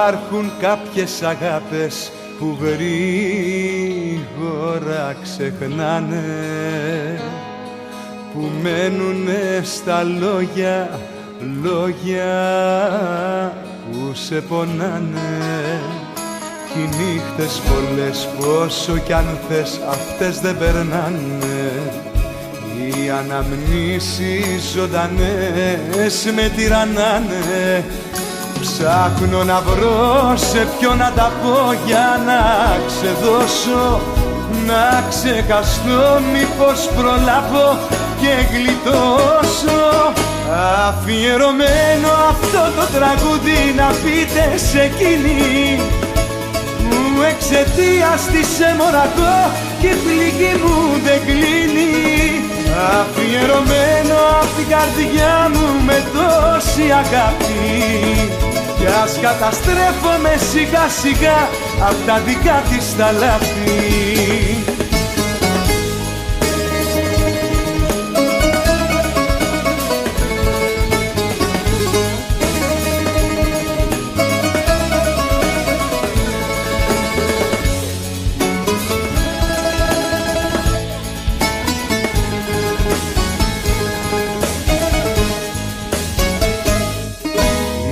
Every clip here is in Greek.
Υπάρχουν κάποιες αγάπες που γρήγορα ξεχνάνε, που μένουνε στα λόγια, λόγια που σε πονάνε. Κι οι νύχτες πολλές που όσο κι αν θες αυτές δεν περνάνε. Οι αναμνήσεις ζωντανές με τυραννάνε. Ψάχνω να βρω σε ποιον να τα πω για να ξεδώσω, να ξεχαστώ, μήπως προλάβω και γλιτώσω. Αφιερωμένο αυτό το τραγούδι να πείτε σε εκείνη που εξαιτίας της έμορακώ και η πληγή μου δεν κλείνει. Αφιερωμένο απ' την καρδιά μου με τόση αγάπη, κι ας καταστρέφομαι σιγά σιγά απ' τα δικά της τα λάθη.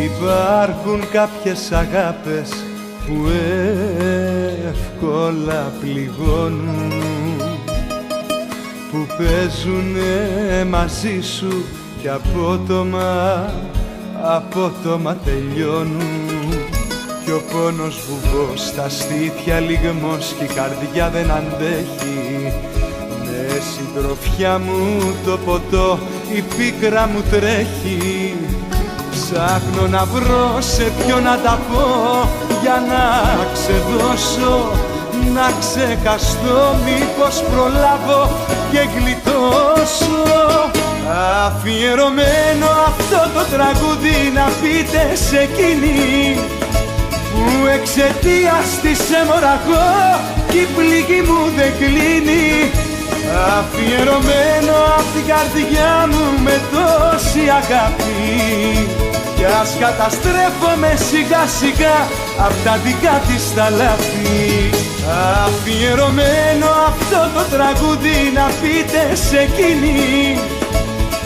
Υπάρχουν κάποιες αγάπες που εύκολα πληγώνουν, που παίζουνε μαζί σου και απότομα τελειώνουν. Κι ο πόνος βουβός στα στήθια λιγμός κι η καρδιά δεν αντέχει. Με συντροφιά μου το ποτό η πίκρα μου τρέχει. Ψάχνω να βρω σε ποιον να τα πω για να ξεδώσω, να ξεχαστώ, μήπως προλάβω και γλιτώσω. Αφιερωμένο αυτό το τραγούδι να πείτε σε εκείνη που εξαιτίας της έμορακώ κι η πληγή μου δεν κλείνει. Αφιερωμένο απ' την καρδιά μου με τόση αγάπη, κι ας καταστρέφομαι σιγά σιγά απ' τα δικά της τα λάθη. Αφιερωμένο αυτό το τραγούδι να πείτε σε εκείνη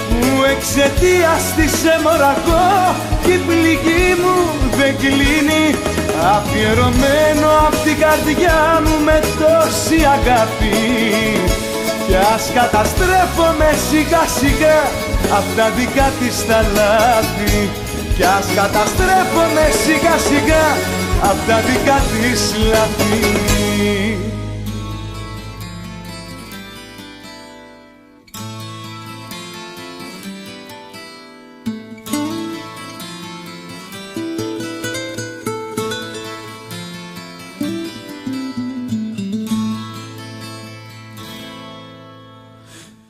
που εξαιτίας της έμορακώ κι η πληγή μου δεν κλείνει. Αφιερωμένο απ' την καρδιά μου με τόση αγάπη, κι ας καταστρέφομαι σιγά σιγά απ' τα δικά της τα λάθη. Κι ας καταστρέφομαι σιγά σιγά απ' τα δικά της λάθη.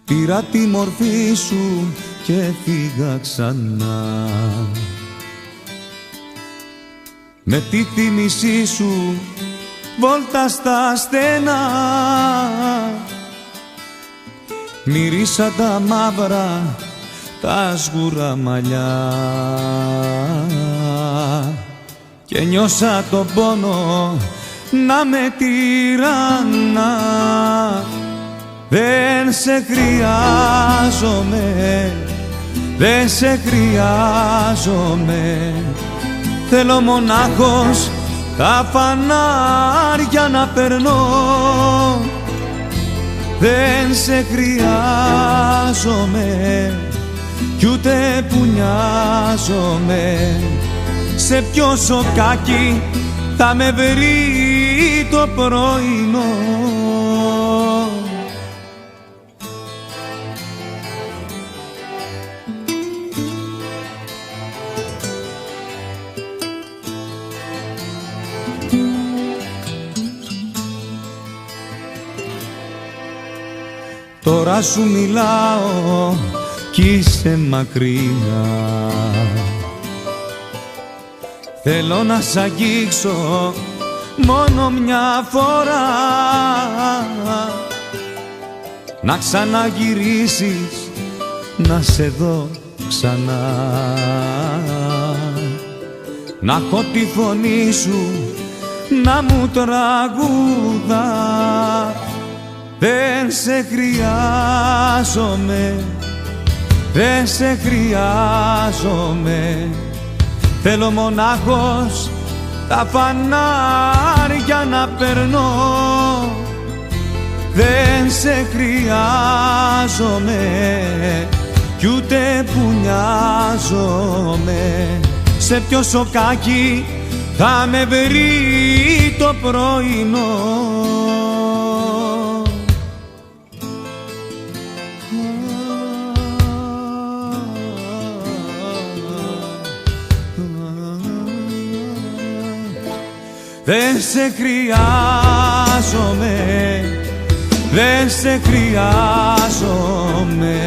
Πήρα τη μορφή σου και φύγα ξανά, με τη θύμησή σου βόλτα στα στενά. Μυρίσα τα μαύρα, τα σγουρά μαλλιά και νιώσα τον πόνο να με τυραννά. Δεν σε χρειάζομαι, δεν σε χρειάζομαι. Θέλω μονάχος τα φανάρια να περνώ. Δεν σε χρειάζομαι κι ούτε που νοιάζομαι. Σε ποιο σοκάκι θα με βρει το πρωινό. Τώρα σου μιλάω κι είσαι μακριά. Θέλω να σ' αγγίξω μόνο μια φορά, να ξαναγυρίσεις, να σε δω ξανά, να έχω τη φωνή σου να μου τραγουδά. Δεν σε χρειάζομαι, δεν σε χρειάζομαι, θέλω μονάχος τα φανάρια να περνώ. Δεν σε χρειάζομαι κι ούτε που νοιάζομαι, σε ποιο σοκάκι θα με βρει το πρωινό. Δεν σε χρειάζομαι, δεν σε χρειάζομαι,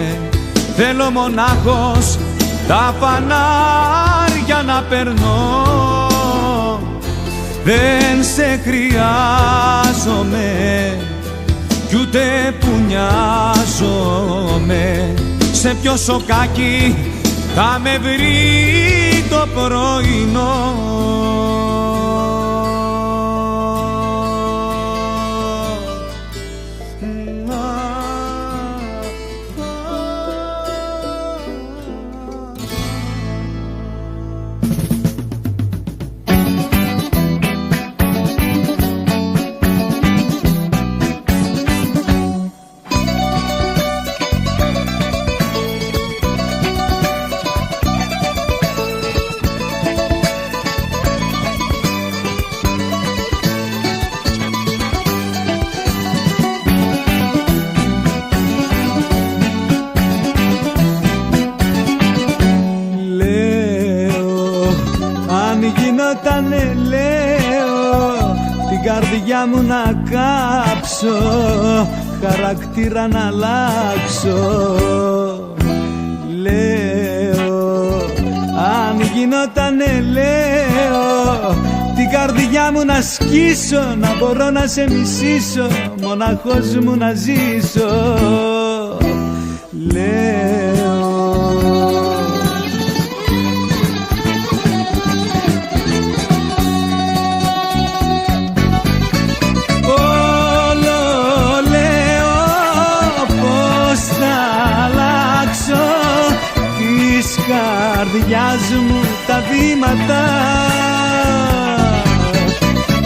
θέλω μονάχος τα φανάρια να περνώ. Δεν σε χρειάζομαι κι ούτε που νοιάζομαι, σε ποιο σοκάκι θα με βρει το πρωινό. Καρδιά μου να κάψω, χαρακτήρα να αλλάξω. Λέω, αν γινότανε λέω, την καρδιά μου να σκίσω, να μπορώ να σε μισήσω, μοναχός μου να ζήσω. Λέω, καρδιάς μου τα βήματα,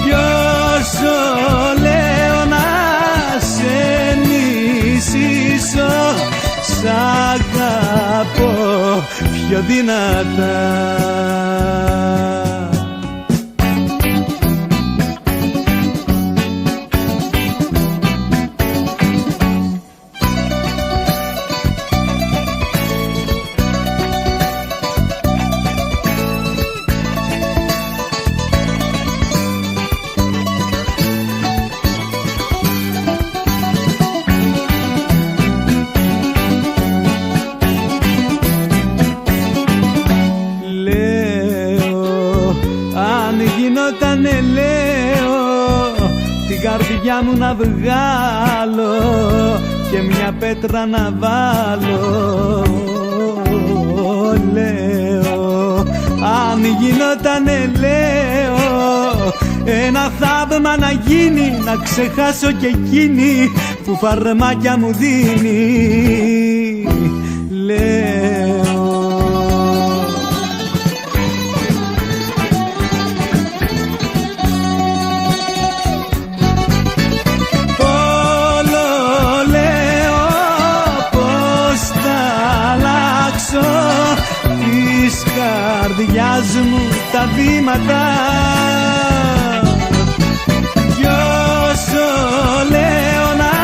κι όσο λέω να σε μισήσω, σ' αγαπώ πιο δυνατά. Καρδιά μου να βγάλω και μια πέτρα να βάλω. Λέω, αν γινότανε λέω, ένα θαύμα να γίνει, να ξεχάσω και εκείνη που φαρμάκια μου δίνει. Λέω, καρδιάς μου τα βήματα, κι όσο λέω να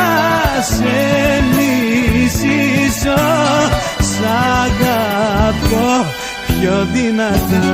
σε μισήσω, σ' αγαπώ πιο δυνατά.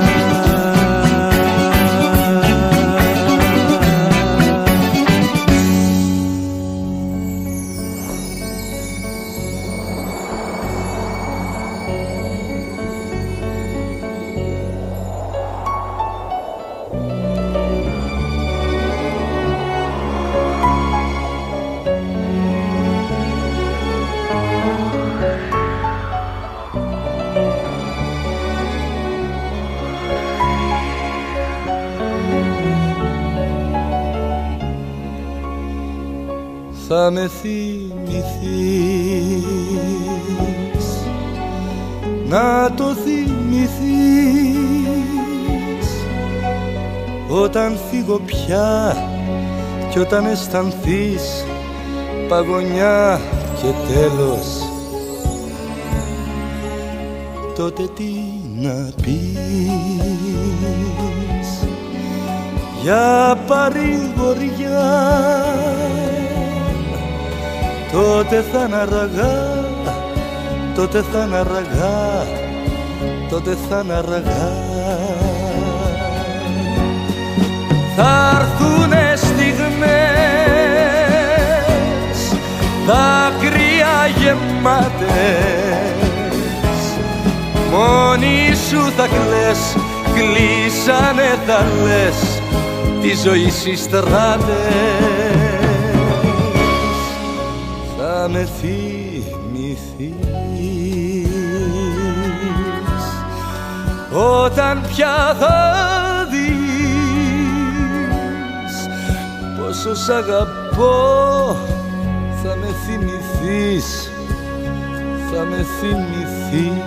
θα με θυμηθείς, να το θυμηθείς όταν φύγω πια κι όταν αισθανθείς παγωνιά και τέλος. Τότε τι να πεις για παρηγοριά, τότε θα είναι αργά, τότε θα είναι αργά, τότε θα είναι αργά. Θα έρθουνε στιγμές, δάκρυα γεμάτες, μόνη σου θα κλαις, κλείσανε θα λες τη ζωή στις στράτες. Θα με θυμηθείς όταν πια θα δεις πόσο σ' αγαπώ. Θα με θυμηθείς, θα με θυμηθείς.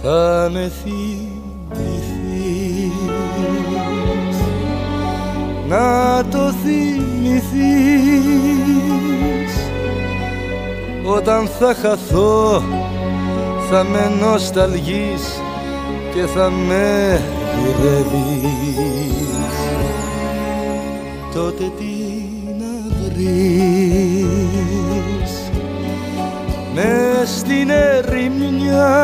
Θα με θυμηθείς, να το θυμηθείς όταν θα χαθώ, θα με νοσταλγείς και θα με γυρεύεις. Τότε τι να βρεις μες στην ερημιά,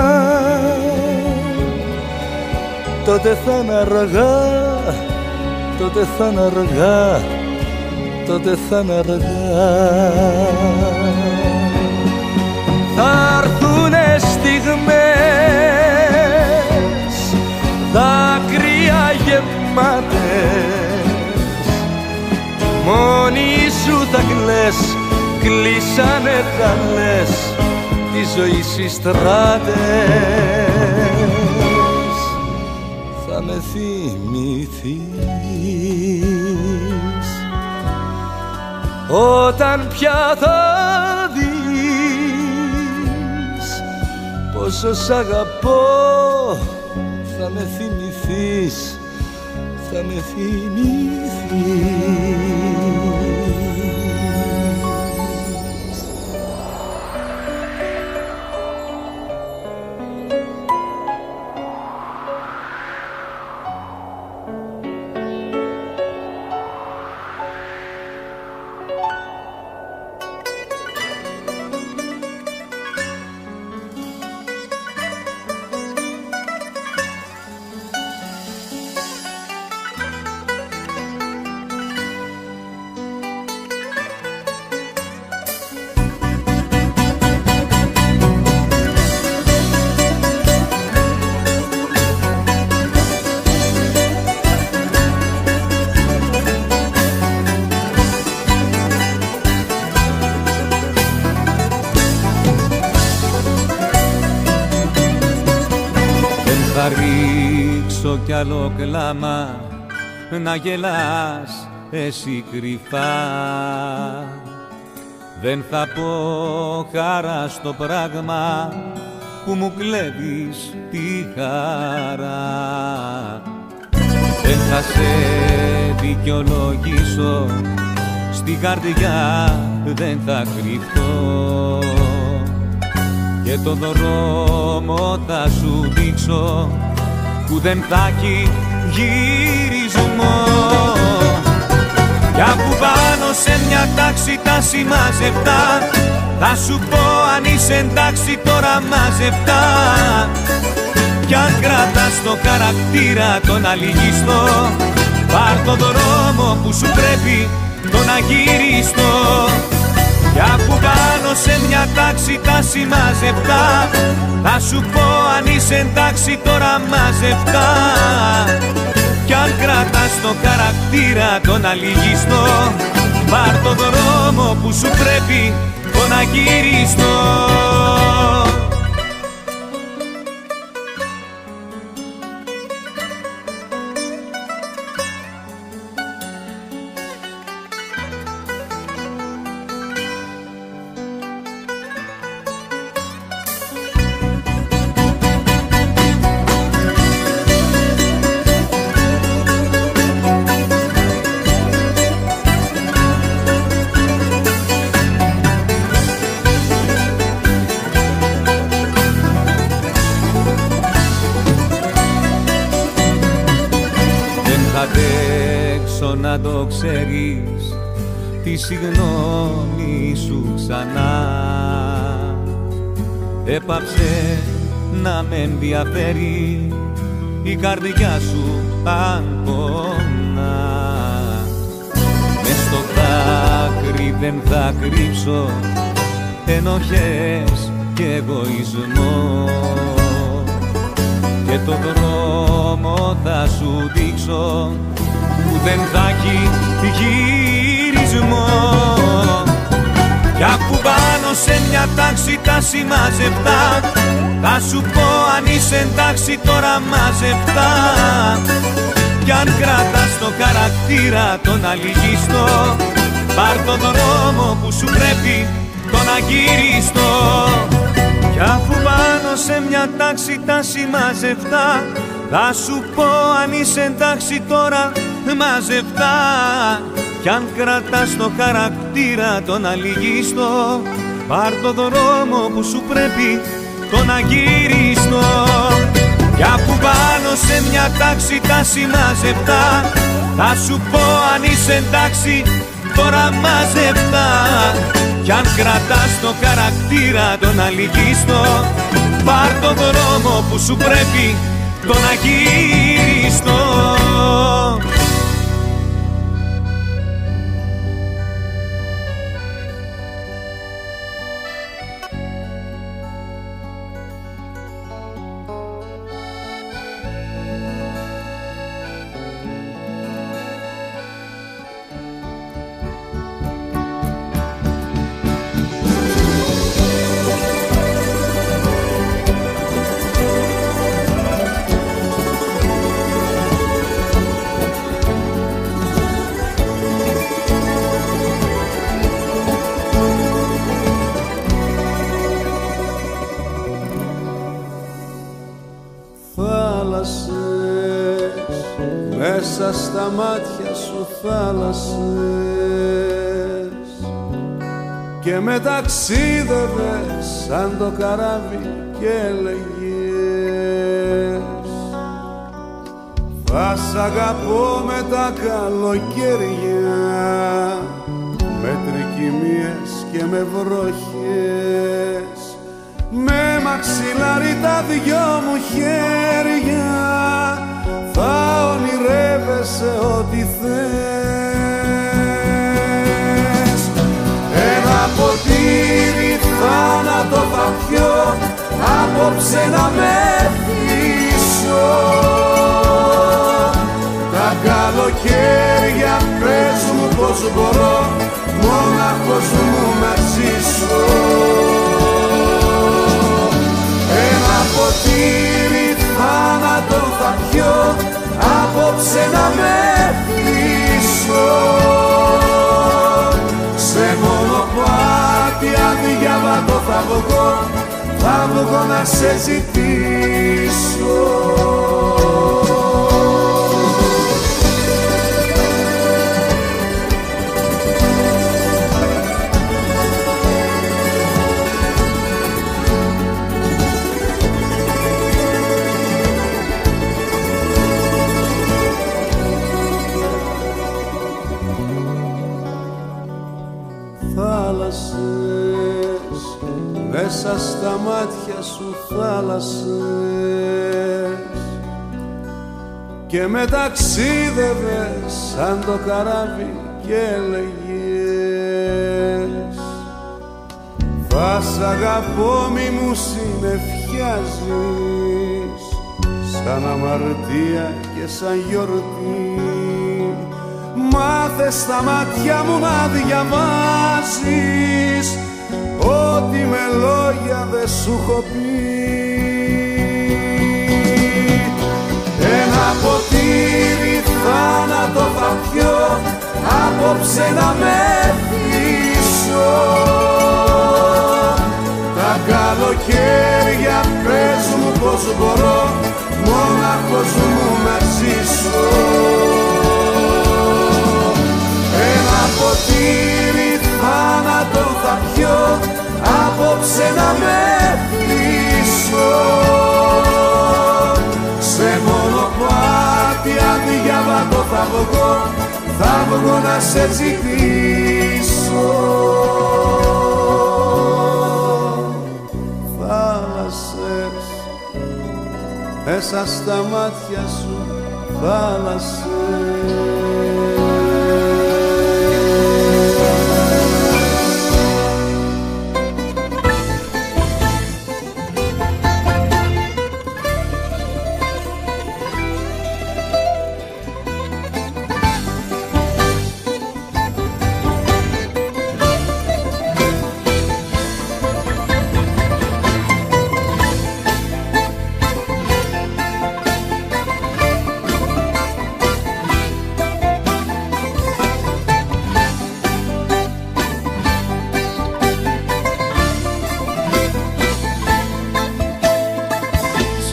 τότε θα είναι αργά, τότε θα είναι αργά, τότε θα είναι αργά. Θα έρθουνε στιγμές, δάκρυα γεμάτες, μόνη σου θα κλαις, κλείσανε θα λες τη ζωή στις στράτες. Θα με θυμηθείς όταν πια θα δεις πόσο σ' αγαπώ. Θα με θυμηθείς, θα με θυμηθείς. Θα ρίξω κι άλλο κλάμα να γελάς εσύ κρυφά. Δεν θα πω χαρά στο πράγμα που μου κλέβεις τη χαρά. Δεν θα σε δικαιολογήσω, στην καρδιά δεν θα κρυφτώ και το δρόμο θα σου δείξω που δεν θα έχει γυρισμό. Κι αφού πάνω σε μια τάξη τα συμμαζευτά, θα σου πω αν είσαι εντάξει τώρα μαζευτά. Κι αν κρατάς το χαρακτήρα τον αλυγιστό, πάρ' το δρόμο που σου πρέπει τον αγύριστο. Κι αφού πάνω σε μια τάξη τα συμμαζευτά, θα σου πω αν είσαι εντάξει τώρα μαζευτά. Κι αν κρατάς το χαρακτήρα τον αλυγιστό, πάρ' το δρόμο που σου πρέπει τον αγύριστο. Να το ξέρεις τη συγγνώμη σου ξανά. Έπαψε να με ενδιαφέρει η καρδιά σου αν πονά. Μες στο δάκρυ δεν θα κρύψω ενοχές και εγωισμό, και το δρόμο θα σου δείξω που δεν θα έχει γυρισμό. Κι αφού πάνω σε μια τάξη τα συμμαζευτά, θα σου πω αν είσαι εντάξει τώρα μαζευτά. Κι αν κρατάς το χαρακτήρα τον αλυγιστό, πάρ' το δρόμο που σου πρέπει τον αγύριστο. Κι αφού πάνω σε μια τάξη τα συμμαζευτά, θα σου πω αν είσαι εντάξει τώρα μαζευτά. Κι αν κρατάς το χαρακτήρα τον αλυγιστό, πάρ' το δρόμο που σου πρέπει τον αγύριστο. Κι αφού πάνω σε μια τάξη τα συμμαζευτά, θα σου πω αν είσαι εντάξει τώρα μαζευτά. Κι αν κρατάς το χαρακτήρα τον αλυγιστό, πάρ' το δρόμο που σου πρέπει τον αγύριστο. Μέσα στα μάτια σου θάλασσες, και με ταξίδευες σαν το καράβι και έλεγες θα σ' αγαπώ με τα καλοκαίρια, με τρικυμίες και με βροχές, με μαξιλάρι τα δυο μου χέρια, θα ονειρεύεσαι ό,τι θες. Ένα ποτήρι θάνατο θα πιω, απόψε να με θύσω. Τα καλοκαίρια πες μου πως μπορώ μόναχος μου να ζήσω. Ένα ποτήρι θάνατο θα πιω, απόψε να με θύσω. Σε μονοπάτι αδιάβατο θα βγω να σε ζητήσω. Θάλασσες, μέσα στα μάτια σου θάλασσες, και με ταξίδευες σαν το καράβι και έλεγες Πας αγαπώ μη μου συννεφιάζεις, σαν αμαρτία και σαν γιορτή. Μάθε στα μάτια μου να διαβάζεις ό,τι με λόγια δεν σου έχω πει. Ένα ποτήρι θάνατο θα πιω, απόψε να με θλίσω. Τα καλοκαίρια πες μου πως μπορώ μόναχος μου να ζήσω. Ένα ποτήρι θάνατο θα πιω, απόψε να με θλίσω. Σε μονοπάτι αδιάβατο θα βγω να σε ζητήσω. Θάλασσες, μέσα στα μάτια σου θάλασσες.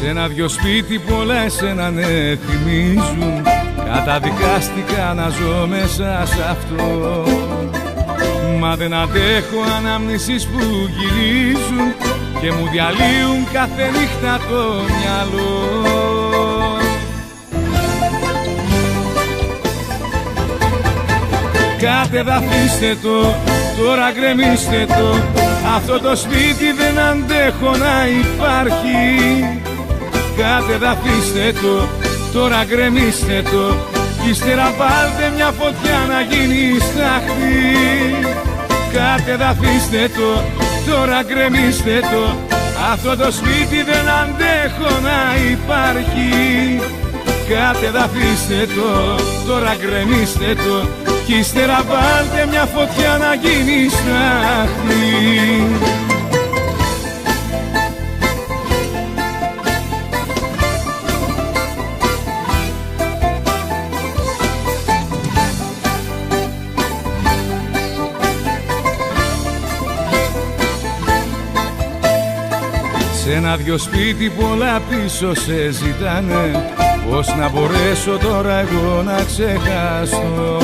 Ένα δυο σπίτι πολλά εσένα ναι θυμίζουν, καταδικάστηκα να ζω μέσα σ' αυτό. Μα δεν αντέχω αναμνήσεις που γυρίζουν και μου διαλύουν κάθε νύχτα το μυαλό. Κατεδαφίστε το, τώρα γκρεμίστε το, αυτό το σπίτι δεν αντέχω να υπάρχει. Κατεδαφίστε το, τώρα γκρεμίστε το, κι ύστερα βάλτε μια φωτιά να γίνει στάχτη. Κατεδαφίστε το, τώρα γκρεμίστε το, αυτό το σπίτι δεν αντέχω να υπάρχει. Κατεδαφίστε το, τώρα γκρεμίστε το, κι ύστερα βάλτε μια φωτιά να γίνει στάχτη. Σ' ένα δυο σπίτι πολλά πίσω σε ζητάνε, πώς να μπορέσω τώρα εγώ να ξεχάσω.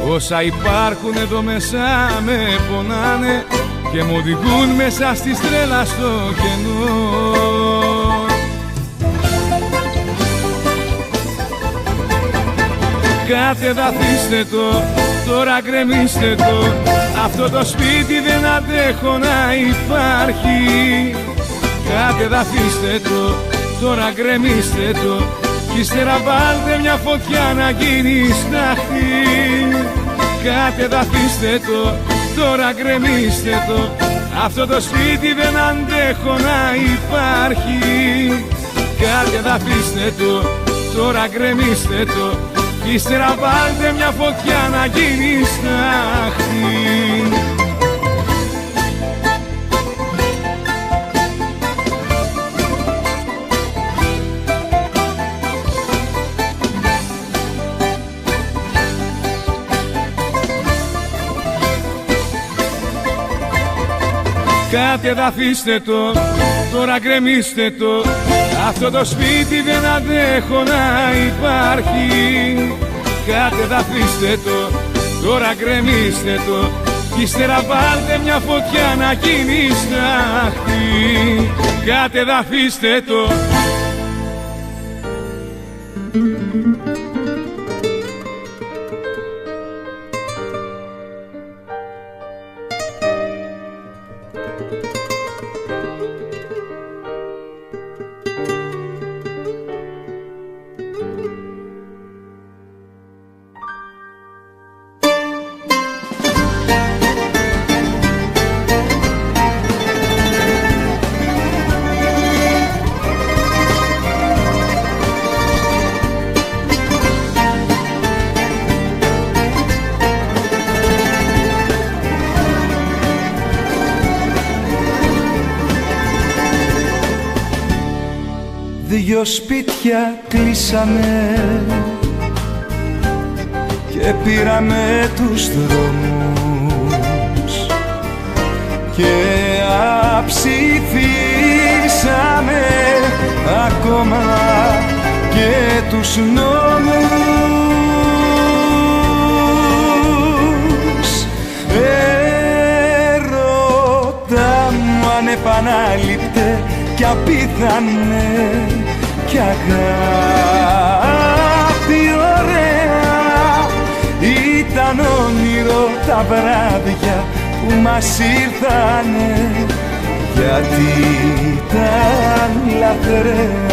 Όσα υπάρχουν εδώ μέσα με πονάνε και μου οδηγούν μέσα στη στρέλα στο κενό. Κατεδαφίστε το, τώρα γκρεμίστε το, αυτό το σπίτι δεν αντέχω να υπάρχει. Κατεδαφίστε το, τώρα γκρεμίστε το, κι ύστερα βάλτε μια φωτιά να γίνει στάχτη. Κατεδαφίστε το, τώρα γκρεμίστε το, αυτό το σπίτι δεν αντέχω να υπάρχει. Κατεδαφίστε το, τώρα γκρεμίστε το, κι ύστερα βάλτε μια φωτιά να γίνει στάχτη. Κατεδαφίστε το, τώρα γκρεμίστε το, αυτό το σπίτι δεν αντέχω να υπάρχει. Κατεδαφίστε το, τώρα γκρεμίστε το, κι ύστερα βάλτε μια φωτιά να γίνει στάχτη. Κατεδαφίστε το. Δυο σπίτια κλείσαμε και πήραμε τους δρόμους και αψηφίσαμε ακόμα και τους νόμους. Έρωτα μου ανεπανάληπτε κι απίθανε κι αγάπη ωραία, ήταν όνειρο τα βράδια που μας ήρθανε, γιατί ήταν λαθρέα.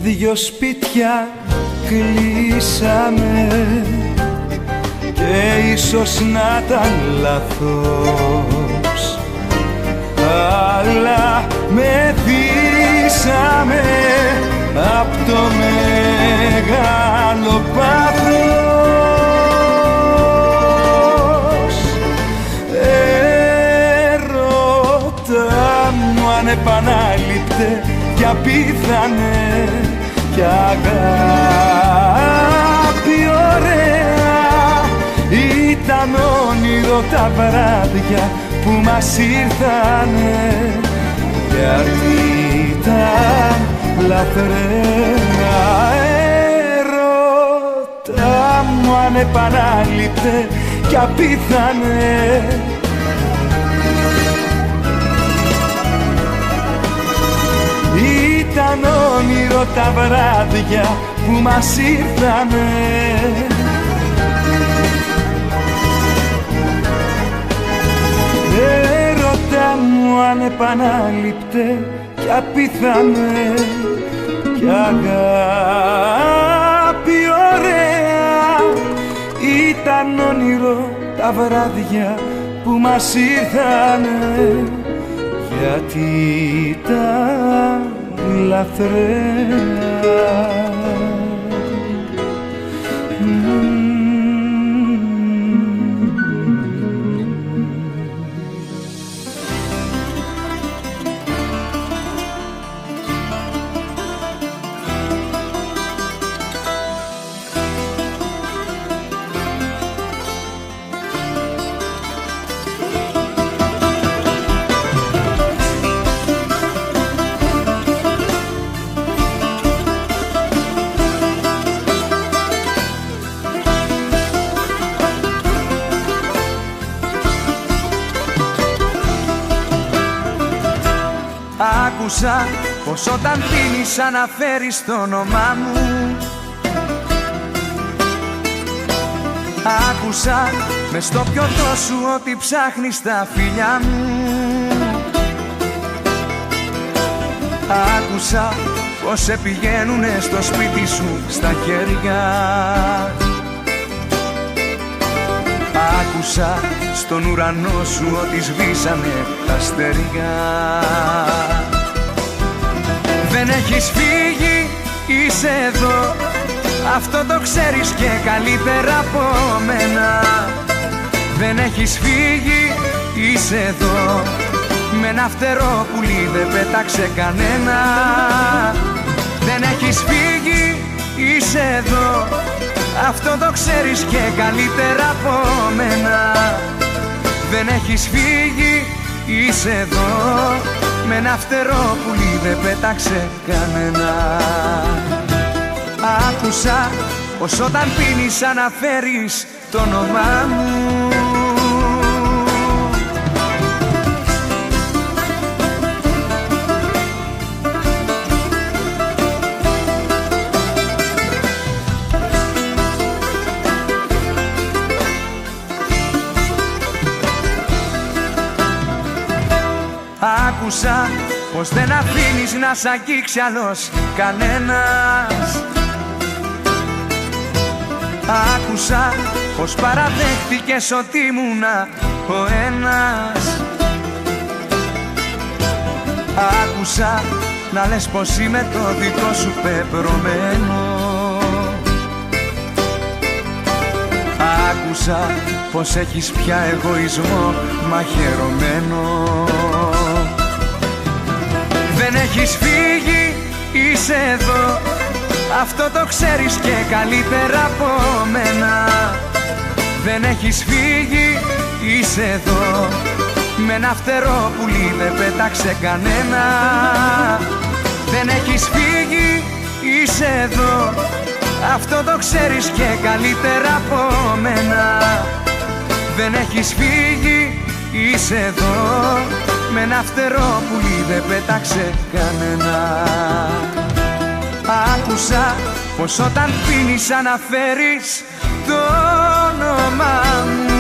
Δυο σπίτια κλείσαμε και ίσως να ήταν λάθος, αλλά μεθύσαμε απ' το μεγάλο πάθος. Έρωτα μου ανεπανάληπτε κι απίθανε κι αγάπη ωραία, ήταν όνειρο τα βράδια που μας ήρθανε, γιατί ήταν λαθρέα. Έρωτα μου ανεπανάληπτε κι απίθανε, ήταν όνειρο τα βράδια που μας ήρθανε, έρωτα μου ανεπανάληπτε κι απίθανε κι αγάπη ωραία, ήταν όνειρο τα βράδια που μας ήρθανε, γιατί ήταν λαθρέα. Άκουσα πως όταν πίνεις αναφέρεις το όνομά μου. Άκουσα μες στο πιωτό σου ότι ψάχνεις τα φιλιά μου. Άκουσα πως σε πηγαίνουνε στο σπίτι σου στα χέρια. Άκουσα στον ουρανό σου ότι σβήσανε τα αστέρια. Δεν έχεις φύγει, είσαι εδώ, αυτό το ξέρεις και καλύτερα από μένα. Δεν έχεις φύγει, είσαι εδώ, με ένα φτερό πουλί δεν πέταξε κανένα. Δεν έχεις φύγει, είσαι εδώ, αυτό το ξέρεις και καλύτερα από μένα. Δεν έχεις φύγει, είσαι εδώ, με ένα φτερό πουλί δεν πέταξε κανένα. Άκουσα πως όταν πίνεις αναφέρεις το όνομά μου. Άκουσα πως δεν αφήνεις να σ' αγγίξει άλλος κανένας. Άκουσα πως παραδέχτηκες ότι ήμουνα ο ένας. Άκουσα να λες πως είμαι το δικό σου πεπρωμένο. Άκουσα πως έχεις πια εγωισμό μαχαιρωμένο. Δεν έχεις φύγει, είσαι εδώ, αυτό το ξέρεις και καλύτερα από μένα. Δεν έχεις φύγει, είσαι εδώ, με ένα φτερό πουλί δεν πέταξε κανένα. Δεν έχεις φύγει, είσαι εδώ, αυτό το ξέρεις και καλύτερα από μένα. Δεν έχεις φύγει, είσαι εδώ, με ένα φτερό πουλί δεν πέταξε κανένα. Άκουσα πως όταν πίνεις αναφέρεις το όνομα μου.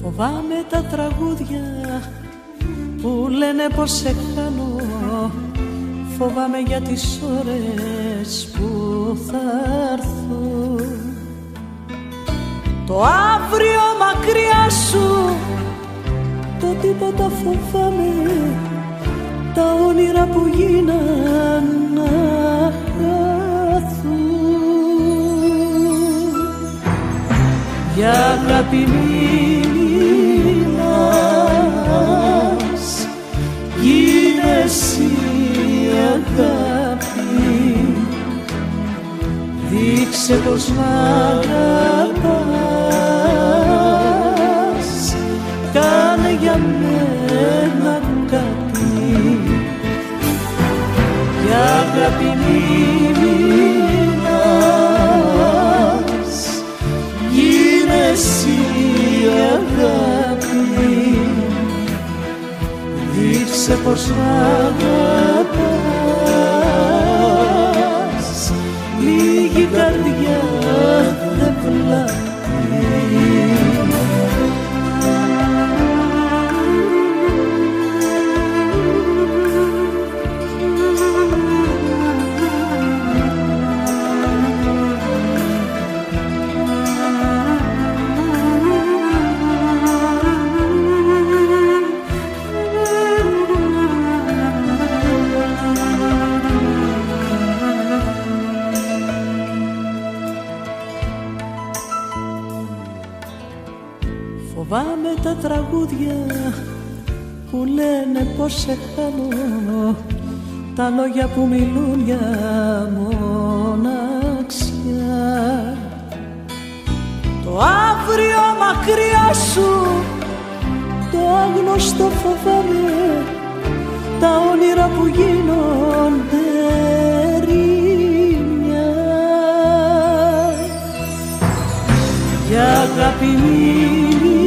Φοβάμαι τα τραγούδια που λένε πως σε χάνω. Φοβάμαι για τις ώρες που θα έρθουν. Το αύριο μακριά σου, το τίποτα φοβάμαι. Τα όνειρα που γίναν να χαθούν. Για αγάπη μιλάς, γίνεσαι αγάπη. Δείξε πως μ' αγαπάς, κάνε για μένα κάτι. Για αγάπη μιλάς, γίνεσαι αγάπη. Δείξε πως μ' αγαπάς, λίγη καρδιά δεν βλάπτει. Φοβάμαι τα τραγούδια που λένε πως σε χάνω. Τα λόγια που μιλούν για μοναξιά. Το αύριο μακριά σου, το άγνωστο φοβάμαι. Τα όνειρα που γίνονται ρήμια. Για αγάπη μιλάς,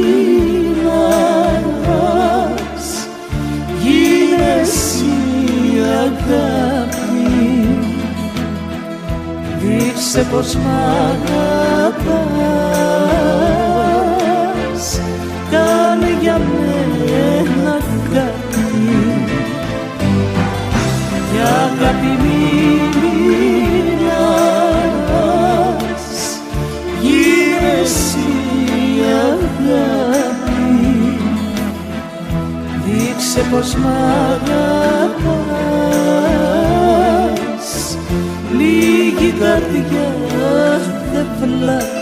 γίνεσαι αγάπη. Δείξε πως μ' αγαπάς, κάνε για μένα κάτι. Για αγάπη μιλάς, γίνεσαι αγάπη. Δείξε πως μ' αγαπάς, λίγη καρδιά δεν βλάπτει.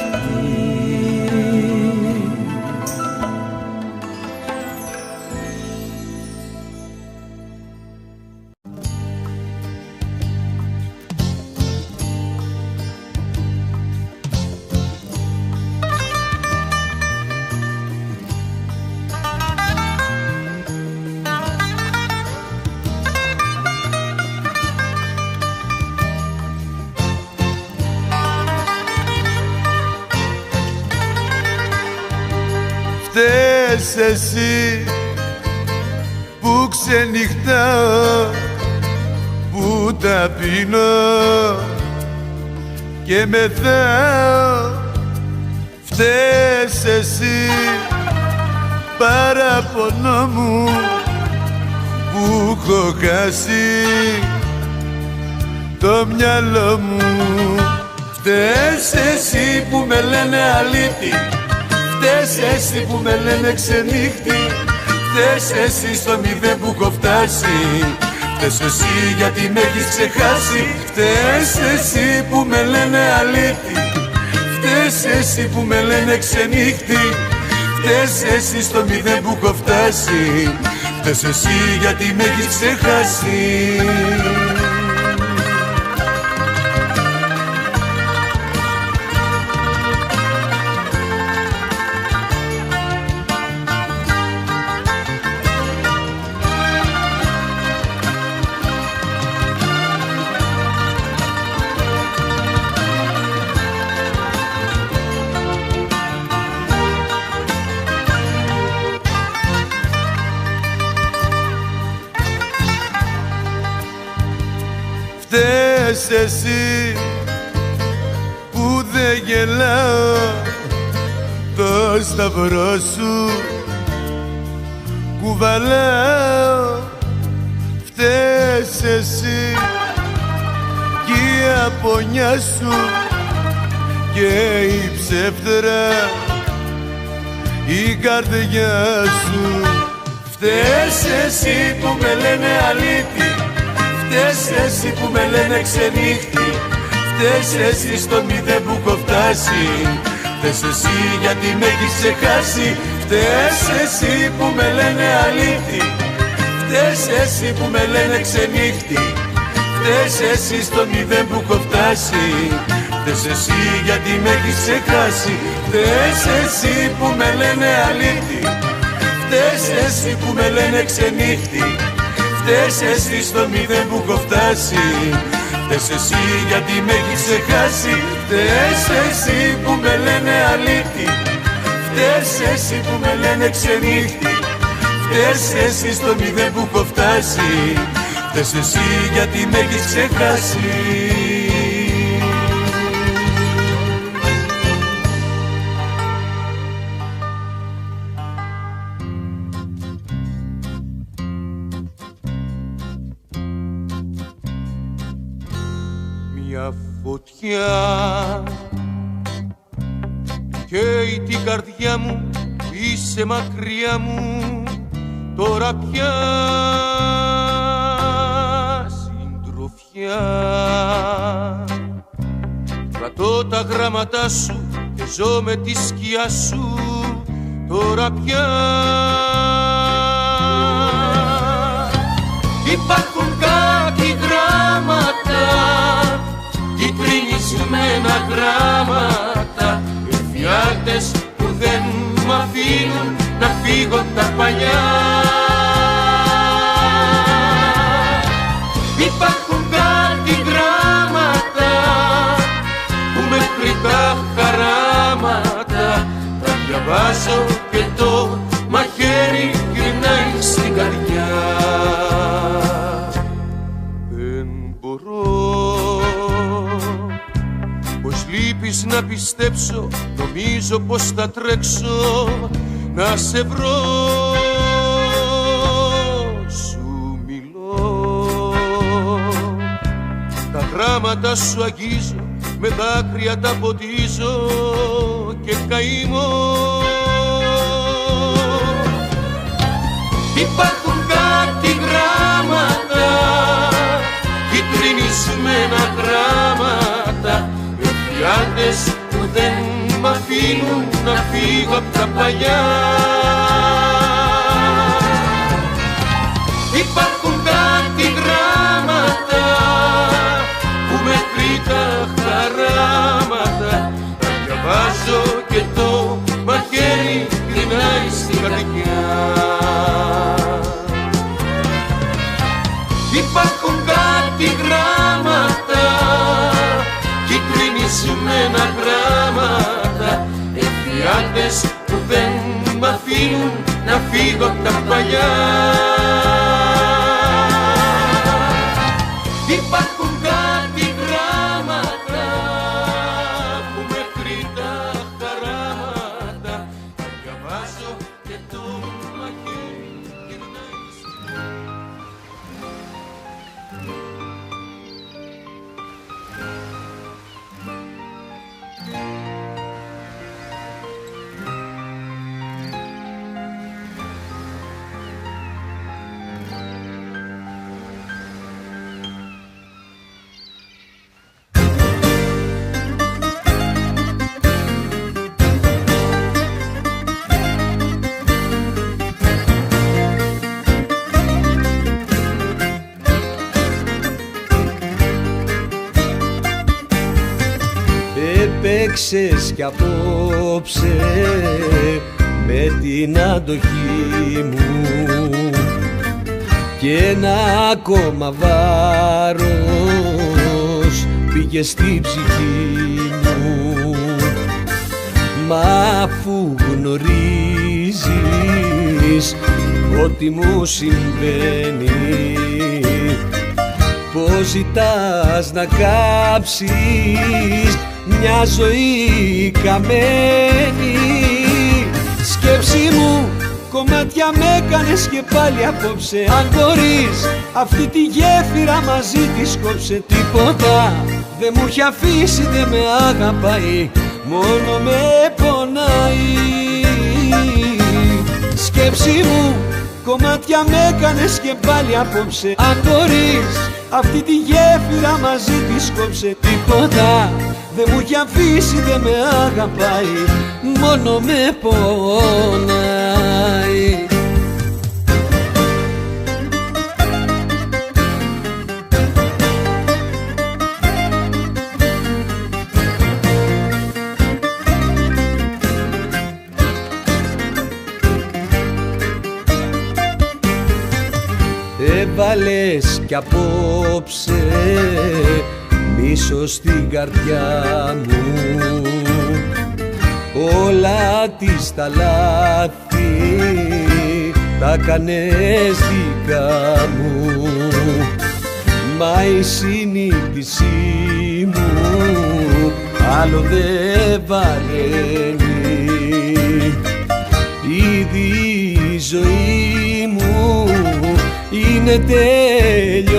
φταίς εσύ που ξενυχτάω, που ταπεινώ και μεθάω. Φταίς εσύ παραπονό μου που έχω χάσει το μυαλό μου. Φταίς εσύ που με λένε αλήτη, φταίς εσύ που με λένε ξενύχτη, φταίς εσύ στο μηδέν που έχω φτάσει, φταίς εσύ γιατί με έχεις ξεχάσει. Φταίς εσύ που με λένε αλήτη, φταίς εσύ που με λένε ξενύχτη, φταίς εσύ στο μηδέν που έχω φτάσει, φταίς εσύ γιατί με έχεις ξεχάσει. Φταίς εσύ που δεν γελάω το σταυρό σου κουβαλάω. Φταίς εσύ κι η απονιά σου και η ψεύτρα η καρδιά σου. Φταίς εσύ που με λένε αλήτη, φταίς εσύ που με λένε ξενύχτη, φταίς εσύ στο μηδέν που έχω φτάσει, φταίς εσύ γιατί με έχεις ξεχάσει. Φταίς εσύ που με λένε αλήτη, φταίς εσύ που με λένε ξενύχτη, φταίς εσύ στο μηδέν που έχω φτάσει, φταίς εσύ γιατί με έχεις ξεχάσει. Φταίς εσύ που με λένε αλήτη, φταίς εσύ που με λένε ξενύχτη, φταίς εσύ στο μηδέν που έχω φτάσει, φταίς εσύ γιατί με έχεις ξεχάσει. Φταίς εσύ που με λένε αλήτη, φταίς εσύ που με λένε ξενύχτη, φταίς εσύ στο μηδέν που έχω φτάσει, φταίς εσύ γιατί με έχεις ξεχάσει. Φωτιά καίει την καρδιά μου, είσαι μακριά μου τώρα πια συντροφιά. Κρατώ τα γράμματά σου και ζω με τη σκιά σου τώρα πια. Υπάρχουν κάτι γράμματα, κυτρινισμένα γράμματα, εφιάλτες που δεν μ' αφήνουν να φύγω τα παλιά. Υπάρχουν κάτι γράμματα που μέχρι τα χαράματα τα διαβάζω και το μαχαίρι γυρνάει στην καρδιά. Δεν μπορώ πως λείπεις να πιστέψω, νομίζω πως θα τρέξω να σε βρω. Σου μιλώ, τα γράμματα σου αγγίζω, με δάκρυα τα ποτίζω και καημώ. Υπάρχουν κάτι γράμματα, κυτρινισμένα γράμματα, εφιάλτες που δεν μ' αφήνουν να φύγω απ' τα παλιά. Υπάρχουν κάτι γράμματα που μέχρι τα χαράματα τα διαβάζω και το μαχαίρι γυρνάει στην καρδιά. Υπάρχουν κάτι γράμματα, κυτρινισμένα γράμματα, εφιάλτες που δεν μ' αφήνουν να φύγω απ' τα παλιά. Υπάρχουν κάτι γράμματα που μέχρι τα χαράματα διαβάζω και το μαχαίρι γυρνάει. Έπαιξες κι απόψε με την αντοχή μου και ένα ακόμα βάρος πήγε στη ψυχή μου. Μα αφού γνωρίζεις ότι μου συμβαίνει, πως ζητάς να κάψεις μια ζωή καμένη. Σκέψη μου, κομμάτια με έκανες και πάλι απόψε. Αν μπορείς, αυτή τη γέφυρα μαζί της κόψε. Τίποτα δεν μου έχει αφήσει, δεν με αγαπάει, μόνο με πονάει. Σκέψη μου, κομμάτια με έκανες και πάλι απόψε. Αν μπορείς, αυτή τη γέφυρα μαζί της κόψε. Τίποτα δεν μου έχει αφήσει, δεν με αγαπάει, μόνο με πονάει. Έβαλες κι απόψε μίσος στην καρδιά μου, όλα της τα λάθη τα κάνες δικά μου. Μα η συνείδησή μου άλλο δεν βαραίνει, ήδη η ζωή μου είναι τελειωμένη.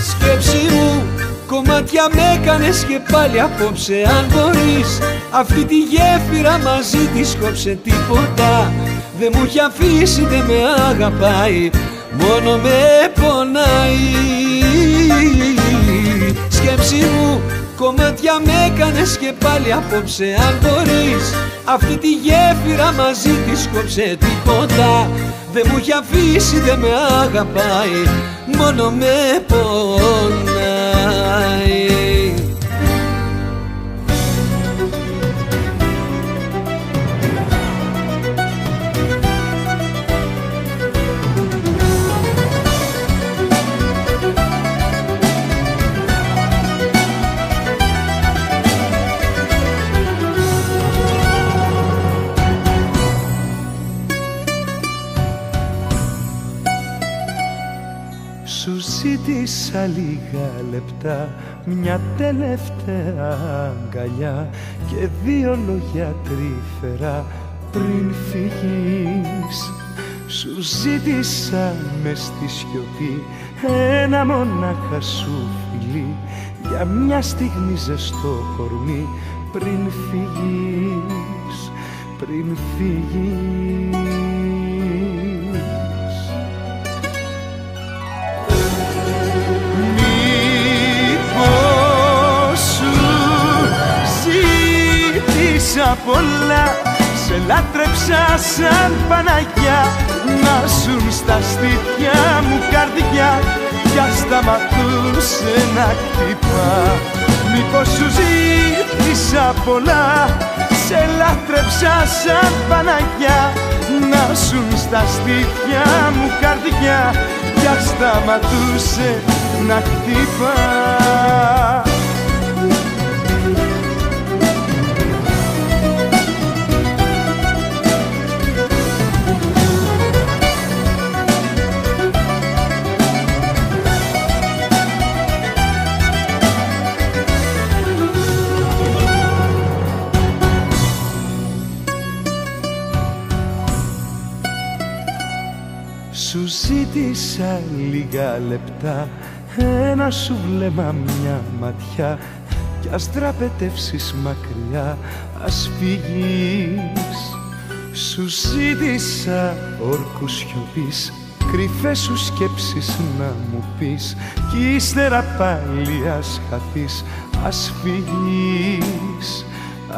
Σκέψη μου, κομμάτια με έκανες και πάλι απόψε. Αν μπορείς, αυτή τη γέφυρα μαζί της κόψε. Τίποτα δεν μου έχει αφήσει, δεν με αγαπάει, μόνο με πονάει. Σκέψη μου, κομμάτια με έκανες και πάλι απόψε. Αν μπορείς, αυτή τη γέφυρα μαζί της κόψε. Τίποτα δεν μου έχει αφήσει, δεν με αγαπάει, μόνο με πονάει. Σου ζήτησα λίγα λεπτά, μια τελευταία αγκαλιά και δύο λόγια τρυφερά πριν φύγεις. Σου ζήτησα μες στη σιωπή ένα μονάχα σου φιλί, για μια στιγμή ζεστό κορμί πριν φύγεις, πριν φύγεις. Πολλά, σε λάτρεψα σαν Παναγιά, να ζουν στα στήθια μου καρδιά κι ας σταματούσε να χτυπά. Μήπως σου ζήτησα πολλά, σε λάτρεψα σαν Παναγιά, να ζουν στα στήθια μου καρδιά κι ας σταματούσε να χτυπά. Σου ζήτησα λίγα λεπτά, ένα σου βλέμμα, μια ματιά, κι ας δραπετεύσεις μακριά, ας φύγεις. Σου ζήτησα όρκους σιωπής, κρυφές σου σκέψεις να μου πεις, κι ύστερα πάλι ας χαθείς, ας φύγεις,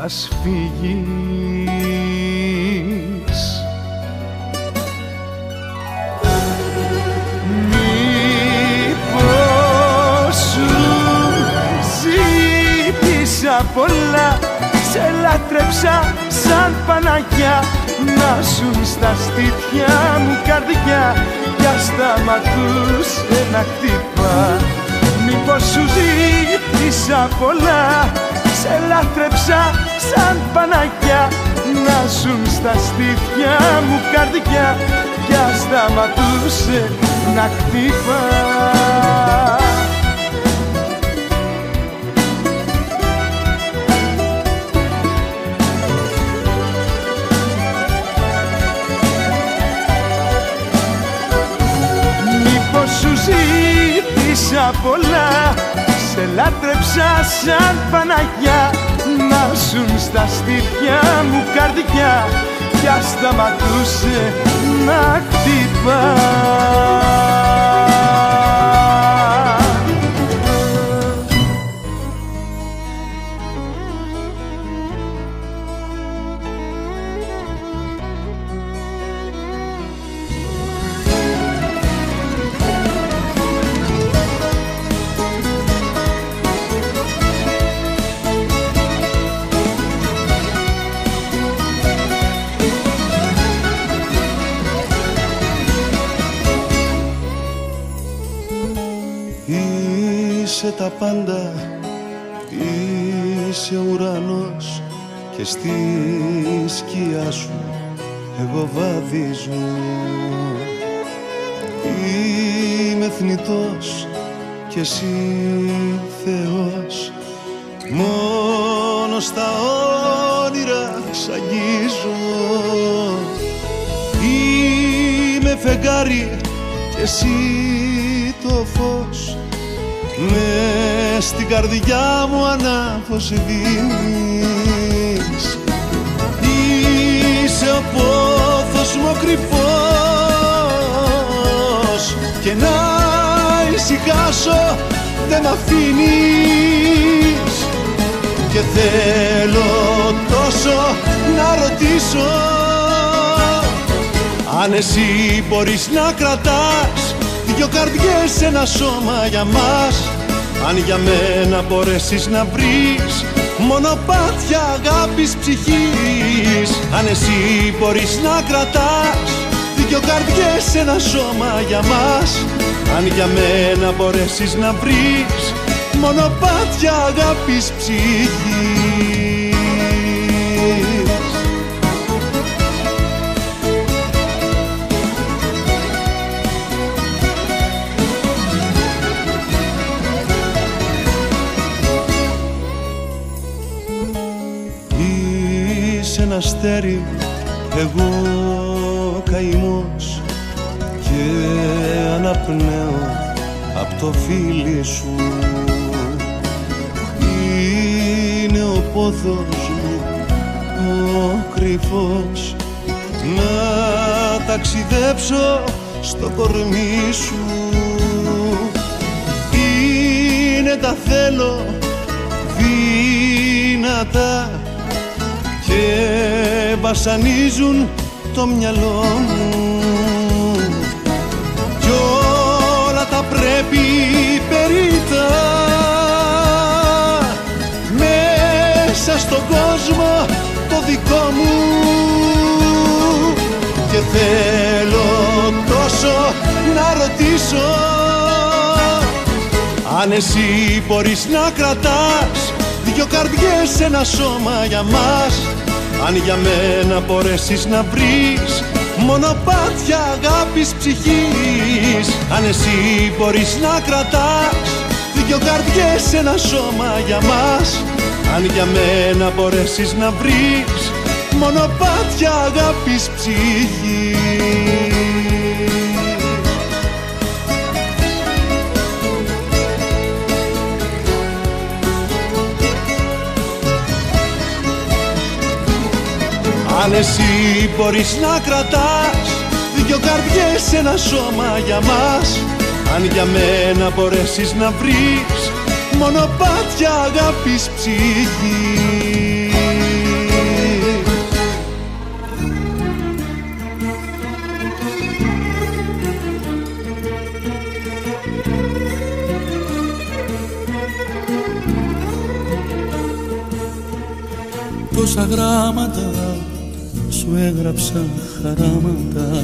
ας φύγεις. Μήπως σου ζήτησα πολλά, σε λάτρεψα σαν Παναγιά, να ζουν στα στήθια μου καρδιά, κι ας σταματούσε να χτυπά. Μήπως σου ζήτησα πολλά, σε λάτρεψα σαν Παναγιά, να ζουν στα στήθια μου καρδιά, κι ας σταματούσε να χτυπά. Σου ζήτησα πολλά, σε λάτρεψα σαν Παναγιά, να ζουν στα στήθια μου καρδιά, κι ας σταματούσε να χτυπά. Είσαι τα πάντα, είσαι ουρανός, και στη σκιά σου εγώ βαδίζω. Είμαι θνητός και εσύ Θεός, μόνο στα όνειρα σ' αγγίζω. Είμαι φεγγάρι και εσύ το φως, μες στην καρδιά μου ανάφως δίνεις. Είσαι ο πόθος μου ο κρυφός, και να ησυχάσω δεν μ' αφήνεις. Και θέλω τόσο να ρωτήσω, αν εσύ μπορείς να κρατάς δυο καρδιές σε ένα σώμα για μας, αν για μένα μπορέσεις να βρεις μονοπάτια αγάπης ψυχής. Αν εσύ μπορείς να κρατάς δυο καρδιές σε ένα σώμα για μας, αν για μένα μπορέσεις να βρεις μονοπάτια αγάπης ψυχής. Ένα αστέρι, εγώ καημός, και αναπνέω απ' το φίλι σου. Είναι ο πόθος μου ο κρυφός, να ταξιδέψω στο κορμί σου. Είναι τα θέλω δυνατά και βασανίζουν το μυαλό μου, κι όλα τα πρέπει περίτα μέσα στον κόσμο το δικό μου. Και θέλω τόσο να ρωτήσω, αν εσύ μπορείς να κρατάς δυο καρδιές σε ένα σώμα για μας, αν για μένα μπορέσεις να βρεις μονοπάτια αγάπης ψυχής. Αν εσύ μπορείς να κρατάς δυο καρδιές σε ένα σώμα για μας, αν για μένα μπορέσεις να βρεις μονοπάτια αγάπης ψυχής. Αν εσύ μπορείς να κρατάς δυο καρδιές σε ένα σώμα για μας, αν για μένα μπορέσεις να βρεις μονοπάτια αγάπης ψυχής. Τόσα γράμματα σου έγραψα χαράματα,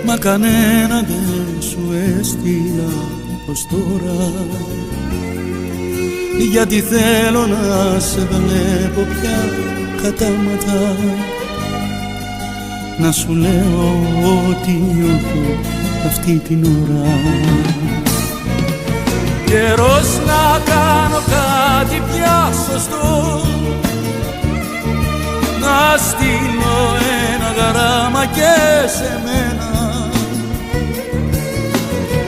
μα κανένα δεν σου έστειλα ως τώρα, γιατί θέλω να σε βλέπω πια κατάματα, να σου λέω ό,τι νιώθω αυτή την ώρα. Καιρός να κάνω κάτι πια σωστό, να στείλω ένα γράμμα και σε μένα,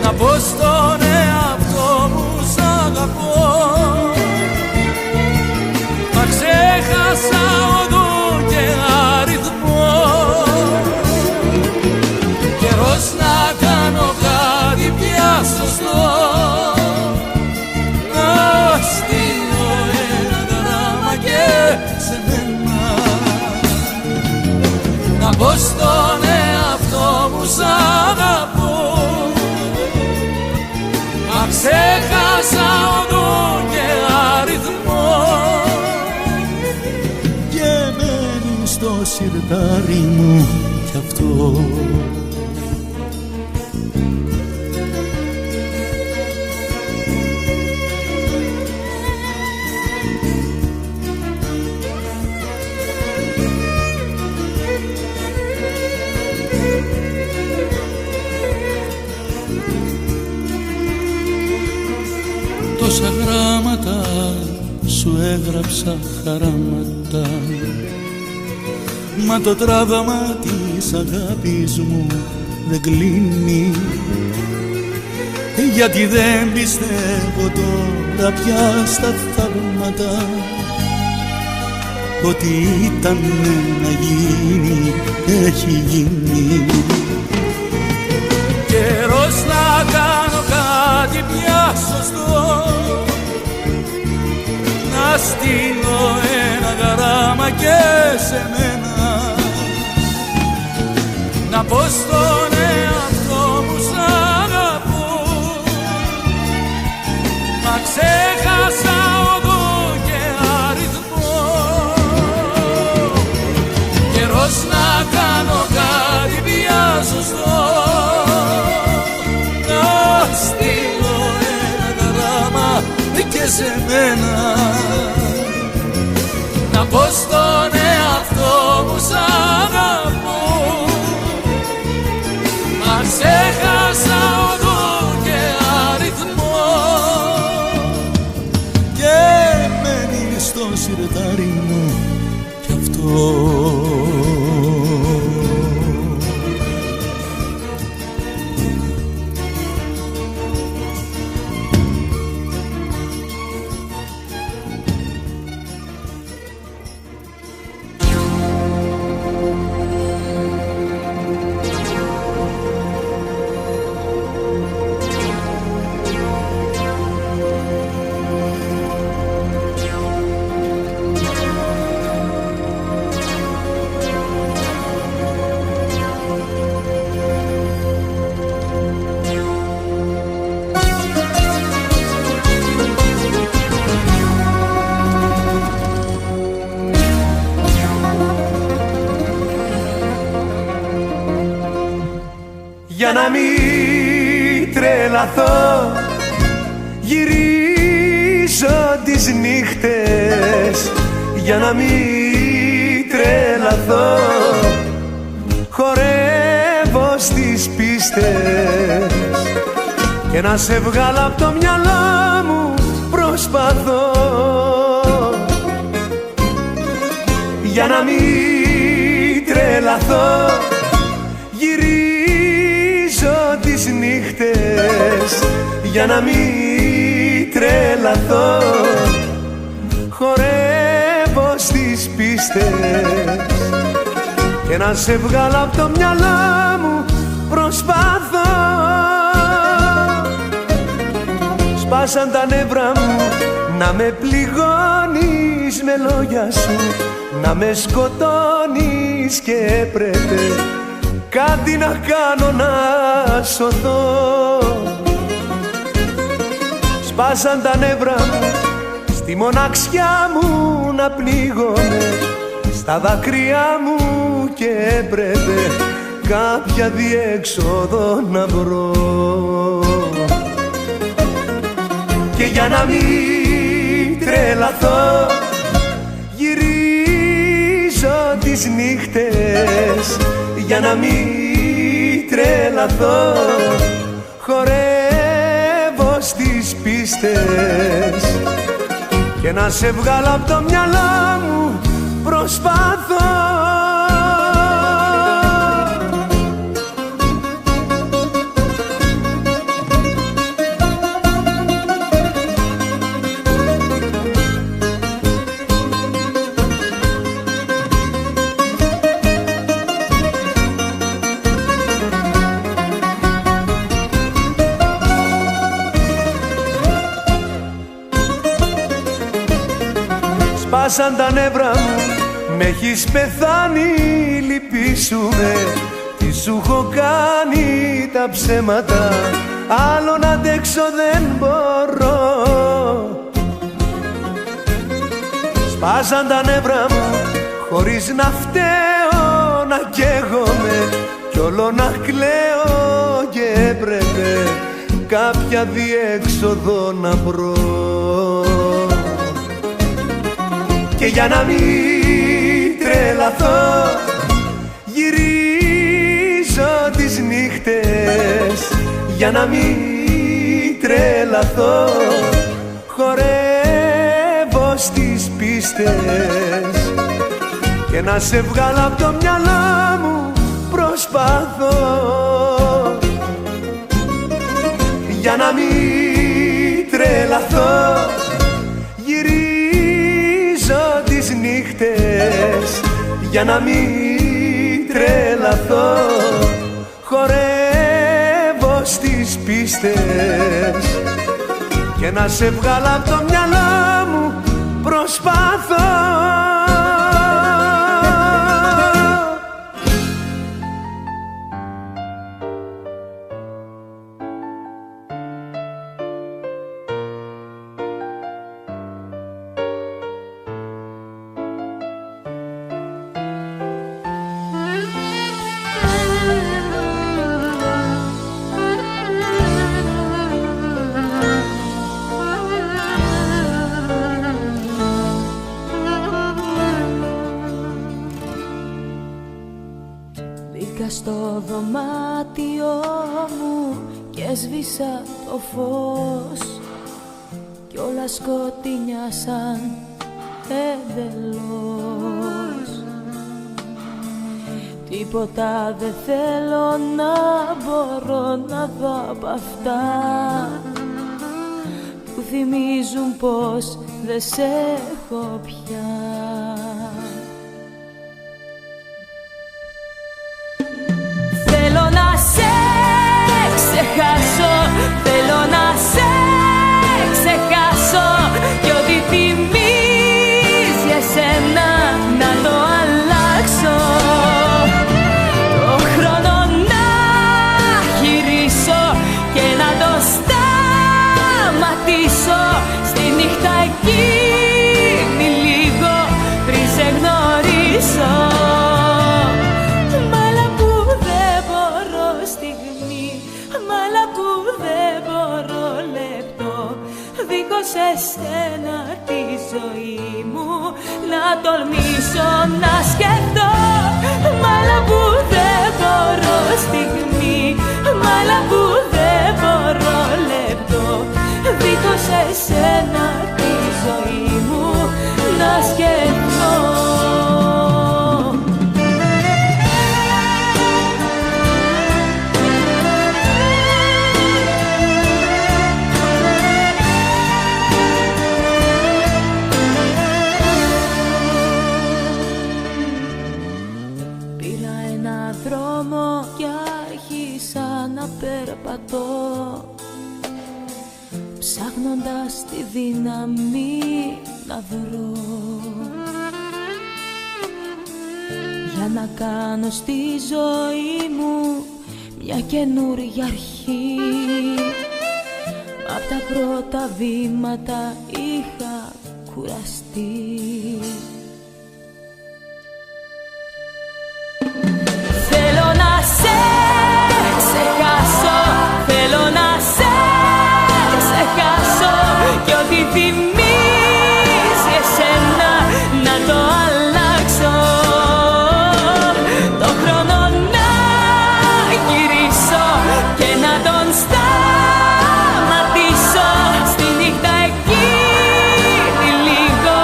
να πω στον εαυτό μου σ' αγαπώ, μα ξέχασα οδό και αριθμό. Καιρός να κάνω κάτι πια σωστό, να στείλω ένα γράμμα και σε μένα, να πω στον εαυτό μου σ' αγαπώ, μα ξέχασα οδό και αριθμό, και μένει στο σιρτάρι μου κι αυτό. Τόσα γράμματα σου έγραψα χαράματα, μα το τράβαμα της αγάπης μου δεν κλείνει, γιατί δεν πιστεύω τώρα πια στα θαύματα, ότι ήταν να γίνει, έχει γίνει. Καιρός να κάνω κάτι πια σωστό, να στείλω ένα γράμμα και σε μένα, να πω στον εαυτό μου σ' αγαπώ, μα ξέχασα οδό και αριθμό. Καιρός να κάνω κάτι πια σωστό, να στείλω ένα γράμμα και σε μένα, να πω στον εαυτό μου σ' αγαπώ, μα ξέχασα οδό και αριθμό, και μένει στο σιρτάρι μου κι αυτό. Για να μην τρελαθώ γυρίζω τις νύχτες, για να μην τρελαθώ χορεύω στις πίστες, και να σε βγάλω απ' το μυαλό μου προσπαθώ. Για να μην τρελαθώ τις νύχτες, για να μην τρελαθώ χορεύω στις πίστες και να σε βγάλω απ' το μυαλό μου προσπάθω. Σπάσαν τα νεύρα μου να με πληγώνεις με λόγια σου, να με σκοτώνεις και έπρεπε κάτι να κάνω να σωθώ. Σπάσαν τα νεύρα μου στη μοναξιά μου να πνίγομαι, στα δάκρυά μου και έπρεπε κάποια διέξοδο να βρω. Και για να μην τρελαθώ γυρίζω τις νύχτες, για να μην τρελαθώ χορεύω στις πίστες και να σε βγάλω απ' το μυαλό μου προσπάθω. Σπάσαν τα νεύρα μου, με έχεις πεθάνει, λυπήσουνε. Τι σου έχω κάνει τα ψέματα, άλλο να αντέξω δεν μπορώ. Σπάσαν τα νεύρα μου, χωρίς να φταίω να καίγομαι κι όλο να κλαίω και έπρεπε κάποια διέξοδο να βρω. Και για να μην τρελαθώ γυρίζω τις νύχτες, για να μην τρελαθώ χορεύω στις πίστες και να σε βγάλω απ' το μυαλό μου προσπάθω. Για να μην τρελαθώ τις νύχτες, για να μην τρελαθώ χορεύω στις πίστες και να σε βγάλω απ' το μυαλό μου προσπάθω. Στο δωμάτιό μου και έσβησα το φως κι όλα σκοτεινιάσαν εντελώς. Τίποτα δεν θέλω να μπορώ να δω απ' αυτά που θυμίζουν πως δεν σε έχω πια. Θέλω να σε ξεχάσω, θέλω να σε ξεχάσω κι ό,τι θυμίζει εσένα να το αλλάξω. Το χρόνο να γυρίσω και να το σταματήσω στη νύχτα εκείνη λίγο πριν σε γνωρίσω. Εσένα τη ζωή μου να τολμήσω να σκεφτώ, μ' άλλα που δεν μπορώ στιγμή, μ' άλλα που δεν μπορώ λεπτό, δίχως εσένα τη ζωή μου να σκεφτώ. περπατώ, ψάχνοντας τη δύναμη να βρω, για να κάνω στη ζωή μου μια καινούρια αρχή. Απ' τα πρώτα βήματα είχα κουραστεί. Θέλω να σε ξεχάσω, θέλω να σε ξεχάσω, κι ό,τι θυμίζει εσένα να το αλλάξω. Το χρόνο να γυρίσω και να τον σταματήσω στη νύχτα εκείνη λίγο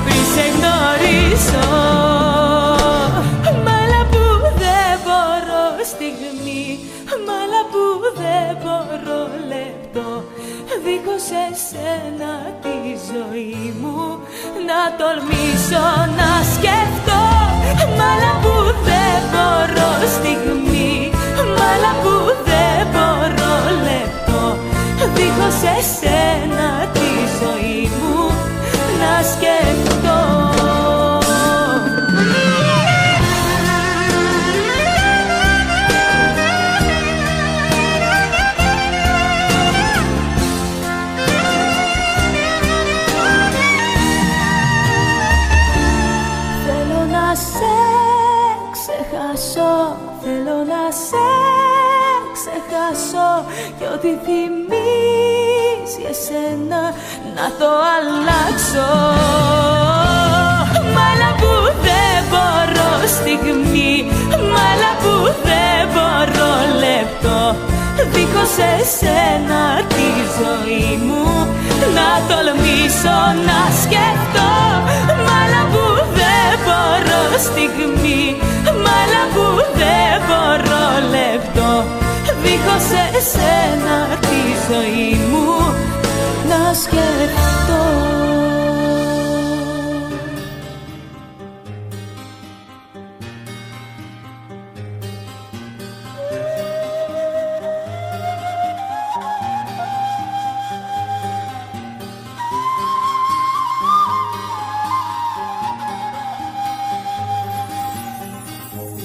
πριν σε γνωρίσω. Μάλα που δεν μπορώ στιγμή, μάλα που δεν μπορώ λεπτό, δίχως εσένα τη ζωή μου να τολμήσω να σκεφτώ. Μάλα που δεν μπορώ στιγμή, μάλα που δεν μπορώ λεπτό, δίχως εσένα τη ζωή μου να σκεφτώ. Θέλω να σε ξεχάσω, κι ό,τι θυμίζει εσένα να το αλλάξω. Μάλα που δεν μπορώ στιγμή, μάλα που δεν μπορώ λεπτό, δίχως εσένα τη ζωή μου να τολμήσω να σκεφτώ. Μάλα που δεν μπορώ στιγμή, μάλα που δεν μπορώ λεπτό, δίχως εσένα τη ζωή μου να σκεφτώ.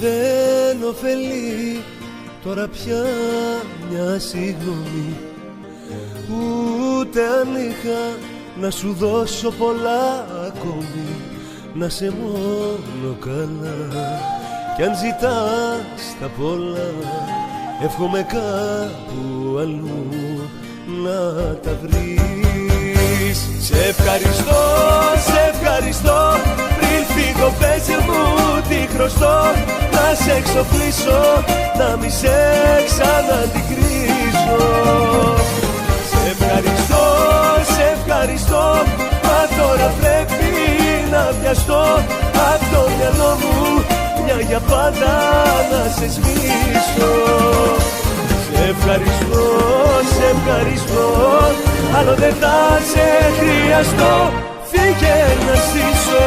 Δεν ωφελεί τώρα πια μια συγγνώμη, ούτε αν είχα να σου δώσω πολλά ακόμη, να σε μόνο καλά. Κι αν ζητάς τα πολλά, εύχομαι κάπου αλλού να τα βρεις. Σε ευχαριστώ, σε ευχαριστώ, πριν φύγω πες μου τι χρωστώ, να σε εξοπλίσω, να μη σε ξαναντικρίσω. Σε ευχαριστώ, σε ευχαριστώ, μα τώρα πρέπει να βιαστώ απ' το μυαλό μου μια για πάντα να σε σβήσω. Σε ευχαριστώ, σε ευχαριστώ, άλλο δεν θα σε χρειαστώ, φύγε να ζήσω.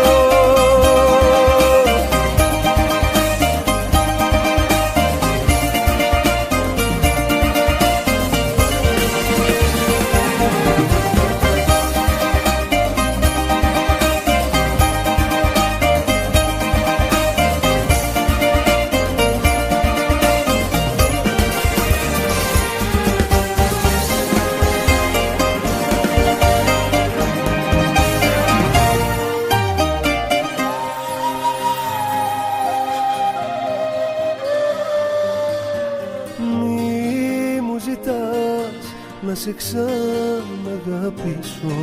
Να σε ξαναγαπήσω,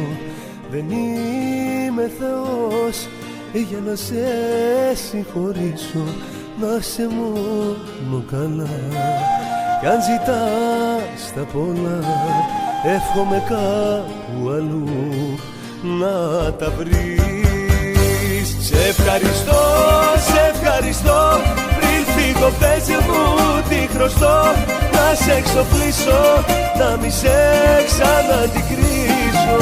δεν είμαι Θεός για να σε συγχωρήσω, να σε μόνο καλά. Κι αν ζητάς τα πολλά, εύχομαι κάπου αλλού να τα βρεις. Σε ευχαριστώ, σε ευχαριστώ, πριν φύγω πες μου τι χρωστώ, να σε εξοπλίσω, να μη σε ξαναντικρίσω.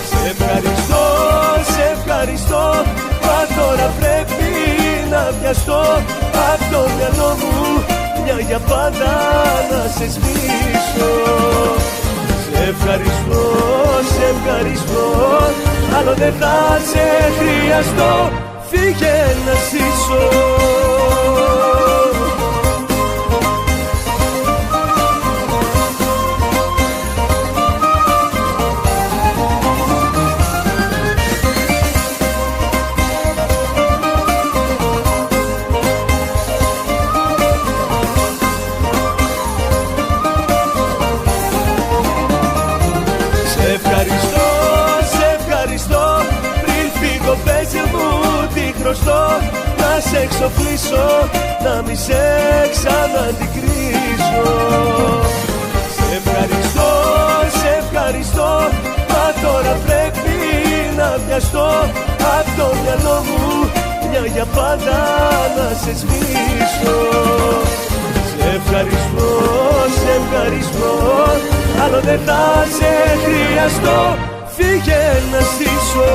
Σε ευχαριστώ, σε ευχαριστώ, μα τώρα πρέπει να βιαστώ απ' το μυαλό μου μια για πάντα να σε σβήσω. Σε ευχαριστώ, σε ευχαριστώ, άλλο δεν θα σε χρειαστώ, φύγε να ζήσω. Να σε εξοφλήσω, να μη σε ξαναντικρίσω. Σε ευχαριστώ, σε ευχαριστώ, μα τώρα πρέπει να βιαστώ. Απ' το μυαλό μου μια για πάντα να σε σβήσω. Σε ευχαριστώ, σε ευχαριστώ, άλλο δεν θα σε χρειαστώ, φύγε να ζήσω.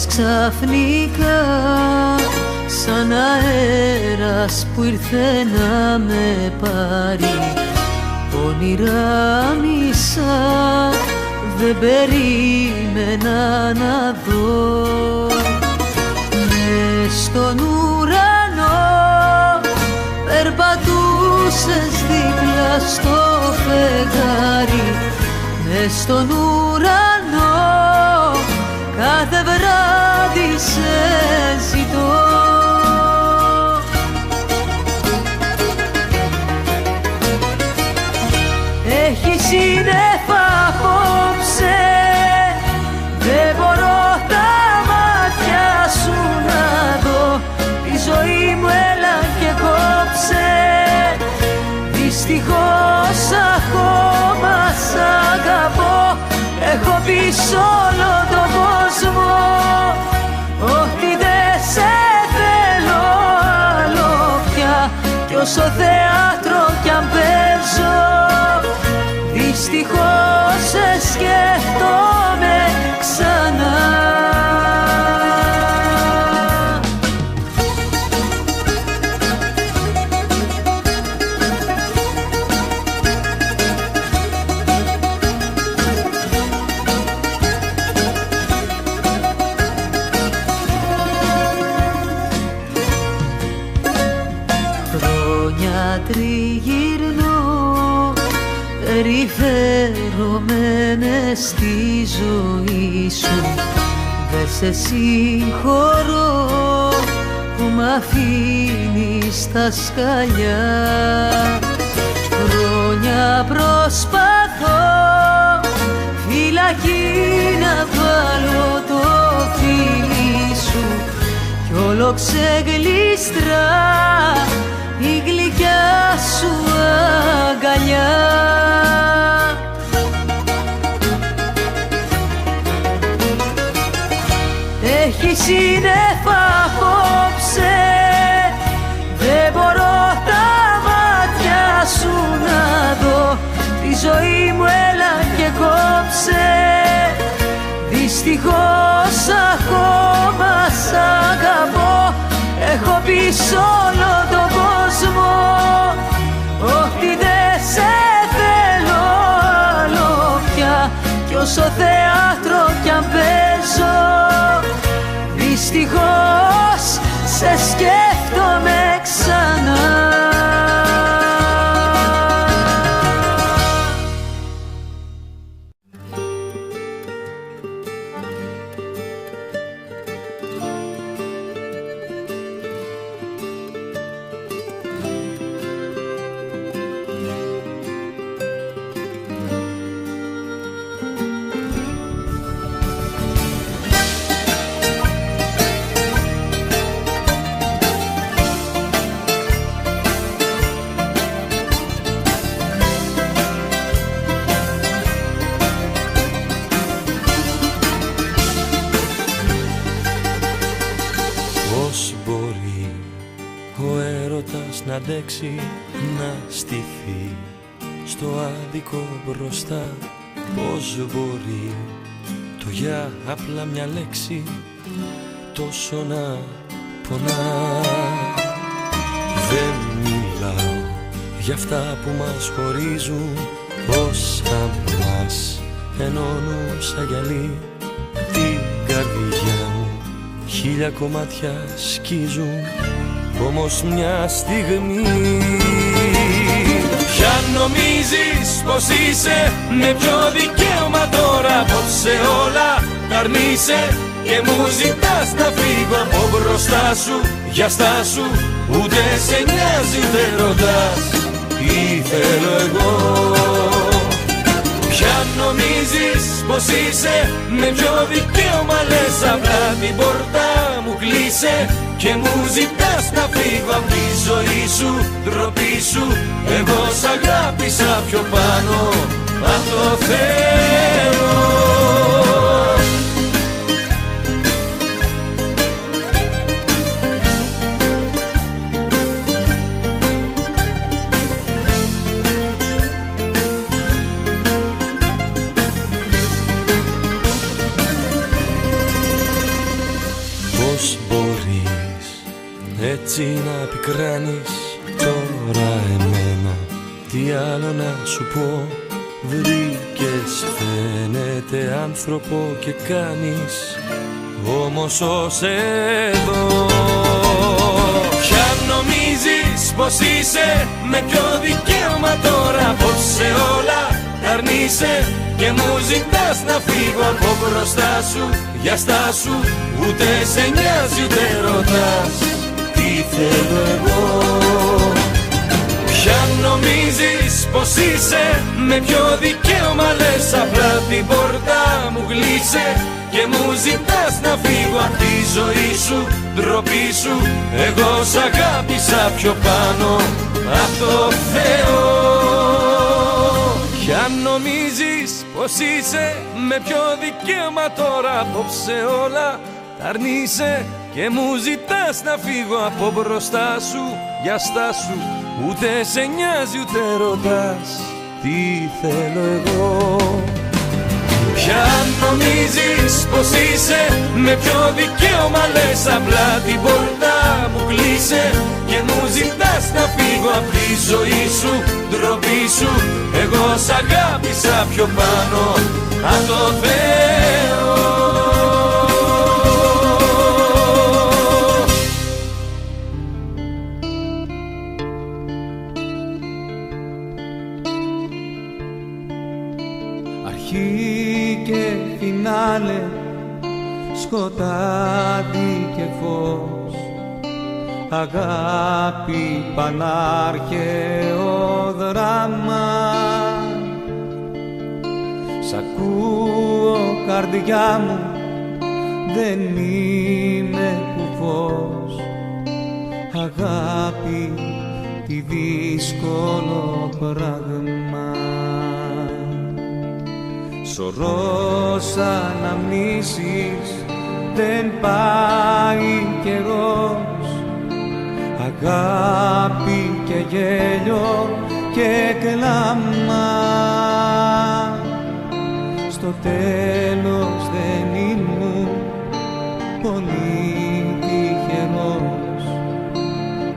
Ξαφνικά σαν αέρας που ήρθε να με πάρει, όνειρα μισά δεν περίμενα να δω. Μες στον ουρανό περπατούσες δίπλα στο φεγγάρι, μες στον ουρανό κάθε βράδυ σε ζητώ. Έχει σύννεφα απόψε, δεν μπορώ τα μάτια σου να δω. Τη ζωή μου έλα και κόψε, δυστυχώς ακόμα σ' αγαπώ. Έχω πει σ' όλο τον κόσμο ότι δεν σε θέλω άλλο πια, κι όσο θέατρο κι αν παίζω δυστυχώς σε σκέφτομαι ξανά. Τριγυρνώ, περιφέρομαι μες στη ζωή σου. Δε σε συγχωρώ που μ' αφήνεις στα σκαλιά. Χρόνια προσπαθώ φυλακή να βάλω το φίλι σου, κι όλο ξεγλίστρα η γλυκιά σου αγκαλιά. Έχει σύννεφα απόψε, δεν μπορώ τα μάτια σου να δω. Τη ζωή μου έλα και κόψε, δυστυχώς ακόμα σ' αγαπώ. Έχω πει σ' όλο τον κόσμο ότι δεν σε θέλω άλλο πια, κι όσο θέατρο κι αν παίζω δυστυχώς σε σκέφτομαι ξανά. να αντέξει, να στηθεί στο άδικο μπροστά. Πώς μπορεί το για απλά μια λέξη τόσο να πονά. Δεν μιλάω για αυτά που μας χωρίζουν, όσα μας ενώνουν σαν γυαλί. Την καρδιά μου χίλια κομμάτια σκίζουν, όμως μια στιγμή. Ποια νομίζεις πως είσαι, με ποιο δικαίωμα τώρα απόψε όλα τα αρνείσαι και μου ζητάς να φύγω από μπροστά σου. Για στάσου, ούτε σε νοιάζει ούτε ρωτάς τι θέλω εγώ. Ποια νομίζεις πως είσαι, με ποιο δικαίωμα λες απλά την πόρτα μου κλείσε και μου ζητάς να φύγω απ' τη ζωή σου, ντροπή σου. Εγώ σ' αγάπησα πιο πάνω απ' το Θεό. Πώς μπορείς έτσι να πικράνεις τώρα εμένα, τι άλλο να σου πω. Βρήκες φαίνεται άνθρωπο και κάνεις όμως ως εδώ. Ποια νομίζεις πως είσαι, με ποιο δικαίωμα τώρα απόψε όλα τα αρνείσαι και μου ζητάς να φύγω από μπροστά σου. Για στάσου, ούτε σε νοιάζει ούτε ρωτάς τι θέλω εγώ. Ποια νομίζεις πως είσαι, με ποιο δικαίωμα λες απλά την πόρτα μου κλείσε και μου ζητάς να φύγω απ' τη ζωή σου, ντροπή σου. Εγώ σ' αγάπησα πιο πάνω απ' το Θεό. Ποια νομίζεις πως είσαι, με ποιο δικαίωμα τώρα απόψε όλα τα αρνείσαι και μου ζητάς να φύγω από μπροστά σου. Για στάσου, ούτε σε νοιάζει ούτε ρωτάς τι θέλω εγώ. Ποια νομίζεις πως είσαι, με ποιο δικαίωμα λες απλά την πόρτα μου κλείσε και μου ζητάς να φύγω απ' τη ζωή σου, ντροπή σου. Εγώ σ' αγάπησα πιο πάνω απ' το Θεό. Αρχή και φινάλε, σκοτάδι και φως, αγάπη πανάρχαιο δράμα. Σ' ακούω καρδιά μου, δεν είμαι κουφός, αγάπη τι δύσκολο πράγμα. Σωρός αναμνήσεις, δεν πάει καιρός, αγάπη και γέλιο και κλάμα. Στο τέλος δεν ήμουν πολύ τυχερός,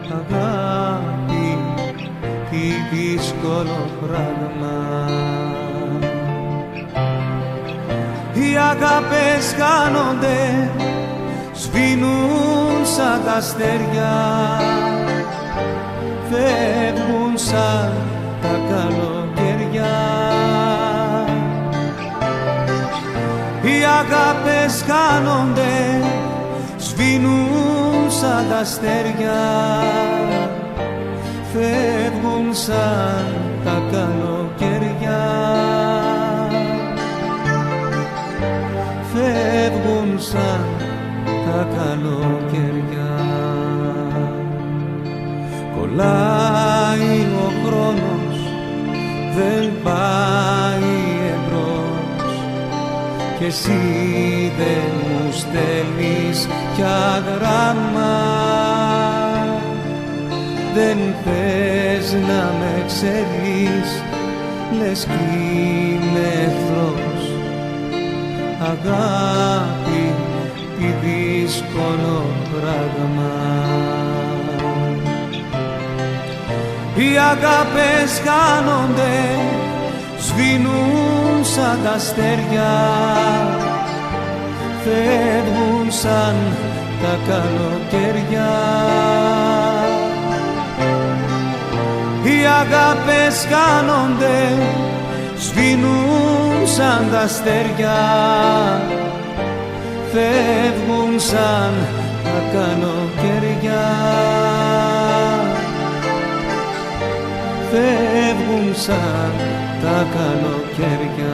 αγάπη τι δύσκολο πράγμα. Οι αγάπες χάνονται, σβήνουν σαν τα αστέρια, φεύγουν σαν τα καλοκαίρια. Οι αγάπες χάνονται, σβήνουν σαν τα αστέρια, φεύγουν σαν τα καλοκαίρια. Φεύγουν σαν τα καλοκαίρια. Κολλάει ο χρόνος, δεν πάει εμπρός και εσύ δεν μου στέλνεις πια γράμμα. δεν θες να με ξέρεις, λες κι είμαι εχθρός. Αγάπη, τι δύσκολο πράγμα. Οι αγάπες χάνονται, σβήνουν σαν τα αστέρια, φεύγουν σαν τα καλοκαίρια. Οι αγάπες χάνονται, σβήνουν σαν τα αστέρια, φεύγουν σαν τα καλοκαίρια. Φεύγουν σαν τα καλοκαίρια.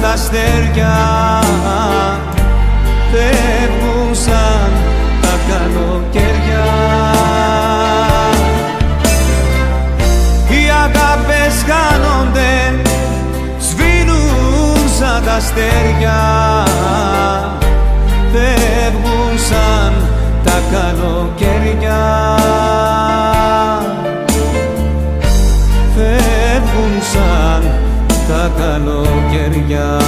Τα αστέρια φεύγουν σαν τα καλοκαίρια. Οι αγάπες χάνονται, σβήνουν σαν τα αστέρια, φεύγουν σαν τα καλοκαίρια. Φεύγουν σαν τα καλοκαίρια.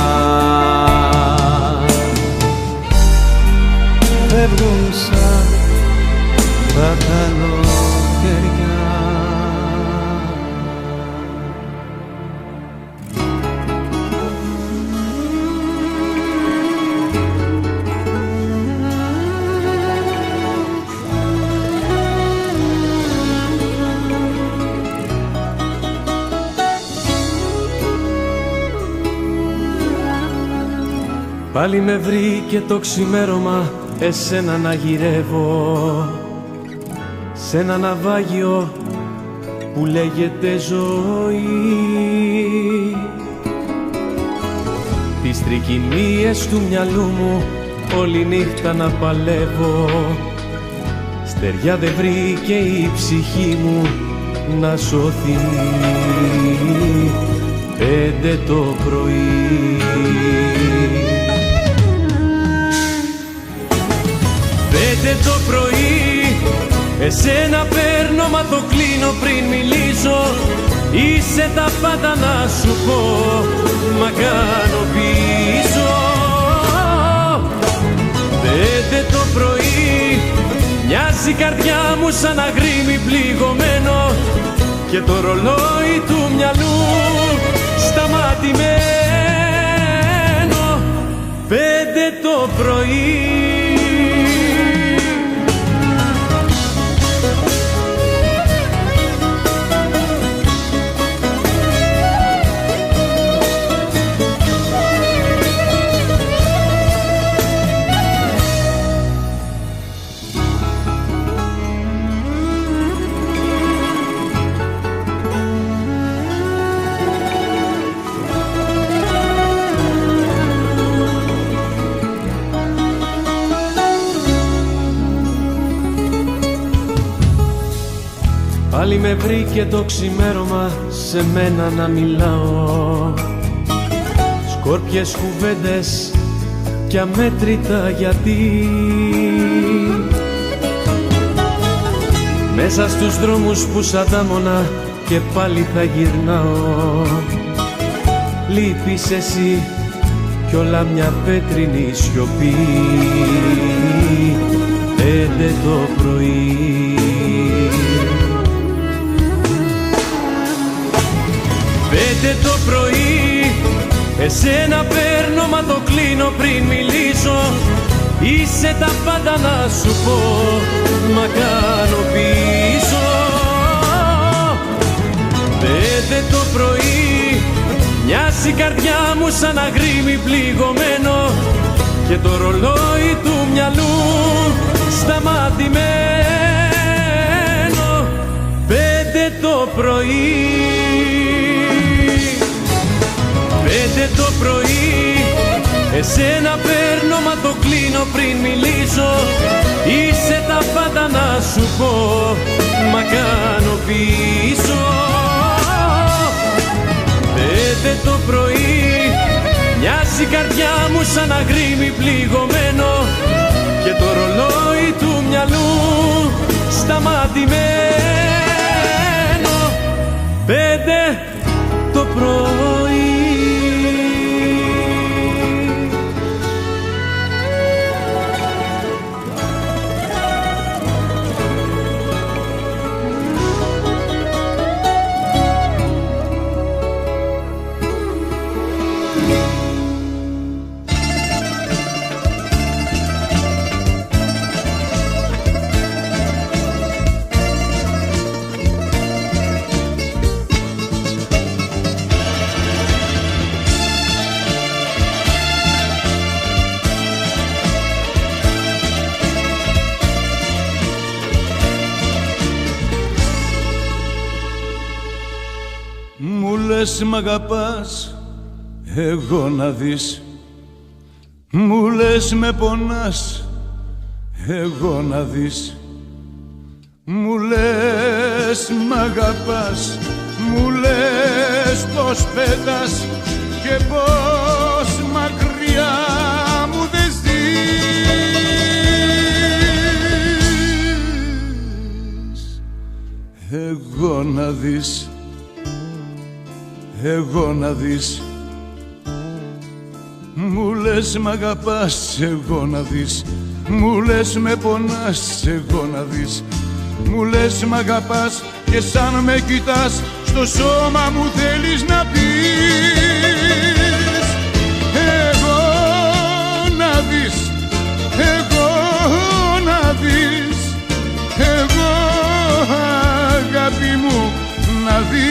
Φεύγουν σαν τα καλοκαίρια. Πάλι με βρήκε το ξημέρωμα, εσένα να γυρεύω σ' ένα ναυάγιο που λέγεται ζωή. Τις τρικυμίες του μυαλού μου όλη νύχτα να παλεύω, στεριά δεν βρήκε η ψυχή μου να σωθεί. 5 το πρωί, 5 το πρωί, εσένα παίρνω μα το κλείνω πριν μιλήσω. Είσαι τα πάντα να σου πω, μα κάνω πίσω. 5 το πρωί, μοιάζει η καρδιά μου σαν αγρίμι πληγωμένο και το ρολόι του μυαλού σταματημένο. 5 το πρωί. Πάλι με βρήκε το ξημέρωμα σε μένα να μιλάω, σκόρπιες κουβέντες κι αμέτρητα γιατί. Μέσα στους δρόμους που σαν τάμωνα και πάλι θα γυρνάω, λείπεις εσύ κι όλα μια πέτρινη σιωπή. 5 το πρωί, 5 το πρωί, εσένα παίρνω μα το κλείνω πριν μιλήσω. Είσαι τα πάντα να σου πω, μα κάνω πίσω. 5 το πρωί, μοιάζει η καρδιά καρδιά μου σαν αγρίμι πληγωμένο και το ρολόι του μυαλού σταματημένο. 5 το πρωί, 5 το πρωί, εσένα παίρνω μα το κλείνω πριν μιλήσω. Είσαι τα πάντα να σου πω, μα κάνω πίσω. 5 το πρωί, μοιάζει η καρδιά μου σαν αγρίμι πληγωμένο και το ρολόι του μυαλού σταματημένο. 5 το πρωί. Μ' αγαπάς, εγώ να δεις. Μου λες με πονάς, εγώ να δεις. Μου λες μ' αγαπάς, μου λες πως πέτας και πως μακριά μου δεν ζεις. Εγώ να δεις, εγώ να δεις. Μου λες μ' αγαπάς, εγώ να δεις. Μου λες με πονάς, εγώ να δεις. Μου λες μ' αγαπάς και σαν με κοιτάς στο σώμα μου θέλεις να πεις. Εγώ να δεις, εγώ να δεις. Εγώ αγάπη μου να δεις.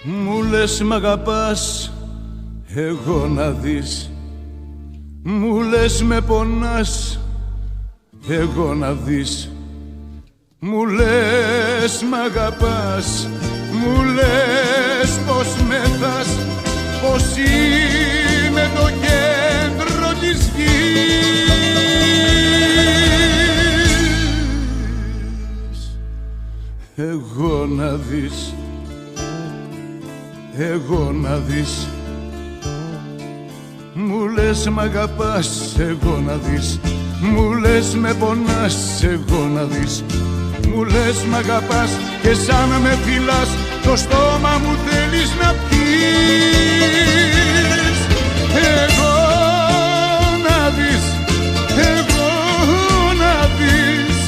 Μου λες μ' αγαπάς, εγώ να δεις. Μου λες με πονάς, εγώ να δεις. Μου λες μ' αγαπάς, μου λες πως μεθάς, πως είμαι το κέντρο της γης. Εγώ να δεις, εγώ να δεις. Μου λες μ' αγαπάς, εγώ να δεις. Μου λες με πονάς, εγώ να δεις. Μου λες μ' αγαπάς και σαν με φυλάς το στόμα μου θέλεις να πεις. Εγώ να δεις, εγώ να δεις.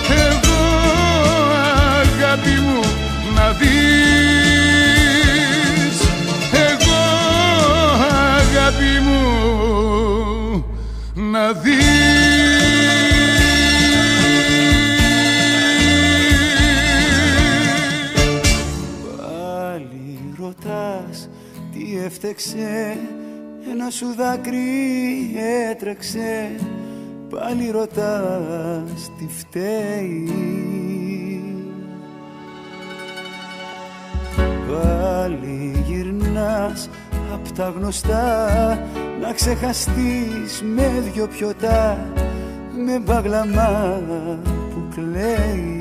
Εγώ αγάπη μου να δεις. Εγώ αγάπη μου να δεις. Τι έφτεξε, ένα σου δάκρυ έτρεξε. Πάλι ρωτάς τι φταίει. Πάλι γυρνάς απ' τα γνωστά να ξεχαστείς με δυο πιωτά, με μπαγλαμά που κλαίει.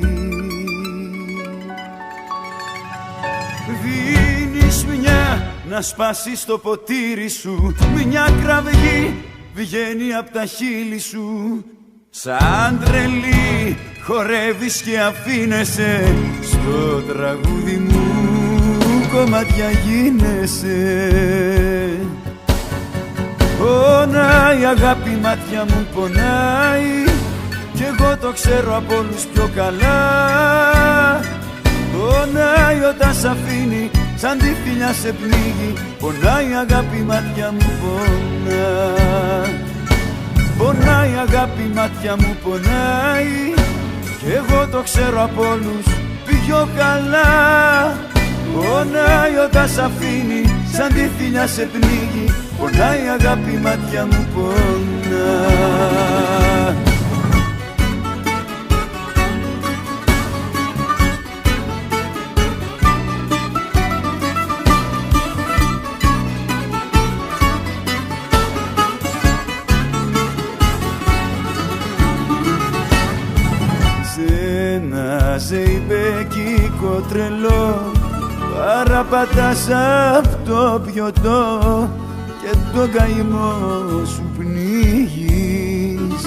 Δίνεις μια να σπάσεις το ποτήρι σου, μια κραυγή βγαίνει απ' τα χείλη σου. Σαν τρελή χορεύεις και αφήνεσαι, στο τραγούδι μου κομμάτια γίνεσαι. Πονάει αγάπη, μάτια μου πονάει, κι εγώ το ξέρω από όλους πιο καλά. Πονάει όταν σ' αφήνει, σαν τη φιλιά σε πνίγει. Πονάει αγάπη, μάτια μου πονάει. Πονάει αγάπη, μάτια μου πονάει, κι εγώ το ξέρω από όλους πιο καλά. Πονάει όταν σ' αφήνει, σαν τη φιλιά σε πνίγει. Πονάει αγάπη, μάτια μου πονάει. Ζεϊμπέκικο τρελό, παραπατάς απ' το πιωτό και τον καημό σου πνίγεις.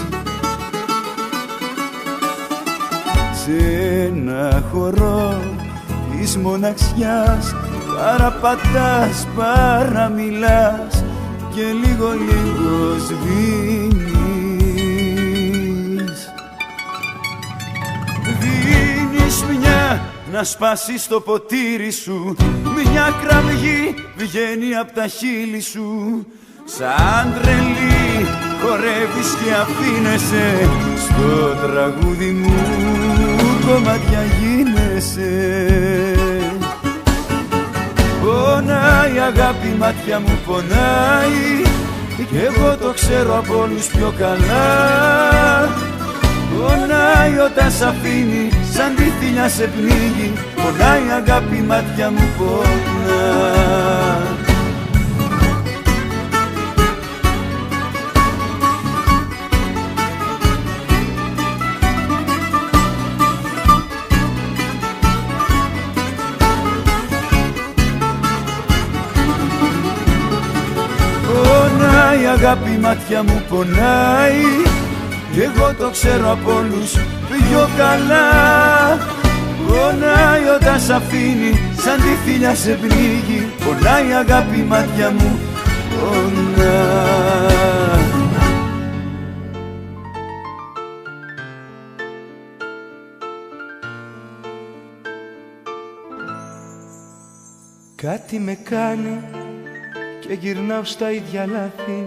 Σε ένα χορό της μοναξιάς παραπατάς, παραμιλάς και λίγο λίγο σβήνεις. Μια να σπάσεις το ποτήρι σου, μια κραυγή βγαίνει απ' τα χείλη σου. Σαν τρελή χορεύεις και αφήνεσαι, στο τραγούδι μου κομμάτια γίνεσαι. Πονάει αγάπη, μάτια μου πονάει, κι εγώ το ξέρω από όλους πιο καλά. Πονάει όταν σ' αφήνει, σαν τη θηλιά σε πνίγει. Πονάει αγάπη, μάτια μου πονάει. Πονάει αγάπη, μάτια μου πονάει, κι εγώ το ξέρω από όλους πιο καλά. Πονάει όταν σ' αφήνει, σαν τη θηλιά σε πνίγει. Πονάει αγάπη, μάτια μου πονάει. Κάτι με κάνει και γυρνάω στα ίδια λάθη,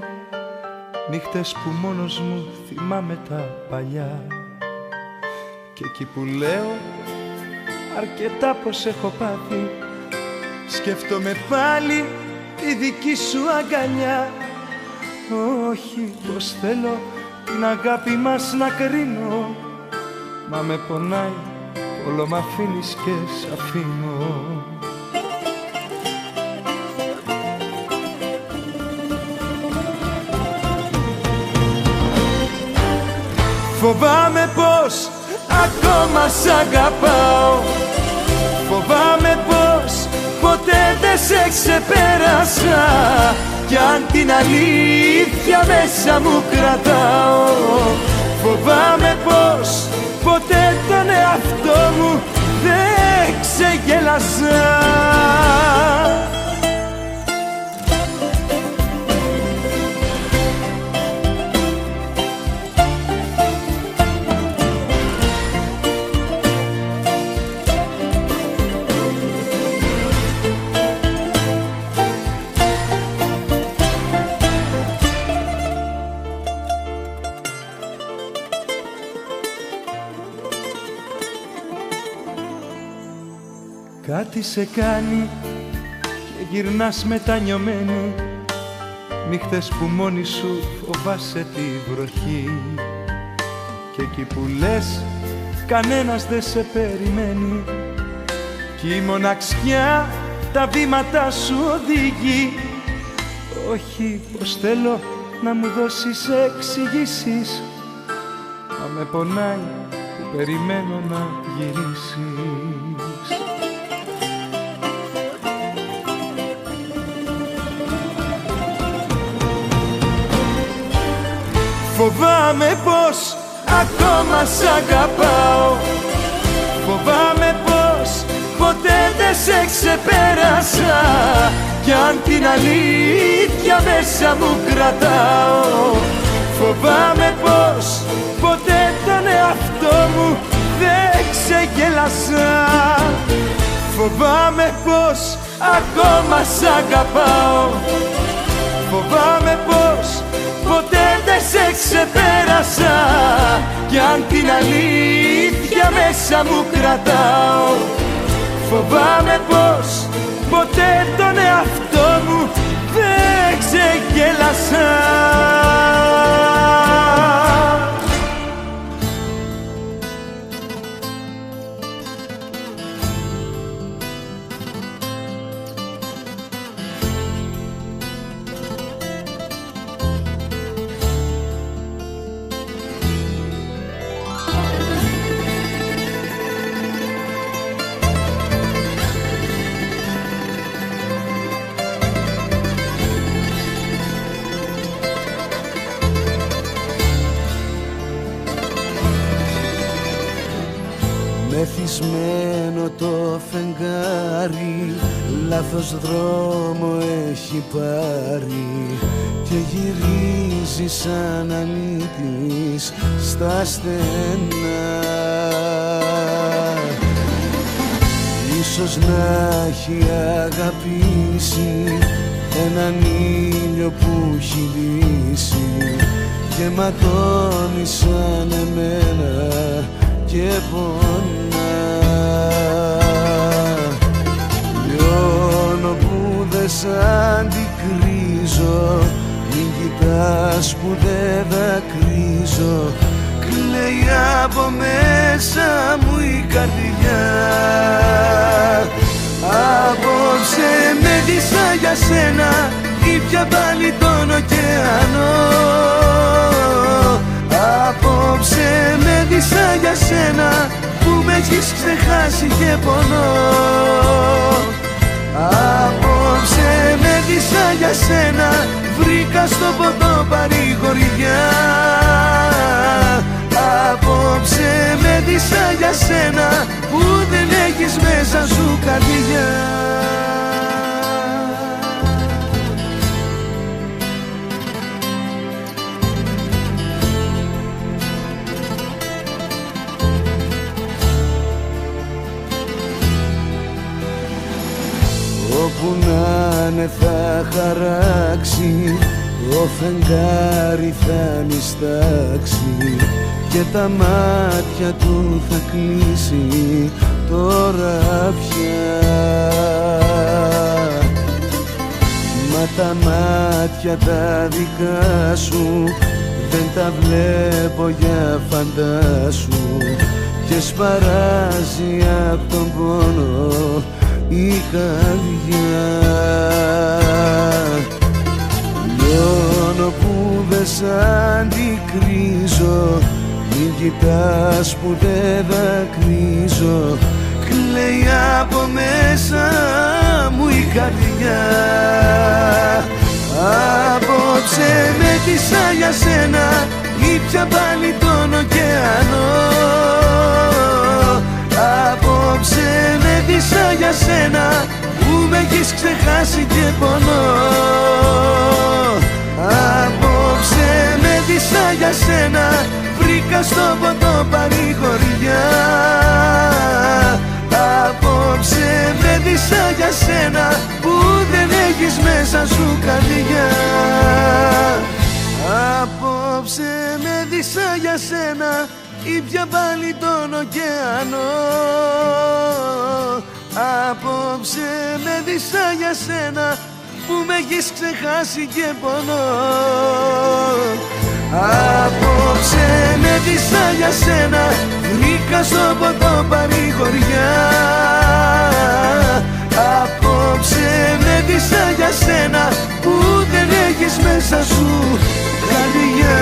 νύχτες που μόνος μου θυμάμαι τα παλιά. Και εκεί που λέω αρκετά πως έχω πάθει, σκέφτομαι πάλι τη δική σου αγκαλιά. Όχι πως θέλω την αγάπη μας να κρίνω, μα με πονάει όλο μ' αφήνεις και σ' αφήνω. Φοβάμαι πως ακόμα σ' αγαπάω, φοβάμαι πως ποτέ δεν σε ξεπέρασα, κι αν την αλήθεια μέσα μου κρατάω, φοβάμαι πως ποτέ τον εαυτό μου δεν ξεγέλασα. Κάτι σε κάνει και γυρνάς μετανιωμένη, νύχτες που μόνη σου φοβάσαι τη βροχή. Και εκεί που λες κανένας δεν σε περιμένει, κι η μοναξιά τα βήματα σου οδηγεί. Όχι πως θέλω να μου δώσεις εξηγήσεις, μα με πονάει που περιμένω να γυρίσεις. Φοβάμαι πως ακόμα σ' αγαπάω, φοβάμαι πως ποτέ δεν σε ξεπέρασα, κι αν την αλήθεια μέσα μου κρατάω, φοβάμαι πως ποτέ τον εαυτό μου δεν ξεγέλασα. Φοβάμαι πως ακόμα σ' αγαπάω, φοβάμαι πως ποτέ δεν σε ξεπέρασα, κι αν την αλήθεια μέσα μου κρατάω, φοβάμαι πως ποτέ τον εαυτό μου δεν ξεγέλασα. Μεθυσμένο το φεγγάρι, λάθος δρόμο έχει πάρει και γυρίζει σαν αλήτης στα στενά. Ίσως να έχει αγαπήσει έναν ήλιο που έχει λύσει και ματώνει σαν εμένα και πονά. Λιώνω που δεν σ' αντικρίζω, μην κοιτάς που δεν δακρύζω, κλαίει από μέσα μου η καρδιά. Απόψε με δίσα για σένα, ήπια πάλι τον ωκεανό. Απόψε με δίσα για σένα, που με έχεις ξεχάσει και πονώ. Απόψε με δίσα για σένα, βρήκα στο ποτό παρηγοριά. Απόψε με δίσα για σένα, που δεν έχεις μέσα σου καρδιά. Όπου να'ναι θα χαράξει, το φεγγάρι θα νηστάξει και τα μάτια του θα κλείσει τώρα πια. Μα τα μάτια τα δικά σου δεν τα βλέπω για φαντάσου και σπαράζει απ' τον πόνο η καρδιά. Λιώνω που δεν σ' αντικρίζω, μην κοιτάς που δεν δακρύζω, κλαίει από μέσα μου η καρδιά. Απόψε με δίσα για σένα, ήπια πάλι τον ωκεανό. Απόψε με δίσα για σένα, που με έχεις ξεχάσει και πονώ. Απόψε με δίσα για σένα, βρήκα στο ποτό παρηγοριά. Απόψε με δίσα για σένα, που δεν έχεις μέσα σου καρδιά. Απόψε με δίσα για σένα, ήπια πάλι τον ωκεανό. Απόψε με δίσα για σένα, που με έχεις ξεχάσει και πονώ. Απόψε με δίσα για σένα, βρήκα στο ποτό παρηγοριά. Απόψε με δίσα για σένα, που δεν έχεις μέσα σου καρδιά.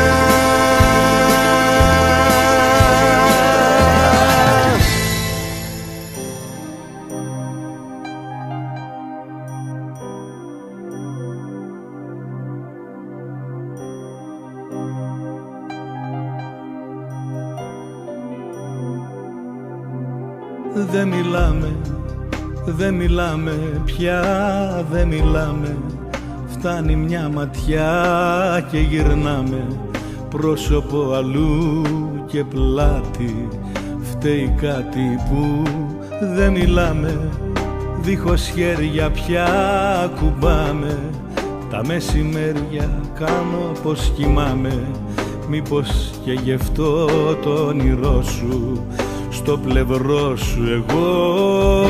Δεν μιλάμε Δεν μιλάμε πια, δεν μιλάμε. Φτάνει μια ματιά και γυρνάμε. Πρόσωπο αλλού και πλάτη. Φταίει κάτι που δεν μιλάμε. Δίχως χέρια πια κουμπάμε. Τα μεσημέρια κάνω πως κοιμάμαι. Μήπως και γι' αυτό το όνειρό σου στο πλευρό σου εγώ.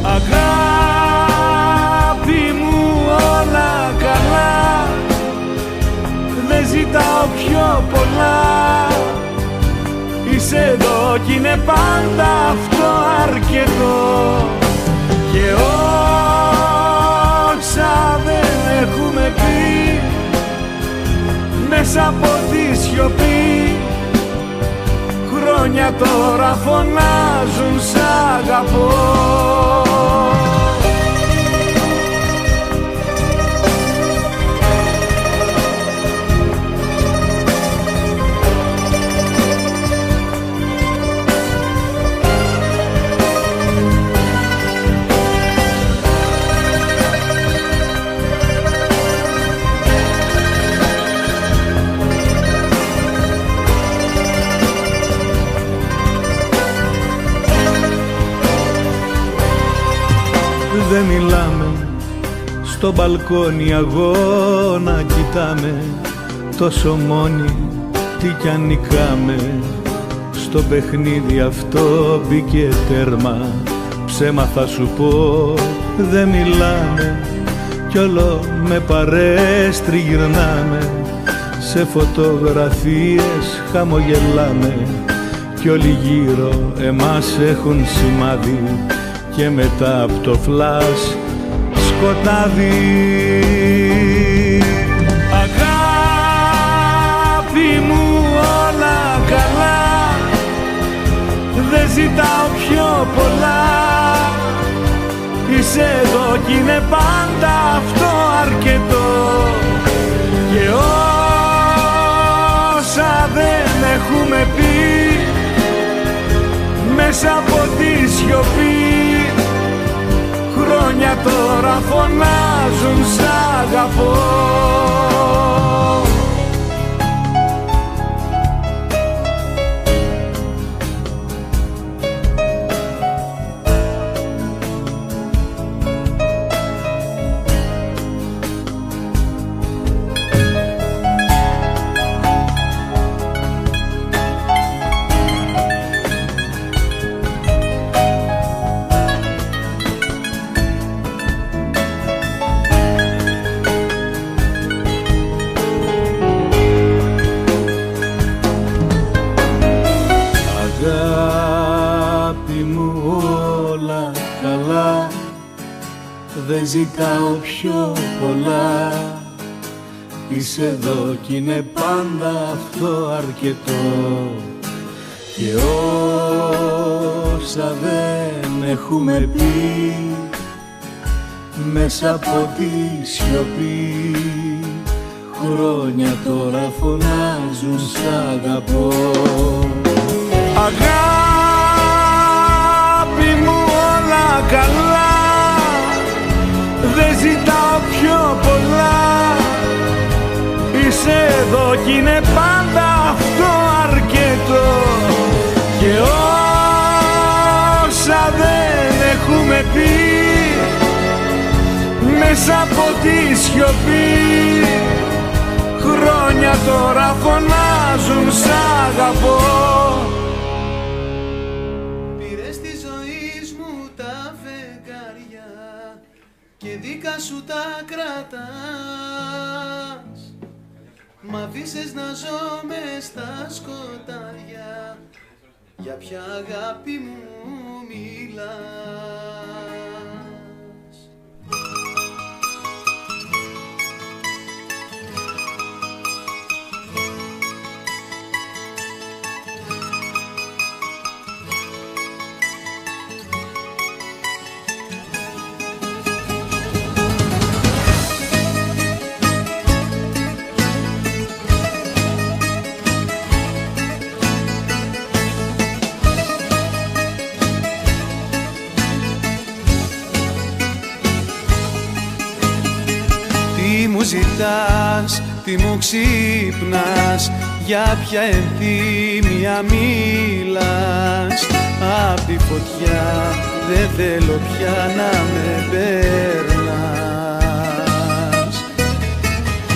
Αγάπη μου όλα καλά, δεν ζητάω πιο πολλά. Είσαι εδώ κι είναι πάντα αυτό αρκετό. Και όσα δεν έχουμε πει μέσα από τη σιωπή, χρόνια τώρα φωνάζουν σ' αγαπώ. Δεν μιλάμε, στο μπαλκόνι αγώνα κοιτάμε. Τόσο μόνοι, τι κι αν νικάμε. Στο παιχνίδι αυτό μπήκε τέρμα. Ψέμα θα σου πω, δεν μιλάμε. Κι όλο με παρέες τριγυρνάμε. Σε φωτογραφίες χαμογελάμε. Κι όλοι γύρω εμάς έχουν σημάδι. Και μετά από το φλας σκοτάδι. Αγάπη μου όλα καλά, δεν ζητάω πιο πολλά. Είσαι εδώ κι είναι πάντα αυτό αρκετό. Και όσα δεν έχουμε πει μέσα από τη σιωπή, χρόνια τώρα φωνάζουν σ' αγαπώ. Δεν ζητάω πιο πολλά. Είσαι εδώ κι είναι πάντα αυτό αρκετό. Και όσα δεν έχουμε πει μέσα από τη σιωπή, χρόνια τώρα φωνάζουν σ' αγαπώ. Αγάπη μου όλα καλά, δεν ζητάω πιο πολλά. Είσαι εδώ κι είναι πάντα αυτό αρκετό. Και όσα δεν έχουμε πει μέσα από τη σιωπή, χρόνια τώρα φωνάζουν σ' αγαπώ. Πήρες τη ζωή μου τα φεγγάρια και δίκα σου τα κρατάς. Μ' αφήσες να ζω μες στα σκοτάδια. Για ποια αγάπη μου μιλάς? ζητάς, τι μου ξύπνας, για ποια ενθύμια μιλάς. Απ' τη φωτιά δεν θέλω πια να με περνάς.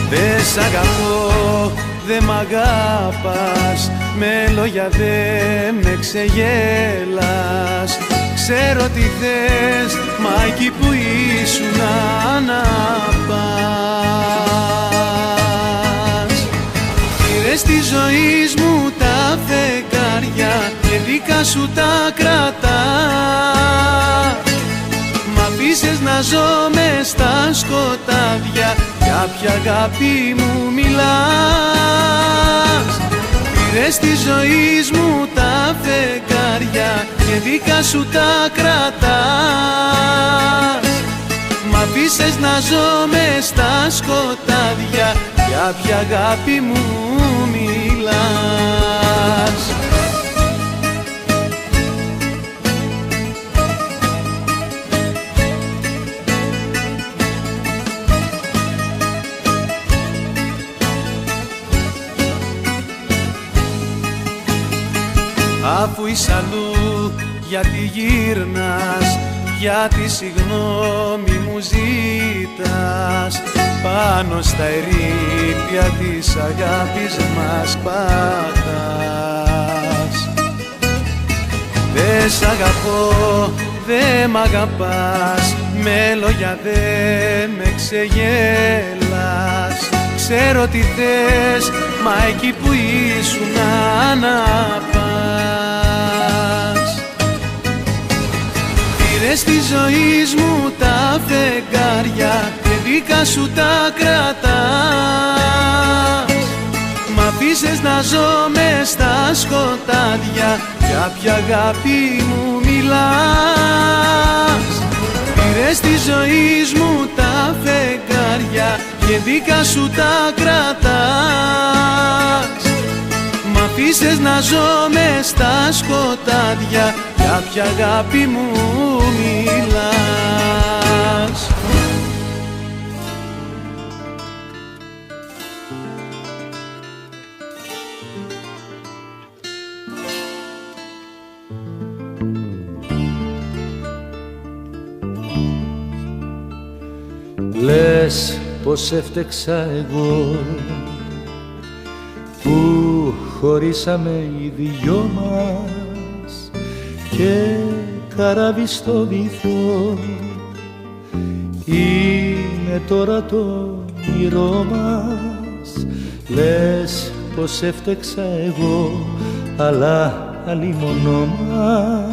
Δε σ' αγαπώ, δε μ' αγάπας, με λόγια δε με ξεγέλας. Ξέρω τι θες, μα εκεί που ήσουν να πας. Πήρες τη ζωή μου τα φεγγάρια και δικά σου τα κρατάς. Μ' αφήσες να ζω μες στα σκοτάδια, για ποια αγάπη μου μιλάς. Πήρες τη ζωή μου τα φεγγάρια και δικά σου τα κρατάς. Μ' αφήσες να ζω μες στα σκοτάδια, για ποια αγάπη μου μιλάς. Αφού είσαι αλλού, γιατί γύρνας, γιατί συγγνώμη μου ζήτας. Πάνω στα ερείπια της αγάπης μας πατάς. Δε σ' αγαπώ, δε μ' αγαπάς, με λόγια δε με ξεγέλας. Ξέρω τι θες, μα εκεί που ήσουν να πας. Πήρες τη ζωή μου τα φεγγάρια και δικά σου τα κρατάς. Μ' αφήσες να ζω μες στα σκοτάδια, για ποια αγάπη μου μιλάς. Πήρες τη ζωή μου τα φεγγάρια και δικά σου τα κρατάς. Μ' αφήσες να ζω μες στα σκοτάδια, για ποια αγάπη μου μιλάς. Λες πως έφτεξα εγώ που χωρίσαμε οι δυο μας και καράβι στο βυθό είναι τώρα το όνειρό μας. Λες πως έφτεξα εγώ, αλλά αλλήμωνο μας.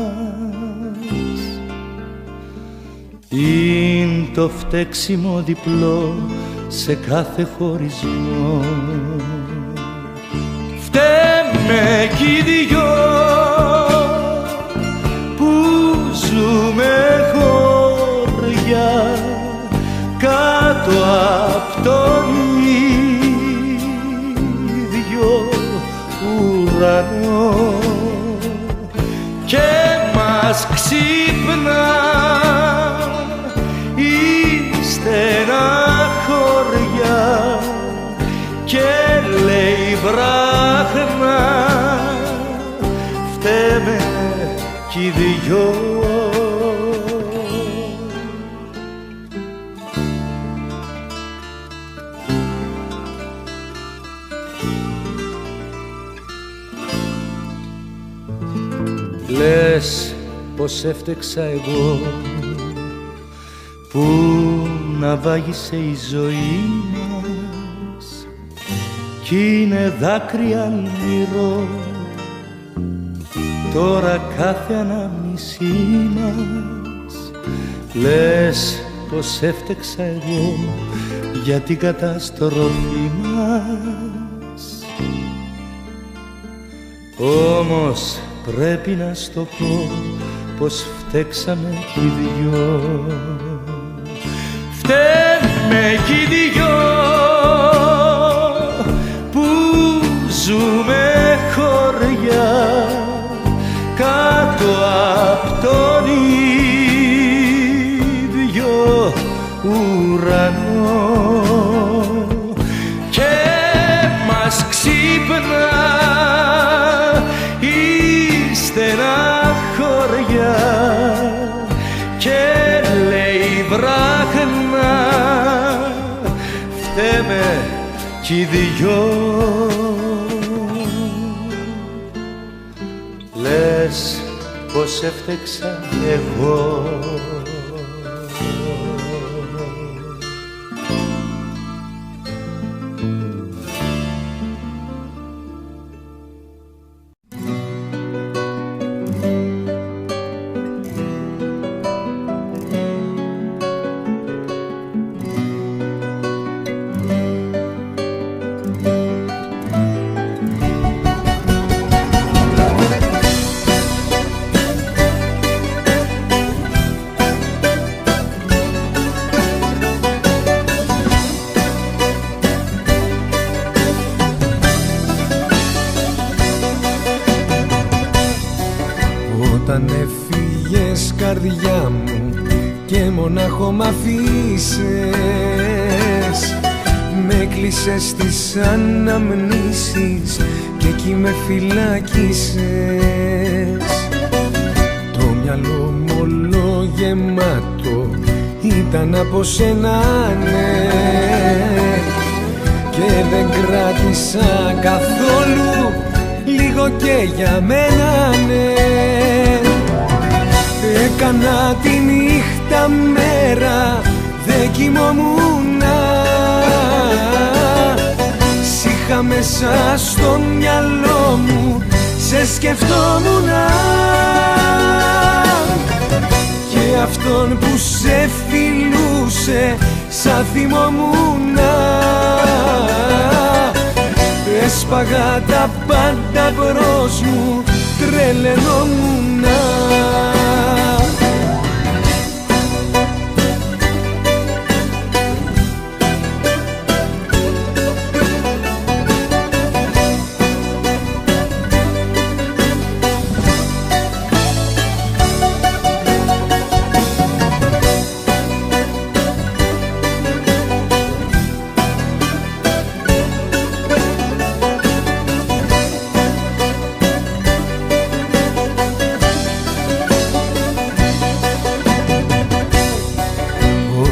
Είναι το φταίξιμο διπλό σε κάθε χωρισμό. Φταίμε κι οι δυο που ζούμε χωριά κάτω απ' τον ίδιο ουρανό και μας ξύπνα στενά χωριά και λέει βράχνα φταίμε κι οι δυο. Λες πως έφτεξα εγώ που να βάγισε η ζωή μας κι είναι δάκρυα αλμυρό τώρα κάθε ανάμνησή μας. Λες πως έφτεξα εγώ για την καταστροφή μας, όμως πρέπει να στο πω πως φταίξαμε κι οι δυο. Φταίμε κι οι δυο που ζούμε χωριά κάτω απ' τον ίδιο ουρανό κι δυο. Λες πως έφτεξα εγώ. Όταν έφυγες καρδιά μου και μονάχο μ' αφήσες, με κλείσες στις αναμνήσεις και εκεί με φυλάκισες. Το μυαλό μου όλο γεμάτο ήταν από σένα, ναι, και δεν κράτησα καθόλου λίγο και για μένα, ναι. Έκανα τη νύχτα μέρα, δεν κοιμόμουνα. Σ' είχα μέσα στο μυαλό μου, σε σκεφτόμουνα. Και αυτόν που σε φιλούσε, σαν θυμόμουνα. Έσπαγα τα πάντα μπρος μου, τρελαινόμουνα.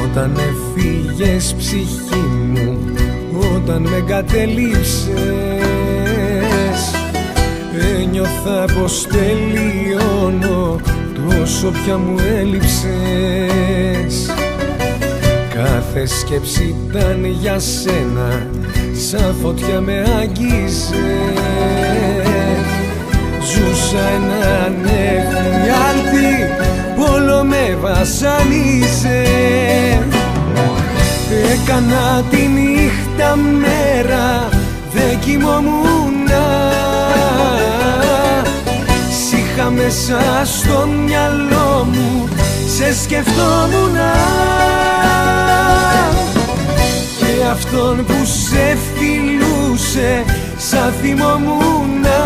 Όταν έφυγες ψυχή μου, όταν με εγκατέλειψες, ένιωθα πως τελειώνω, τόσο πια μου έλειψες. Κάθε σκέψη ήταν για σένα, σαν φωτιά με άγγιζε. Ζούσα έναν εφιάλτη, όλο με βασανίζε. Έκανα τη νύχτα μέρα, δεν κοιμόμουνα. Σ' είχα μέσα στο μυαλό μου, σε σκεφτόμουνα. Και αυτόν που σε φιλούσε, σαν θυμόμουνα.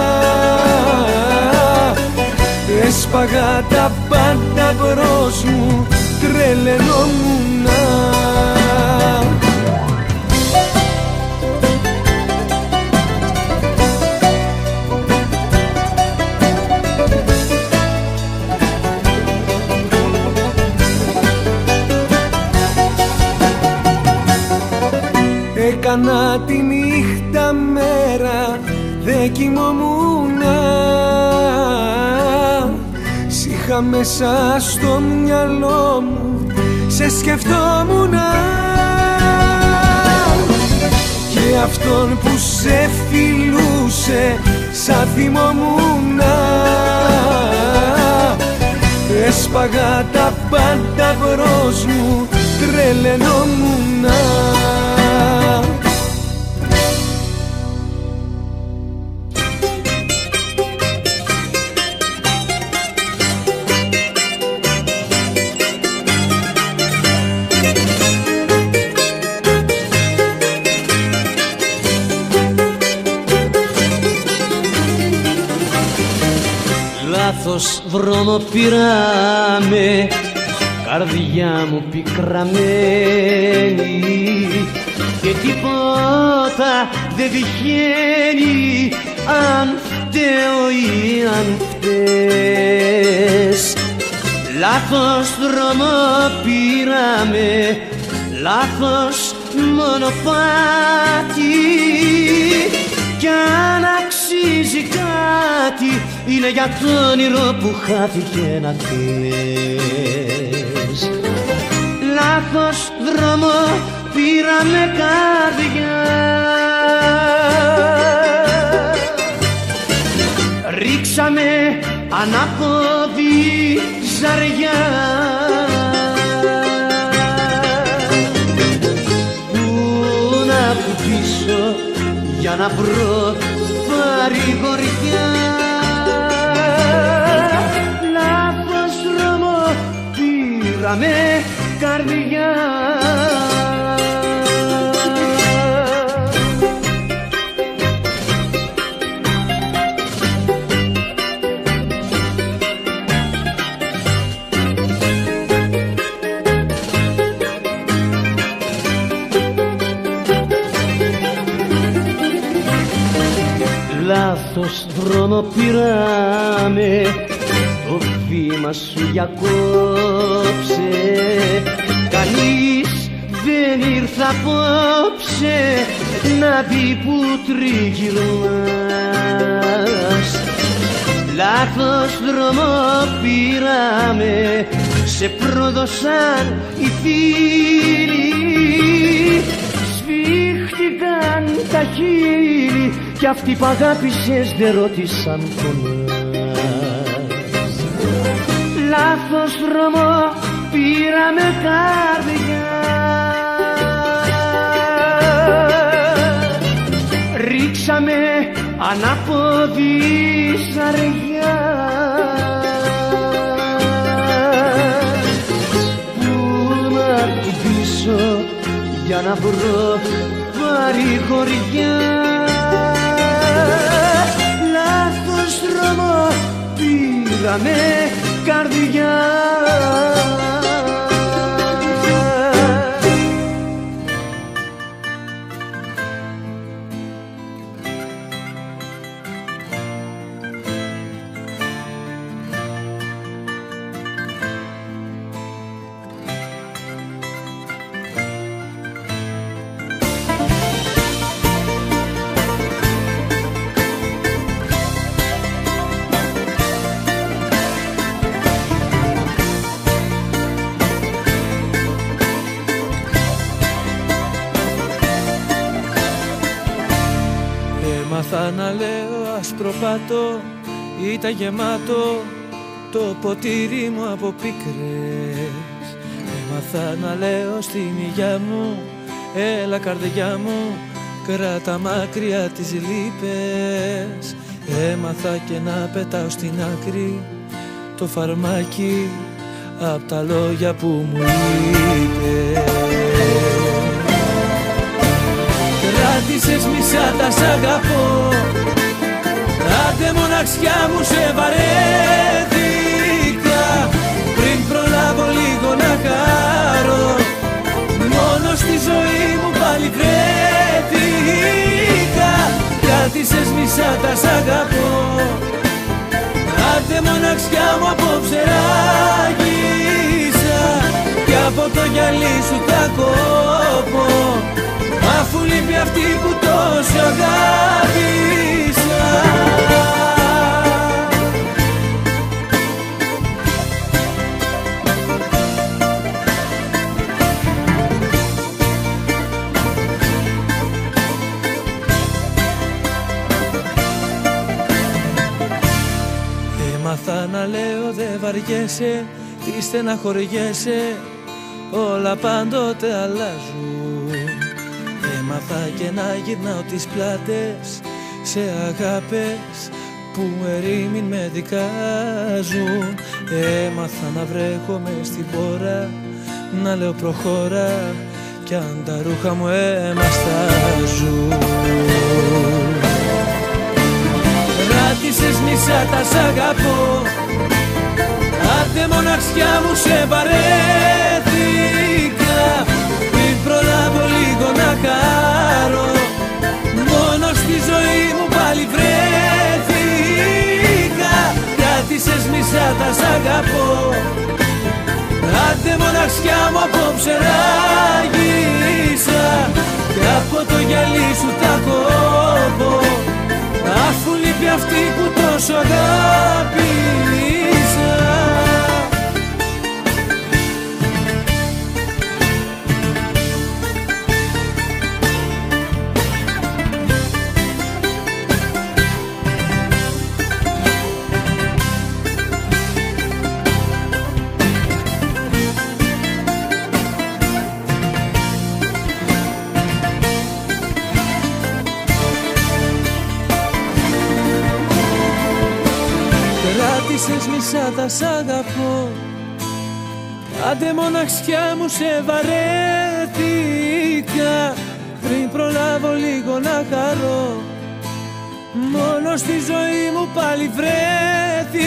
Έσπαγα τα πάντα μπρος μου, τρελαινόμουνα. Έκανα τη νύχτα μέρα, δεν κοιμόμουνα. Σ' είχα μέσα στο μυαλό μου, σε σκεφτόμουνα. Και αυτόν που σε φιλούσε, σαν θυμόμουνα. Έσπαγα τα πάντα μπρος μου, τρελαινόμουνα. Λάθος δρόμο πήραμε, καρδιά μου πικραμένη, και τίποτα δεν τυχαίνει, αν φταίω ή αν φταίς. Λάθος δρόμο πήραμε, λάθος μονοπάτι κι αν αξίζει κάτι είναι για το όνειρο που χάθηκε να κλαις. Λάθος δρόμο πήραμε καρδιά, ρίξαμε ανάποδη ζαριά. Πού να κουμπίσω για να βρω παρηγοριά, λάθος δρόμο πήραμε καρδιά. Λάθος δρόμο πήραμε, το βήμα σου για κόψε. Κανείς δεν ήρθε απόψε να δει που τριγυρνάς. Λάθος δρόμο πήραμε, σε πρόδωσαν οι φίλοι, σφίχτηκαν τα χείλη κι αυτοί που αγάπησες δεν ρώτησαν πονάς. Λάθος δρόμο πήραμε καρδιά, ρίξαμε ανάποδη ζαριά. Πού να κουμπίσω για να βρω παρηγοριά, λάθος δρόμο πήραμε καρδιά. Έμαθα να λέω άσπροπάτο, ήταν γεμάτο το ποτήρι μου από πίκρες. Έμαθα να λέω στην υγειά μου, έλα καρδιά μου, κράτα μακριά τις λύπες. Έμαθα και να πετάω στην άκρη το φαρμάκι απ' τα λόγια που μου είπες. Κράτησες μισά τα σ' αγαπώ, άντε μοναξιά μου σε βαρέθηκα. Πριν προλάβω λίγο να χαρώ, μόνο στη ζωή μου πάλι βρέθηκα. Κράτησες μισά τα σ' αγαπώ, άντε μοναξιά μου απόψε ράγισα. Κι από το γυαλί σου τα κόβω, αφού λείπει αυτή που τόσο αγάπησα. Έμαθα να λέω δε βαριέσαι, τι στεναχωριέσαι, όλα πάντοτε αλλάζουν. Έμαθα και να γυρνάω τις πλάτες σε αγάπες που ερήμην με δικάζουν. Έμαθα να βρέχομαι στην πόρα, να λέω προχώρα κι αν τα ρούχα μου έμαστάζουν. Κράτησες μισά τα σ' αγαπώ, άντε μοναξιά μου σε βαρέθηκα. Πριν προλάβω λίγο να χαρώ, μόνο στη ζωή μου πάλι βρέθηκα. Κράτησες μισά τα σ' αγαπώ, άντε μοναξιά μου απόψε ράγισα. το γυαλί σου τα κόβω, αφού λείπει αυτή που τόσο αγάπησα. Κράτησες μισά τα σ' αγαπώ, άντε μοναξιά μου σε βαρέθηκα, πριν προλάβω λίγο να χαρώ, μόνο στη ζωή μου πάλι βρέθηκα.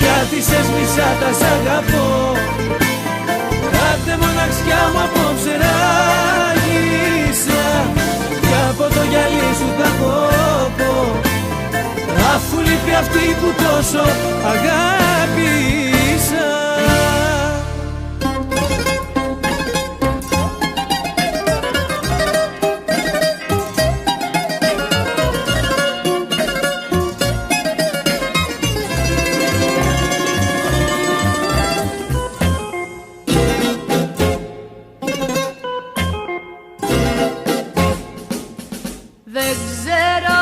Κράτησες μισά τα σ' αγαπώ, άντε μοναξιά μου απόψε ράγισα, κι από το γυαλί σου τα κόβω, αφού λείπει αυτή που τόσο αγάπησα. Δεν ξέρω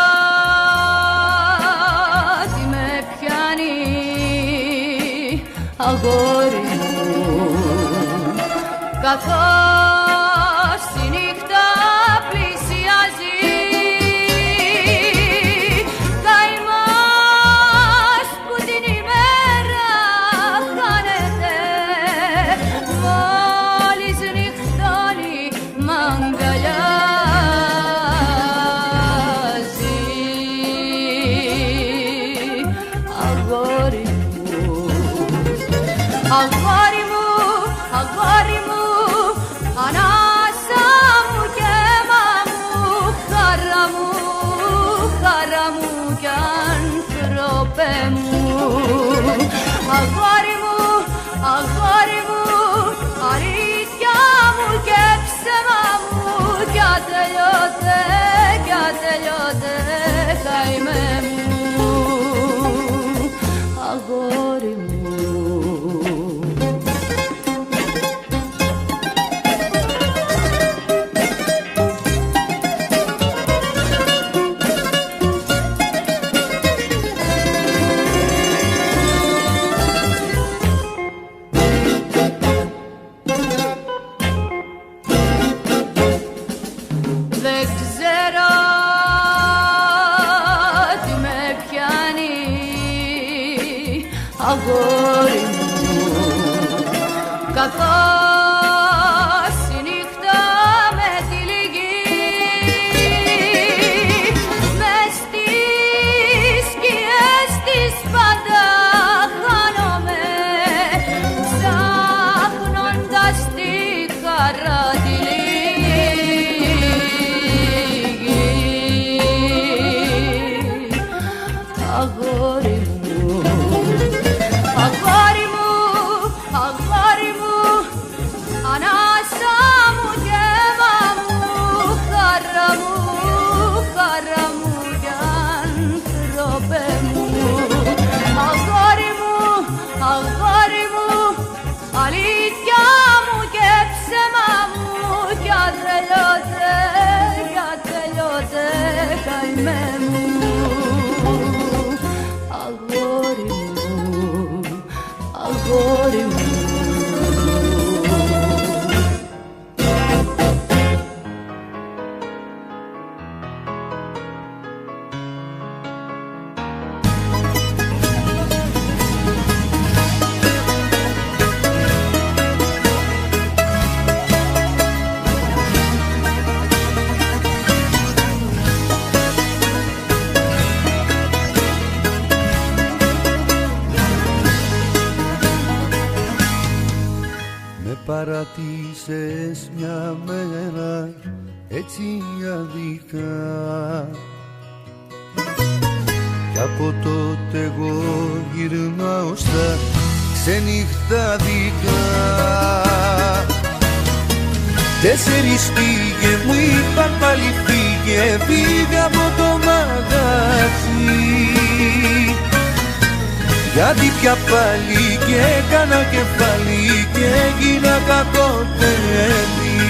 αγόρι μου, καθώς η νύχτα πλησιάζει, καημός που την ημέρα χάνεται, μόλις νυχτώνει μ' αγκαλιάζει. Αγόρι αγόρι μου, ανάσα μου και αίμα μου, χαρά μου κι άνθρωπε μου. Αγόρι μου, αλήθεια μου και ψέμα μου, κι ατελειώτε καημέ μου. Αγόρι μου, δεν ξέρω τι με πιάνει, αγόρι μου, καθώς η νύχτα με τυλίγει, μες στις σκιές της πάντα χάνομαι, ψάχνοντας τη χαρά τη λίγη. Αγόρι μου, ανάσα μου και αίμα μου, χαρά μου κι άνθρωπε μου. Αγόρι μου, αλήθεια μου και ψέμα μου, κι ατελειώτε καημέ μου. Αγόρι μου, παρατήσες μια μέρα έτσι αδικά, κι από τότε εγώ γυρνάω στα ξενυχτάδικα. Τέσσερις πήγε, μου είπαν πάλι φύγε, φύγα από το μαγαζί. Γιατί πια πάλι και έκανα κεφάλι και έγινα κακό παιδί.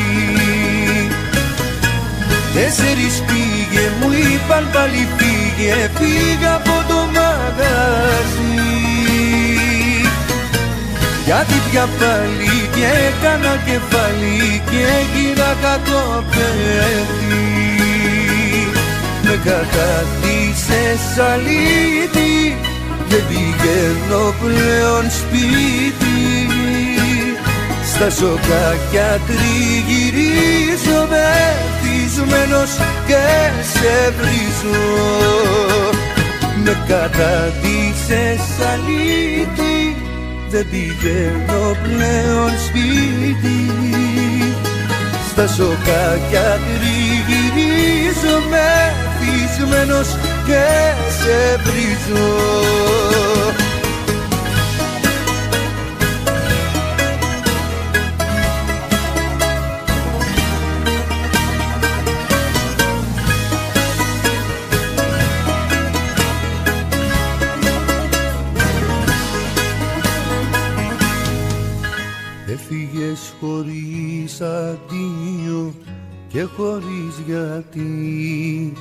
Τέσσερις πήγε, μου είπαν πάλι φύγε, φύγα από το μαγαζί. Γιατί πια πάλι και έκανα κεφάλι και έγινα κακό παιδί. Με καταδύσες αλήτη, δεν πηγαίνω πλέον σπίτι. Στα σοκάκια τριγυρίζω, μεθυσμένος και σε βρίζω. Με καταδύσες αλήτη, δεν πηγαίνω πλέον σπίτι. Στα σοκάκια τριγυρίζω, μεθυσμένος και σε βρίζω. Έφυγες χωρίς αντίο και χωρίς γιατί,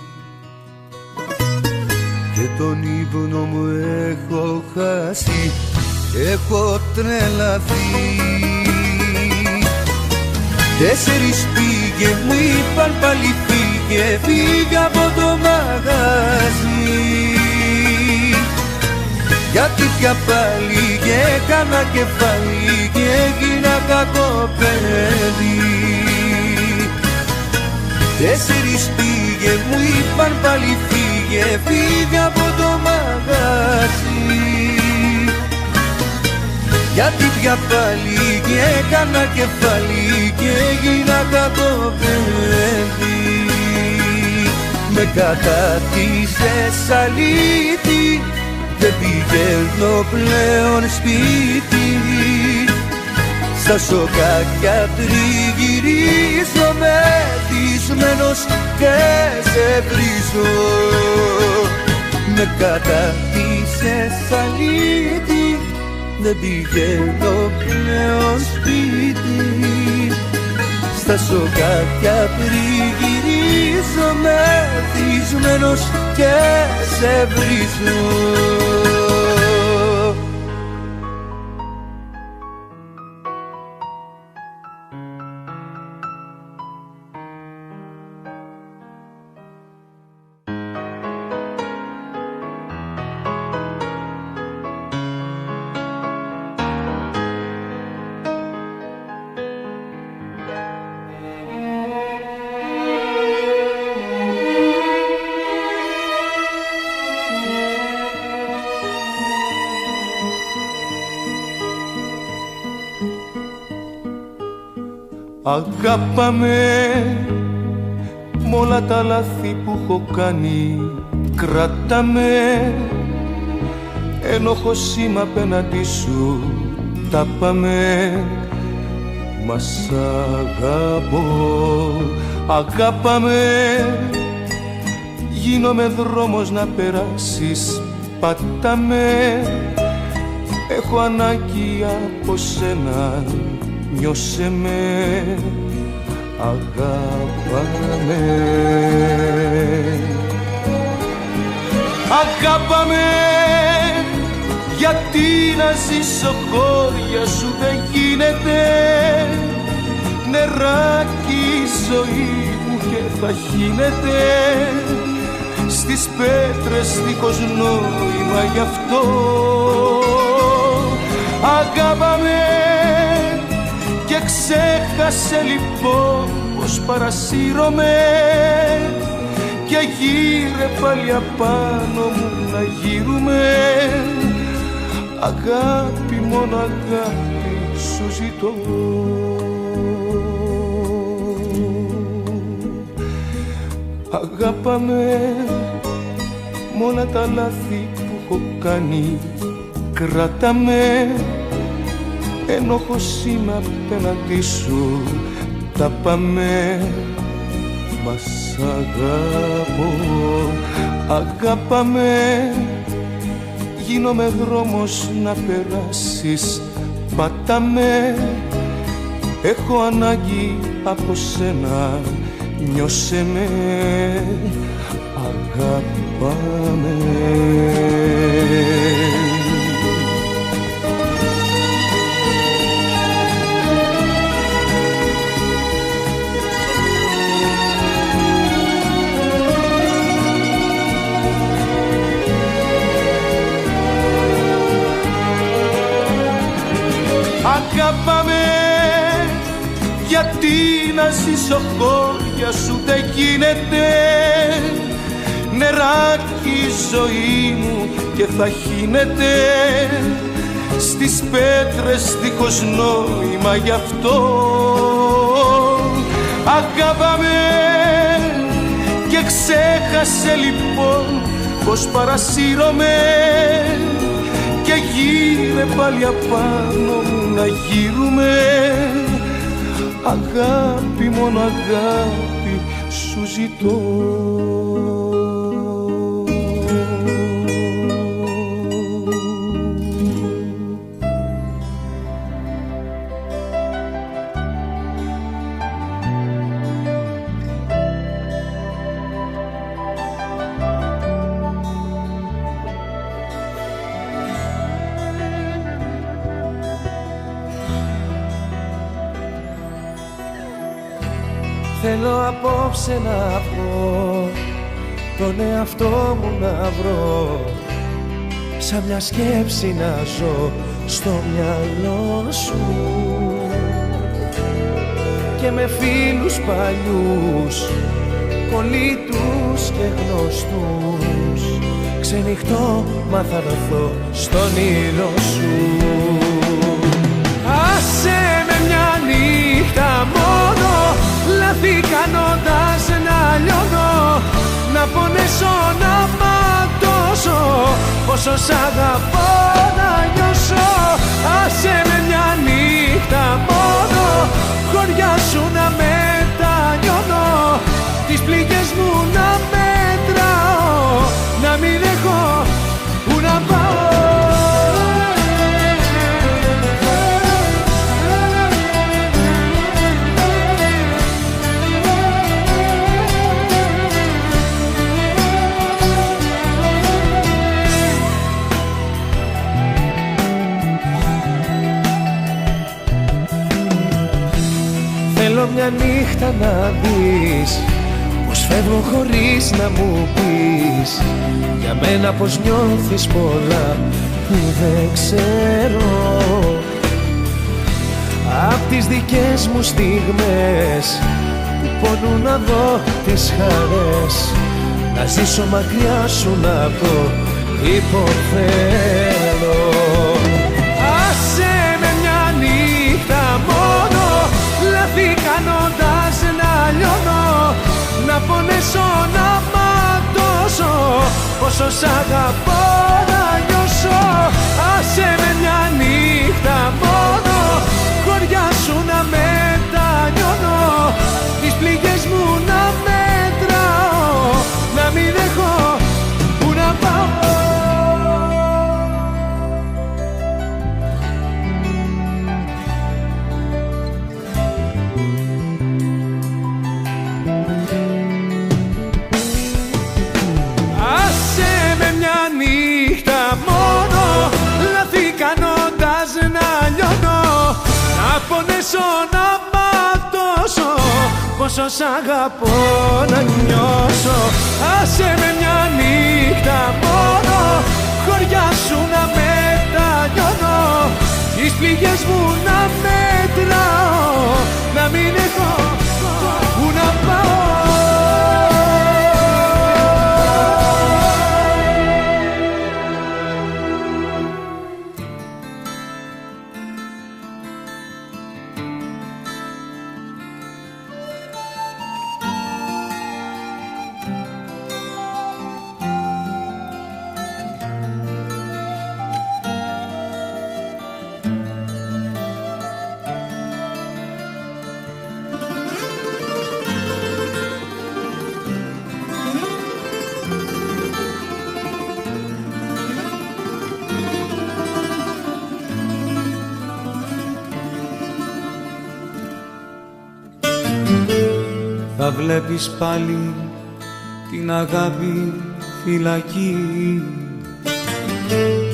και τον ύπνο μου έχω χάσει, έχω τρελαθεί. Τέσσερις πήγε, μου είπαν πάλι φύγε, φύγα από το μαγαζί. Γιατί πια πάλι και έκανα κεφάλι και έγινα κακό παιδί. Τέσσερις πήγε, μου είπαν πάλι φύγε, φύγα από το μαγαζί. Γιατί πια πάλι και έκανα κεφάλι και έγινα κακό παιδί. Με κατατήσες αλήτη, δεν πηγαίνω πλέον σπίτι. Στα σοκάκια τριγυρίζω, μεθυσμένος και σε βρίζω. Με κατατήσες αλήτη, δεν πηγαίνω πλέον σπίτι. Στα σοκάκια τριγυρίζω, μεθυσμένος και σε βρίζω. Αγάπαμε μ' όλα τα λάθη που έχω κάνει. Κράταμε ένοχος είμαι απέναντι σου. Τα πάμε, μας αγαπώ. Αγάπαμε, γίνομαι δρόμος να περάσεις. Πατάμε, έχω ανάγκη από σένα. Νιώσε με, αγάπαμε. Αγάπαμε, γιατί να ζήσω χώρια σου δεν γίνεται. Νεράκι η ζωή μου και θα χύνεται στις πέτρες δίχως νόημα, γι' αυτό αγάπαμε. Και ξέχασε λοιπόν πως παρασύρωμαι και γύρε πάλι απάνω μου να γύρουμε. Αγάπη, μόνο αγάπη σου ζητώ. Αγάπαμε μ' όλα τα λάθη που έχω κάνει. Κράταμε, ένοχος είμαι απέναντι σου. τα πάμε, μας αγαπώ. Αγάπαμε, γίνομαι δρόμος να περάσεις. Πατάμε, έχω ανάγκη από σένα. Νιώσε με, αγαπάμε. Αγάπαμε, γιατί να ζήσω χώρια σου δεν γίνεται. Νεράκι η ζωή μου και θα χύνεται στις πέτρες δίχως νόημα, γι' αυτό αγάπαμε. Και ξέχασε λοιπόν πως παρασύρωμαι και γύρε πάλι απάνω μου να γύρουμε. Αγάπη, μόνο αγάπη σου ζητώ. Θέλω απόψε να πω τον εαυτό μου να βρω, σαν μια σκέψη να ζω στο μυαλό σου και με φίλους παλιούς, κολλήτους και γνωστούς ξενυχτώ μα θα ρωθώ στον ήλιο σου. Άσε με μια νύχτα μόνο, λάθη κάνοντας να λιώνω, να πονέσω, να ματώσω, πόσο σ' αγαπώ να νιώσω. Άσε με μια νύχτα μόνο, χωριά σου να μετανιώνω, τις πληγές μου να μετράω, να μην έχω που να πάω. Θέλω μια νύχτα να δεις πως φεύγω χωρίς να μου πεις για μένα πως νιώθεις πολλά που δεν ξέρω. Απ' τις δικές μου στιγμές που πονούν να δω τις χαρές, να ζήσω μακριά σου να το υποφέρω. Άσε με μια νύχτα μόνο, λάθη κάνοντας να λιώνω, να πονέσω, να ματώσω, πόσο σ' αγαπώ να νιώσω. Άσε με μια νύχτα μόνο, χωριά σου να μετανιώνω, τις πληγές μου να μετράω, να μην έχω που να πάω. Πονέσω, να ματώσω, πόσο σ' αγαπώ να νιώσω. Άσε με μια νύχτα μόνο, χωριά σου να μετανιώνω, τις πληγές μου να μετράω, να μην έχω που να πάω. θα βλέπεις πάλι την αγάπη φυλακή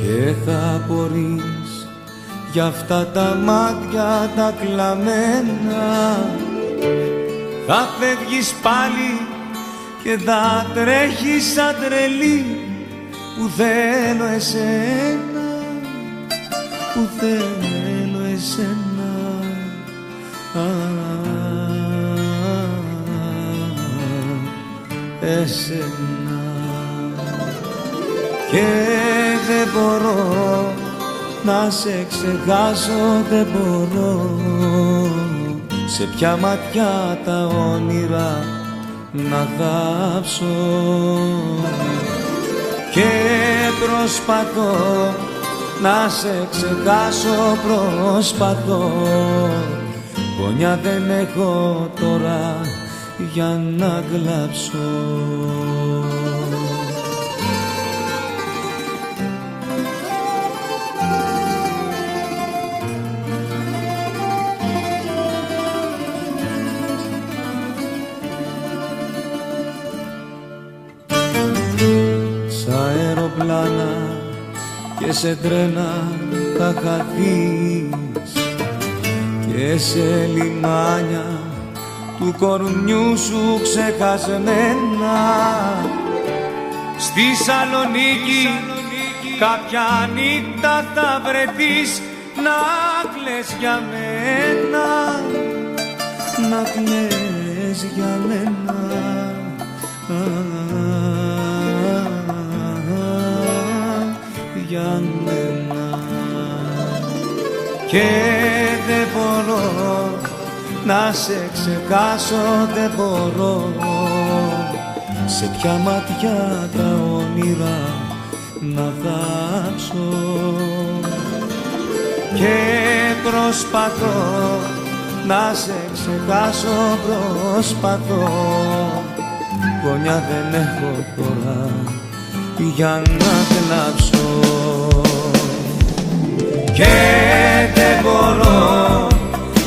και θα απορείς για αυτά τα μάτια τα κλαμμένα. Θα φεύγεις πάλι και θα τρέχεις σαν τρελή που θέλω εσένα, που θέλω εσένα. Εσένα. Και δεν μπορώ να σε ξεχάσω, δεν μπορώ. Σε ποια ματιά τα όνειρα να θάψω. Και προσπαθώ να σε ξεχάσω, προσπαθώ. Γωνιά δεν έχω τώρα για να κλάψω. Σ' αεροπλάνα και σε τρένα θα χαθείς και σε λιμάνια του κορμιού σου ξεχασμένα. Στη Σαλονίκη κάποια νύχτα θα βρεθείς να κλαις για μένα, να κλαις για μένα. Για μένα. Και δεν μπορώ να σε ξεχάσω, δεν μπορώ. Σε ποια ματιά τα όνειρα να θάψω. Και προσπαθώ να σε ξεχάσω, προσπαθώ. Γωνιά δεν έχω τώρα για να κλάψω. Και δεν μπορώ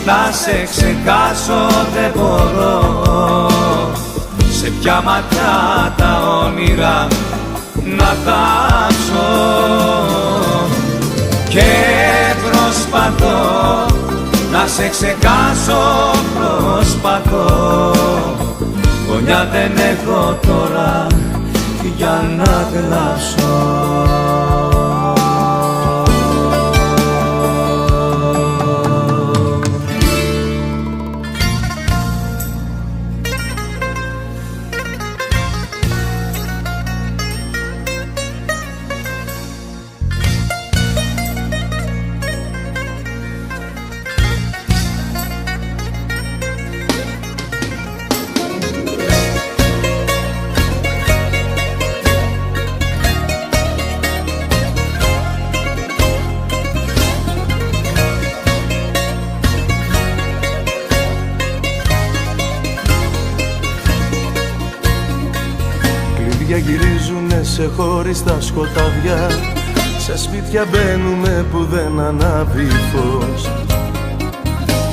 να σε ξεχάσω, δεν μπορώ. Σε ποια ματιά τα όνειρα να θάψω. Και προσπαθώ να σε ξεχάσω, προσπαθώ. Γωνιά δεν έχω τώρα για να κλάψω. Γυρίζουνε σε χωριστά σκοτάδια, σε σπίτια μπαίνουμε που δεν ανάβει φως,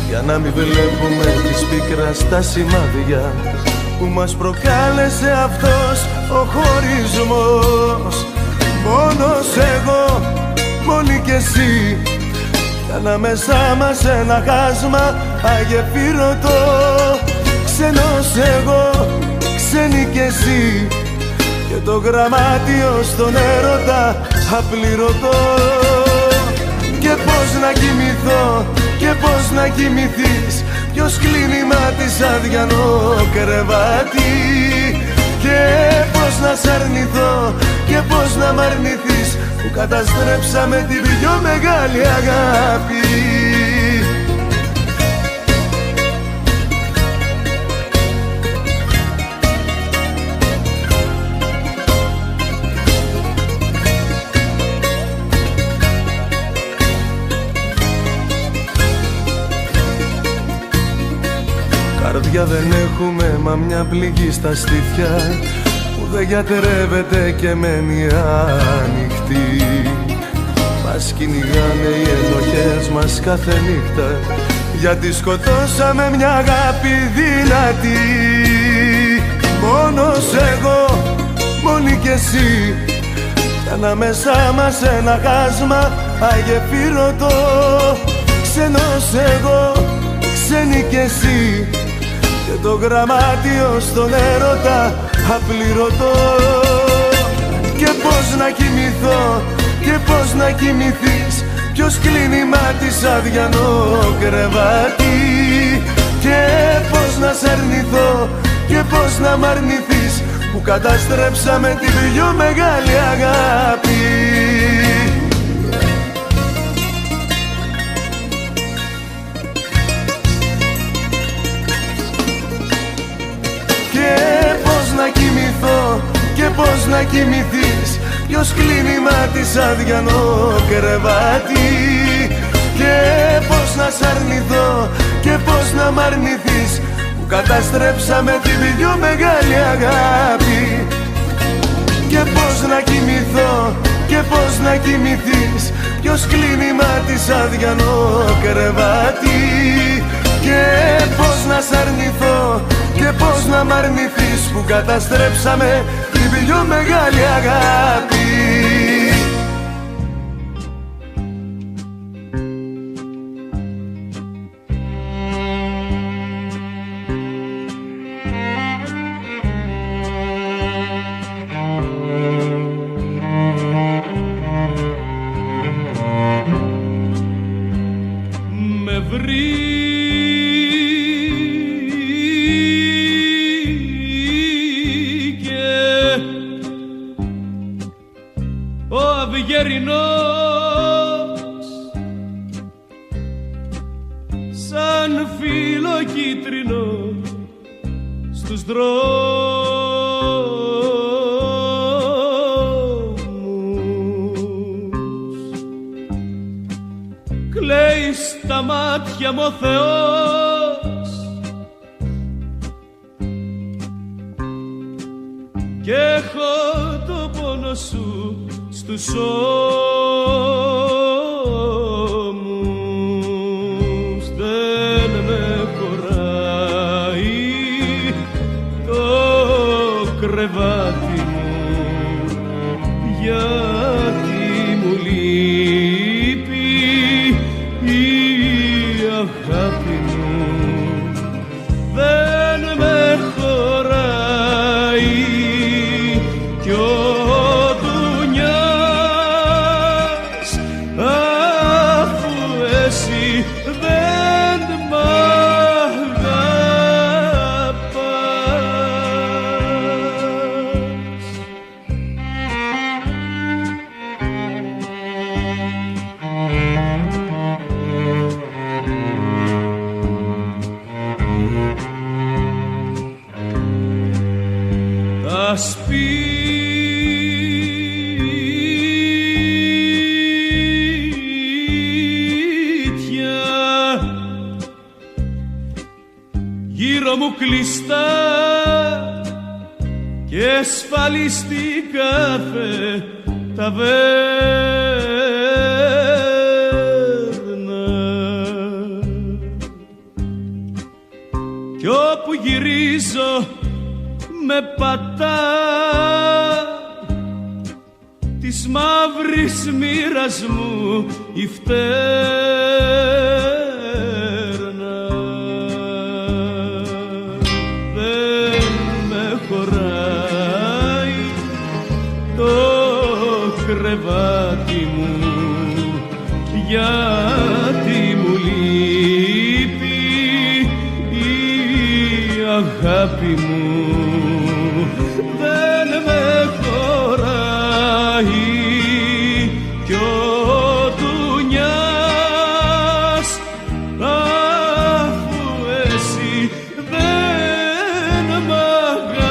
για να μην βλέπουμε της πίκρας τα σημάδια που μας προκάλεσε αυτός ο χωρισμός. Μόνος εγώ, μόνη κι εσύ, κι ανάμεσά μας ένα χάσμα αγεφύρωτο. Ξένος εγώ, ξένη κι εσύ, και το γραμμάτιο στον έρωτα απληρωτό. Και πώς να κοιμηθώ και πώς να κοιμηθείς, ποιος κλείνει μάτι σαν αδιανό κρεβάτι. Και πώς να σ' αρνηθώ και πώς να μ' αρνηθείς, που καταστρέψαμε την πιο μεγάλη αγάπη. Καρδιά δεν έχουμε, μα μια πληγή στα στήθια που δεν γιατρεύεται και μένει ανοιχτή. Μας κυνηγάνε οι ενοχές μας κάθε νύχτα, γιατί σκοτώσαμε μια αγάπη δυνατή. Μόνος εγώ, μόνη κι εσύ, ανάμεσά μας ένα χάσμα αγεφύρωτο. Ξένος εγώ, ξένη κι εσύ, και το γραμμάτιο στον έρωτα απληρωτό. Και πώς να κοιμηθώ και πώς να κοιμηθείς, ποιος κλείνει μάτι σαν αδιανό κρεβάτι. Και πώς να σ' αρνηθώ και πώς να μ' αρνηθείς, που καταστρέψαμε την πιο μεγάλη αγάπη. Και πώς να κοιμηθώ και πώς να κοιμηθείς, ποιος κλείνει μάτι σαν αδιανό κρεβάτι. Και πώς να σ' αρνηθώ και πώς να μ' αρνηθείς, που καταστρέψαμε την πιο μεγάλη αγάπη. Και πώς να κοιμηθώ και πώς να κοιμηθείς, ποιος κλείνει μάτι σαν αδιανό κρεβάτι. Και πώς να σ' αρνηθώ και πώς να μ' αρνηθείς, που καταστρέψαμε την πιο μεγάλη αγάπη. σαν φύλλο κίτρινο στους δρόμους. Κλαίει στα μάτια μου ο Θεός και έχω το πόνο σου στους ώμους. Δεν με χωράει το κρεβάτι μου, γιατί μου λείπει η αγάπη μου. Δεν με χωράει κι ο Δουνιάς, αφού εσύ δεν μ' αγαπάς. Τα σπίτια γύρω μου κλειστά και ασφαλιστεί κάθε ταβέρνα, κι όπου γυρίζω με πατά της μαύρης μοίρας μου η φτέρνα. Δεν με χωράει το κρεβάτι μου, γιατί μου λείπει η αγάπη μου. Δεν με χωράει κι ο Δουνιάς, αφού εσύ δεν μ' αγαπάς.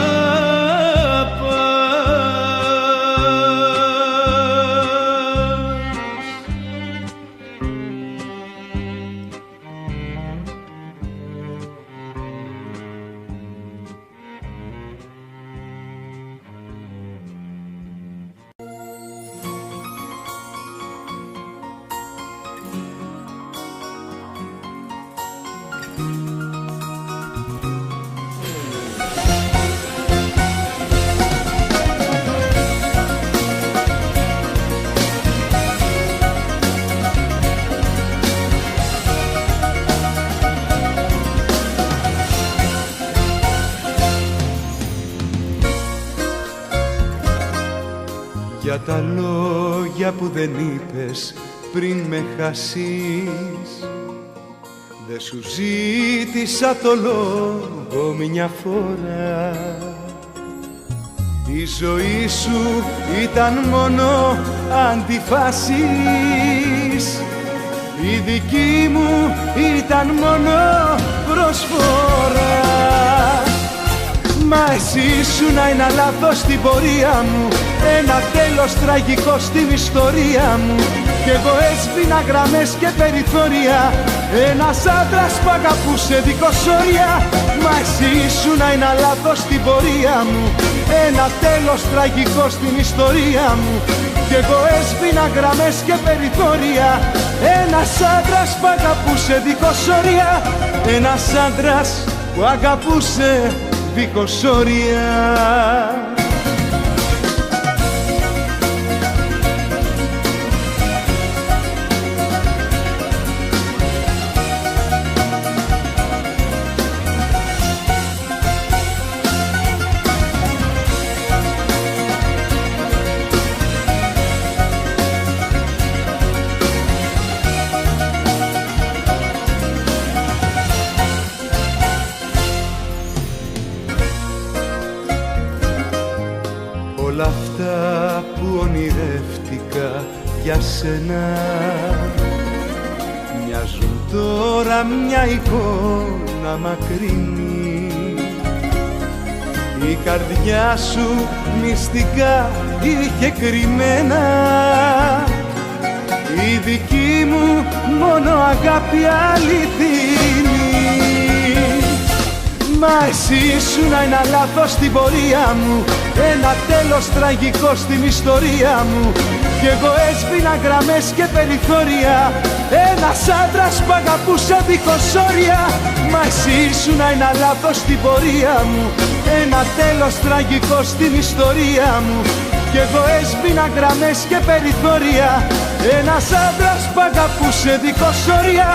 για τα λόγια που δεν είπες πριν με χάσεις. Δε σου ζήτησα το λόγο μια φορά. Η ζωή σου ήταν μόνο αντιφάσεις, η δική μου ήταν μόνο προσφορά. Μα εσύ ήσουν ένα λάθος στην πορεία μου, ένα τέλος τραγικό στην ιστορία μου. Κι εγώ έσβηνα γραμμές και περιθώρια, ένας άντρας που αγαπούσε δίχως όρια. Μα εσύ ήσουν ένα λάθος στην πορεία μου, ένα τέλος τραγικό στην ιστορία μου. Κι εγώ έσβηνα γραμμές και περιθώρια, ένας άντρας που αγαπούσε δίχως όρια. Ένας άντρας που αγαπούσε δίχως όρια. Όλα αυτά που ονειρεύτηκα για σένα μοιάζουν τώρα μια εικόνα μακρινή. Η καρδιά σου μυστικά είχε κρυμμένα, η δική μου μόνο αγάπη αληθινή. Μα εσύ ήσουν ένα λάθος στην πορεία μου, ένα τέλος τραγικό στην ιστορία μου. Κι εγώ έσβηνα γραμμές και περιθώρια, ένας άντρας που αγαπούσε δίχως όρια. Μα εσύ ήσουν ένα λάθος στην πορεία μου, ένα τέλος τραγικό στην ιστορία μου. Κι εγώ έσβηνα γραμμές και περιθώρια, ένας άντρας που αγαπούσε δίχως όρια.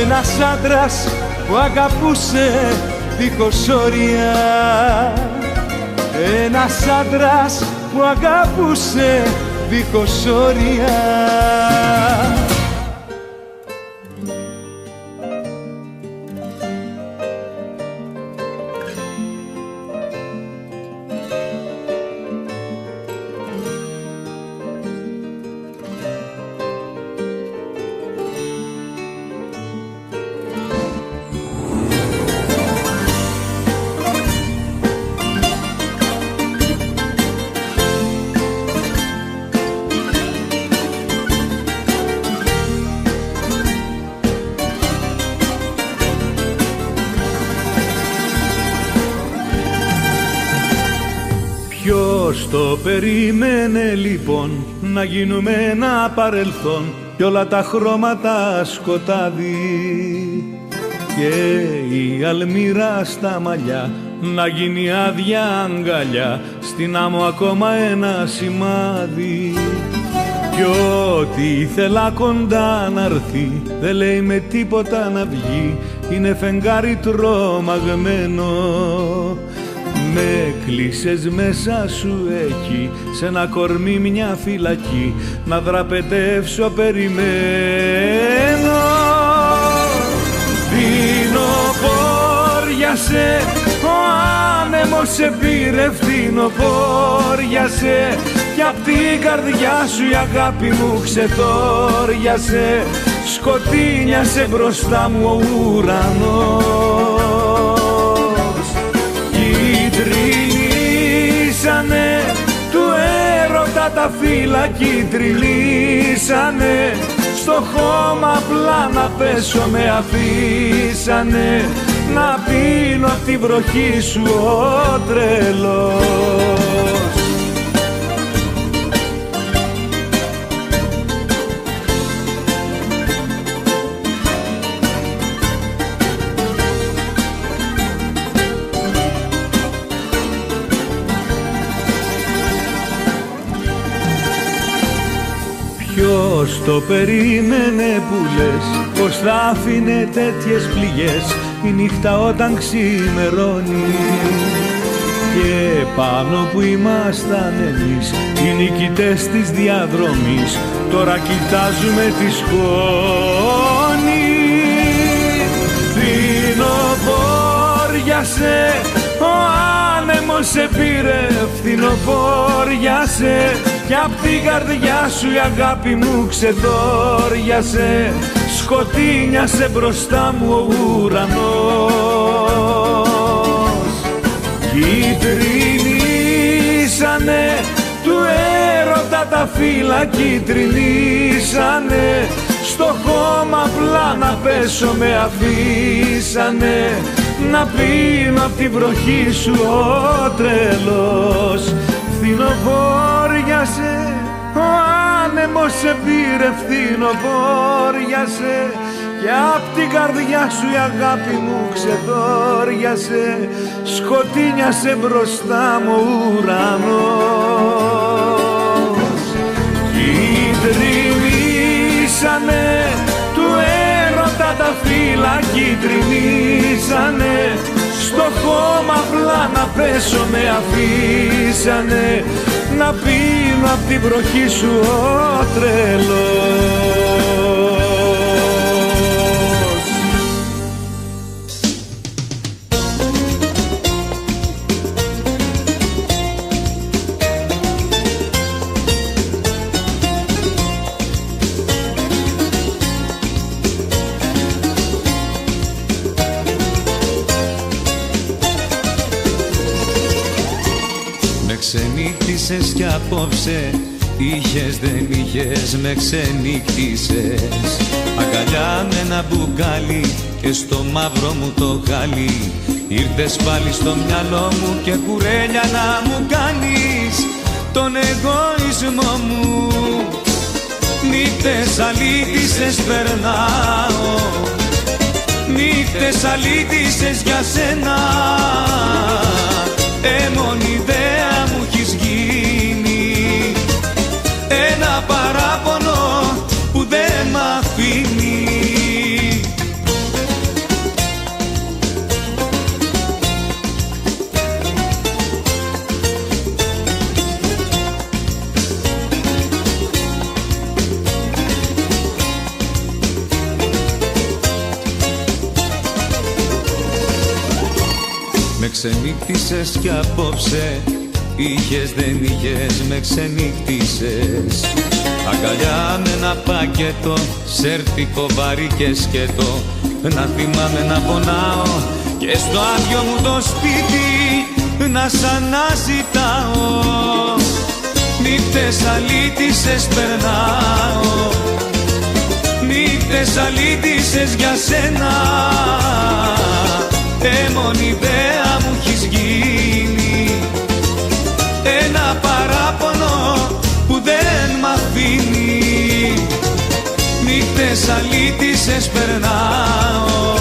Ένας άντρας που αγαπούσε δίχως όρια. Ένας άντρας που αγαπούσε δίχως όρια. Ποιος το περίμενε λοιπόν να γίνουμε ένα παρελθόν κι όλα τα χρώματα σκοτάδι και η αλμύρα στα μαλλιά να γίνει άδεια αγκαλιά, στην άμμο ακόμα ένα σημάδι. Κι ό,τι ήθελα κοντά να έρθει δεν λέει με τίποτα να βγει, είναι φεγγάρι τρομαγμένο. Με κλείσες μέσα σου εκεί, σ' ένα κορμί μια φυλακή, να δραπετεύσω περιμένω. Φθινοπόριασε, ο άνεμος σε πήρε, φθινοπόριασε, κι απ' την καρδιά σου η αγάπη μου ξετόριασε, σκοτίνιασε μπροστά μου ο ουρανός. Τριλήσανε του έρωτα τα φύλλα, τριλήσανε στο χώμα απλά να πέσω, με αφήσανε να πίνω απ' τη βροχή σου ο τρελός. Ποιος το περίμενε που λες πως θα άφηνε τέτοιες πληγές η νύχτα όταν ξημερώνει, και πάνω που ήμασταν εμείς οι νικητές της διαδρομής, τώρα κοιτάζουμε τη σκόνη. Φθινοπόριασε, ο άνεμος σε πήρε, φθινοπόριασε κι απ' την καρδιά σου η αγάπη μου ξεδόριασε, σκοτίνιασε μπροστά μου ο ουρανός. Κιτρινίσανε του έρωτα τα φύλλα, κιτρινίσανε στο χώμα απλά να πέσω με αφήσανε, να πίνω απ' την βροχή σου ο τρελός. Φθινοπόριασε, ο άνεμος σε πήρε, φθινοπόριασε και απ' την καρδιά σου η αγάπη μου ξεδόριασε, σκοτίνιασε μπροστά μου ο ουρανός. Κιτρινίσανε του έρωτα τα φύλλα, κιτρινίσανε στο χώμα απλά να πέσω με αφήσανε, να πίνω απ' την βροχή σου ο τρελός. Ξενύχτησες κι απόψε είχες δεν είχες, με ξενύχτησες. Αγκαλιά με ένα μπουκάλι και στο μαύρο μου το γάλι, ήρθες πάλι στο μυαλό μου και κουρέλια να μου κάνεις τον εγωισμό μου. Νύχτες αλήτησες περνάω, νύχτες αλήτησες για σένα, μόνη ιδέα μου έχεις γίνει, ένα παράπονο που δεν μ' αφήνει. Με ξενύχτησες κι απόψε είχες δεν είχες, με ξενύχτησες. Αγκαλιά με ένα πακέτο, σέρτικο βαρύ και σκέτο, να θυμάμαι να πονάω και στο άδειο μου το σπίτι να σ' αναζητάω. Νύχτες αλήτησες περνάω, νύχτες αλήτησες για σένα, μόνη ιδέα μου έχεις γίνει, ένα παράπονο που δεν μ' αφήνει. Νύχτες αλήτησες περνάω,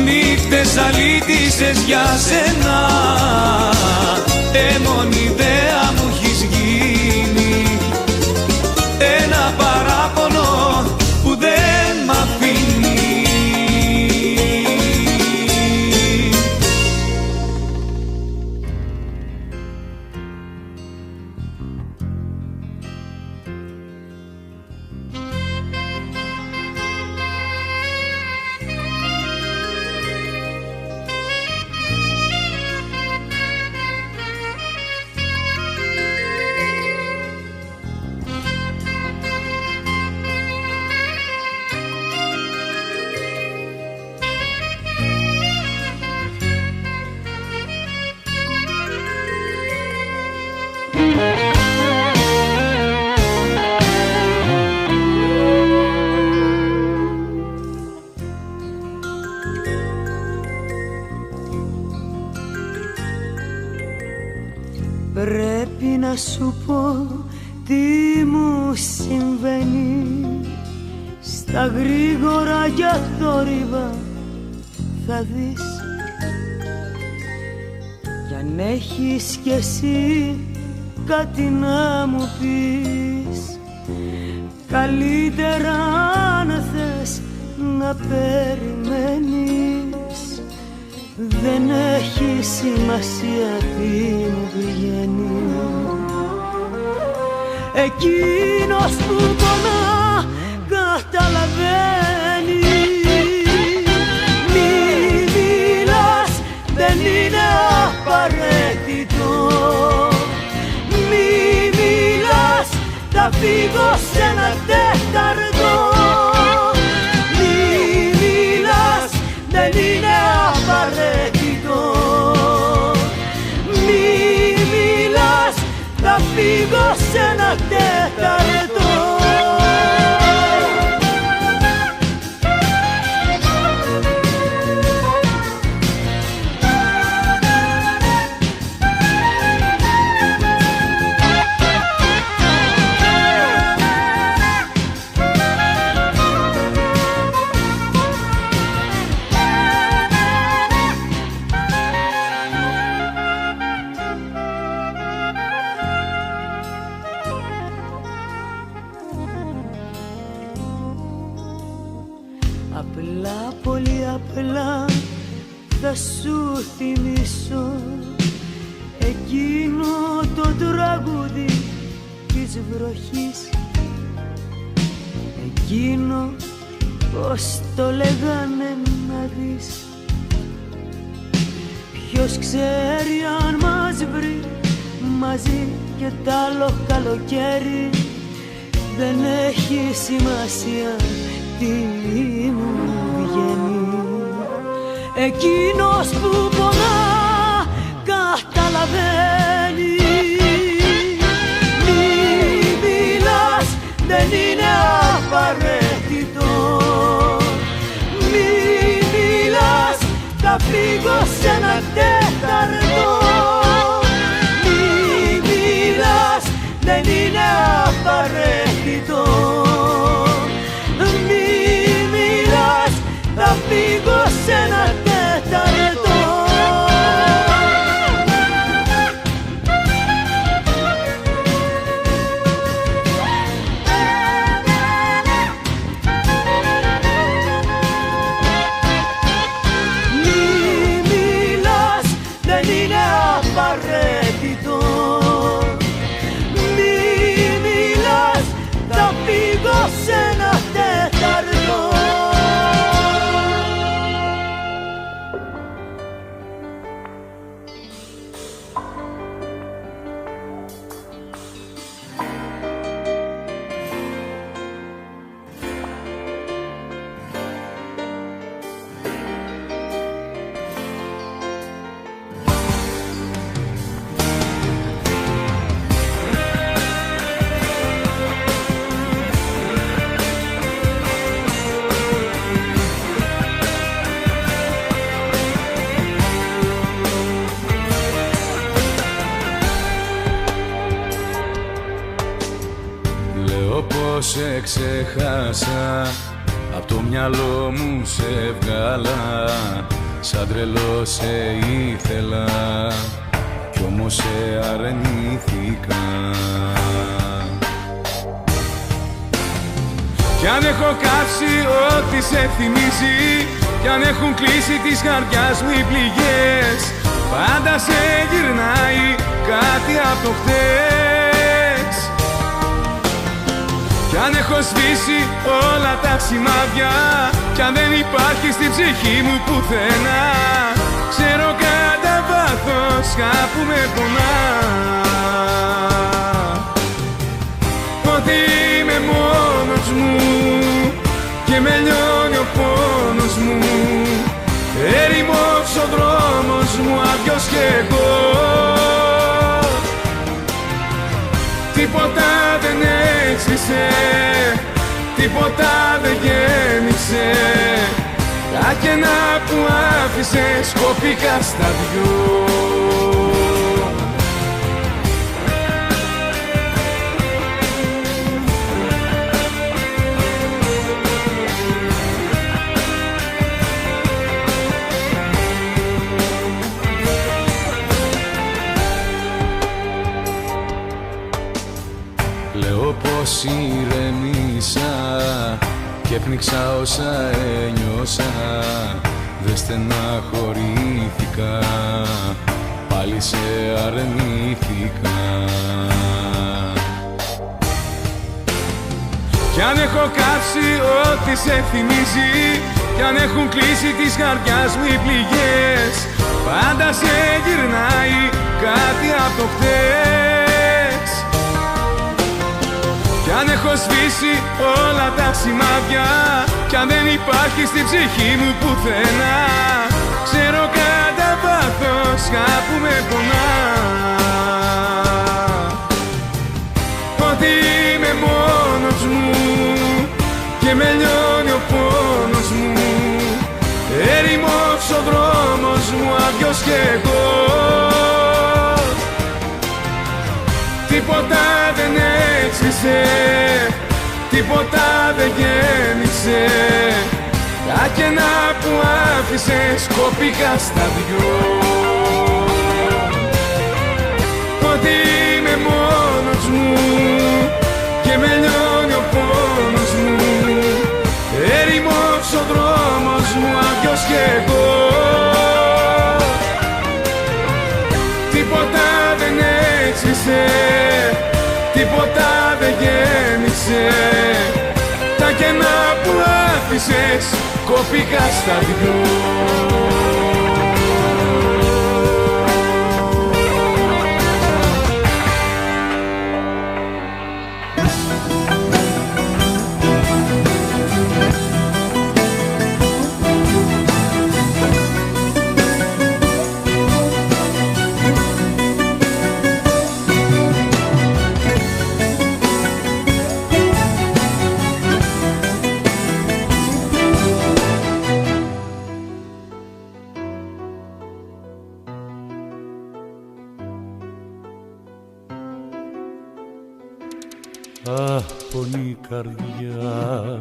νύχτες αλήτησες για σένα, μόνη ιδέα μου έχεις γίνει, ένα παράπονο που δεν μ' αφήνει. Πρέπει να σου πω τι μου συμβαίνει, στα γρήγορα για θόρυβα θα δεις. Κι αν έχεις κι εσύ κάτι να μου πεις, καλύτερα να θες να περιμένεις. δεν έχει σημασία τι μου βγαίνει. Εκείνος που πονά καταλαβαίνει. Μη μιλάς, δεν είναι απαραίτητο. Μη μιλάς, θα φύγω σε ένα τέταρτο. Μη μιλάς, δεν είναι απαραίτητο. Μη μιλάς, θα φύγω σε ένα τέταρτο. Απλά, πολύ απλά θα σου θυμίσω εκείνο το τραγούδι της βροχής. Εκείνο πως το λέγανε να δεις. Ποιος ξέρει αν μας βρει μαζί και τ' άλλο καλοκαίρι. Δεν έχει σημασία τι μου βγαίνει. Εκείνος που πονά καταλαβαίνει. Μη μιλάς, δεν είναι απαραίτητο. Μη μιλάς, θα φύγω σε ένα τέταρτο. Μη μιλάς, δεν είναι απαραίτητο. Θα φύγω σε ένα τέταρτο. Μη μιλάς, δεν είναι απαραίτητο. Μη μιλάς, θα φύγω σε ένα τέταρτο. Σε ξέχασα, απ' το μυαλό μου σε βγάλα. Σαν τρελό σε ήθελα κι όμως σε αρνήθηκα. Κι αν έχω κάψει ό,τι σε θυμίζει, κι αν έχουν κλείσει της καρδιάς μου οι πληγές, πάντα σε γυρνάει κάτι από το χτες. Κι αν έχω σβήσει όλα τα σημάδια, κι αν δεν υπάρχει στην ψυχή μου πουθενά, ξέρω κατά βάθος κάπου με πονά. Ότι είμαι μόνος μου και με λιώνει ο πόνος μου. Έρημος ο δρόμος μου, άδειος κι εγώ. Τίποτα δεν έζησε, τίποτα δεν γέμισε. Τα κενά που άφησες κόπηκα στα δυο. πως ηρεμήσα και πνίξα όσα ένιωσα. Δεν στεναχωρήθηκα, αρνήθηκα, πάλι σε αρνήθηκα. Κι αν έχω κάψει ό,τι σε θυμίζει, κι αν έχουν κλείσει της καρδιάς μου οι πληγές, πάντα σε γυρνάει κάτι από το χτες. Κι αν έχω σβήσει όλα τα σημάδια, κι αν δεν υπάρχει στην ψυχή μου πουθενά, ξέρω κατά βάθος κάπου με πονά ότι είμαι μόνος μου και με λιώνει ο πόνος μου. Έρημος ο δρόμος μου, άδειος κι εγώ. Τίποτα δεν έξισε, τίποτα δεν γέμισε. Τα κενά που άφησες κόπηκα στα δυο. Ότι είμαι μόνος μου και με λιώνει ο πόνος μου. Έρημος ο δρόμος μου, άδειος κι εγώ. Τίποτα δεν έξισε, τίποτα δεν γέμισε. Τα κενά που άφησες κόπηκα στα δυο. Πονή καρδιά,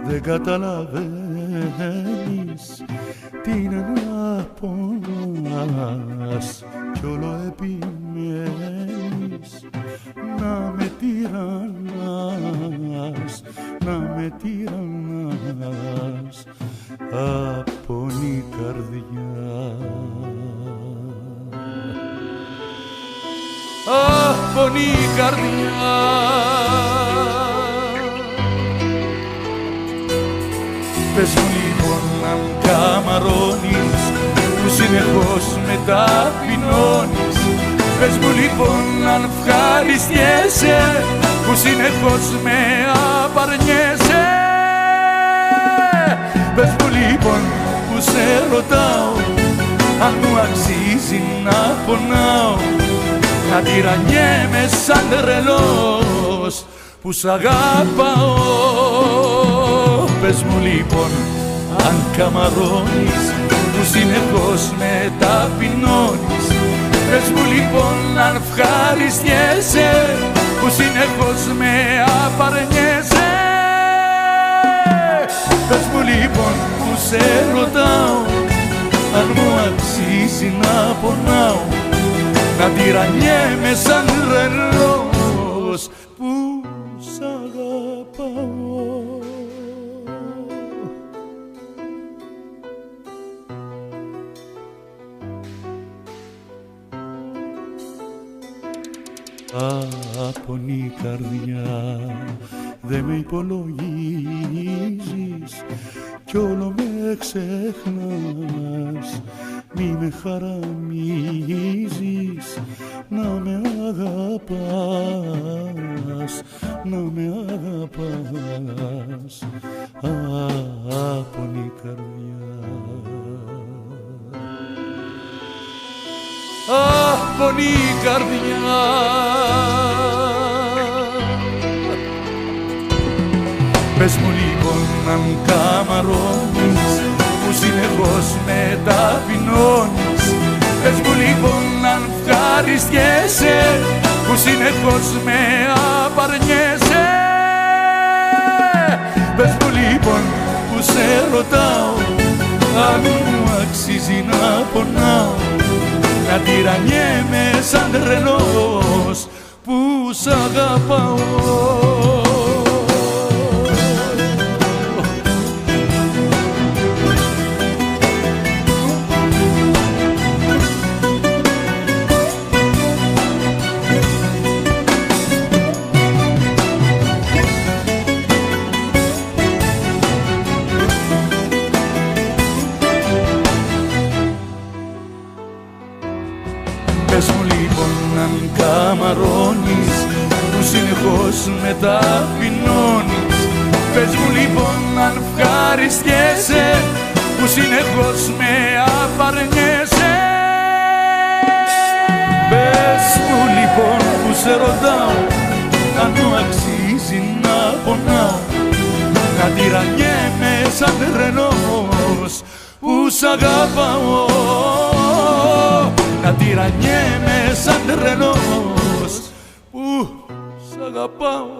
δεν καταλαβαίνεις τι είναι να πονάς κι όλο επιμένεις να με τυραννάς, να με τυραννάς. Πονή καρδιά, πονή καρδιά. Πες μου λοιπόν αν καμαρώνεις που συνεχώς με ταπεινώνεις. Πες μου λοιπόν αν ευχαριστιέσαι που συνεχώς με απαρνιέσαι. Πες μου λοιπόν που σε ρωτάω αν μου αξίζει να πονάω, να τυραννιέμαι σαν τρελός που σ' αγαπάω. Πες μου λοιπόν αν καμαρώνεις που συνεχώς με ταπεινώνεις. Πες μου λοιπόν αν ευχαριστιέσαι που συνεχώς με απαρνιέσαι. Πες μου λοιπόν που σε ρωτάω αν μου αξίζει να πονάω, να τυραννιέμαι σαν τρελός που σ' αγαπάω. Πονή καρδιά, δε με υπολογίζεις κι όλο με ξεχνάς. Μη με χαραμίζεις, να με αγαπάς, να με αγαπάς. Πονή καρδιά, πονή καρδιά. Πες μου λοιπόν αν καμαρώνεις που συνεχώς με ταπεινώνεις. Πες μου λοιπόν αν ευχαριστιέσαι που συνεχώς με απαρνιέσαι. Πες μου λοιπόν που σε ρωτάω αν μου αξίζει να πονάω, να τυραννιέμαι σαν τρελός που σ' αγαπάω. με ταπεινώνεις. Πες μου λοιπόν αν ευχαριστιέσαι που συνεχώς με απαρνιέσαι. Πες μου λοιπόν που σε ρωτάω αν μου αξίζει να πονάω, να τυραννιέμαι σαν τρελός που σ' αγαπάω, να τυραννιέμαι σαν τρελός που σ' αγαπάω.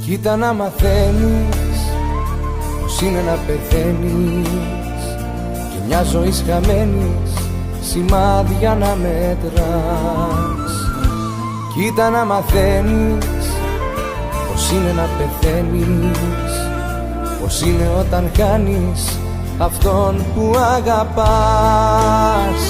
Κοίτα να μαθαίνεις πως είναι να πεθαίνεις και μια ζωής χαμένης σημάδια να μετράς. Κοίτα να μαθαίνεις πως είναι να πεθαίνεις, πως είναι όταν χάνεις αυτόν που αγαπάς.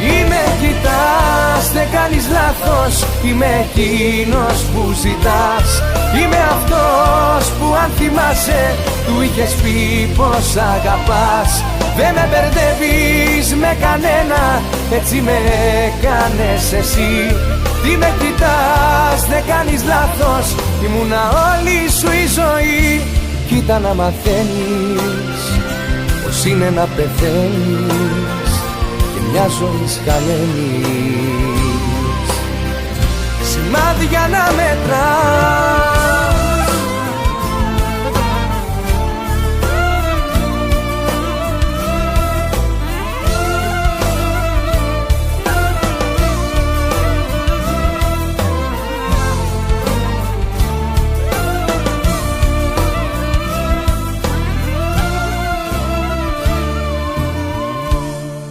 Είμαι κοιτάς, δεν κάνεις λάθος, είμαι εκείνος που ζητάς. Είμαι αυτός που αν θυμάσαι του είχες πει πως αγαπάς. Δεν με μπερδεύεις με κανένα, έτσι με έκανες εσύ. Τι με κοιτάς, δεν κάνεις λάθος, ήμουνα όλη σου η ζωή. Κοίτα να μαθαίνεις πως είναι να πεθαίνεις και μια ζωή χαμένης σημάδια να μετράς.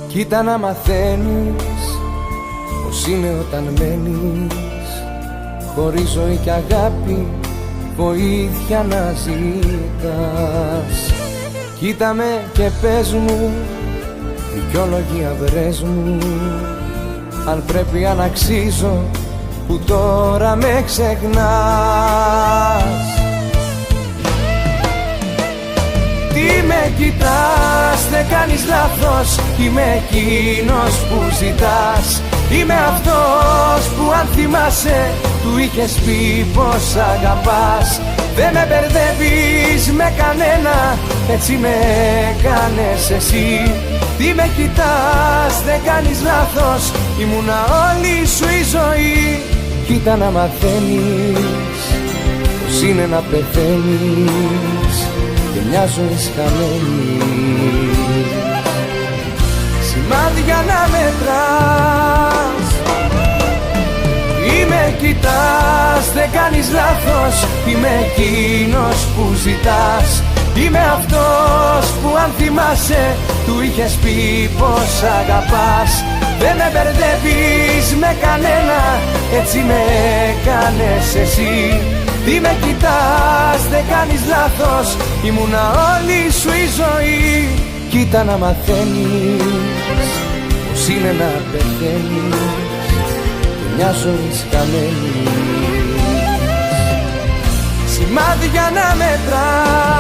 Κοίτα να μαθαίνεις πως είναι όταν μένεις χωρίς ζωή και αγάπη, βοήθεια να ζητάς. Κοίτα με και πες μου, δικαιολογία βρες μου, αν πρέπει αν αξίζω που τώρα με ξεχνάς. Τι με κοιτάς, δεν κάνεις λάθος, είμαι εκείνος που ζητάς. Είμαι αυτός που αν θυμάσαι του είχες πει πως αγαπάς. Δεν με μπερδεύεις με κανένα, έτσι με έκανες εσύ. Τι με κοιτάς, δεν κάνεις λάθος, ήμουνα όλη σου η ζωή. Κοίτα να μαθαίνεις πως είναι να πεθαίνεις και μια ζωή χαμένη σημάδια να μετράς. Είμαι κοιτάς, δεν κάνεις λάθος, είμαι εκείνος που ζητάς. Είμαι αυτός που αν θυμάσαι του είχες πει πως αγαπάς. Δεν με μπερδεύεις με κανένα, έτσι με έκανες εσύ. Τι με κοιτάς, δεν κάνεις λάθος, ήμουνα όλη σου η ζωή. Κοίτα να μαθαίνεις πως είναι να πεθαίνεις και μια ζωή χαμένης σημάδια να μετράς.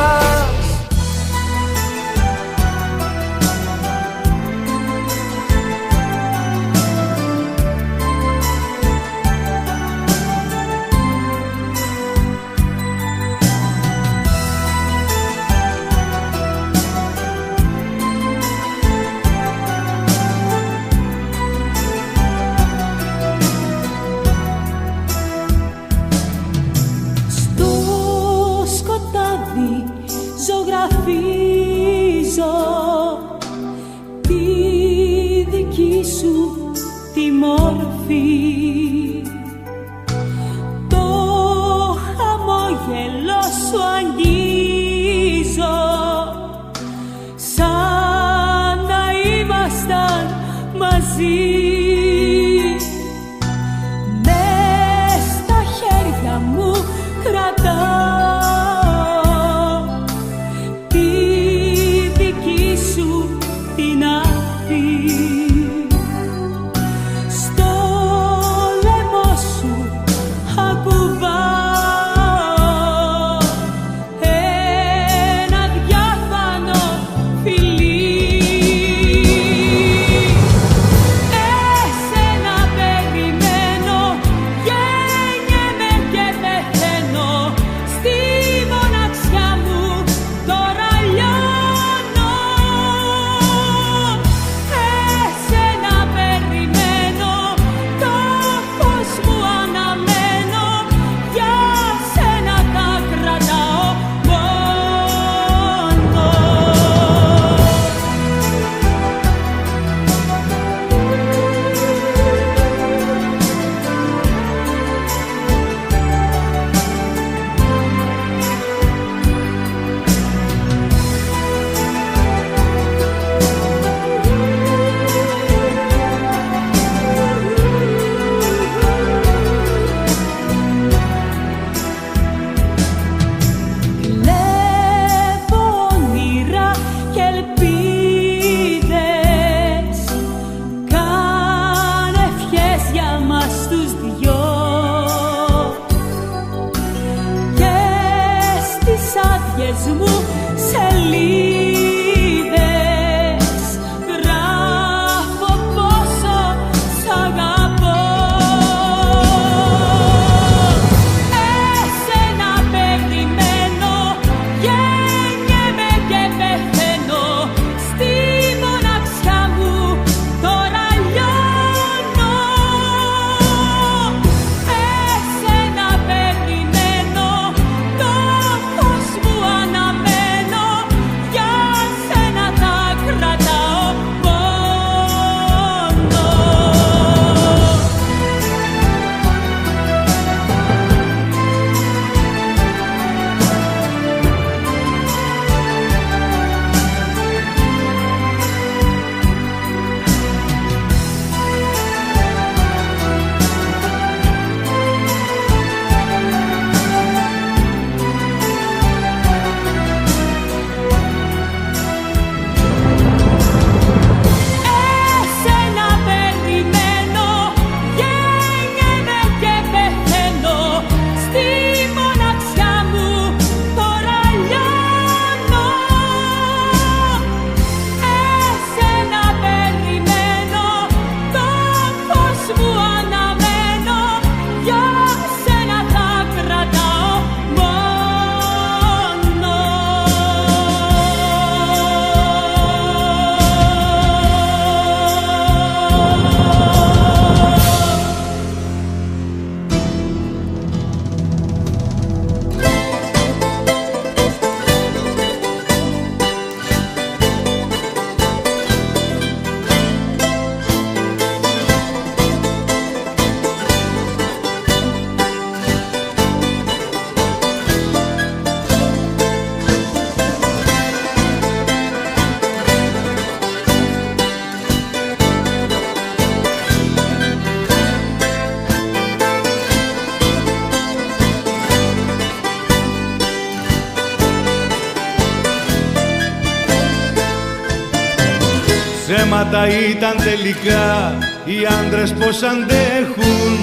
Ψέματα ήταν τελικά οι άντρες πως αντέχουν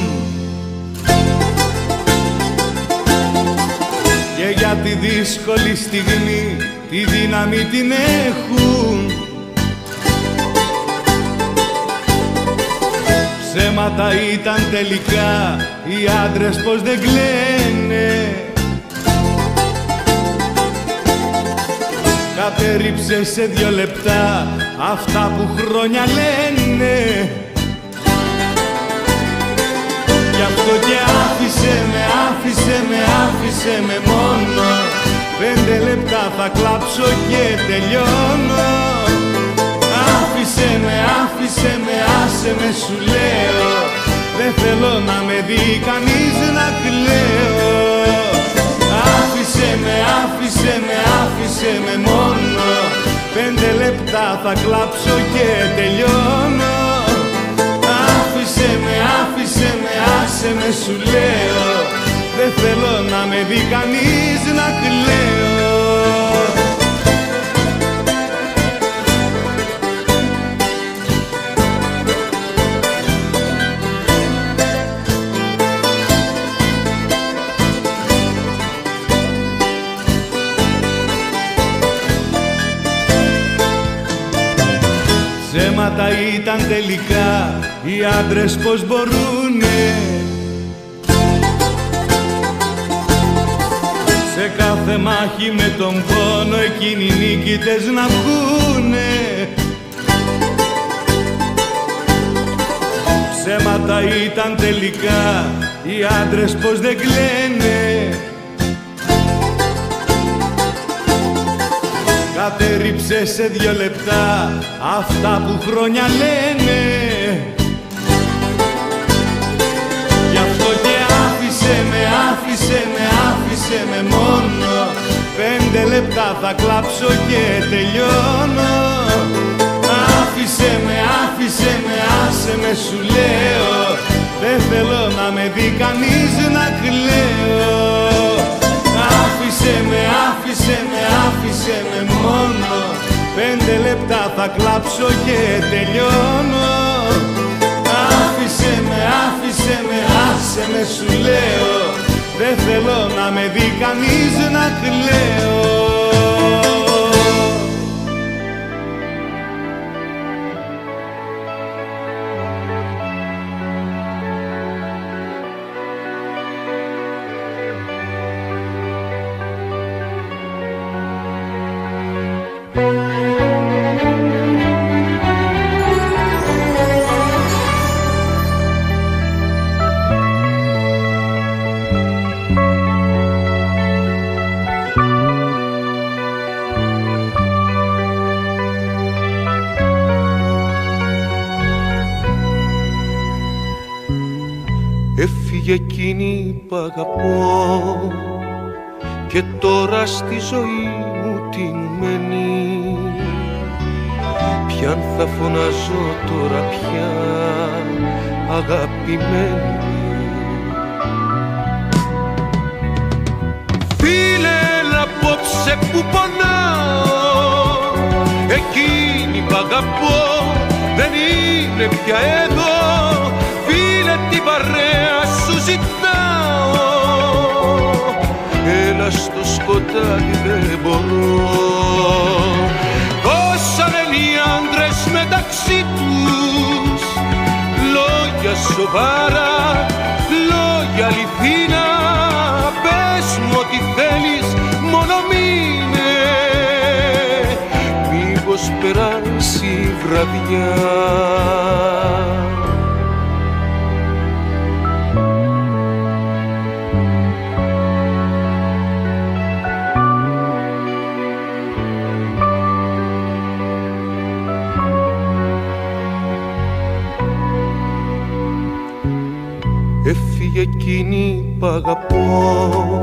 και για τη δύσκολη στιγμή τη δύναμη την έχουν. Ψέματα ήταν τελικά οι άντρες πως δεν κλαίνε. Κατέριψε σε 2 λεπτά αυτά που χρόνια λένε. Γι' αυτό και άφησε με μόνο 5 λεπτά θα κλάψω και τελειώνω. Άφησε με, άσε με σου λέω. Δεν θέλω να με δει κανείς να κλαίω. Άφησε με μόνο 5 λεπτά θα κλάψω και τελειώνω. Άφησε με, άσε με σου λέω. Δεν θέλω να με δει κανείς να κλαίω. Ψέματα ήταν τελικά οι άντρες πως μπορούνε. Σε κάθε μάχη με τον πόνο εκείνοι οι νίκητες να βγουνε. Ψέματα ήταν τελικά οι άντρες πως δεν κλαίνε. Κατέριψε σε 2 λεπτά αυτά που χρόνια λένε. Γι' αυτό και άφησε με μόνο 5 λεπτά θα κλάψω και τελειώνω. Άφησε με, άσε με σου λέω. Δεν θέλω να με δει κανείς να κλαίω. Άφησε με μόνο 5 λεπτά θα κλάψω και τελειώνω. Άφησε με, άσε με σου λέω. Δεν θέλω να με δει κανείς να κλαίω. Έφυγε εκείνη που αγαπώ και τώρα στη ζωή μου την μένει. Ποιαν θα φωνάζω τώρα πια αγαπημένη. Φίλε, έλα απόψε που πονάω. Εκείνη που αγαπώ δεν είναι πια εδώ. Φίλε, την παρέα σου ζητάω. Έλα στο σκοτάδι, δεν μπορώ. Κόσανε οι άντρες μεταξύ τους λόγια σοβαρά, λόγια αληθινά. Πες μου ό,τι θέλεις, μόνο μείνε. Μήπως περάσει η βραδιά. Έφυγε εκείνη που αγαπώ,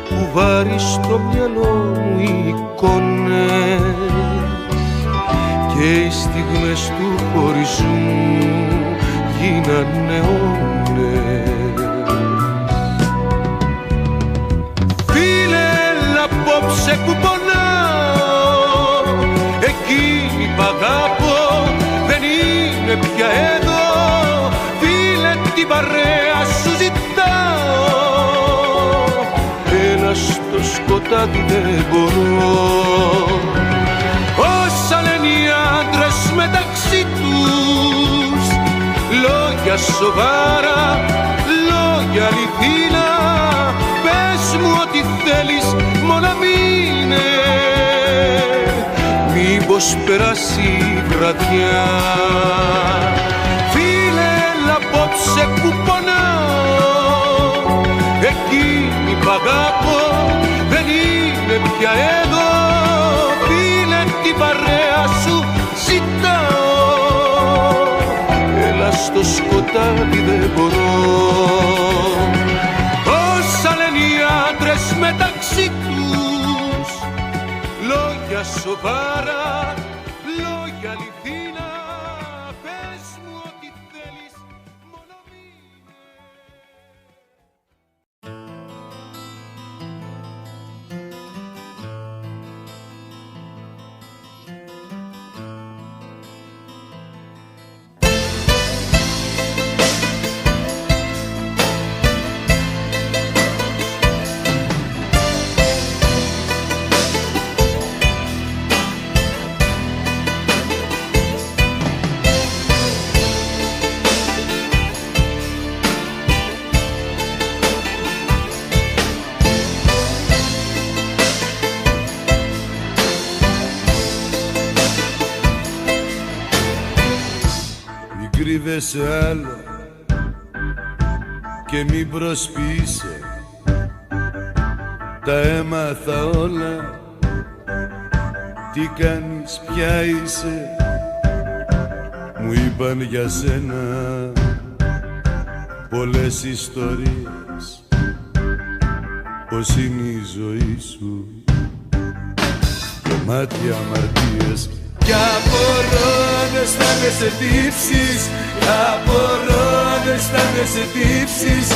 που βάρει στο μυαλό μου οι εικόνες και οι στιγμές του χωρισμού γίνανε αιώνες. Φίλε, έλα απόψε που πονάω, εκείνη που αγαπώ πια εδώ, φίλε, την παρέα σου ζητάω. Έλα στο σκοτάδι, δεν μπορώ. Όσα λένε οι άντρες μεταξύ τους, λόγια σοβαρά, λόγια αληθινά. Πες μου ό,τι θέλεις, μόνο μείνε, μήπως περάσει η βραδιά. Φίλε, έλα απόψε που πονάω, εκείνη που αγάπω δεν είναι πια εδώ. Φίλε, την παρέα σου ζητάω. Έλα στο σκοτάδι, δεν μπορώ. Όσα λένε οι άντρες μεταξύ τους, λόγια σοβαρά, λόγια αληθινά. Πες μου ό,τι θέλεις, μόνο μείνε. Κρύβεσαι άλλο και μην προσποιείσαι, τα έμαθα όλα. Τι κάνεις, ποια είσαι, μου είπαν για σένα πολλές ιστορίες, πως είναι η ζωή σου γεμάτη αμαρτίες. Κι απορώ αν αισθάνεσαι τύψεις, απορώ αν αισθάνεσαι τύψεις,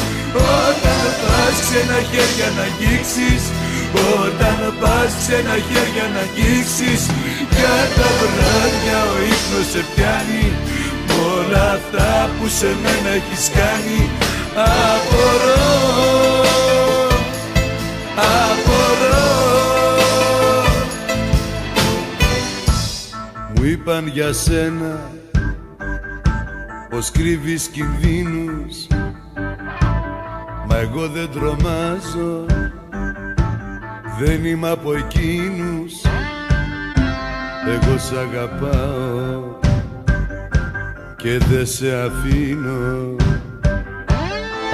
όταν πας ξένα χέρια να αγγίξεις, όταν πας ξένα χέρια να αγγίξεις. Για τα βράδια ο ύπνος σε πιάνει, μ' όλα αυτά που σε μένα έχεις κάνει. Απορώ, απορώ. Μου είπαν για σένα πως κρύβεις κινδύνους, μα εγώ δεν τρομάζω, δεν είμαι από εκείνους. Εγώ σ' αγαπάω και δεν σε αφήνω,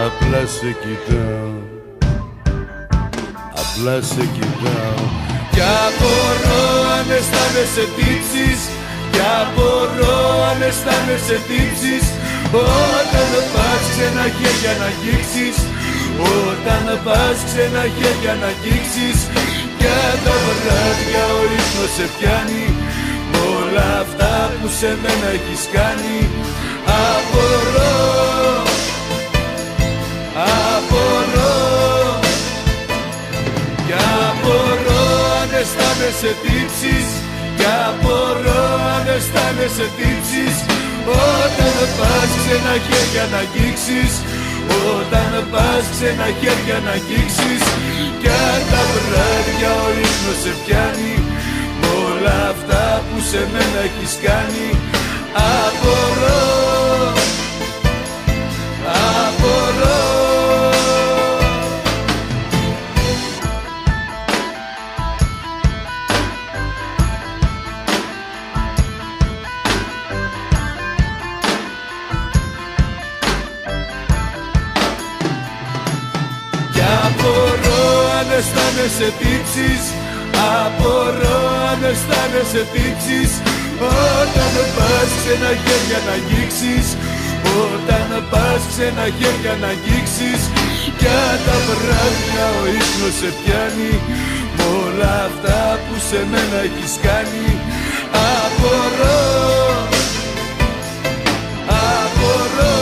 απλά σε κοιτάω, απλά σε κοιτάω. Κι απορώ αν αισθάνεσαι τύψεις, κι απορώ αν αισθάνεσαι τύψεις, όταν πας ξένα χέρια να αγγίξεις, όταν πας ξένα χέρια να αγγίξεις. Για τα βράδια ο ύπνος σε πιάνει, μ' όλα αυτά που σε μένα έχεις κάνει. Απορώ, απορώ. Κι απορώ αν αισθάνεσαι τύψεις, κι απορώ αν αισθάνεσαι τύψεις, όταν πας ξένα χέρια να αγγίξεις, όταν πας ξένα χέρια να αγγίξεις. Κι τα βράδια ο ύπνος σε πιάνει, μ' όλα αυτά που σε μένα έχεις κάνει. Απορώ, απορώ. Αισθάνεσαι τύψεις, απορώ αν αισθάνεσαι τύψεις, όταν πας ξένα χέρια να αγγίξεις, όταν πας ξένα χέρια να αγγίξεις. Για τα βράδια ο ύπνος σε πιάνει, μ' όλα αυτά που σε μένα έχεις κάνει. Απορώ, απορώ.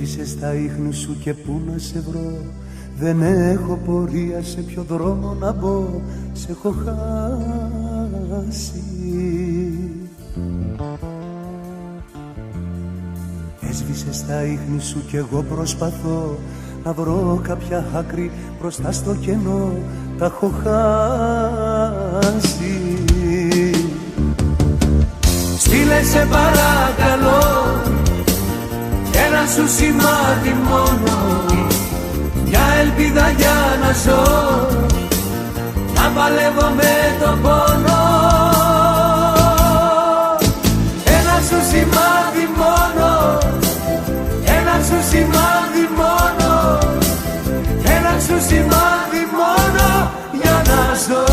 Έσβησες τα ίχνη σου και πού να σε βρω, δεν έχω πορεία σε ποιο δρόμο να μπω, σε έχω χάσει. Έσβησες τα ίχνη σου κι εγώ προσπαθώ να βρω κάποια άκρη μπροστά στο κενό, τα έχω χάσει. Στείλε σε παρακαλώ ένα σου σημάδι μόνο, μια ελπίδα για να ζω, να παλεύω με τον πόνο. Ένα σου σημάδι μόνο, ένα σου σημάδι μόνο, ένα σου σημάδι μόνο για να ζω.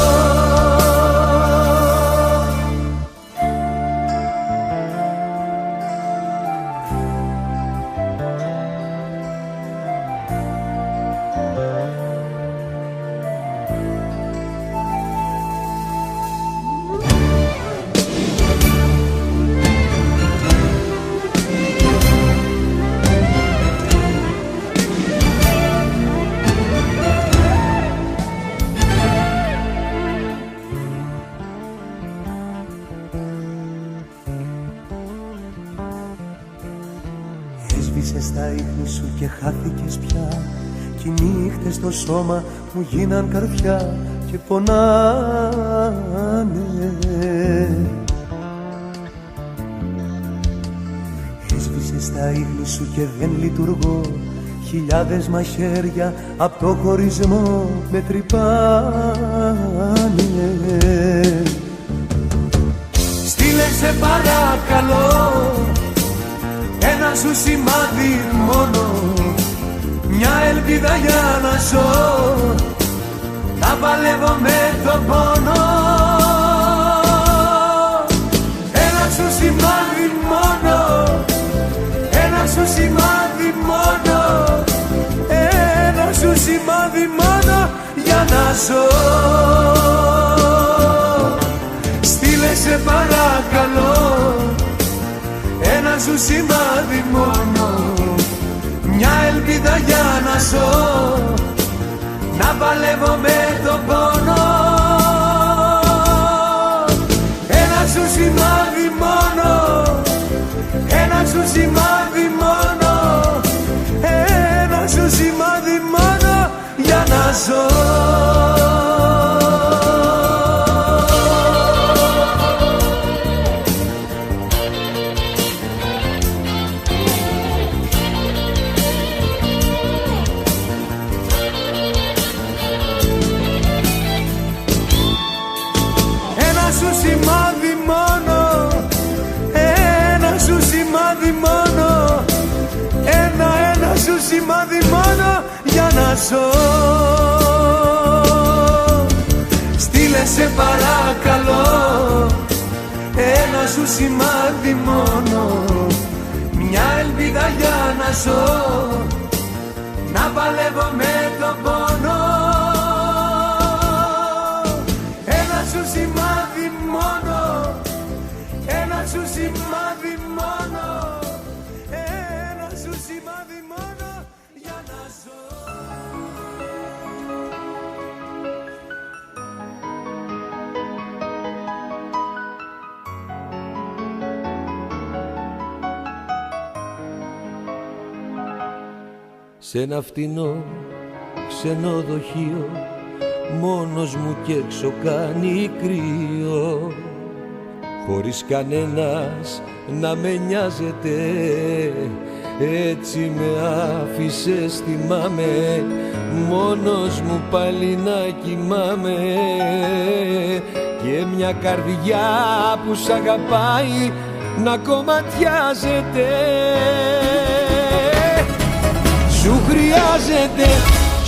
Στα ίχνη σου και χάθηκες πια, κι οι νύχτες στο σώμα μου γίναν καρφιά και πονάνε. Έσβησες τα ίχνη σου και δεν λειτουργώ, χιλιάδες μαχαίρια απ' το χωρισμό με τρυπάνε. Στείλε σε παρακαλώ ένα σου σημάδι μόνο, μια ελπίδα για να ζω, να παλεύω με τον πόνο. Ένα σου σημάδι μόνο, ένα σου σημάδι μόνο, ένα σου σημάδι μόνο για να ζω. Στείλε σε παρακαλώ ένα σου σημάδι μόνο, μια ελπίδα για να ζω, να παλεύω με τον πόνο. Ένα σου σημάδι μόνο, ένα σου σημάδι μόνο, ένα σου σημάδι μόνο για να ζω. Σημάδι μόνο για να ζω. Στείλε σε παρακαλώ ένα σου σημάδι μόνο, μια ελπίδα για να ζω, να παλεύω με τον πόνο. Ένα σου σημάδι μόνο, ένα σου σημάδι μόνο, ένα σου σημάδι μόνο για να ζω. Σ' ένα φτηνό ξενοδοχείο, μόνος μου κι έξω κάνει κρύο, χωρίς κανένας να με νοιάζεται, έτσι με άφησες θυμάμαι, μόνος μου πάλι να κοιμάμαι, και μια καρδιά που σ' αγαπάει να κομματιάζεται.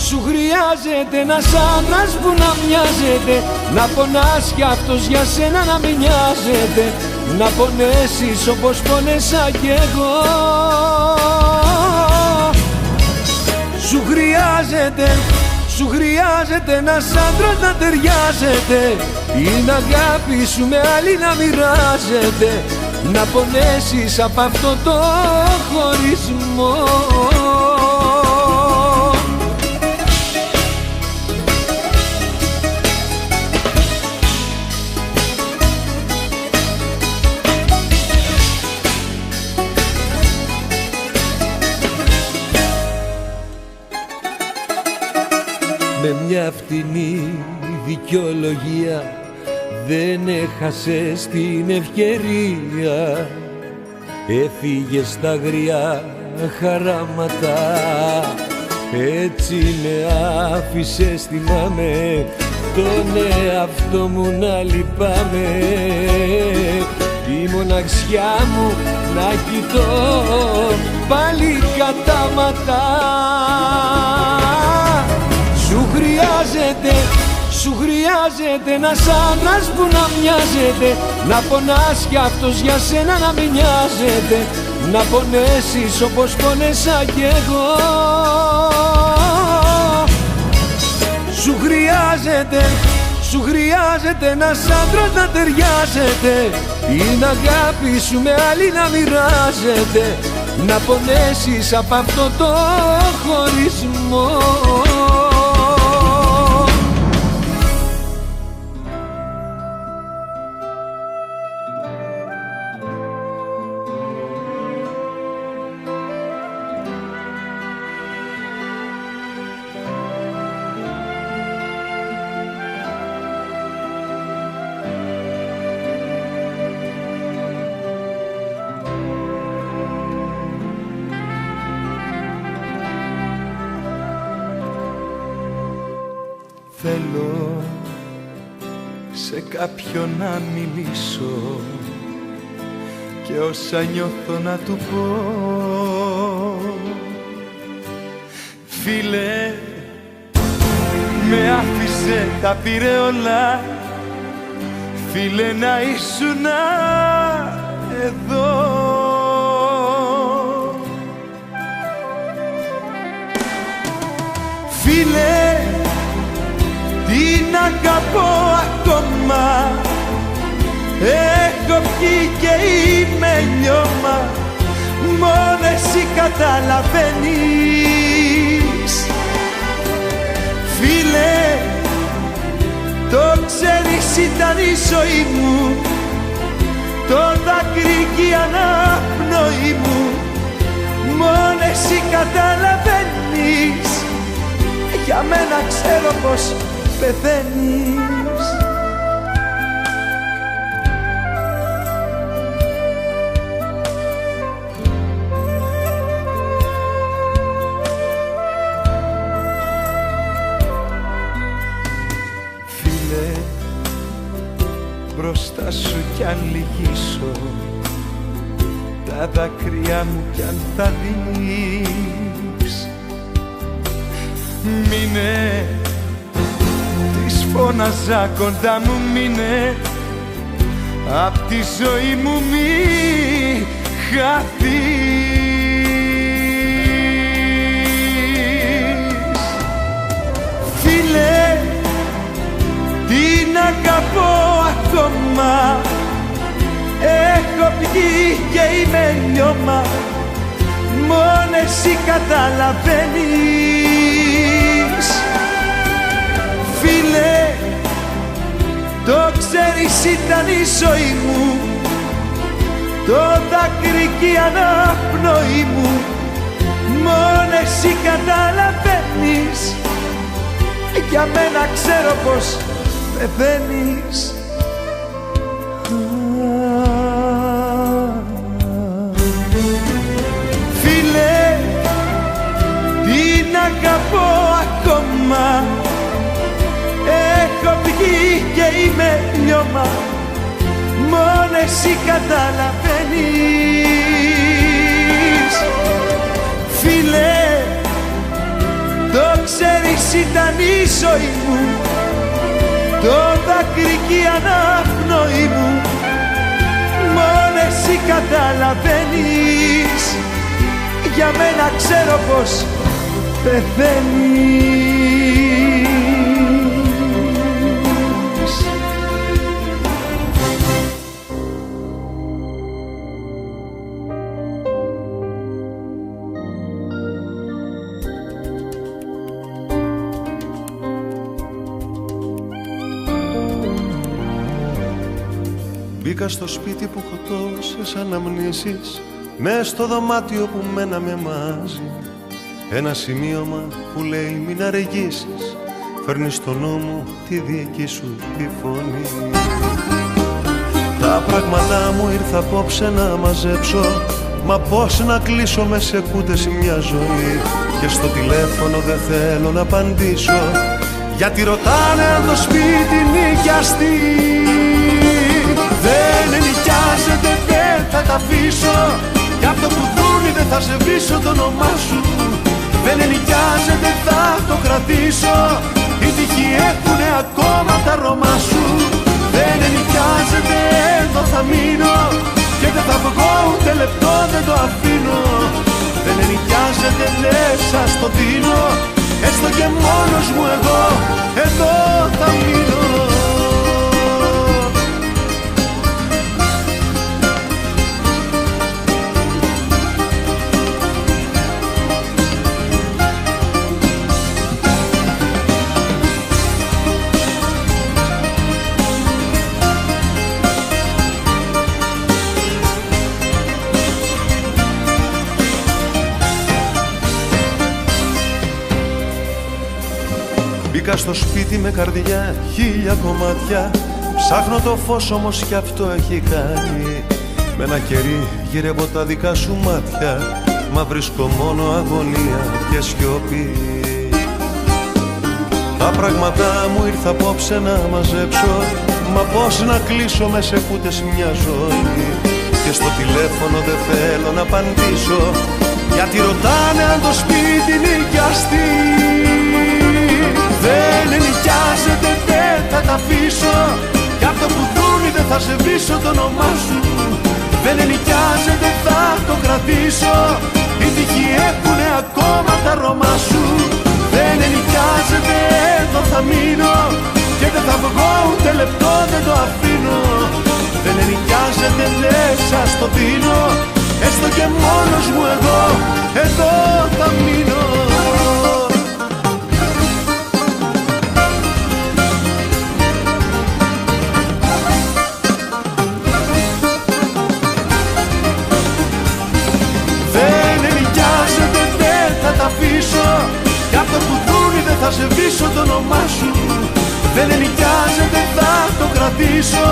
Σου χρειάζεται ένας άντρας που να μοιάζεται, να πονάς κι αυτός για σένα να μην νοιάζεται, να πονέσεις όπως πονέσα κι εγώ. Σου χρειάζεται ένας άντρας να ταιριάζεται, την αγάπη σου με άλλη να μοιράζεται, να πονέσεις απ' αυτό το χωρισμό. Με μια φτηνή δικαιολογία δεν έχασες την ευκαιρία. Έφυγες στα αγριά χαράματα, έτσι με άφησες, θυμάμαι τον εαυτό μου να λυπάμαι. Τη μοναξιά μου να κοιτώ πάλι κατάματα. Σου χρειάζεται ένας άντρας που να μοιάζεται, να πονάς κι αυτός για σένα να μην νοιάζεται, να πονέσεις όπως πονέσα κι εγώ. Σου χρειάζεται ένας άντρας να ταιριάζεται, την αγάπη σου με άλλη να μοιράζεται, να πονέσεις απ' αυτό το χωρισμό. Θέλω σε κάποιον να μιλήσω και όσα νιώθω να του πω. Φίλε, με άφησε, τα πήρε όλα. Φίλε, να ήσουνα εδώ. Φίλε, την αγαπώ ακόμα, έχω πιει και είμαι λιώμα, μόνο εσύ καταλαβαίνεις. Φίλε, το ξέρεις ήταν η ζωή μου, το δάκρυ και η αναπνοή μου, μόνο εσύ καταλαβαίνεις. Για μένα ξέρω πως πεθαίνεις. Φίλε, μπροστά σου κι αν λυγίσω, τα δάκρυα μου κι αν θα δεις, μείνε. Της φώναζα κοντά μου, μείνε, απ' τη ζωή μου μη χαθείς. Φίλε, την αγαπώ ακόμα, έχω πιει και είμαι λιώμα, μόνο εσύ καταλαβαίνεις. Φίλε, το ξέρεις ήταν η ζωή μου, το δάκρυ και η αναπνοή μου, μόνο εσύ καταλαβαίνεις. Για μένα ξέρω πως πεθαίνεις. Φίλε, την αγαπώ ακόμα, έχω πιει και είμαι λιώμα, μόνο εσύ καταλαβαίνεις. Φίλε, το ξέρεις ήταν η ζωή μου, το δάκρυ και η αναπνοή μου, μόνο εσύ καταλαβαίνεις. Για μένα ξέρω πως πεθαίνεις. Μπήκα στο σπίτι που έχω τόσες αναμνήσεις, μες στο δωμάτιο που μέναμε μαζί. Ένα σημείωμα που λέει μην αργήσεις, φέρνει στο νου μου τη δική σου τη φωνή. Τα πράγματά μου ήρθα απόψε να μαζέψω, μα πώς να κλείσω με σεκούντες μια ζωή. Και στο τηλέφωνο δεν θέλω να απαντήσω, γιατί ρωτάνε αν το σπίτι νοικιαστεί. Δεν νοικιάζεται, δεν θα τα αφήσω, κι αυτό που δούνε δεν θα σε βήσω το όνομά σου. Δεν νοικιάζεται, θα το κρατήσω, οι τύχοι έχουνε ακόμα τα αρώμα σου. Δεν νοικιάζεται, εδώ θα μείνω, και δεν θα βγω ούτε λεπτό, δεν το αφήνω. Δεν νοικιάζεται, λες σας το δίνω, έστω και μόνος μου εγώ, εδώ θα μείνω. Μπήκα στο σπίτι με καρδιά 1000 κομμάτια, ψάχνω το φως όμως κι αυτό έχει κάνει. Με ένα κερί γυρεύω τα δικά σου μάτια, μα βρίσκω μόνο αγωνία και σιωπή. Τα πράγματά μου ήρθα απόψε να μαζέψω, μα πώς να κλείσω με σεκούτες μια ζωή. Και στο τηλέφωνο δεν θέλω να απαντήσω, γιατί ρωτάνε αν το σπίτι νοικιαστεί. Δεν νοικιάζεται, δεν θα τα αφήσω, κι αυτό που δούνε δεν θα σε βήσω το όνομά σου. Δεν νοικιάζεται, θα το κρατήσω, οι τύχοι έχουνε ακόμα τα αρώμα σου. Δεν νοικιάζεται, εδώ θα μείνω, και δεν θα βγω ούτε λεπτό, δεν το αφήνω. Δεν νοικιάζεται, λες σας το δίνω, έστω και μόνος μου εγώ, εδώ θα μείνω. Κι αυτό που δούνε δεν θα σε βήσω το όνομά σου. Δεν νοικιάζεται, θα το κρατήσω,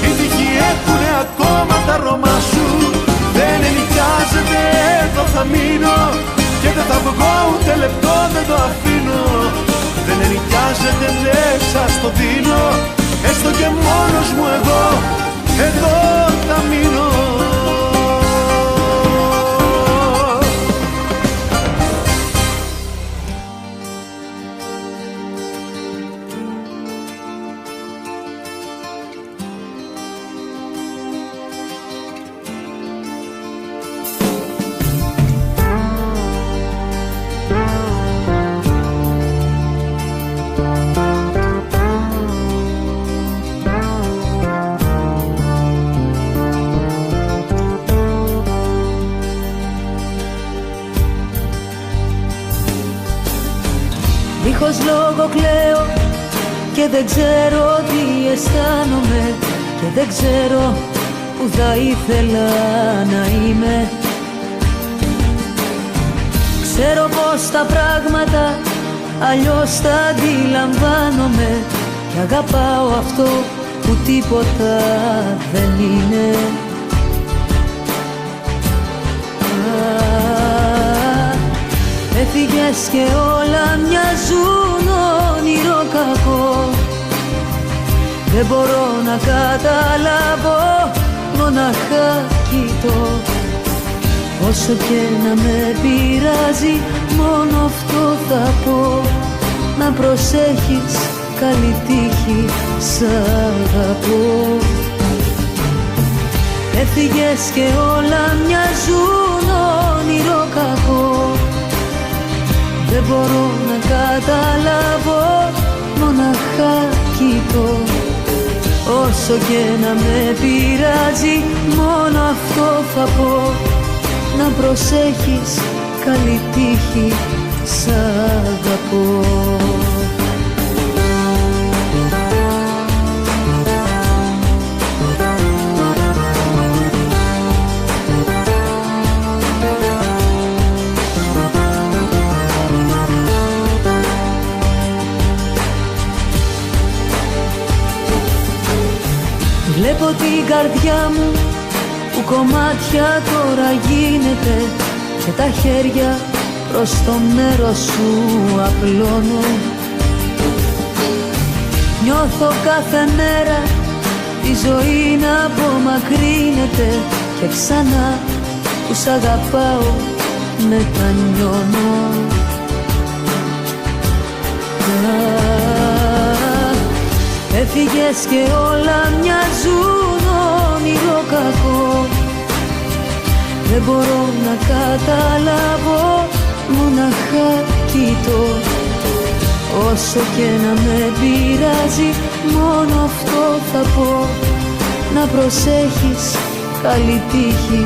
οι τύχοι έχουνε ακόμα τα αρώμα σου. Δεν νοικιάζεται, εδώ θα μείνω, και δεν θα βγω ούτε λεπτό, δεν το αφήνω. Δεν νοικιάζεται, λες σας το δίνω, έστω και μόνος μου εγώ, εδώ θα μείνω. Δίχως λόγο κλαίω και δεν ξέρω τι αισθάνομαι, και δεν ξέρω που θα ήθελα να είμαι. Ξέρω πως τα πράγματα αλλιώς τα αντιλαμβάνομαι, και αγαπάω αυτό που τίποτα δεν είναι. Έφυγες και όλα μοιάζουν όνειρο κακό. Δεν μπορώ να καταλάβω, μοναχά κοιτώ. Όσο και να με πειράζει, μόνο αυτό θα πω, να προσέχεις, καλή τύχη, σ' αγαπώ. Έφυγες και όλα μοιάζουν όνειρο κακό. Δεν μπορώ να καταλάβω, μοναχά κοιτώ. Όσο και να με πειράζει, μόνο αυτό θα πω, να προσέχεις, καλή τύχη, σ' αγαπώ. από την καρδιά μου που κομμάτια τώρα γίνεται και τα χέρια προς το μέρος σου απλώνω. Νιώθω κάθε μέρα τη ζωή να απομακρύνεται και ξανά που σ' αγαπάω μετανιώνω. Έφυγες και όλα μοιάζουν όνειρο κακό. Δεν μπορώ να καταλάβω, μοναχά κοιτώ. Όσο και να με πειράζει, μόνο αυτό θα πω. Να προσέχεις, καλή τύχη,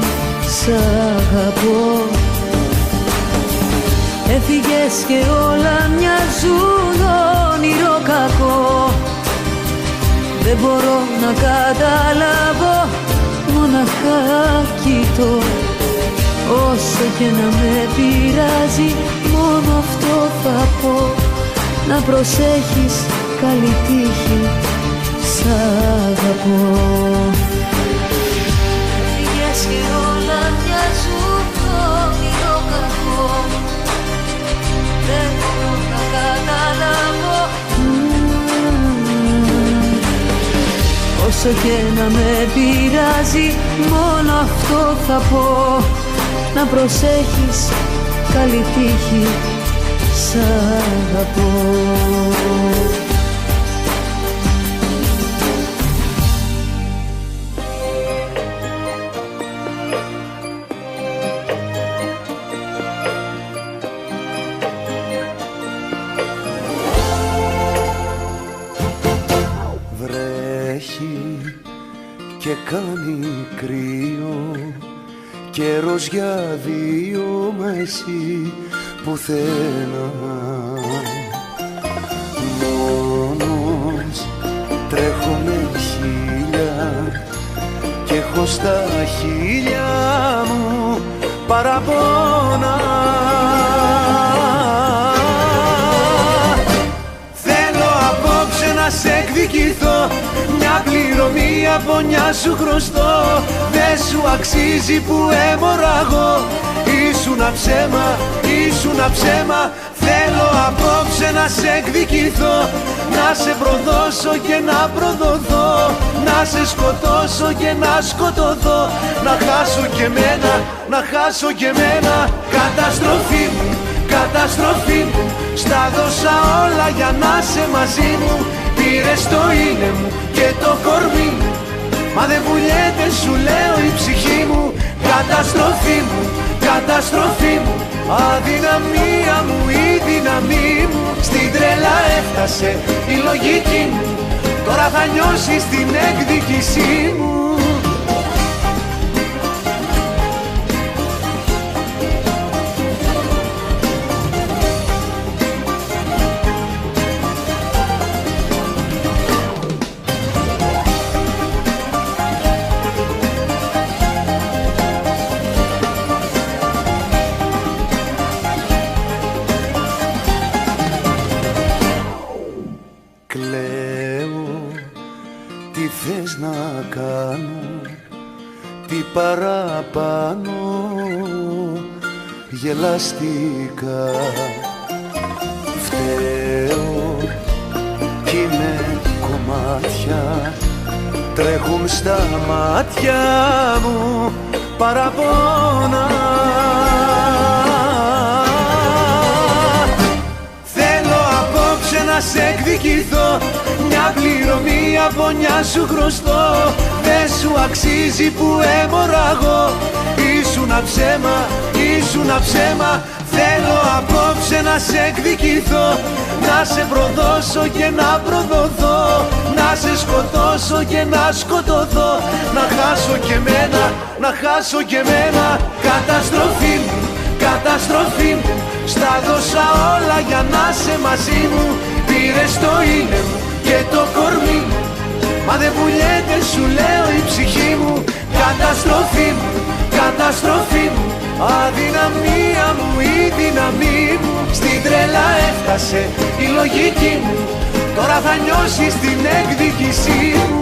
σ' αγαπώ. Έφυγες και όλα μοιάζουν όνειρο κακό. Δεν μπορώ να καταλάβω, μοναχά κοιτώ. Όσο και να με πειράζει, μόνο αυτό θα πω. Να προσέχεις, καλή τύχη, σ' αγαπώ. Έφυγες και όλα μοιάζουν όνειρο κακό. Δεν μπορώ να καταλάβω. Όσο και να με πειράζει, μόνο αυτό θα πω. Να προσέχεις, καλή τύχη, σ' αγαπώ. Και κάνει κρύο, καιρός για δύο, μα εσύ πουθενά. Μόνος τρέχω με χίλια και έχω στα χίλια μου παραπονά. Θέλω απόψε να σε εκδικηθώ, μια πληρωμή από νιά σου χρωστώ. Δεν σου αξίζει που έμοραγω. Ήσουνα ψέμα, ήσουνα ψέμα. Θέλω απόψε να σε εκδικηθώ, να σε προδώσω και να προδοθώ, να σε σκοτώσω και να σκοτωθώ, να χάσω και μένα, να χάσω και μένα. Καταστροφή μου, καταστροφή μου, στα δώσα όλα για να σε μαζί μου. Πήρες το είναι μου και το κορμί μου, μα δεν βουλιέται σου λέω η ψυχή μου. Καταστροφή μου, καταστροφή μου, αδυναμία μου η δύναμή μου. Στην τρέλα έφτασε η λογική μου, τώρα θα νιώσεις την εκδίκησή μου. Παραπάνω γελαστικά φταίω κι είναι κομμάτια, τρέχουν στα μάτια μου παραπονά. Θέλω απόψε να σε εκδικηθώ, μια πληρωμή από νιά σου χρωστώ. Δεν σου αξίζει που έμοραγω. Ήσουνα ψέμα, ήσουνα ψέμα. Θέλω απόψε να σε εκδικηθώ, να σε προδώσω και να προδοθώ, να σε σκοτώσω και να σκοτωθώ, να χάσω και μένα, να χάσω και μένα. Καταστροφή μου, καταστροφή μου, στα δώσα όλα για να σε μαζί μου. Πήρες το είναι μου και το κορμί μου, μα δεν βουλιέται σου λέω η ψυχή μου. Καταστροφή μου, καταστροφή μου, αδυναμία μου η δύναμή μου. Στην τρέλα έφτασε η λογική μου, τώρα θα νιώσεις την εκδίκησή μου.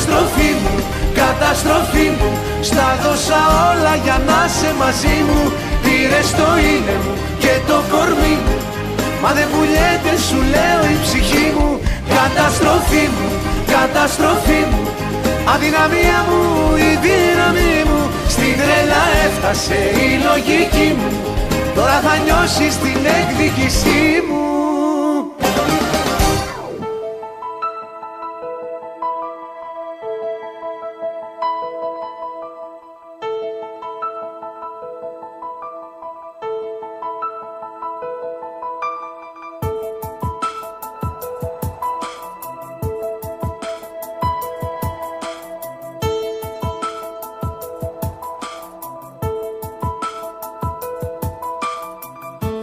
Καταστροφή μου, καταστροφή μου, στα δώσα όλα για να είσαι μαζί μου. Πήρες το είναι μου και το κορμί μου, μα δεν πουλιέται σου λέω η ψυχή μου. Καταστροφή μου, καταστροφή μου, αδυναμία μου, η δύναμή μου. Στην τρέλα έφτασε η λογική μου, τώρα θα νιώσεις την εκδίκησή μου.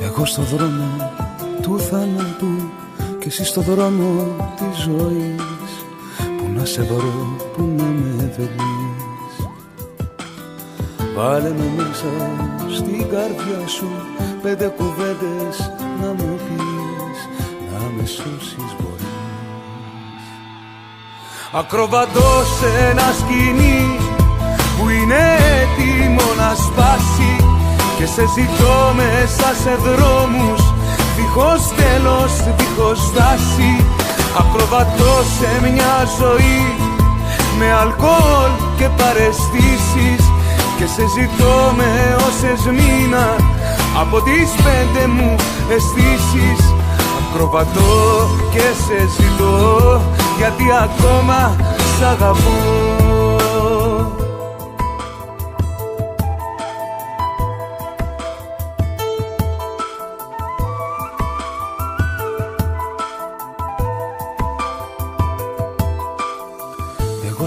Εγώ στο δρόμο του θάνατου και εσύ στο δρόμο της ζωής. Πού να σε βρω, πού να με βρεις. Βάλε με μέσα στην καρδιά σου 5 κουβέντες να μου πεις, να με σώσεις μπορείς. Ακροβατώ σε ένα σκηνή που είναι έτοιμο να σπάσει και σε ζητώ μέσα σε δρόμους δίχως τέλος, δίχως στάση. Ακροβατώ σε μια ζωή με αλκοόλ και παραισθήσεις και σε ζητώ με όσες μείναν από τις 5 μου αισθήσεις. Ακροβατώ και σε ζητώ γιατί ακόμα σ' αγαπώ.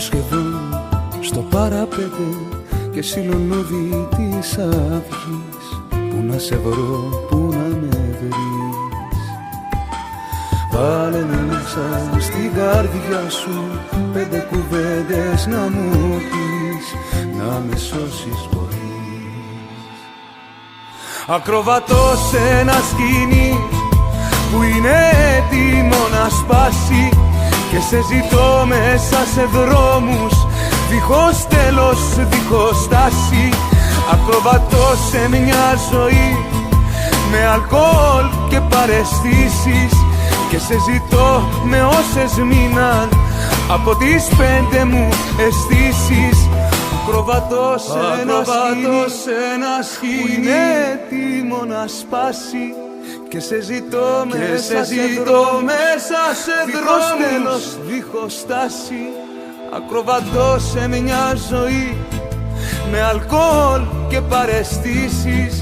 Σχεδόν στο παραπέντε και συλλονούδι της αυγής. Πού να σε βρω, πού να με βρεις. Βάλε με μέσα στην καρδιά σου 5 κουβέντες να μου πεις, να με σώσεις μπορείς. Ακροβατώ σε ένα σκηνή που είναι έτοιμο να σπάσει και σε ζητώ μέσα σε δρόμους δίχως τέλος, δίχως στάση. Ακροβατώ σε μια ζωή με αλκοόλ και παραισθήσεις και σε ζητώ με όσες μείναν από τις 5 μου αισθήσεις. Ακροβατώ σε ένα σκηνή που είναι έτοιμο να σπάσει και σε ζητώ μέσα σε δρόμους δίχως στάση. Ακροβατώ σε μια ζωή με αλκοόλ και παραισθήσεις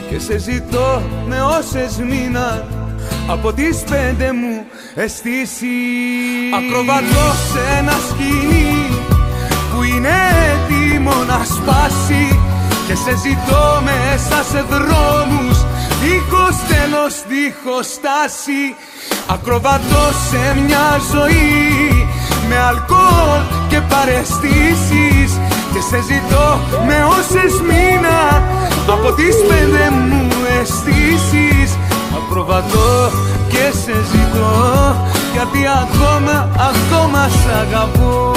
και σε ζητώ με όσες μείναν από τις 5 μου αισθήσεις. Ακροβατώ σε ένα σκηνή που είναι έτοιμο να σπάσει και σε ζητώ μέσα σε δρόμους δίχως τέλος, δίχως στάση. Ακροβατώ σε μια ζωή με αλκοόλ και παραισθήσεις και σε ζητώ με όσες μείναν από τις 5 μου αισθήσεις. Ακροβατώ και σε ζητώ γιατί ακόμα σ' αγαπώ.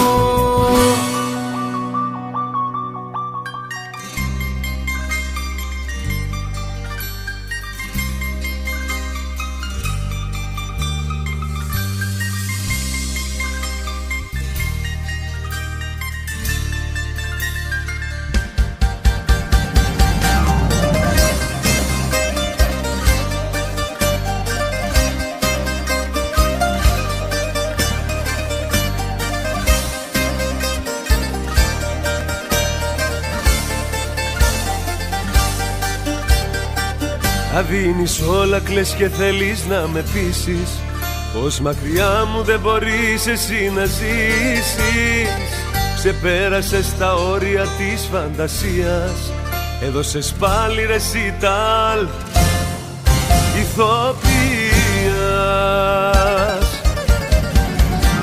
Τα δίνεις όλα, κλαις και θέλεις να με πείσεις πως μακριά μου δεν μπορείς εσύ να ζήσεις. Ξεπέρασες τα όρια της φαντασίας, έδωσες πάλι ρεσιτάλ ηθοποιίας.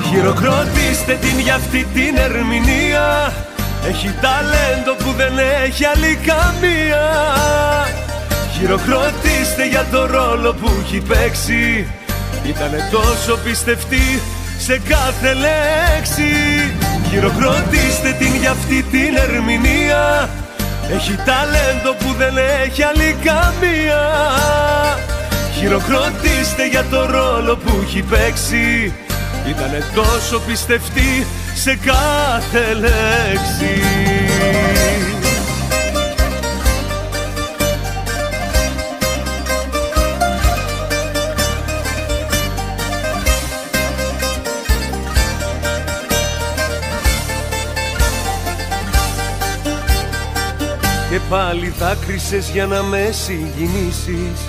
Χειροκροτήστε την για αυτή την ερμηνεία, έχει ταλέντο που δεν έχει άλλη καμία. Χειροκροτήστε για το ρόλο που έχει παίξει, ήτανε τόσο πιστευτή σε κάθε λέξη. Χειροκροτήστε την για αυτή την ερμηνεία. Έχει ταλέντο που δεν έχει άλλη καμία. Χειροκροτήστε για το ρόλο που έχει παίξει. Ήτανε τόσο πιστευτή σε κάθε λέξη. Και πάλι δάκρυσες για να με συγκινήσεις,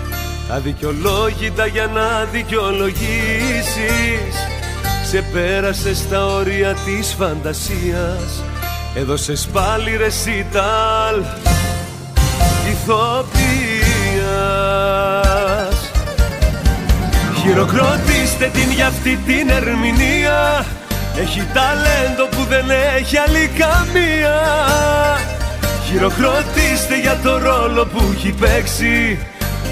αδικαιολόγητα για να δικαιολογήσεις. Ξεπέρασες τα όρια της φαντασίας, έδωσες πάλι ρεσίταλ ηθοποιίας. Χειροκροτήστε την για αυτή την ερμηνεία. Έχει ταλέντο που δεν έχει άλλη καμία. Χειροκροτήστε για το ρόλο που έχει παίξει.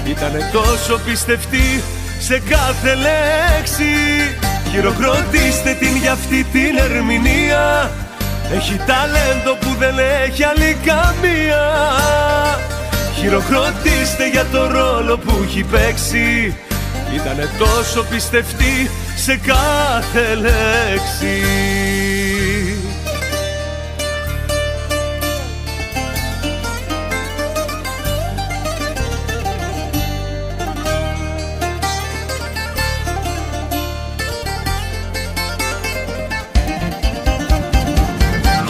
Ήτανε τόσο πιστευτή σε κάθε λέξη. Χειροκροτήστε την για αυτή την ερμηνεία. Έχει ταλέντο που δεν έχει άλλη καμία. Χειροκροτήστε για το ρόλο που έχει παίξει. Ήτανε τόσο πιστευτή σε κάθε λέξη.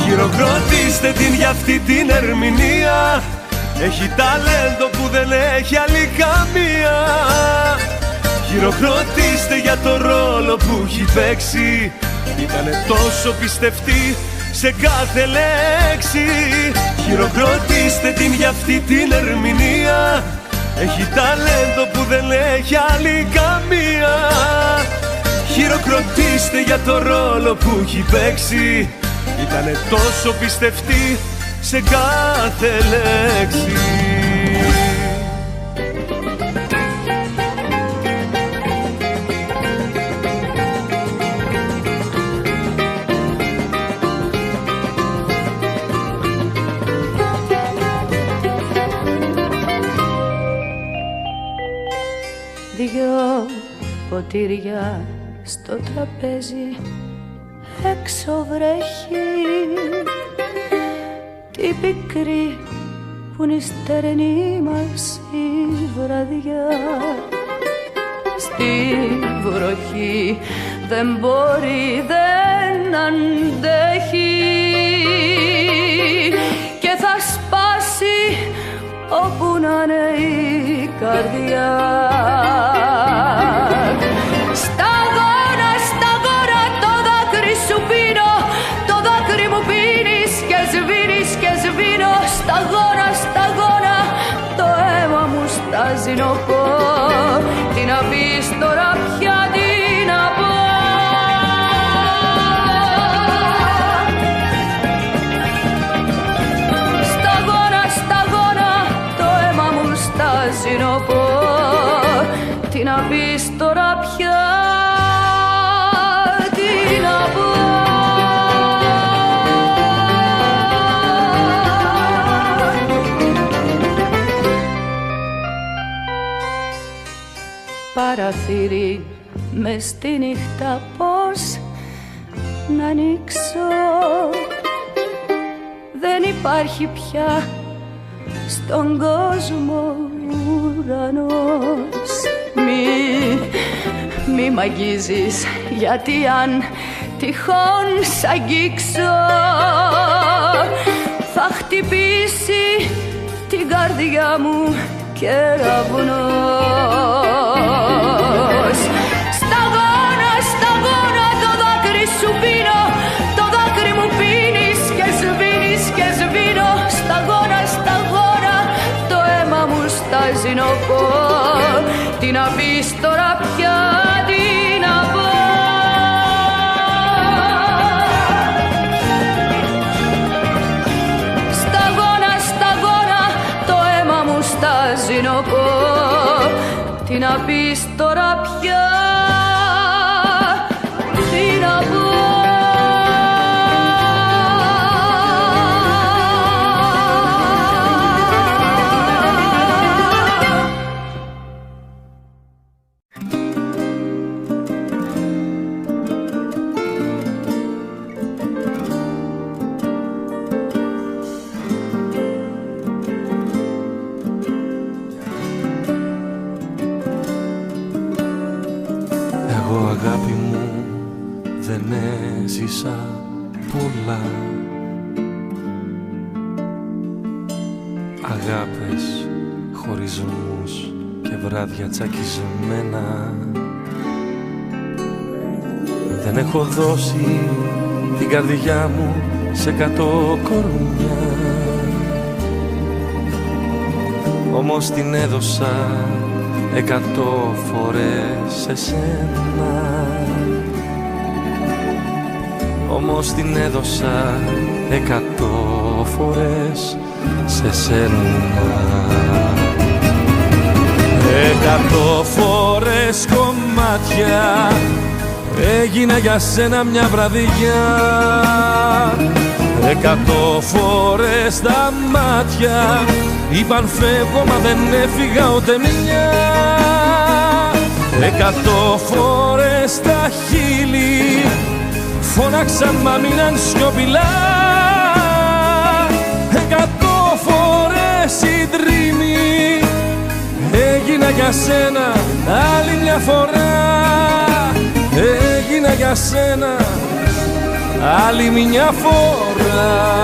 Χειροκροτήστε την για αυτή την ερμηνεία. Έχει ταλέντο που δεν έχει άλλη καμία. Χειροκροτήστε για το ρόλο που έχει παίξει. Ήτανε τόσο πιστευτή σε κάθε λέξη. Χειροκροτήστε την για αυτή την ερμηνεία. Έχει ταλέντο που δεν έχει άλλη καμία. Χειροκροτήστε για το ρόλο που έχει παίξει. Ήτανε τόσο πιστευτή σε κάθε λέξη. Δυο ποτήρια στο τραπέζι, έξω βρέχει, τη πικρή που είναι η στερνή μας η βραδιά. Στη βροχή δεν μπορεί, δεν αντέχει και θα σπάσει όπου να είναι η καρδιά. Σταγόνα το δάκρυ σου πίνω, το δάκρυ μου πίνεις και σβήνω. Σταγόνα το αίμα μου στάζει νοπό. Τι να πεις τώρα πια, τι να πω. Σταγόνα το αίμα μου στάζει νοπό. Τι να πεις τώρα πια, τι να πω. Παραθύρι μες στη νύχτα, πώς να ανοίξω. Δεν υπάρχει πια στον κόσμο ουρανός. Μη μ' αγγίζεις, γιατί αν τυχόν σ' αγγίξω θα χτυπήσει την καρδιά μου κεραυνός. Σταγόνα το δάκρυ σου πίνω, το δάκρυ μου πίνεις και σβήνω. Σταγόνα το αίμα μου στάζει νοπό. Τι να πεις τώρα πια, τι να πω. Σταγόνα το αίμα μου στάζει νοπό. Τι να πεις τώρα πια, τι να πω. πολλά. Αγάπες, χωρισμούς και βράδια τσακισμένα. Δεν έχω δώσει την καρδιά μου σε 100 κορμιά, όμως την έδωσα 100 φορές σε σένα. Όμως την έδωσα 100 φορές σε σένα. 100 φορές κομμάτια έγινα για σένα μια βραδιά. 100 φορές τα μάτια είπαν φεύγω μα δεν έφυγα ούτε μια. 100 φορές τα χείλη φώναξαν μα μείναν σιωπηλά. 100 φορές οι δρύμοι έγινα για σένα άλλη μια φορά. Έγινα για σένα άλλη μια φορά.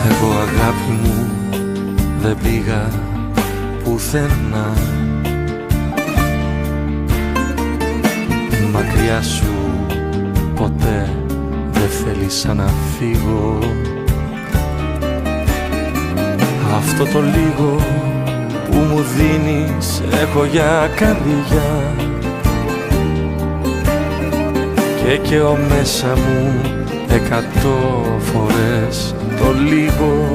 Εγώ αγάπη μου δεν πήγα πουθενά. Μακριά σου ποτέ δεν θέλησα να φύγω. Αυτό το λίγο που μου δίνεις έχω για καρδιά. Και ο μέσα μου 100 φορές το λίγο.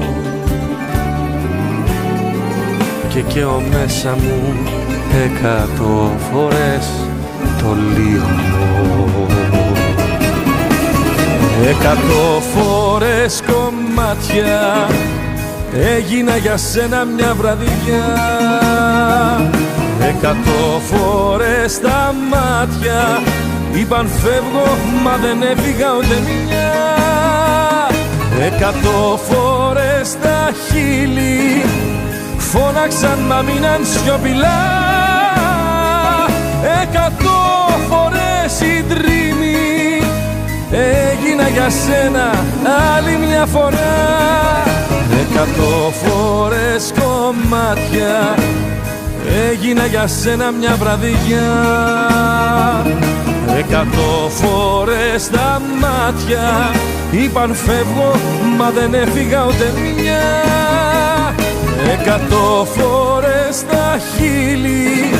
Και ο μέσα μου 100 φορές το λίγο. 100 φορές κομμάτια έγινα για σένα μια βραδιά. 100 φορές τα μάτια είπαν φεύγω μα δεν έφυγα ούτε μια. 100 φορές τα χείλη φώναξαν μα μείναν σιωπηλά. 100 φορές οι δρύμοι έγινα για σένα άλλη μια φορά. 100 φορές κομμάτια έγινα για σένα μια βραδιά. 100 φορές τα μάτια είπαν φεύγω μα δεν έφυγα ούτε μια. 100 φορές τα χείλη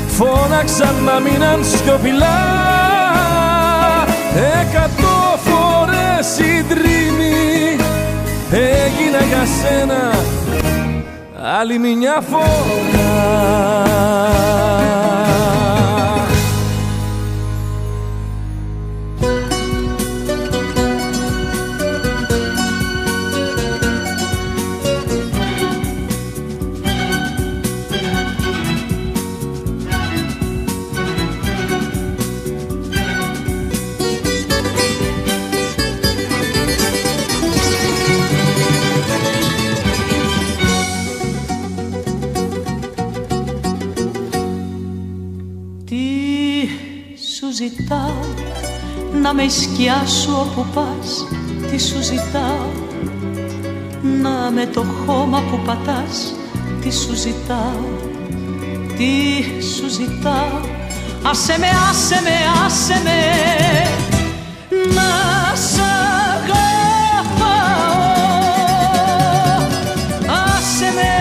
φώναξαν μα μείναν σιωπηλά. 100 φορές οι δρύμοι έγινα για σένα άλλη μια φορά. Ζητάω να με η σκιά σου όπου πας. Τι σου ζητάω να με το χώμα που πατάς. Τι σου ζητάω, τι σου ζητάω. Άσε με, άσε με, άσε με να σ' αγαπάω. Άσε με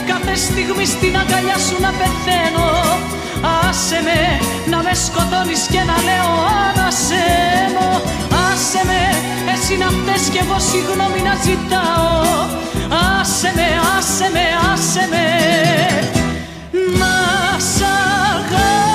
κάθε στιγμή στην αγκαλιά σου να πεθαίνω. Άσε με να με σκοτώνεις και να λέω ανασένω. Άσε με εσύ να φταίς κι εγώ συγγνώμη να ζητάω. Άσε με, άσε με, άσε με να σ' αγαπάω.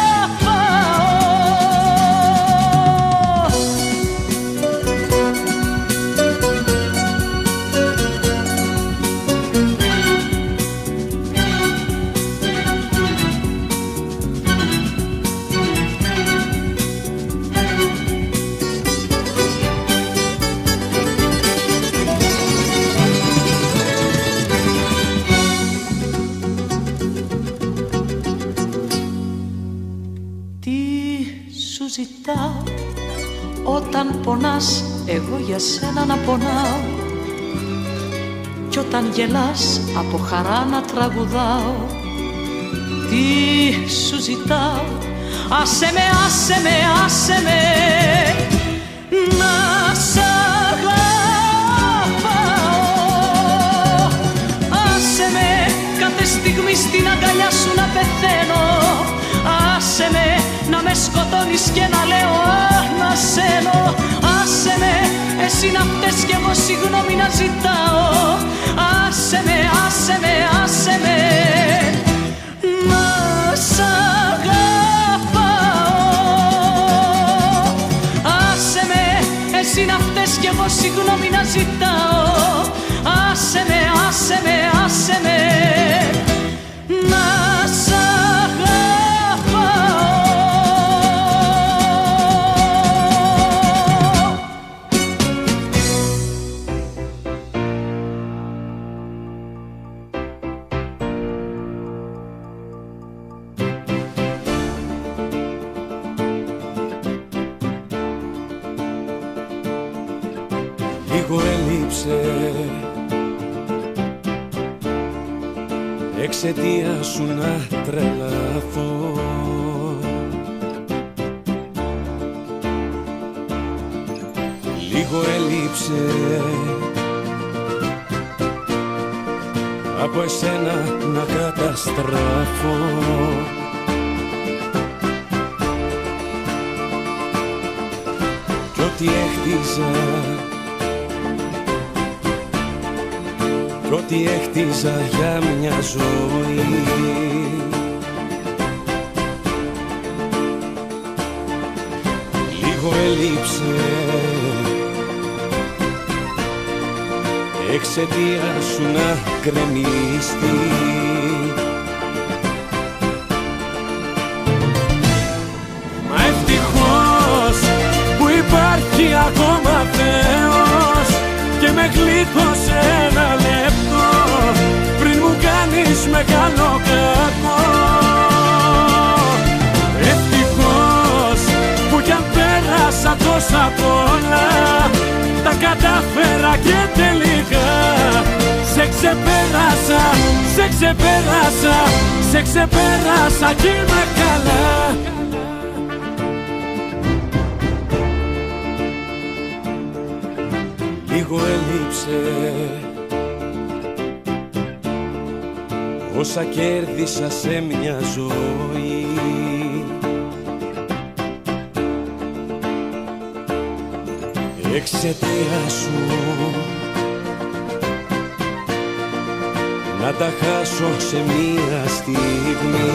Όταν πονάς, εγώ για σένα να πονάω, κι όταν γελάς, από χαρά να τραγουδάω. Τι σου ζητάω, άσε με, άσε με, άσε με να σ' αγαπάω. Άσε με κάθε στιγμή στην αγκαλιά σου να πεθαίνω. Άσε με να με σκοτώνεις και να λέω ανασένω. Άσε με, εσύ να φταίς κι εγώ συγγνώμη να ζητάω. Άσε με, άσε με, άσε με να σ' αγαπάω. Άσε με, εσύ να φταίς κι εγώ συγγνώμη να ζητάω. Άσε με, άσε με, άσε με να σ' λίγο έλειψε εξαιτία σου να τρελαθώ. Λίγο έλειψε από εσένα να καταστραφώ. Κι ό,τι έχτιζα, κι ό,τι έχτιζα για μια ζωή, λίγο έλειψε εξαιτία σου να κρεμιστεί. Μα ευτυχώς που υπάρχει ακόμα Θεός και με γλίτωσε ένα λεπτό πριν μου κάνεις μεγάλο κακό. Ευτυχώς που κι αν πέρασα τόσα πολλά τα κατάφερα και τελικά σε ξεπέρασα, σε ξεπέρασα, σε ξεπέρασα κι είμαι καλά. Λίγο έλειψε όσα κέρδισα σε μια ζωή. Εξαιτία σου να τα χάσω σε μια στιγμή.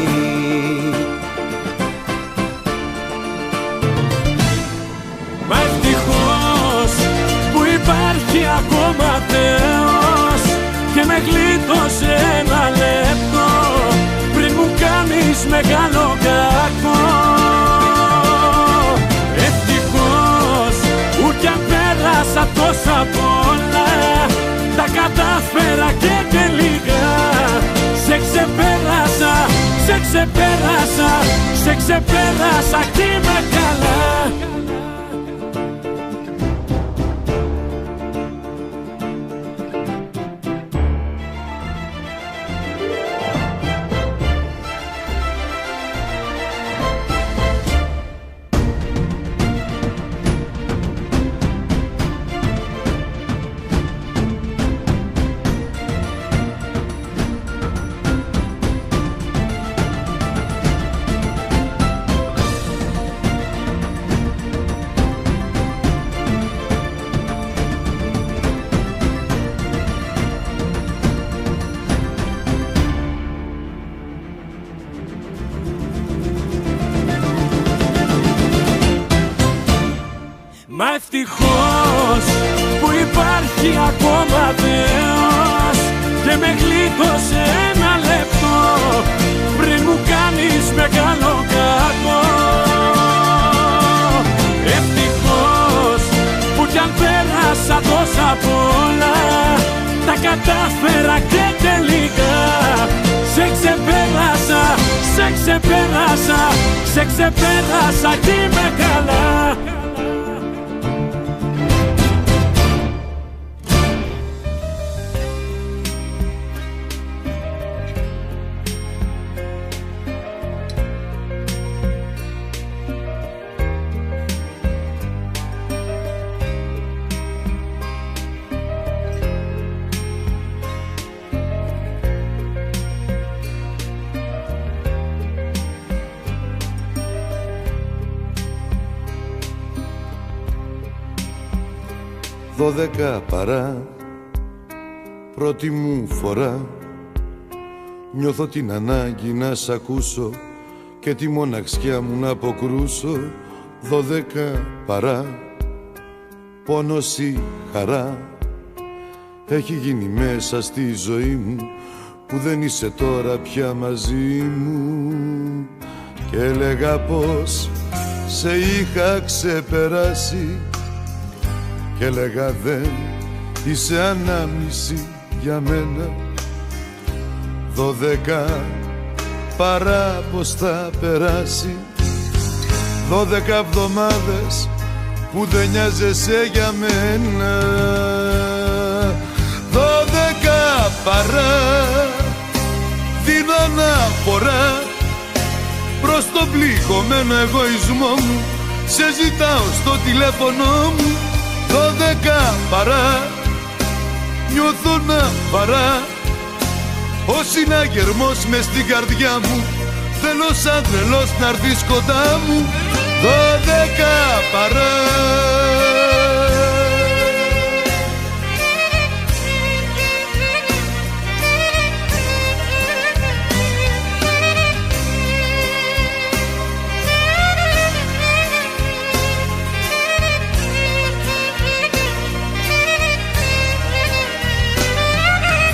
Μα ευτυχώς που υπάρχει ακόμα Θεός και με γλίτωσε ένα λεπτό πριν μου κάνεις μεγάλο κακό. Ευτυχώς που κι αν πέρασα τόσα πολλά τα κατάφερα και τελικά σε ξεπέρασα, σε ξεπέρασα, σε ξεπέρασα κι είμαι καλά. Μα ευτυχώς που υπάρχει ακόμα Θεός και με γλίτωσε ένα λεπτό πριν μου κάνεις μεγάλο κακό. Ευτυχώς που κι αν πέρασα τόσα πολλά τα κατάφερα και τελικά σε ξεπέρασα, σε ξεπέρασα, σε ξεπέρασα κι είμαι καλά. 12 παρά, πρώτη μου φορά. Νιώθω την ανάγκη να σ' ακούσω και τη μοναξιά μου να αποκρούσω. 12 παρά, πόνος ή χαρά έχει γίνει μέσα στη ζωή μου, που δεν είσαι τώρα πια μαζί μου. Και έλεγα πως σε είχα ξεπεράσει, και έλεγα δεν είσαι ανάμνηση για μένα. 12 παρά πως θα περάσει, 12 εβδομάδες που δεν νοιάζεσαι για μένα. 12 παρά, δίνω αναφορά προς τον πληγωμένο εγωισμό μου, σε ζητάω στο τηλέφωνο μου. 12 παρά, νιώθω να παρά, ο συναγερμός μες στην καρδιά μου. Θέλω σαν τρελός να έρθεις κοντά μου. 12 παρά.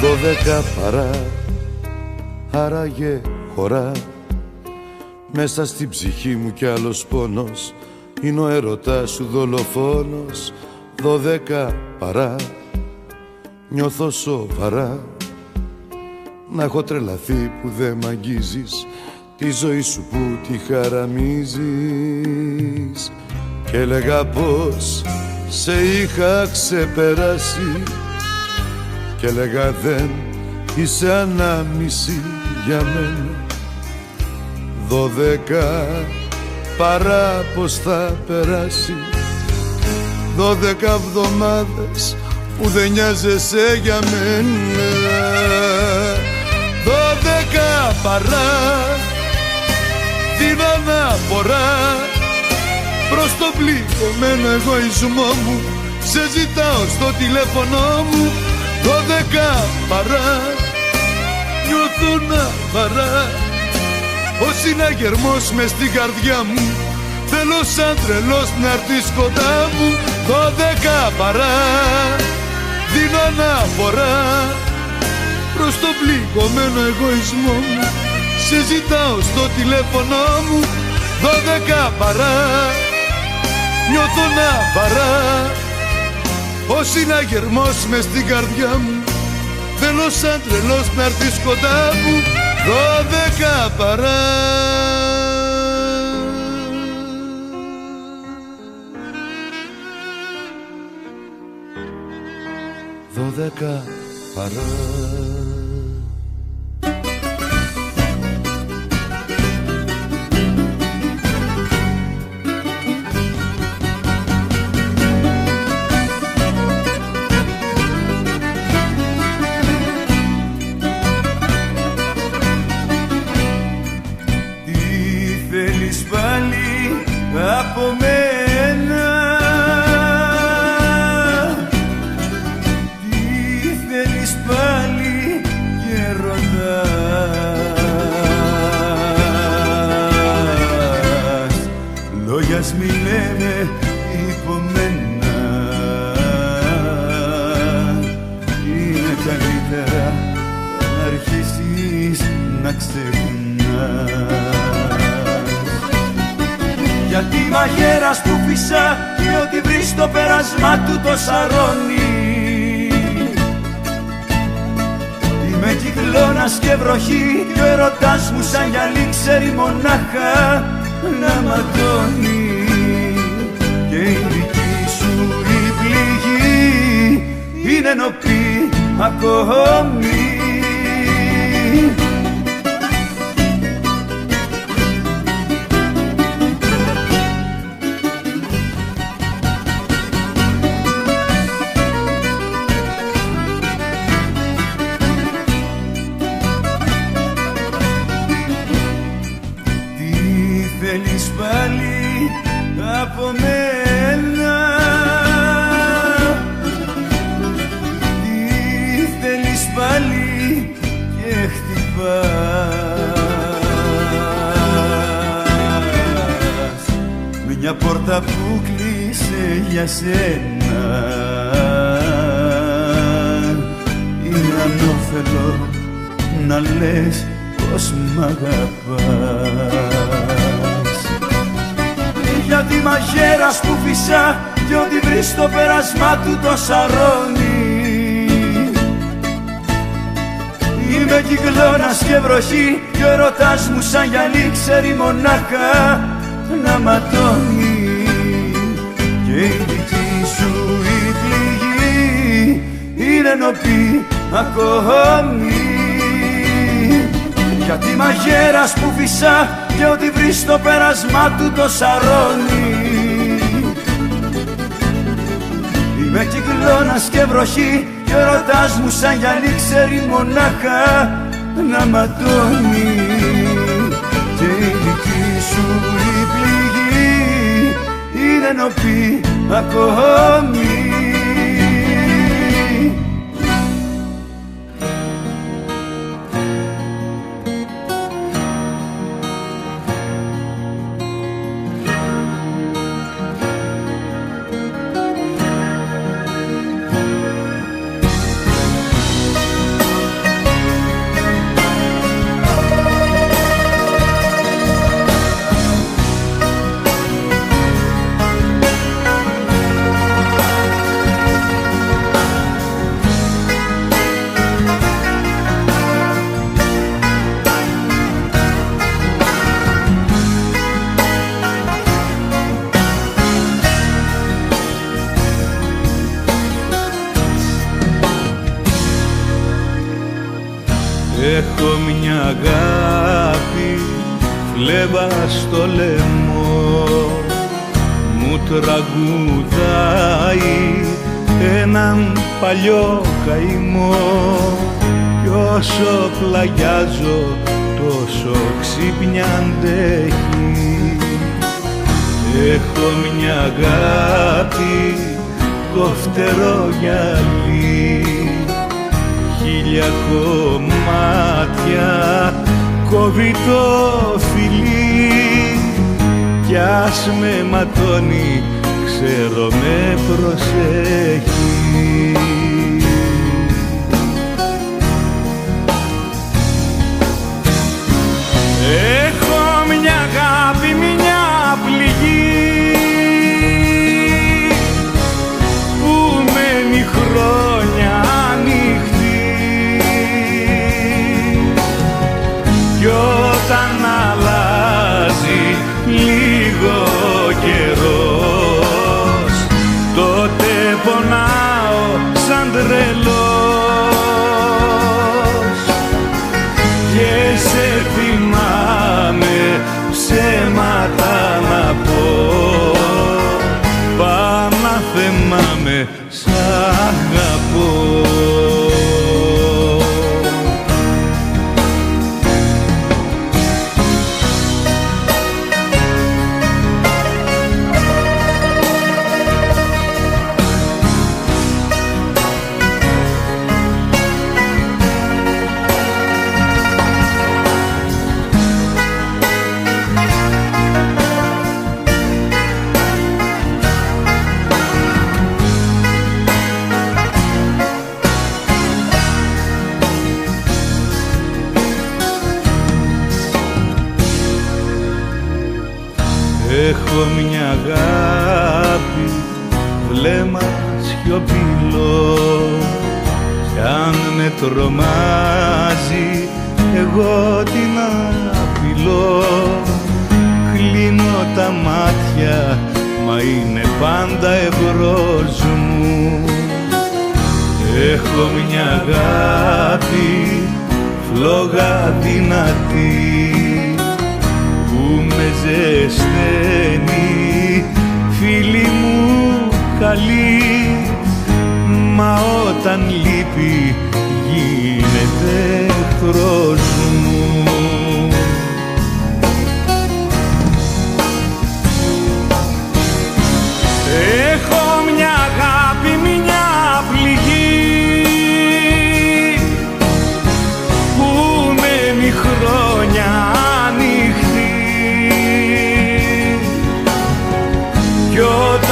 12 παρά, άραγε χωρά μέσα στην ψυχή μου κι άλλος πόνος, είναι ο έρωτας σου δολοφόνος. 12 παρά, νιώθω σοβαρά να έχω τρελαθεί που δεν μ' αγγίζεις, τη ζωή σου που τη χαραμίζεις. Και έλεγα πως σε είχα ξεπεράσει, και έλεγα δεν είσαι ανάμνηση για μένα. 12 παρά πως θα περάσει, 12 εβδομάδες που δεν νοιάζεσαι για μένα. 12 παρά, δίνω αναφορά προς τον πληγωμένο εγωισμό μου, σε ζητάω στο τηλέφωνο μου. 12 παρά, νιώθω να παρά, ο συναγερμός μες στην καρδιά μου. Θέλω σαν τρελός να έρθεις κοντά μου. 12 παρά, δίνω αναφορά προς τον πληγωμένο εγωισμό μου, σε ζητάω στο τηλέφωνο μου. 12 παρά, νιώθω να παρά, ο συναγερμός μες στην καρδιά μου. Θέλω σαν τρελός να έρθεις κοντά μου. 12 παρά. Δώδεκα παρά. Από μένα τι θέλεις πάλι και ρωτάς, λόγια μη λένε υπομένα, είναι καλύτερα να αρχίσεις να ξεχνάς. Γιατί μαχαίρας του φυσά και ό,τι βρει στο πέρασμά του το σαρώνει. Είμαι κυκλώνας και βροχή και ο ερωτάς μου σαν γυαλί ξέρει μονάχα να ματώνει. Και η δική σου η πληγή είναι νοπή ακόμη. Από μένα έκλεισε για σένα. Είναι ανώφελο να λες πως μ' αγαπάς. Για τη μαγέρας που φυσά κι ό,τι βρει στο πέρασμά του το σαρώνει. Είμαι κυκλώνας και βροχή κι ο ερωτάς μου σαν γυαλί ξέρει μονάχα να ματώνει. Και η δική σου η πληγή είναι νοπή ακόμη. Γιατί μαγέρας που φυσά και ό,τι βρει στο πέρασμά του το σαρώνει. Είμαι κυκλώνας και βροχή κι ο ερωτάς μου σαν γυαλί ξέρει μονάχα να ματώνει. Και η δική σου η πληγή είναι νοπή ακόμη. Έχω μια αγάπη φλέβα στο λαιμό, μου τραγουδάει έναν παλιό καημό. Κι όσο πλαγιάζω τόσο ξύπνια αντέχει. Έχω μια αγάπη κοφτερό γυαλί, χίλια κομμάτια κόβει το φιλί. Κι ας με ματώνει ξέρω με προσέχει. Έχω μια αγάπη, μια πληγή που μένει χρόνια ανοιχτή. Κι όταν αλλάζει λίγο καιρός, τότε πονάω σαν τρελός. Και σε θυμάμαι ψέματα να πω, πάω να θυμάμαι σ' αγαπώ. Έχω μια αγάπη, βλέμμα σιωπηλό, κι αν με τρομάζει εγώ την απειλώ. Κλείνω τα μάτια, μα είναι πάντα εμπρός μου. Έχω μια αγάπη, φλόγα δυνατή, που με ζεσταίνει, φίλη μου καλή. Μα όταν λείπει γίνεται εχθρός μου. Έχω μια αγάπη, μια πληγή που μένει χρόνια ανοιχτή. Κι όταν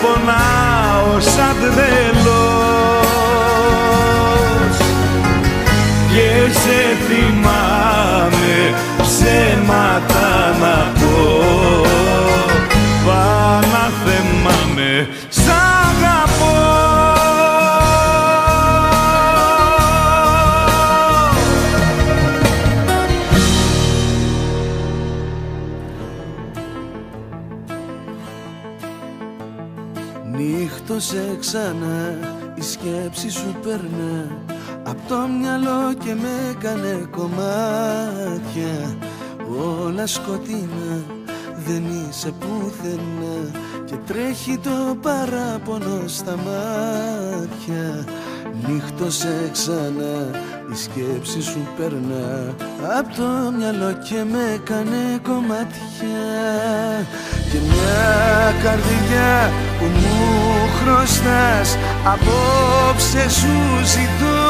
πονάω σαν τρελός και σε θυμάμαι ψέματα να πω, παναθεμάμαι σ' αγαπώ. Νύχτωσε ξανά, η σκέψη σου περνά απ' το μυαλό και με έκανε κομμάτια. Όλα σκοτεινά, δεν είσαι πουθενά και τρέχει το παράπονο στα μάτια. Νύχτωσε ξανά, η σκέψη σου περνά απ' το μυαλό και με έκανε κομμάτια. Και μια καρδιά που μου χρωστάς απόψε σου ζητώ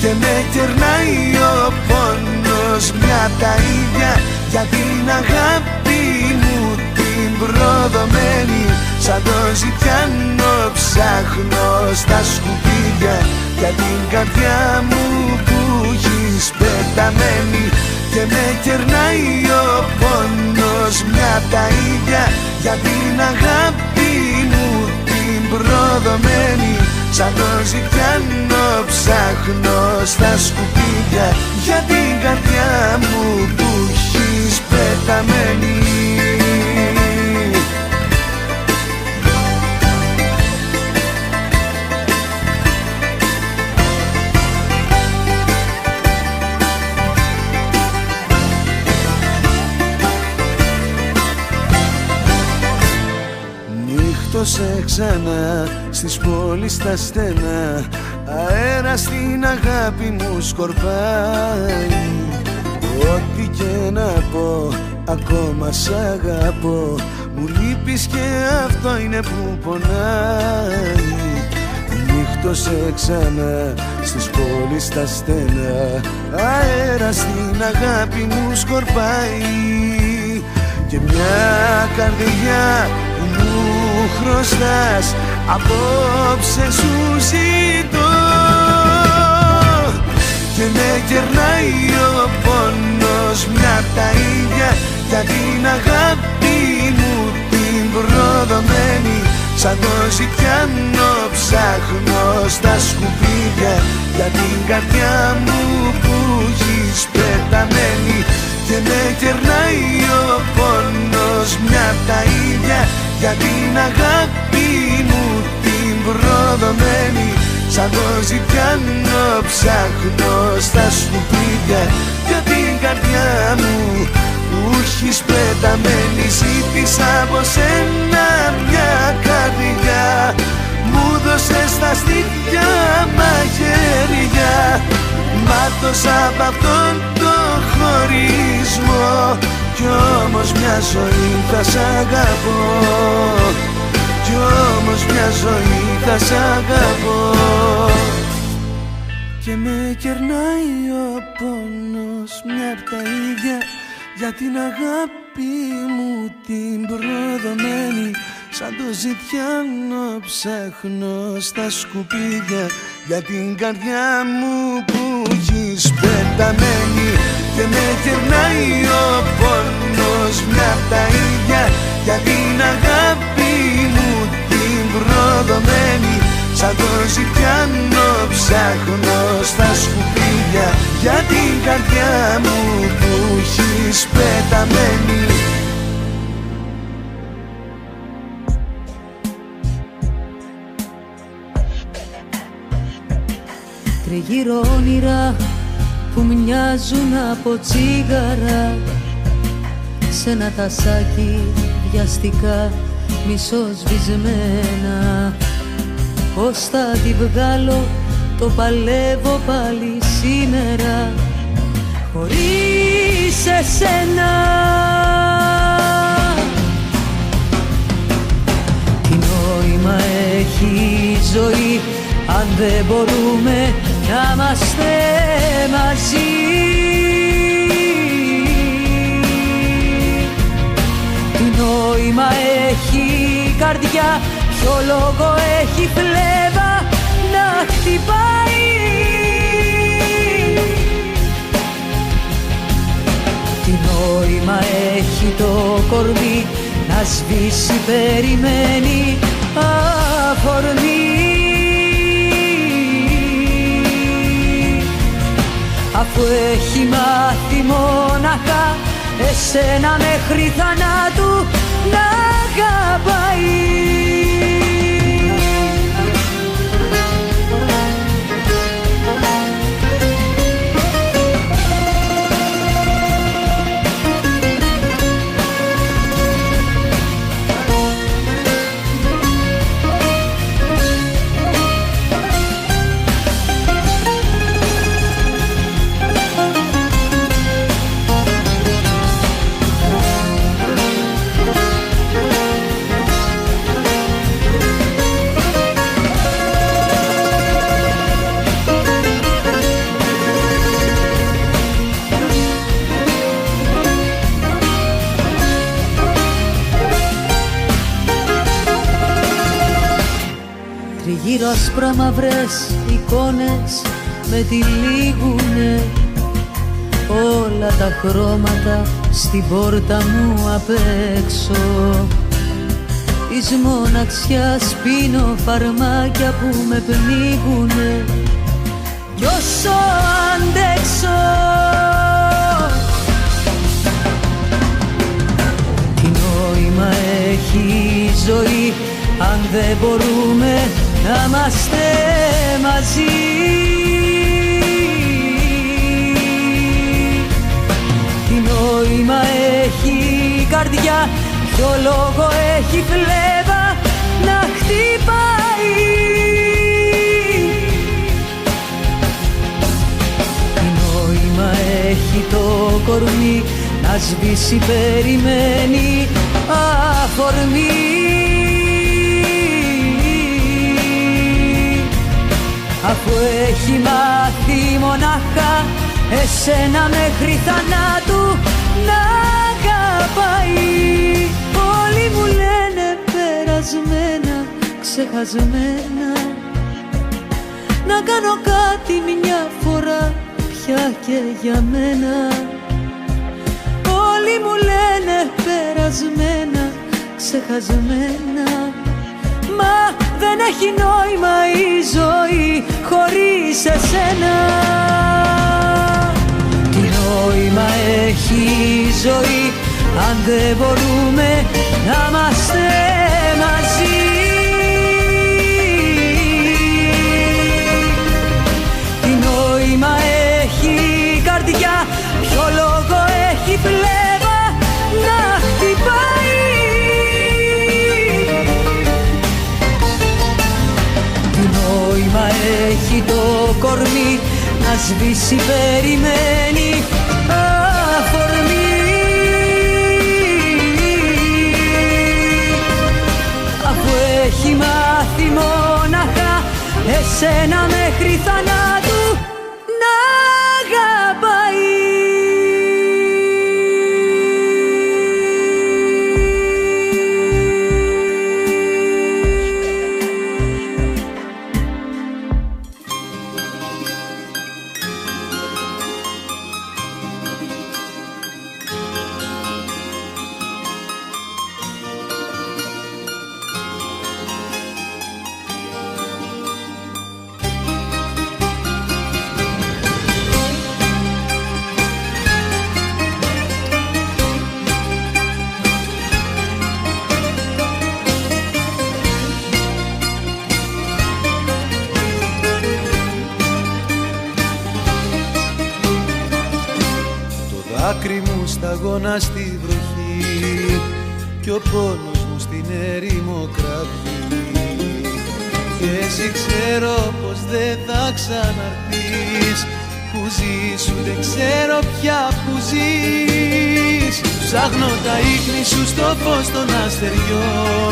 και με κερνάει ο πόνος μια τα ίδια για την αγάπη μου την προδομένη. Σαν το ζητιάνο ψάχνω στα σκουπίδια για την καρδιά μου που έχεις πεταμένη. Και με κερνάει ο πόνος μια τα ίδια για την αγάπη μου την προδομένη. Σαν το ζητιάνο ψάχνω στα σκουπίδια για την καρδιά μου που έχεις πεταμένη. Νύχτωσε ξανά στις πόλεις τα στενά, αέρα στην αγάπη μου σκορπάει. Ό,τι και να πω, ακόμα σ' αγαπώ, μου λείπεις και αυτό είναι που πονάει. Νύχτωσε ξανά στις πόλεις τα στενά, αέρα στην αγάπη μου σκορπάει. Και μια καρδιά που μου χρωστάς απόψε σου ζητώ και με κερνάει ο πόνος μια τα ίδια για την αγάπη μου την προδομένη. Σαν το ζητιάνο ψάχνω στα σκουπίδια για την καρδιά μου που έχεις πεταμένη. Και με κερνάει ο πόνος μια τα ίδια για την αγάπη μου την προδομένη. Σαν το ζητιάνο ψάχνω στα σκουπίδια για την καρδιά μου που έχεις πεταμένη. Ζήτησα από σένα μια καρδιά, μου δώσες τα στήθια μαχαίρια. Μάτωσα απ' αυτόν το χωρισμό κι όμως μια ζωή θα σ' αγαπώ. Κι όμως μια ζωή θα σ' αγαπώ. Και με κερνάει ο πόνος μια απ' τα ίδια για την αγάπη μου την προδομένη. Σαν το ζητιάνο ψάχνω στα σκουπίδια για την καρδιά μου που έχεις πεταμένη. Και με κερνάει ο πόνος μια απ' τα ίδια για την αγάπη μου την προδομένη. Σαν το ζητιάνο ψάχνω στα σκουπίδια για την καρδιά μου που έχεις πεταμένη. Τριγύρω όνειρα που μοιάζουν από τσίγαρα, σε ένα τασάκι βιαστικά μισοσβησμένα. Πώς θα τη βγάλω, το παλεύω πάλι σήμερα χωρίς εσένα. Τι νόημα έχει η ζωή αν δεν μπορούμε να είμαστε μαζί. Τι νόημα έχει καρδιά ποιο λόγο έχει φλέβα να χτυπάει? Τι νόημα έχει το κορμί να σβήσει, περιμένει αφορμή, αφού έχει μάθει μόναχα εσένα μέχρι θανάτου να αγαπάει. Γύρω άσπρα μαυρές εικόνες με τυλίγουνε, όλα τα χρώματα στην πόρτα μου απ' έξω. Της μοναξιάς πίνω φαρμάκια που με πνίγουνε κι όσο αντέξω. Τι νόημα έχει η ζωή αν δεν μπορούμε να είμαστε μαζί? Τι νόημα έχει η καρδιά, ποιο λόγο έχει φλέβα να χτυπάει? Τι νόημα έχει το κορμί να σβήσει, περιμένει αφορμή, αφού έχει μάθει μονάχα εσένα μέχρι θανάτου να αγαπάει. Όλοι μου λένε περασμένα, ξεχασμένα, να κάνω κάτι μια φορά πια και για μένα. Όλοι μου λένε περασμένα, ξεχασμένα, μα δεν έχει νόημα η ζωή χωρίς εσένα. Τι νόημα έχει η ζωή αν δεν μπορούμε να είμαστε μαζί? Τι νόημα έχει η καρδιά, ποιο λόγο έχει φλέβα να χτυπάει? Νόημα έχει το κορμί να σβήσει, περιμένει αφορμή, αφού έχει μάθει μόναχα εσένα μέχρι θανάτου να αγαπάει. Άκρη μου σταγόνα στη βροχή κι ο πόνος μου στην έρημο κραυγή. Και εσύ ξέρω πως δεν θα ξαναρθείς, που ζεις ούτε ξέρω πια που ζεις. Ψάχνω τα ίχνη σου στο φως των αστεριών,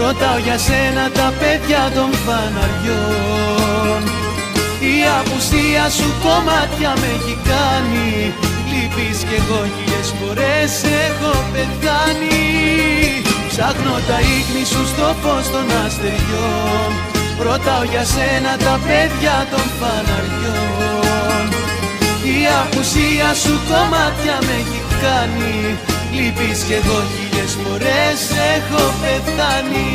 ρωτάω για σένα τα παιδιά των φαναριών. Η απουσία σου κομμάτια με έχει κάνει, λείπεις κι εγώ χίλιες φορές έχω πεθάνει. Ψάχνω τα ίχνη σου στο φως των αστεριών. Ρωτάω για σένα τα παιδιά των φαναριών. Η απουσία σου κομμάτια με έχει κάνει. Λείπεις κι εγώ χίλιες φορές έχω πεθάνει.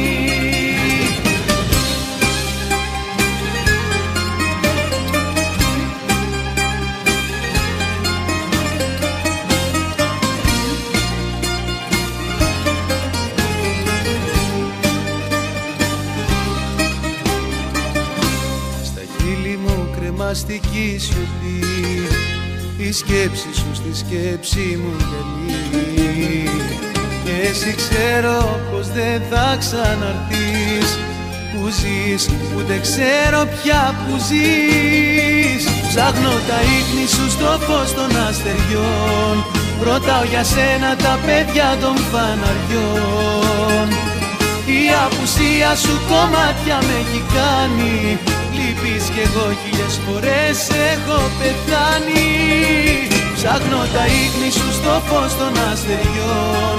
Κρεμαστική σιωπή, η σκέψη σου στη σκέψη μου γελεί. Και εσύ ξέρω πως δεν θα ξαναρθείς. Που ζεις, ούτε ξέρω πια που ζεις. Ψάχνω τα ίχνη σου στο φως των αστεριών. Ρωτάω για σένα τα παιδιά των φαναριών. Η απουσία σου κομμάτια με έχει κάνει. Λείπεις κι εγώ χίλιες φορές έχω πεθάνει. Ψάχνω τα ίχνη σου στο φως των αστεριών.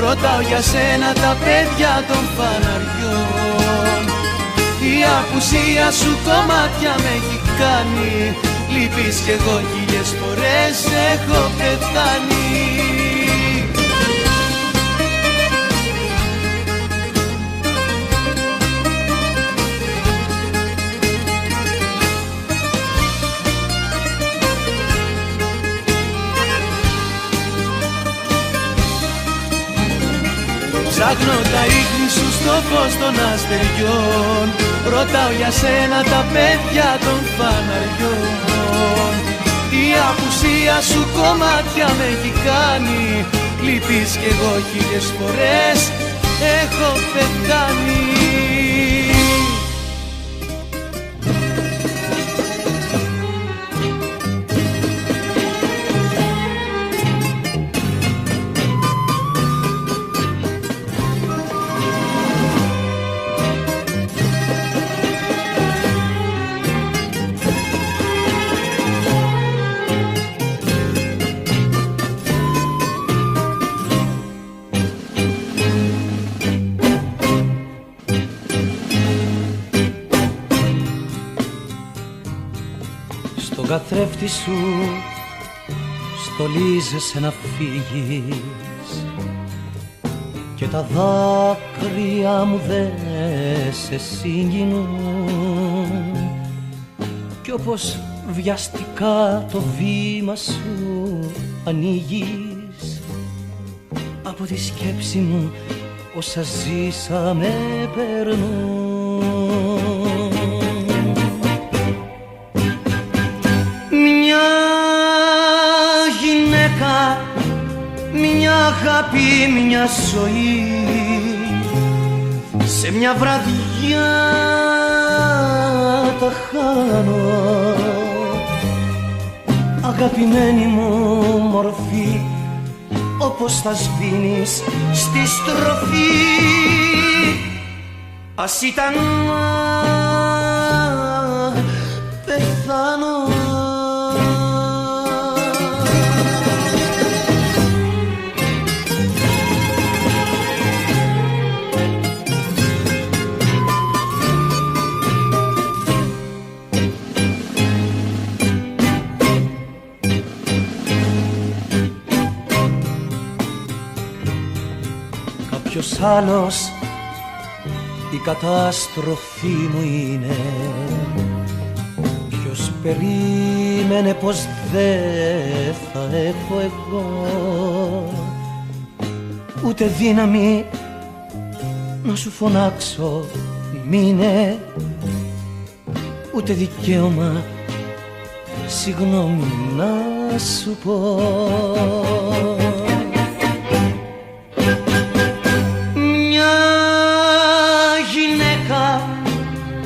Ρωτάω για σένα τα παιδιά των φαναριών. Η απουσία σου κομμάτια με έχει κάνει. Λείπεις κι εγώ χίλιες φορές έχω πεθάνει. Ψάχνω τα ίχνη σου στο φως των αστεριών. Ρωτάω για σένα τα παιδιά των φαναριών. Η απουσία σου κομμάτια με έχει κάνει. Λείπεις κι εγώ χίλιες φορές έχω πεθάνει. Καθρέφτη σου στολίζεσαι να φύγεις και τα δάκρυα μου δε σε συγκινούν κι όπως βιαστικά το βήμα σου ανοίγεις από τη σκέψη μου όσα ζήσαμε περνούν. Μια αγάπη, μια ζωή σε μια βραδιά τα χάνω. Αγαπημένη μου μορφή όπως θα σβήνεις στη στροφή. Ας ήταν να πεθάνω. Ποιος άλλος η κατάστροφή μου είναι. Ποιος περίμενε πως δεν θα έχω εγώ ούτε δύναμη να σου φωνάξω μείνε, ούτε δικαίωμα συγγνώμη να σου πω.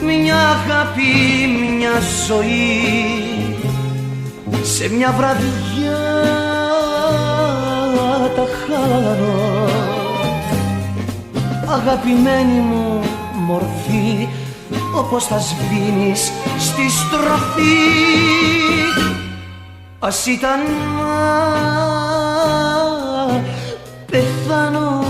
Μια αγάπη, μια ζωή σε μια βραδιά τα χάνω. Αγαπημένη μου μορφή όπως θα σβήνεις στη στροφή. Ας ήταν να πεθάνω.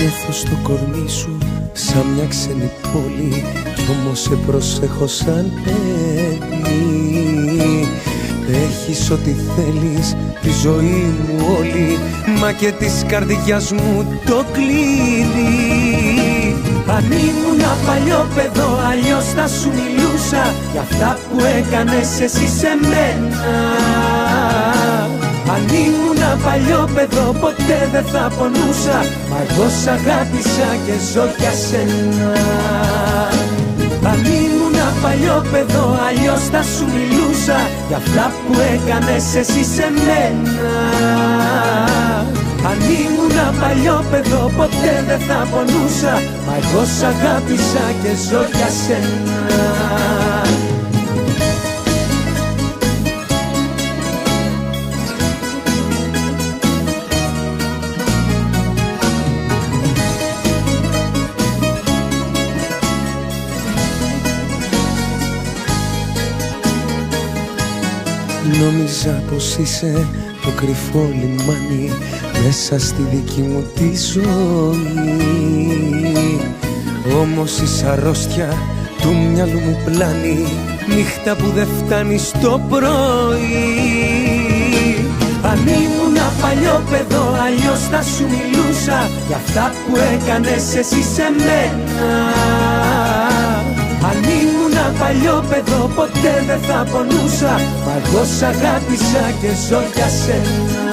νιώθω στο κορμί σου σαν μια ξένη πόλη, κι όμως σε προσέχω σαν παιδί. Έχεις ό,τι θέλεις, τη ζωή μου όλη, μα και της καρδιάς μου το κλείνει. Αν ήμουνα παλιό παιδό, αλλιώς θα σου μιλούσα για αυτά που έκανες εσύ σε μένα. Αν ήμουνα παλιό παιδό, ποτέ δεν θα πονούσα, μα εγώ σ' αγάπησα και ζω για σένα. Αν ήμουνα παλιό παιδό, αλλιώς θα σου μιλούσα για αυτά που έκανες εσύ σε μένα. Αν ήμουνα παλιό παιδό, ποτέ δεν θα πονούσα, μα εγώ σ' αγάπησα και ζω για σένα. Νόμιζα πως είσαι το κρυφό λιμάνι μέσα στη δική μου τη ζωή, όμως είσαι αρρώστια του μυαλού μου πλάνη, νύχτα που δεν φτάνει στο πρωί. Αν ήμουνα παλιό παιδό, αλλιώς θα σου μιλούσα για αυτά που έκανες εσύ σε μένα. Αν ήμουνα παλιό παιδό, ποτέ δεν θα πονούσα, μα εγώ σ' αγάπησα και ζω για σένα.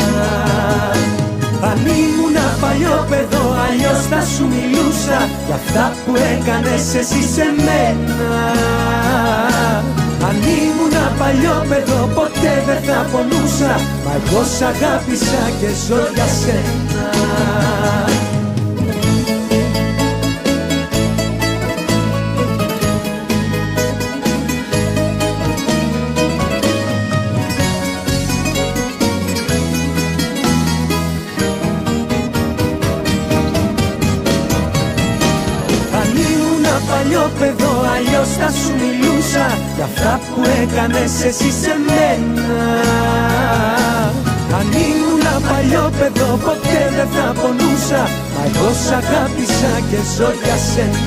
Αν ήμουνα παλιό παιδό, αλλιώς θα σου μιλούσα για αυτά που έκανες εσύ σε μένα. Αν ήμουνα παλιό παιδό, ποτέ δεν θα πονούσα, μα εγώ σ' αγάπησα και ζω για σένα. Παλιό παιδό, αλλιώς θα σου μιλούσα για αυτά που έκανες εσύ σε μένα. Αν ήμουνα παλιό παιδό, ποτέ δεν θα πονούσα, μα εγώ σ' αγάπησα και ζω για σένα.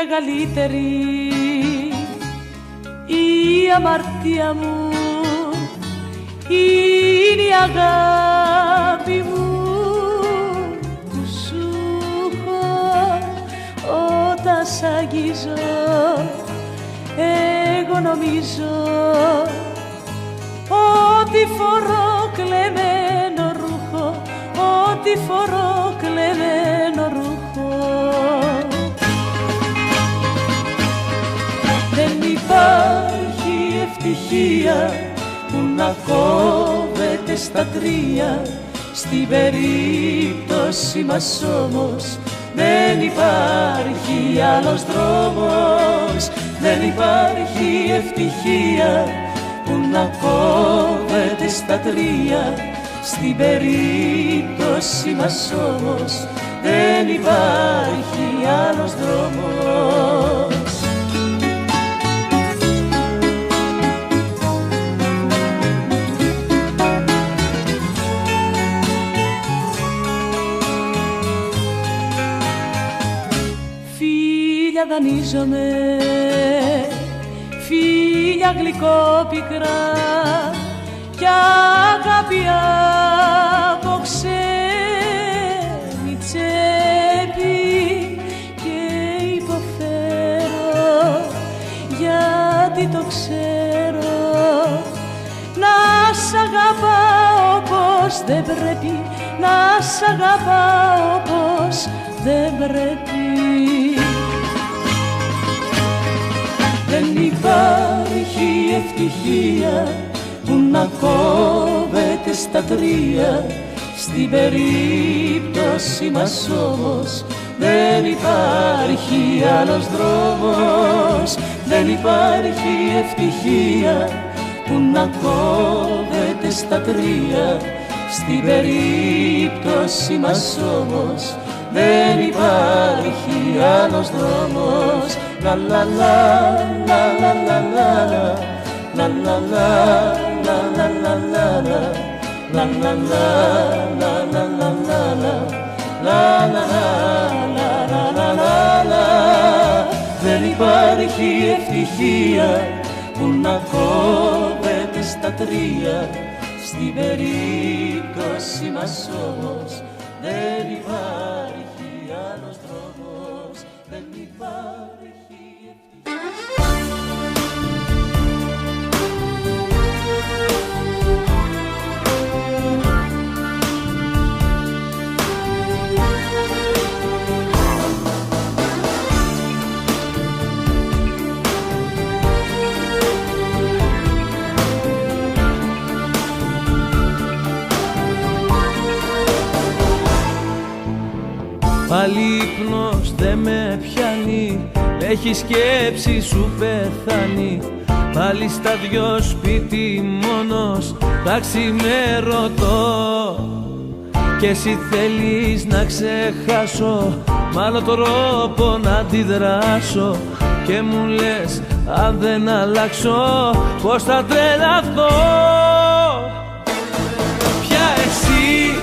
Μεγαλύτερη η αμαρτία μου είναι η αγάπη μου που σου έχω όταν σ' αγγίζω. Εγώ νομίζω ότι φορώ κλεμμένο ρούχο, ότι φορώ κλεμμένο ρούχο. Δεν υπάρχει ευτυχία που να κόβεται στα τρία, στην περίπτωση μας όμως δεν υπάρχει άλλος δρόμος. Δεν υπάρχει ευτυχία που να κόβεται στα τρία, στην περίπτωση μας όμως δεν υπάρχει άλλος δρόμος. Δανείζομαι φίλια γλυκόπικρα κι αγάπη από ξένη τσέπη, και υποφέρω γιατί το ξέρω να σ' αγαπάω όπως δεν πρέπει, να σ' αγαπάω όπως δεν πρέπει. Δεν υπάρχει ευτυχία που να κόβεται στα τρία, στην περίπτωση μας όμως δεν υπάρχει άλλος δρόμος. Δεν υπάρχει ευτυχία που να κόβεται στα τρία, στην περίπτωση μας όμως δεν υπάρχει άλλος δρόμος. Λα λα λα λα λα λα λα λα λα λα λα λα λα λα λα λα λα λα λα λα. Δεν υπάρχει ευτυχία που να κόβεται στα τρία, στην περίπτωση μας όμως δεν υπάρχει άλλος δρόμος, δεν υπάρχει Πάλι ύπνος δε με πιάνει, έχει σκέψη σου πεθάνει. Πάλι στα δυο σπίτι μόνος, τα ξημερωτώ. Κι εσύ θέλεις να ξεχάσω, μ' άλλο τρόπο να αντιδράσω. Και μου λες αν δεν αλλάξω πως θα τρελαθώ. Πια εσύ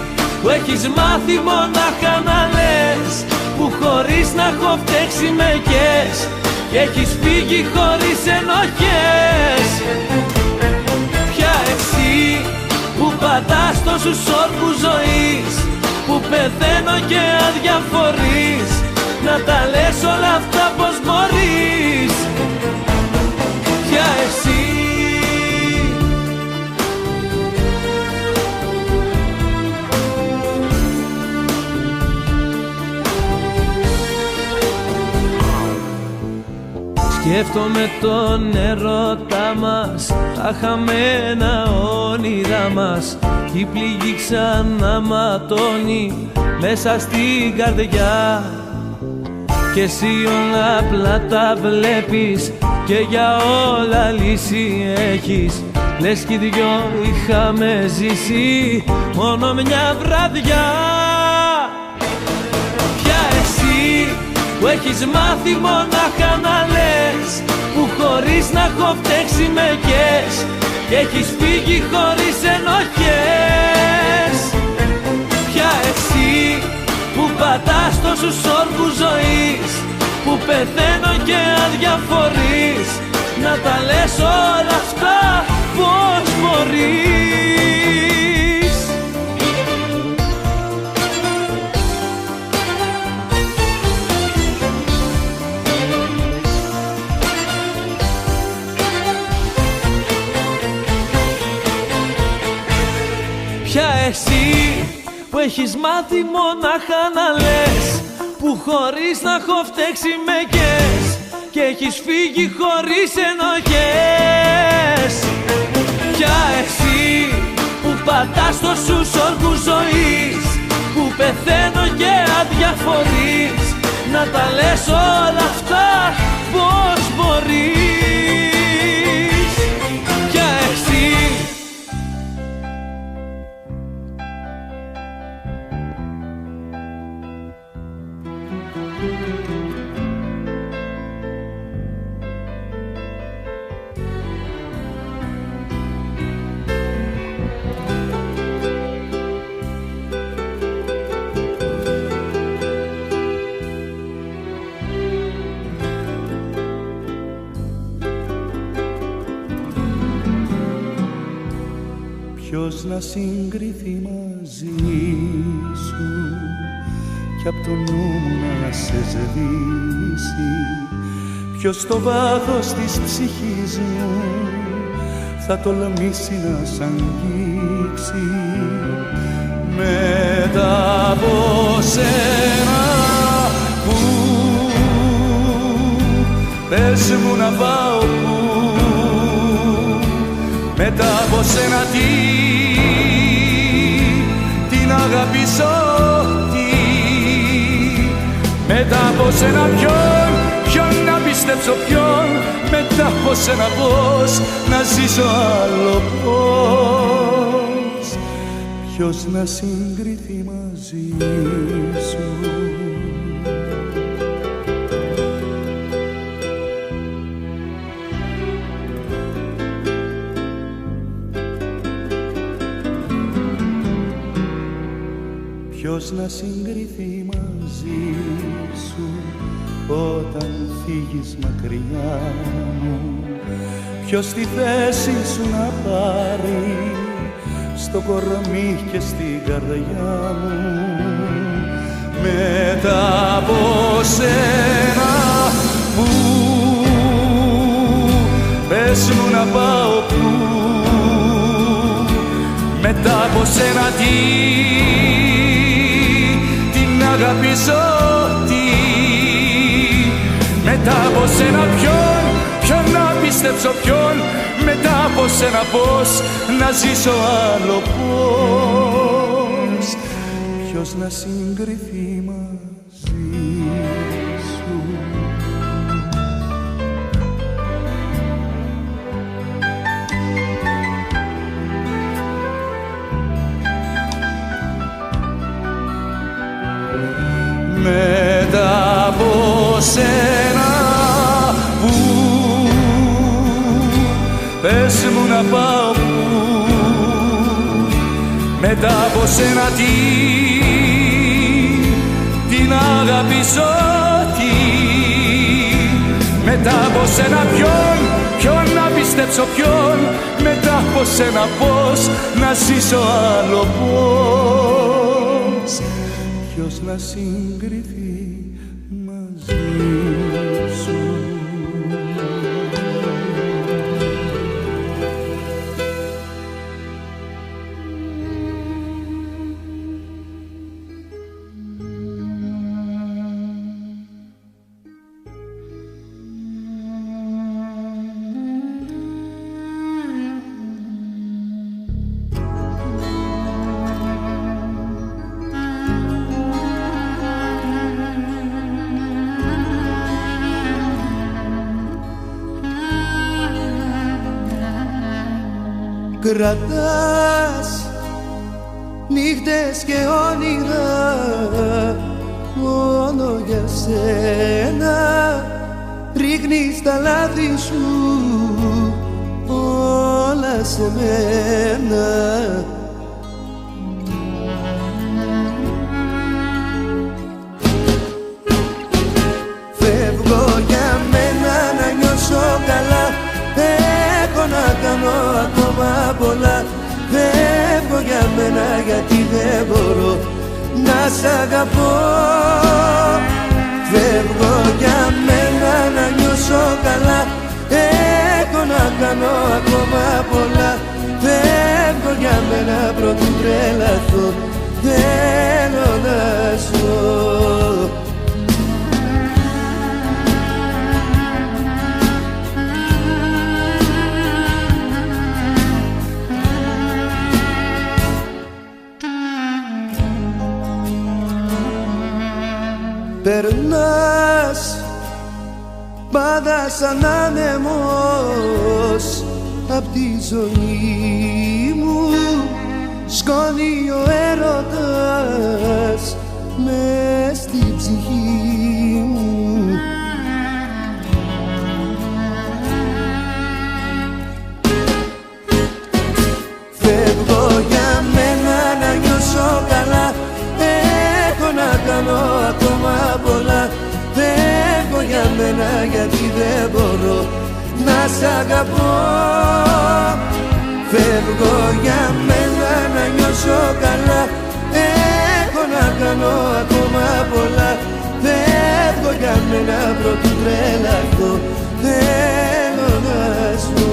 που έχεις μάθει μονάχα να λες, που χωρίς να έχω φταίξει με κες, και έχεις φύγει χωρίς ενοχές. Πια εσύ που πατάς τόσους όρκους ζωής, που πεθαίνω και αδιαφορείς, να τα λες όλα αυτά πως μπορείς. Πια εσύ σκέφτομαι τον έρωτά μας, τα χαμένα όνειρά μας, κι η πληγή ξανά ματώνει μέσα στην καρδιά. Κι εσύ όλα απλά τα βλέπεις και για όλα λύση έχεις, λες κι οι δυο είχαμε ζήσει μόνο μια βραδιά. Πια εσύ που έχεις μάθει μονάχα να λες, που χωρίς να έχω φταίξει με κες, και έχεις φύγει χωρίς ενοχές. Πια εσύ που πατάς τόσους όρκους ζωής, που πεθαίνω και αδιαφορείς, να τα λες όλα αυτά πως μπορείς. Πια εσύ που έχεις μάθει μονάχα να λες, που χωρίς να έχω φταίξει με κες, και έχεις φύγει χωρίς ενοχές. Πια εσύ που πατάς τόσους όρκους ζωής, που πεθαίνω και αδιαφορείς, να τα λες όλα αυτά πως μπορείς. Πια εσύ ποιος να συγκριθεί μαζί σου, κι απ' το νου μου να σε σβήσει, ποιος στο βάθος της ψυχής μου θα τολμήσει να σ' αγγίξει. Μετά από σένα που πες μου να πάω που, μετά από σένα τι να αγαπήσω, τι, μετά από σένα ποιον να πιστέψω, ποιον, μετά από σένα πώς να ζήσω άλλο πώς. ποιος να συγκριθεί μαζί σου. Ποιος να συγκριθεί μαζί σου όταν φύγεις μακριά μου, ποιος τη θέση σου να πάρει στο κορμί και στην καρδιά μου. Μετά από σένα που πες μου να πάω που, μετά από σένα την αγαπήσω τι, μετά από σένα ποιον να πιστέψω ποιον, μετά από σένα πώς να ζήσω άλλο πώς, ποιος να συγκριθεί μαζί σου. Μετά από σένα που πες μου να πάω που, μετά από σένα την αγαπήσω τι, μετά από σένα ποιον να πιστέψω ποιον, μετά από σένα πώς να ζήσω άλλο πώς, ποιος να συγκριθεί μαζί σου. Κρατάς νύχτες και όνειρα μόνο για σένα, ρίχνεις τα λάθη σου όλα σε μένα. Φεύγω για μένα να νιώσω καλά, έχω να κάνω ακόμα πολλά. Φεύγω για μένα γιατί δεν μπορώ να σ' αγαπώ. Φεύγω για μένα να νιώσω καλά, έχω να κάνω ακόμα πολλά. Φεύγω για μένα πρωτού τρελαθώ, θέλω να ζω. Περνάς πάντα σαν άνεμος απ' τη ζωή μου, σκόνη ο έρωτας μες στη ψυχή μου. Φεύγω για μένα να νιώσω καλά, έχω να κάνω ακόμα πολλά. Φεύγω για μένα γιατί δεν μπορώ να σ' αγαπώ. Φεύγω για μένα να νιώσω καλά, έχω να κάνω ακόμα πολλά. Φεύγω για μένα πρωτού τρελαθώ, θέλω να ζω.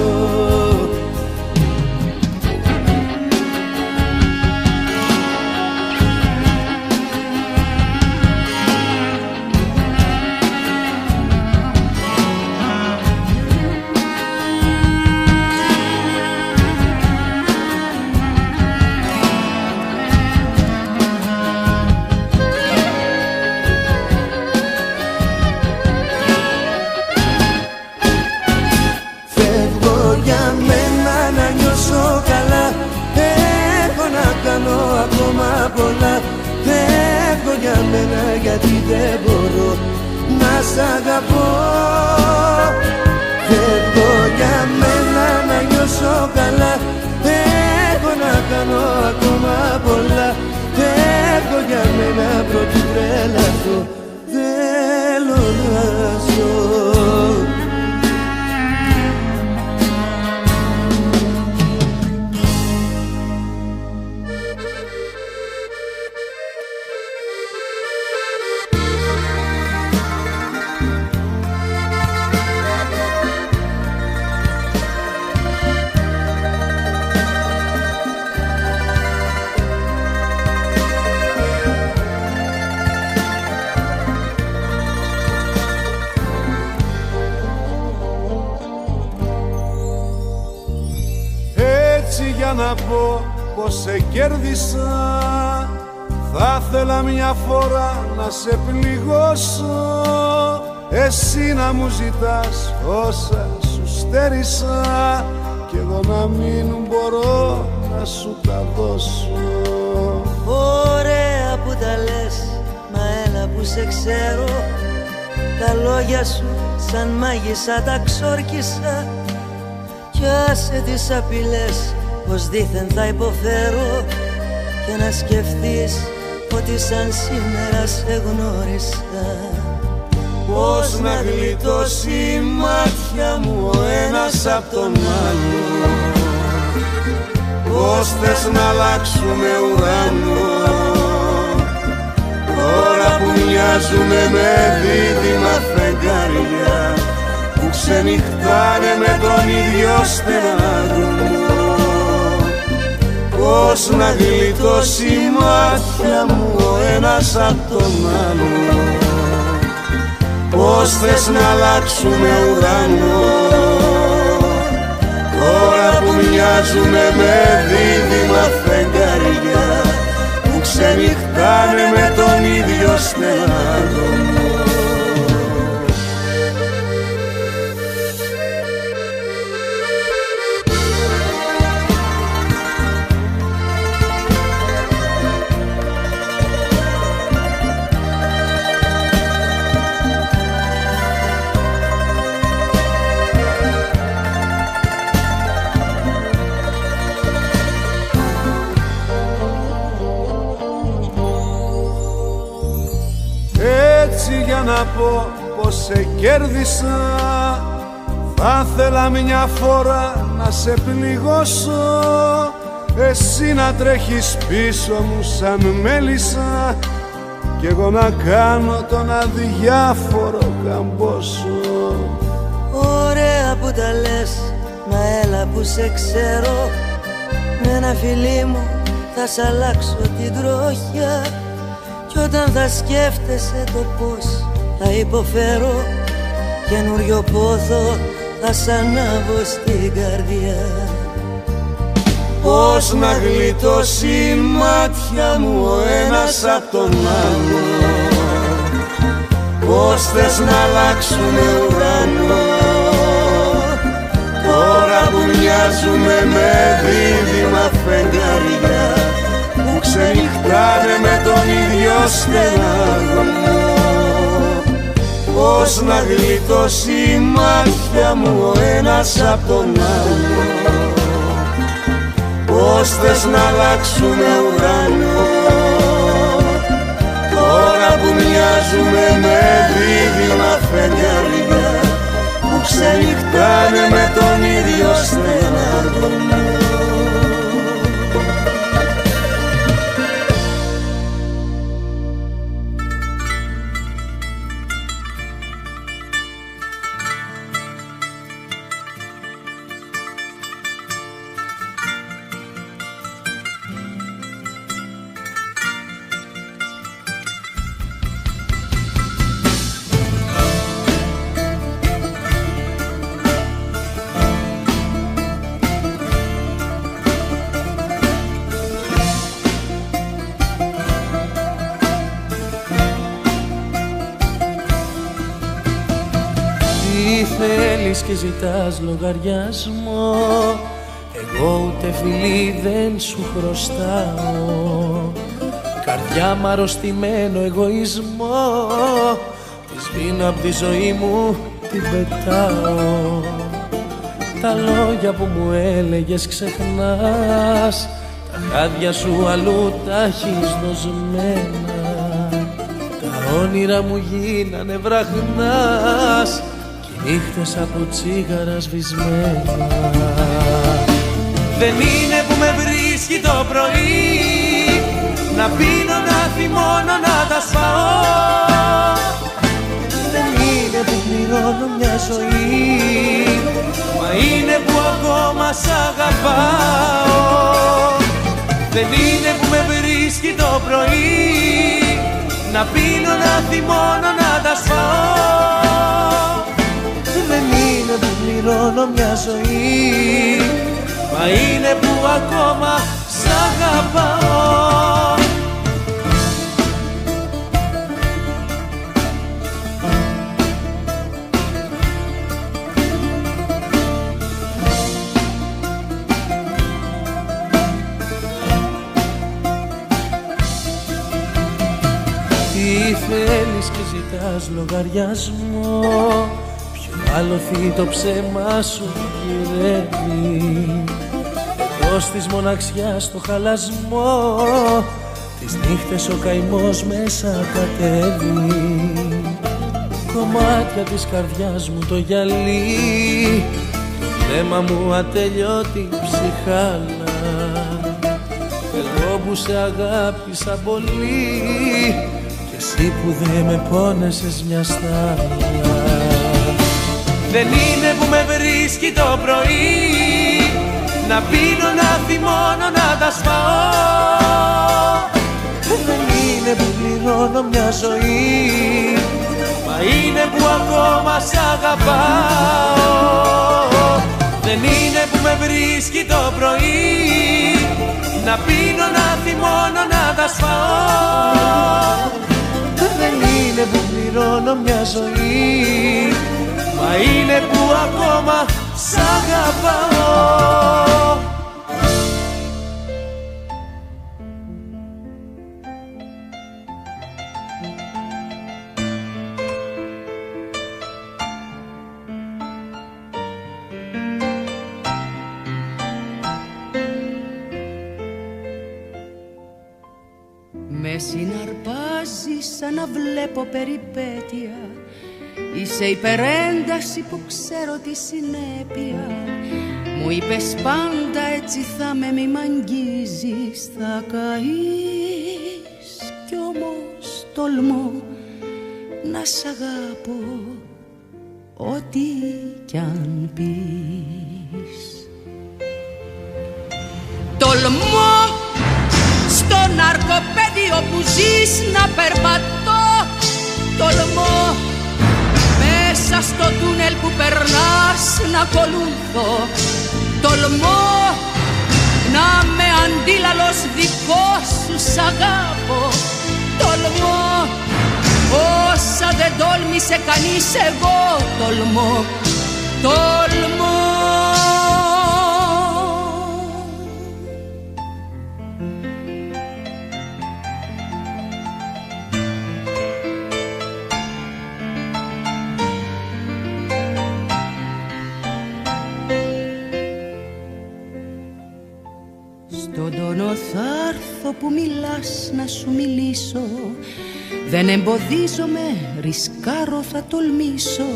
ακόμα πολλά. Φεύγω για μένα γιατί δεν μπορώ να σ' αγαπώ. Φεύγω για μένα να νιώσω καλά. Έχω να κάνω ακόμα πολλά. Φεύγω για μένα πρώτη τρελαθώ. Θέλω να ζω. Για να πω πως σε κέρδισα, θα θέλα μια φορά να σε πληγώσω. Εσύ να μου ζητάς όσα σου στέρισα κι εγώ να μην μπορώ να σου τα δώσω. Ωραία που τα λες, μα έλα που σε ξέρω. Τα λόγια σου σαν μάγισσα τα ξόρκισα. Κι άσε τις απειλές πως δήθεν θα υποφέρω. Και να σκεφτείς ότι σαν σήμερα σε γνώρισα. Πώς να γλιτώσει η μάτια μου ο ένας απ' τον άλλο. Πώς θες να αλλάξουμε ουρανό τώρα που μοιάζουμε με δίδυμα φεγγάρια που ξενυχτάνε με τον ίδιο στεναγμό. Πώς να γλιτώσει η μάτια μου ο ένας απ' τον άλλο. Πώς θες να αλλάξουμε ουρανό τώρα που μοιάζουμε με δίδυμα φεγγάρια που ξενυχτάνε με τον ίδιο στεναγμό. Για να πω πως σε κέρδισα, θα θέλα μια φορά να σε πληγώσω. Εσύ να τρέχεις πίσω μου σαν μέλισσα κι εγώ να κάνω τον αδιάφορο καμπόσο. Ωραία που τα λες, μα έλα που σε ξέρω. Με ένα φιλί μου θα σ' αλλάξω την τροχιά. Κι όταν θα σκέφτεσαι το πώς θα υποφέρω, καινούριο πόθο θα σ' ανάβω στην καρδιά. Πώς να γλιτώσει η μάτια μου ο ένας απ' τον άλλο. Πώς θες να αλλάξουμε ουρανό τώρα που μοιάζουμε με δίδυμα φεγγάρια που ξενυχτάνε με τον ίδιο στεναγμό. Πώς να γλιτώσει η μάτια μου ο ένας απ' τον άλλο. Πώς θες να αλλάξουμε ουρανό τώρα που μοιάζουμε με δίδυμα φεγγάρια που ξενυχτάνε με τον ίδιο στεναγμό. Και ζητάς λογαριασμό, εγώ ούτε φιλί δεν σου χρωστάω. καρδιά μ' αρρωστημένο εγωισμό, τη σβήνω απ' τη ζωή μου, την πετάω. Τα λόγια που μου έλεγες ξεχνάς, τα χάδια σου αλλού τα έχεις δοσμένα. Τα όνειρα μου γίνανε βραχνάς κι οι νύχτες από τσίγαρα σβησμένα. Δεν είναι που με βρίσκει το πρωί, να πίνω, να θυμώνω, να τα σπάω. Δεν είναι που πληρώνω μια ζωή, μα είναι που ακόμα σ' αγαπάω. Δεν είναι που με βρίσκει το πρωί, να πίνω, να θυμώνω, να τα σπάω. Δεν είναι που πληρώνω μια ζωή, μα είναι που ακόμα σ' αγαπάω. Τι θέλεις και ζητάς λογαριασμό, ποιο άλοθη το ψέμα σου γυρεύει. Εδώ στις μοναξιάς το χαλασμό, τις νύχτες ο καημός μέσα κατέβει. Κομμάτια της καρδιάς μου το γυαλί, το βλέμμα μου ατελειώτη ψυχάλα. Εγώ που σε αγάπησα πολύ, κι εσύ που δε με πόνεσες μια στάλα. Δεν είναι που με βρίσκει το πρωί, να πίνω, να θυμώνω, να τα σπάω. Δεν είναι που πληρώνω μια ζωή, μα είναι που ακόμα σ' αγαπάω. Δεν είναι που με βρίσκει το πρωί, να πίνω, να θυμώνω, να τα σπάω. Δεν είναι που πληρώνω μια ζωή, μα είναι που ακόμα σ' αγαπάω. Με συναρπάζει σαν να βλέπω περιπέτεια, είσαι υπερένταση που ξέρω τη συνέπεια. Μου είπες πάντα έτσι θα με, μη μ' αγγίζεις, θα καείς. Κι όμως τολμώ να σ' αγαπώ, ό,τι κι αν πεις. Τολμώ στο ναρκοπαίδιο που ζεις να περπατώ. Τολμώ μέσα στο τούνελ που περνάς να ακολουθώ. Τολμώ να με αντίλαλος δικός σου σ' αγάπω. Τολμώ όσα δεν τόλμησε κανείς, εγώ τολμώ. Τολμώ. Στον τόνο θα έρθω που μιλάς να σου μιλήσω. Δεν εμποδίζομαι, ρισκάρω, θα τολμήσω.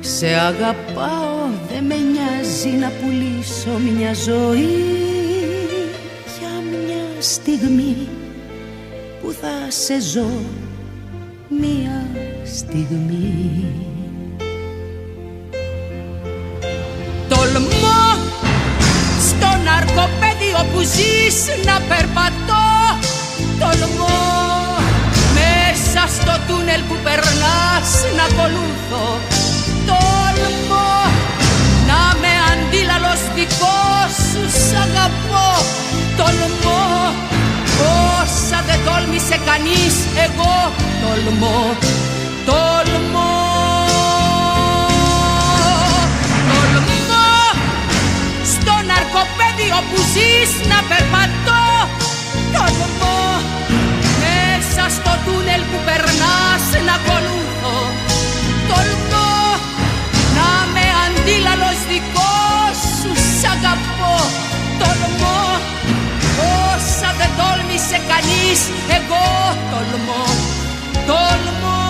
Σε αγαπάω, δεν με νοιάζει να πουλήσω μια ζωή για μια στιγμή που θα σε ζω μια στιγμή. Τολμώ στο ναρκοπαίδιο που ζεις να περπατώ. Τολμώ μέσα στο τούνελ που περνάς να ακολουθώ. Τολμώ να με αντίλαλος δικός σου σ' αγαπώ. Τολμώ όσα δεν τόλμησε κανείς, εγώ τολμώ. Τολμώ. Τολμώ στο ναρκοπαίδιο που ζεις να περπατώ. Τολμώ πεις, εγώ τολμώ, τολμώ.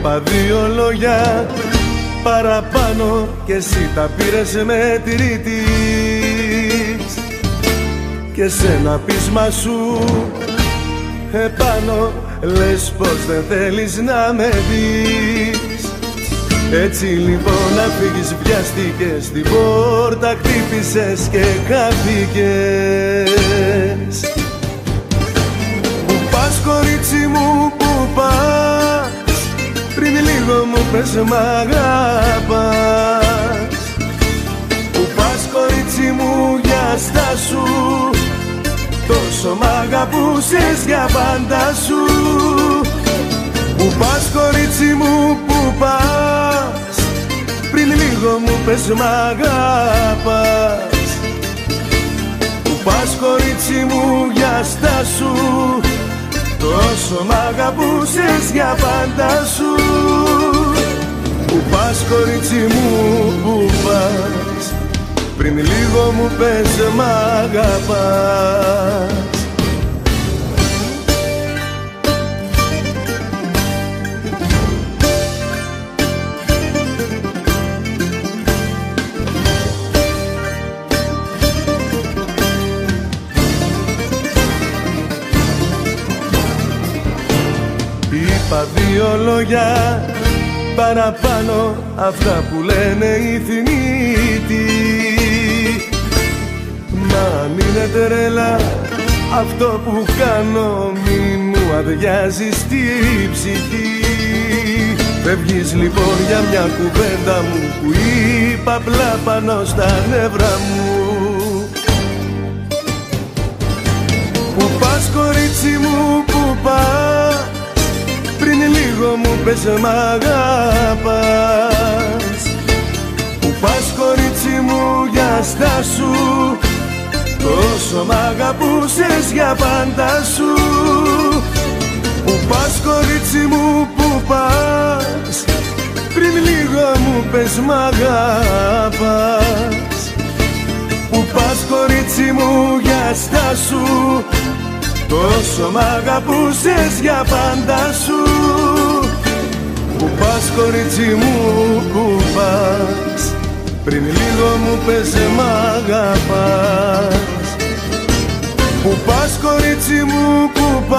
Είπα δύο λόγια παραπάνω και εσύ τα πήρες με τη ρήτη και σε ένα πείσμα σου επάνω λες πως δεν θέλεις να με δεις. Έτσι λοιπόν να φύγεις βιάστηκες, την πόρτα χτύπησες και χάθηκες. Πού πας κορίτσι μου, πού πας, πριν λίγο μου πες μ' αγαπάς. Πού πας κορίτσι μου, για στάσου, τόσο μ' αγαπούσες για πάντα σου. Πού πας κορίτσι μου, πού πας, πριν λίγο μου πες μ' αγαπάς. Πού πας κορίτσι μου, για στάσου, τόσο μ' αγαπούσες για πάντα σου. Πού πας κορίτσι μου, πού πας, πριν λίγο μου πες μ' αγαπάς. Είπα δύο λόγια παραπάνω, αυτά που λένε οι θνήτοι. Μα αν είναι τρέλα αυτό που κάνω, μη μου αδειάζει στη ψυχή. Φεύγεις λοιπόν για μια κουβέντα μου που είπα απλά πάνω στα νεύρα μου. Πού πας κορίτσι μου, πού πας, πριν λίγο μου πες μ' αγαπάς. Πού πας κορίτσι μου, για στάσου, τόσο μ' αγαπούσες για πάντα σου. Πού πας κορίτσι μου, πού πας, πριν λίγο μου πες μ' αγαπάς. Πού πας κορίτσι μου, για στάσου, τόσο μ' αγαπούσες για πάντα σου. Πού πας κορίτσι μου, πού πας, πριν λίγο μου πες μ' αγαπάς. Πού πας κορίτσι μου, πού πας.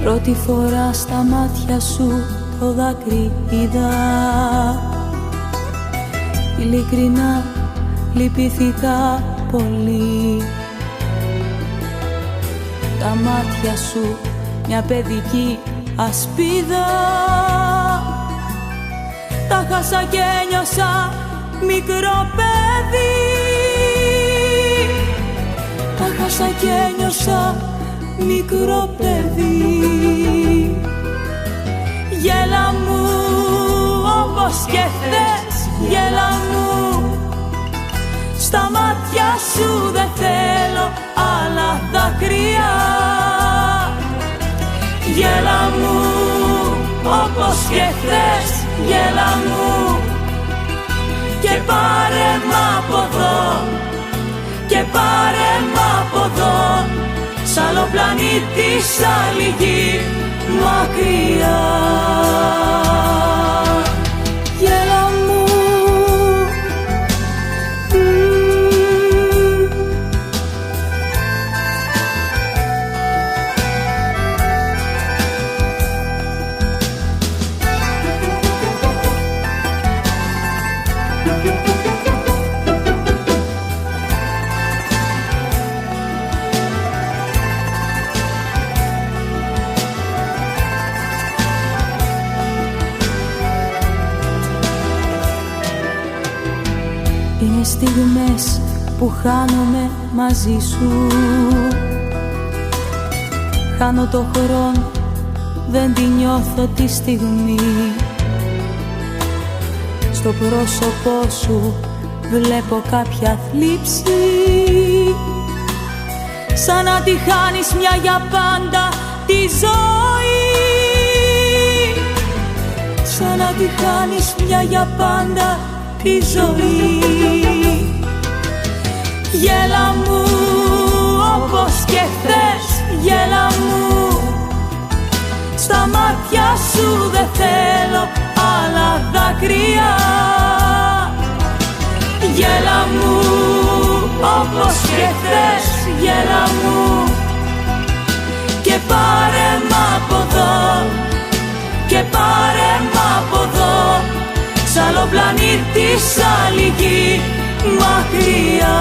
Πρώτη φορά στα μάτια σου το δάκρυ είδα. Ειλικρινά λυπήθηκα πολύ. Τα μάτια σου μια παιδική ασπίδα. Τα χάσα και ένιωσα μικρό παιδί. Τα χάσα και ένιωσα μικρό παιδί. Γέλα μου όπως και χθες, γέλα μου. Στα μάτια σου δεν θέλω άλλα δάκρυα. Γέλα μου όπως και χθες, γέλα μου. σ' άλλο πλανήτη, σ' άλλη γη μακριά. Γέλα μου, είναι στιγμές που χάνομαι μαζί σου. Χάνω το χρόνο, δεν τη νιώθω τη στιγμή. Στο πρόσωπό σου βλέπω κάποια θλίψη, σαν να τη χάνεις μια για πάντα τη ζωή. Σαν να τη χάνεις μια για πάντα τη ζωή. Γέλα μου όπως και χθες, γέλα μου. Στα μάτια σου δεν θέλω άλλα δάκρυα. Γέλα μου όπως και χθες, γέλα μου. Και πάρε μ' από εδώ, και πάρε μ' από εδώ, σ' άλλο πλανήτη, σ' άλλη γη μακριά.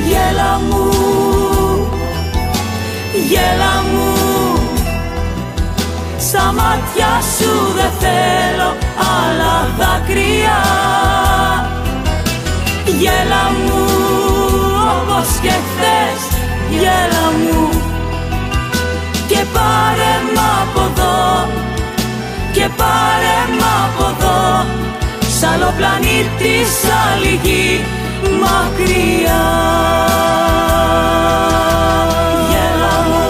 Γέλα μου, γέλα μου. Στα μάτια σου δεν θέλω άλλα δάκρυα. Γέλα μου όπως και χθες, γέλα μου. Και πάρε μ' από εδώ, και πάρε μ' από εδώ, σ' άλλο πλανήτη, σ' άλλη γη μακριά. Γέλα μου.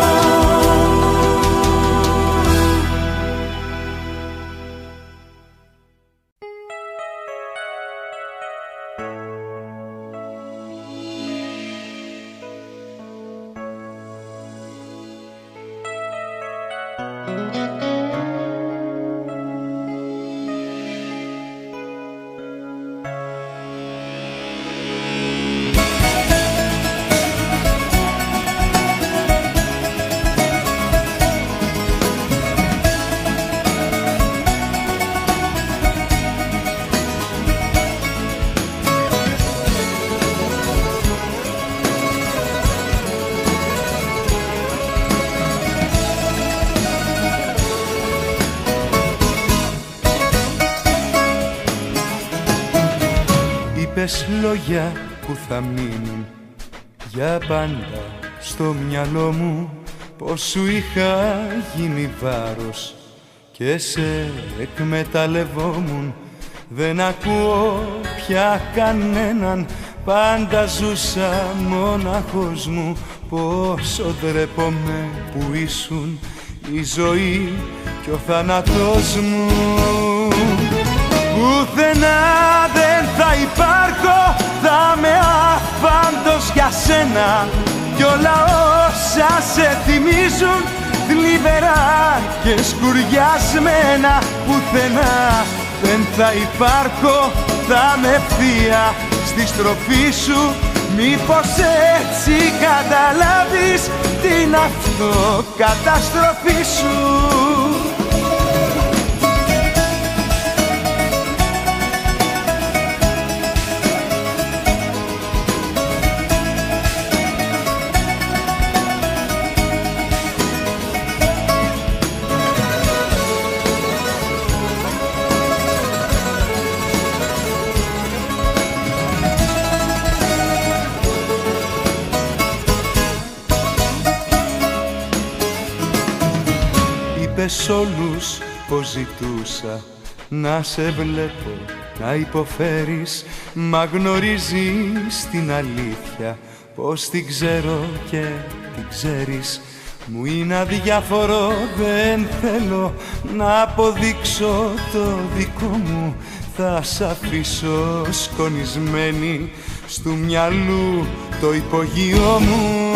Είπες λόγια που θα μείνουν για πάντα στο μυαλό μου, πως σου είχα γίνει βάρος και σε εκμεταλλευόμουν. Δεν ακούω πια κανέναν, πάντα ζούσα μόναχος μου. Πόσο ντρέπομαι που ήσουν η ζωή κι ο θάνατός μου. Πουθενά δεν θα υπάρχω, θα με αφάντος για σένα, κι όλα όσα σε θυμίζουν θλιβερά και σκουριασμένα. Πουθενά δεν θα υπάρχω, θα με ευθεία στη στροφή σου. Μήπως έτσι καταλάβεις την αυτοκαταστροφή σου. Είπες όλους πως ζητούσα να σε βλέπω να υποφέρεις, μα γνωρίζεις την αλήθεια, πως την ξέρω και την ξέρεις. Μου είναι αδιάφορο, δεν θέλω να αποδείξω το δικό μου. θα σ' αφήσω σκονισμένη στου μυαλού το υπογείο μου.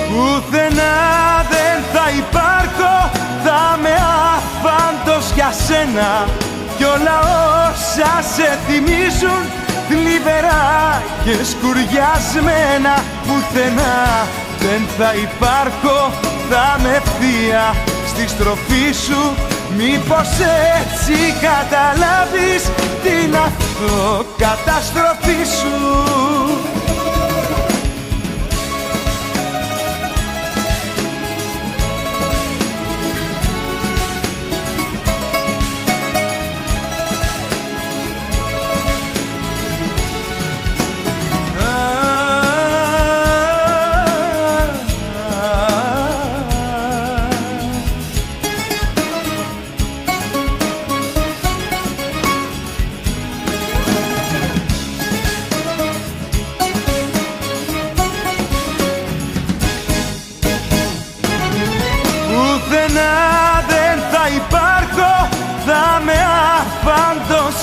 Πουθενά δεν θα υπάρχω, θα με άφαντος για σένα κι όλα όσα σε θυμίζουν θλιβερά και σκουριασμένα. Πουθενά δεν θα υπάρχω, θα με ευθεία στη στροφή σου. Μήπως έτσι καταλάβεις την αυτοκαταστροφή σου.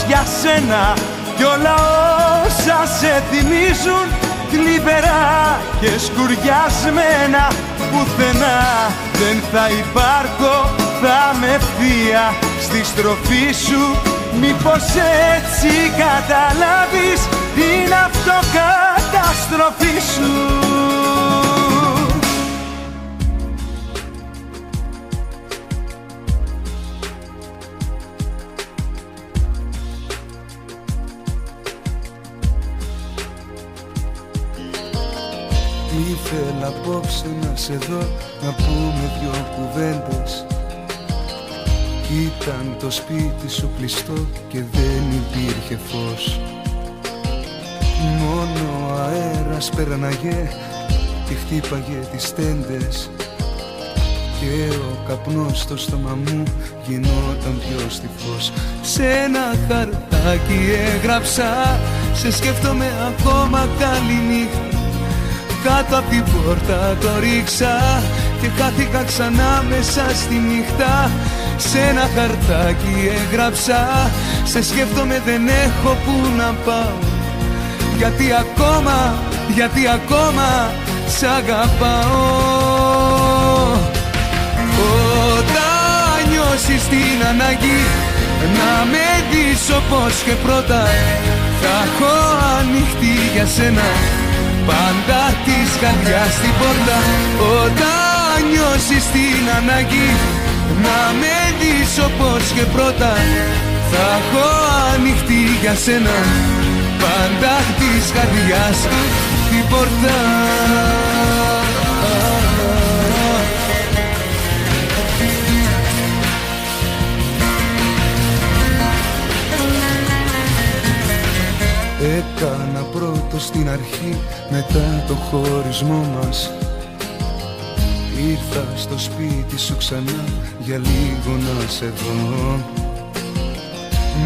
Για σένα κι όλα όσα σε θυμίζουν θλιβερά και σκουριασμένα. Πουθενά δεν θα υπάρχω, θα με ευθεία στη στροφή σου. Μήπως έτσι καταλάβεις την αυτοκαταστροφή σου. Ήθελα απόψε να σε δω, να πούμε δυο κουβέντες. Ήταν το σπίτι σου κλειστό και δεν υπήρχε φως. Μόνο ο αέρας περνάγε και χτύπαγε τις τέντες. Και ο καπνός στο στόμα μου γινόταν πιο στιφός. Σ' ένα χαρτάκι έγραψα, σε σκέφτομαι ακόμα καληνύχτα. Κάτω απ' την πόρτα το ρίξα και χάθηκα ξανά μέσα στη νύχτα. Σ' ένα χαρτάκι έγραψα, σε σκέφτομαι δεν έχω που να πάω. Γιατί ακόμα σ' αγαπάω. Όταν νιώσεις την ανάγκη να με δεις όπως και πρώτα, θα έχω ανοιχτή για σένα πάντα της καρδιάς την πόρτα. Όταν νιώσεις την ανάγκη να με δεις όπως και πρώτα, θα έχω ανοιχτή για σένα πάντα της καρδιάς την πόρτα. Έκανα πρώτο στην αρχή, μετά το χωρισμό μας. Ήρθα στο σπίτι σου ξανά για λίγο να σε δω.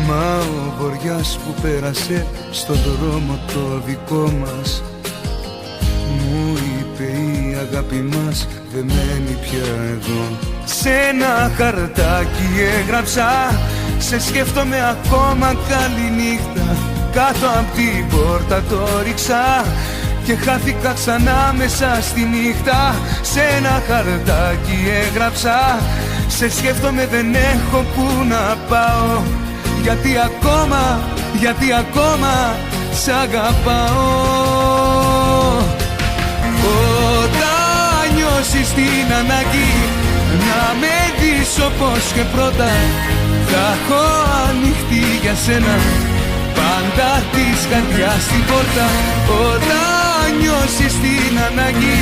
Μα ο βοριάς που πέρασε στο δρόμο το δικό μας μου είπε η αγάπη μας δεν μένει πια εδώ. Σ' ένα χαρτάκι έγραψα, σε σκέφτομαι ακόμα καληνύχτα. Κάτω απ' την πόρτα το ρίξα και χάθηκα ξανά μέσα στη νύχτα. Σ' ένα χαρτάκι έγραψα, σε σκέφτομαι δεν έχω που να πάω. Γιατί ακόμα σ' αγαπάω. Όταν νιώσεις την ανάγκη να με δεις όπως και πρώτα, θα έχω ανοιχτή για σένα πάντα της καρδιάς την πόρτα. Όταν νιώσεις την ανάγκη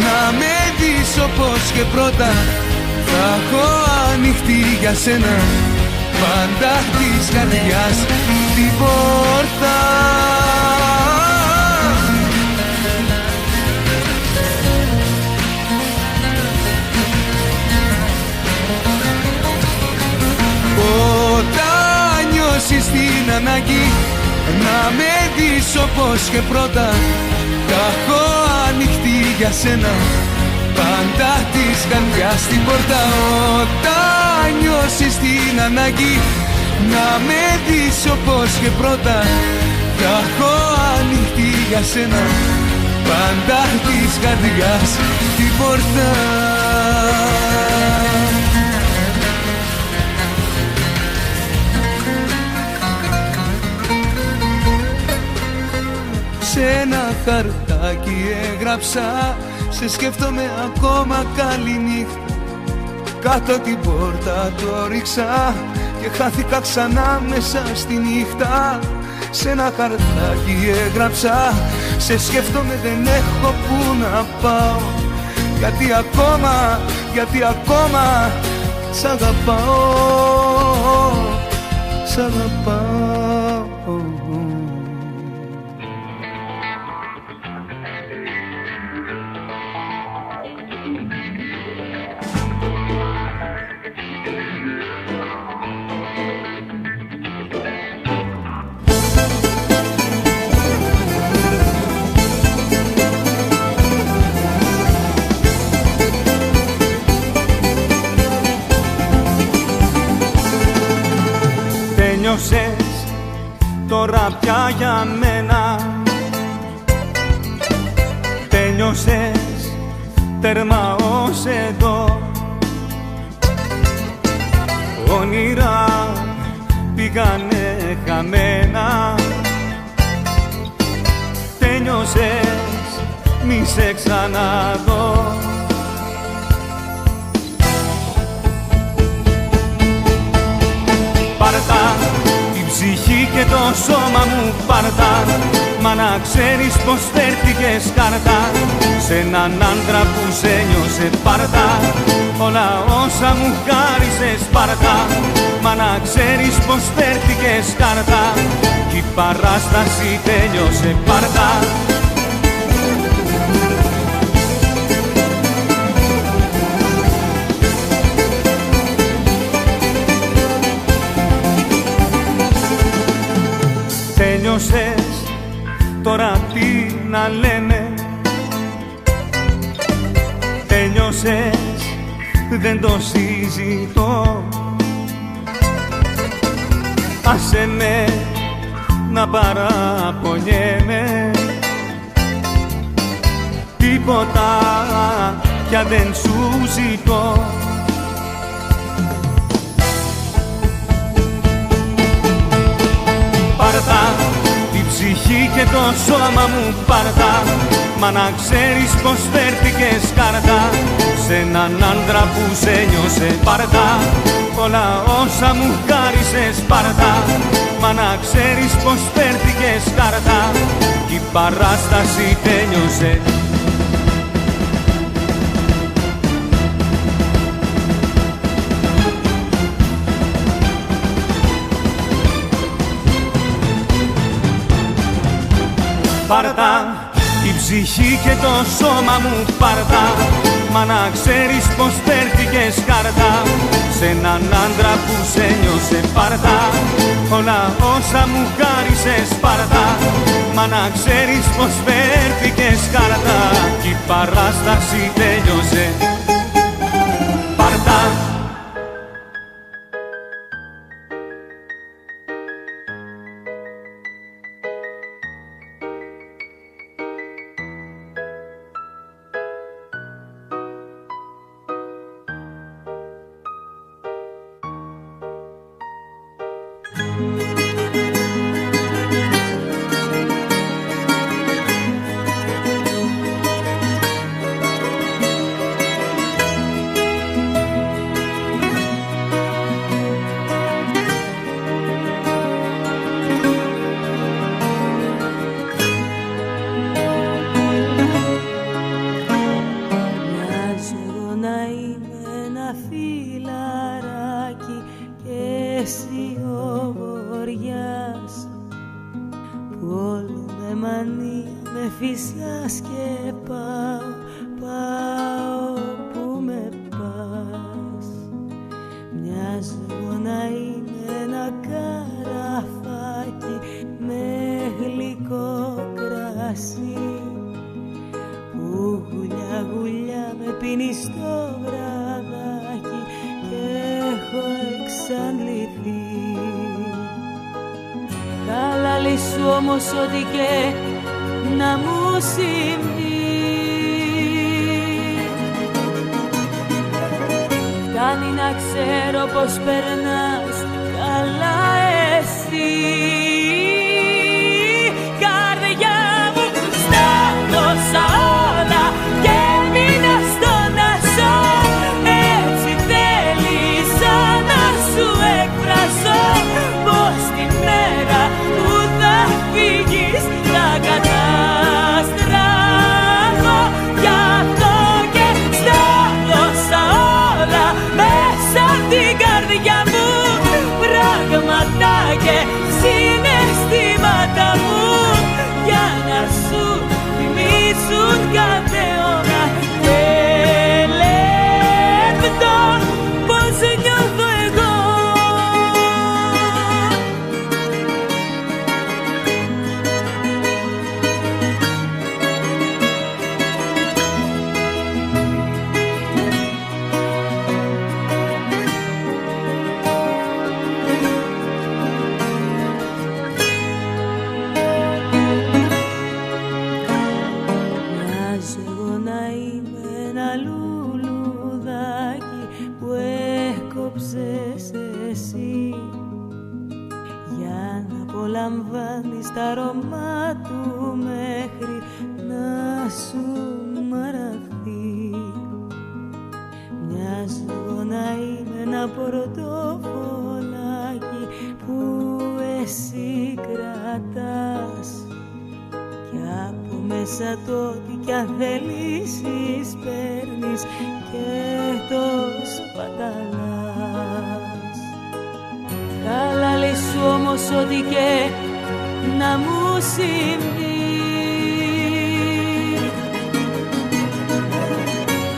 να με δεις όπως και πρώτα, θα έχω ανοιχτή για σένα πάντα της καρδιάς την πόρτα. Όταν νιώσεις την ανάγκη να με δεις όπως και πρώτα, θα έχω ανοιχτή για σένα πάντα της καρδιάς την πόρτα. Όταν νιώσεις την ανάγκη να με δεις όπως και πρώτα. Θα έχω ανοιχτή για σένα πάντα της καρδιάς την πόρτα. Σε ένα χαρτάκι έγραψα, σε σκέφτομαι ακόμα, καληνύχτα. Κάτω την πόρτα το ρίξα και χάθηκα ξανά μέσα στη νύχτα. Σε ένα χαρτάκι έγραψα, σε σκέφτομαι, δεν έχω που να πάω. Γιατί ακόμα σ' αγαπάω, σ' αγαπάω. Τέλειωσες τώρα πια για μένα, τέλειωσες τέρμα ως εδώ. Όνειρα πήγανε χαμένα, τέλειωσες μη σε ξαναδώ. Πάρτα την ψυχή και το σώμα μου, πάρτα, μα να ξέρεις πως φέρθηκες κάρτα σε έναν άντρα που σε νιώσε. Πάρτα όλα όσα μου χάρισες, πάρτα, μα να ξέρεις πως φέρθηκες κάρτα κι η παράσταση τέλειωσε. Πάρτα. Τέλειωσες, τώρα τι να λένε. Τέλειωσες, δεν το συζητώ. Άσε με να παραπονιέμαι, τίποτα πια δεν σου ζητώ. Πάρτα την ψυχή και το σώμα μου, πάρτα, μα να ξέρεις πως φέρθηκες κάρτα σε έναν άντρα που σε νιώσε. Πάρτα όλα όσα μου χάρισες, πάρτα, μα να ξέρεις πως φέρθηκες κάρτα κι η παράσταση τέλειωσε. Πάρτα την ψυχή και το σώμα μου, πάρτα, μα να ξέρεις πως φέρθηκες κάρτα σε έναν άντρα που σε νιώσε. Πάρτα όλα όσα μου χάρισες, πάρτα, μα να ξέρεις πως φέρθηκες κάρτα κι η παράσταση τέλειωσε. Πάρτα. στο βραδάκι και έχω εξαντληθεί. σου όμως ό,τι και να μου συμβεί. Φτάνει να ξέρω πως περνάς καλά εσύ. Καρδιά μου στάδωσα όλα και μείνα στο να ζω. Έτσι θέλησα να σου εκφράσω πως τη μέρα που θα φύγεις θα καταστραφώ. Γι' αυτό και στάδωσα όλα μέσα απ' την καρδιά μου, πράγματα και συναισθήματα μου, για να σου θυμίσουν κάθε ώρα και λεπτό πως νιώθω εγώ. Λαμβάνεις τα αρώμα του μέχρι να σου μαραθεί. Μοιάζω να είμαι ένα πορτοφολάκι που εσύ κρατάς, κι από μέσα το ό,τι κι αν θέλεις παίρνεις και το σπαταλάς. Καλά λες σου όμως ό,τι και να μου συμβεί.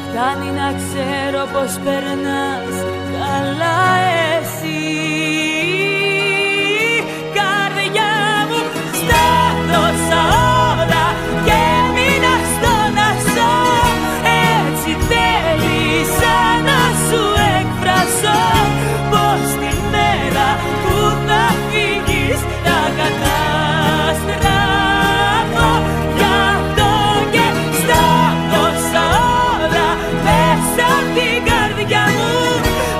Φτάνει να ξέρω πως περνάς καλά εσύ. Καρδιά μου στάδωσα όλα και μείνα στο να ζω. Έτσι θέλησα να σου εκφράσω πως τη μέρα που θα φύγεις θα καταστραφώ. Γι' αυτό και στάδωσα όλα μέσα απ' την καρδιά μου,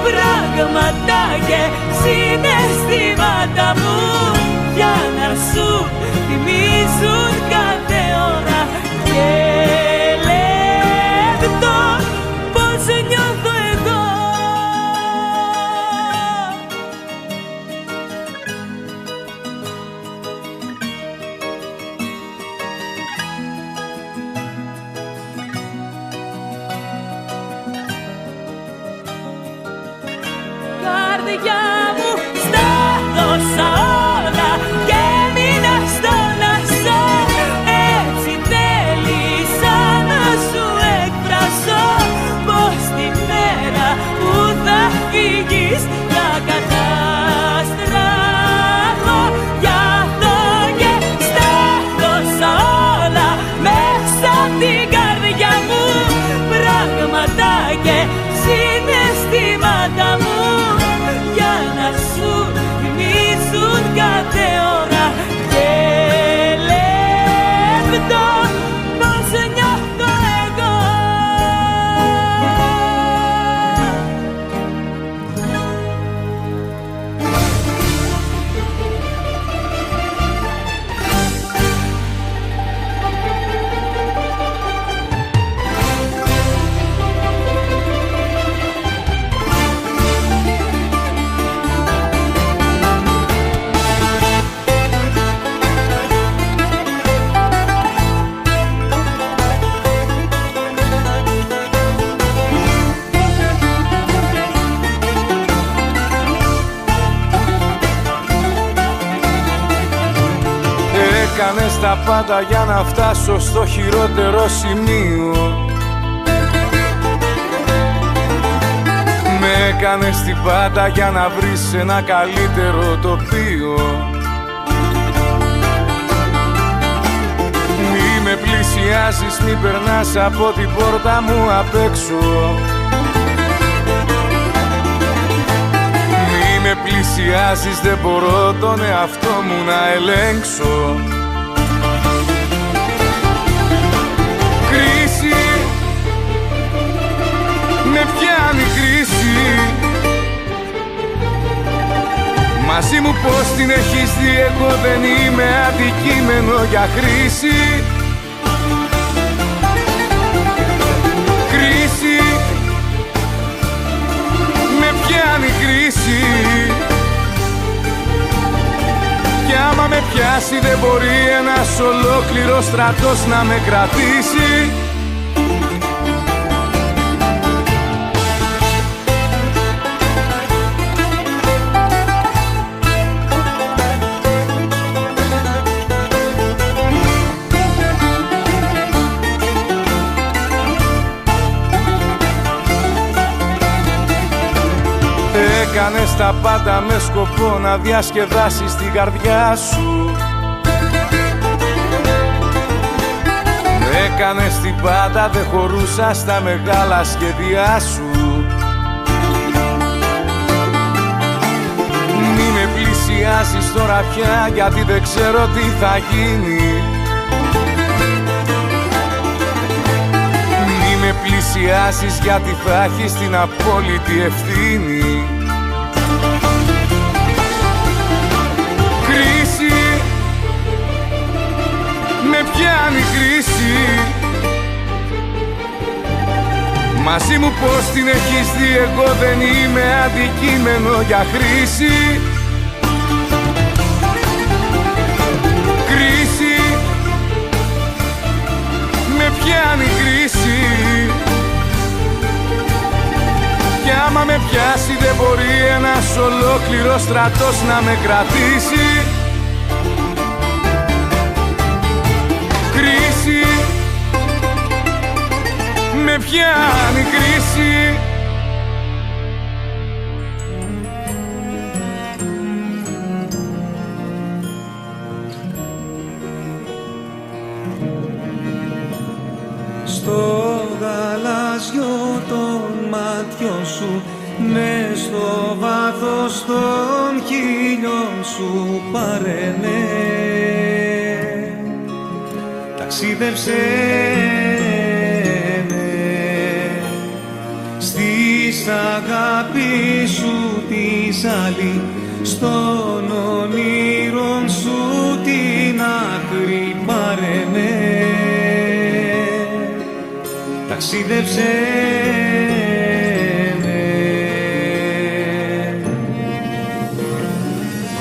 πράγματα και συναισθήματα μου, για να σου θυμίζουν κάθε ώρα και λεπτό πως νιώθω εγώ. Καρδιά μου στάδωσα όλα και μείνα στο να ζω. Έτσι θέλησα να σου εκφράσω πως τη μέρα που θα φύγεις θα καταστραφώ. Γι' αυτό και στάδωσα όλα μέσα απ' την καρδιά μου, πράγματα και συναισθήματα μου, για να σου θυμίζουν κάθε ώρα και λεπτό πως νιώθω εγώ. Έκανες τα πάντα για να φτάσω στο χειρότερο σημείο. Με έκανες την πάντα για να βρεις ένα καλύτερο τοπίο. Μη με πλησιάζεις, μη περνάς από την πόρτα μου απ' έξω. Μη με πλησιάζεις, δεν μπορώ τον εαυτό μου να ελέγξω. Κρίση, με πιάνει κρίση. Μαζί μου πως την έχεις δει, εγώ δεν είμαι αντικείμενο για χρήση. Κρίση, με πιάνει κρίση. Κι άμα με πιάσει δεν μπορεί ένας ολόκληρος στρατός να με κρατήσει. Έκανες τα πάντα με σκοπό να διασκεδάσεις την καρδιά σου. Έκανες την πάντα, δεν χωρούσα στα μεγάλα σχέδιά σου. Μη με πλησιάσεις τώρα πια, γιατί δεν ξέρω τι θα γίνει. Μη με πλησιάσεις, γιατί θα έχεις την απόλυτη ευθύνη. Με πιάνει κρίση. Μαζί μου πως την έχεις δει, εγώ δεν είμαι αντικείμενο για χρήση. Κρίση, με πιάνει κρίση. Κι άμα με πιάσει δεν μπορεί ένας ολόκληρος στρατός να με κρατήσει. Κρίση, με πιάνει κρίση. Στο γαλάζιο των μάτιων σου, μες στο βάθος των χείλιων σου, πάρε με. Ταξίδεψέ με στις αγάπη σου της άλλη, στον όνειρον σου την άκρη, πάρε με. Ταξίδεψέ με,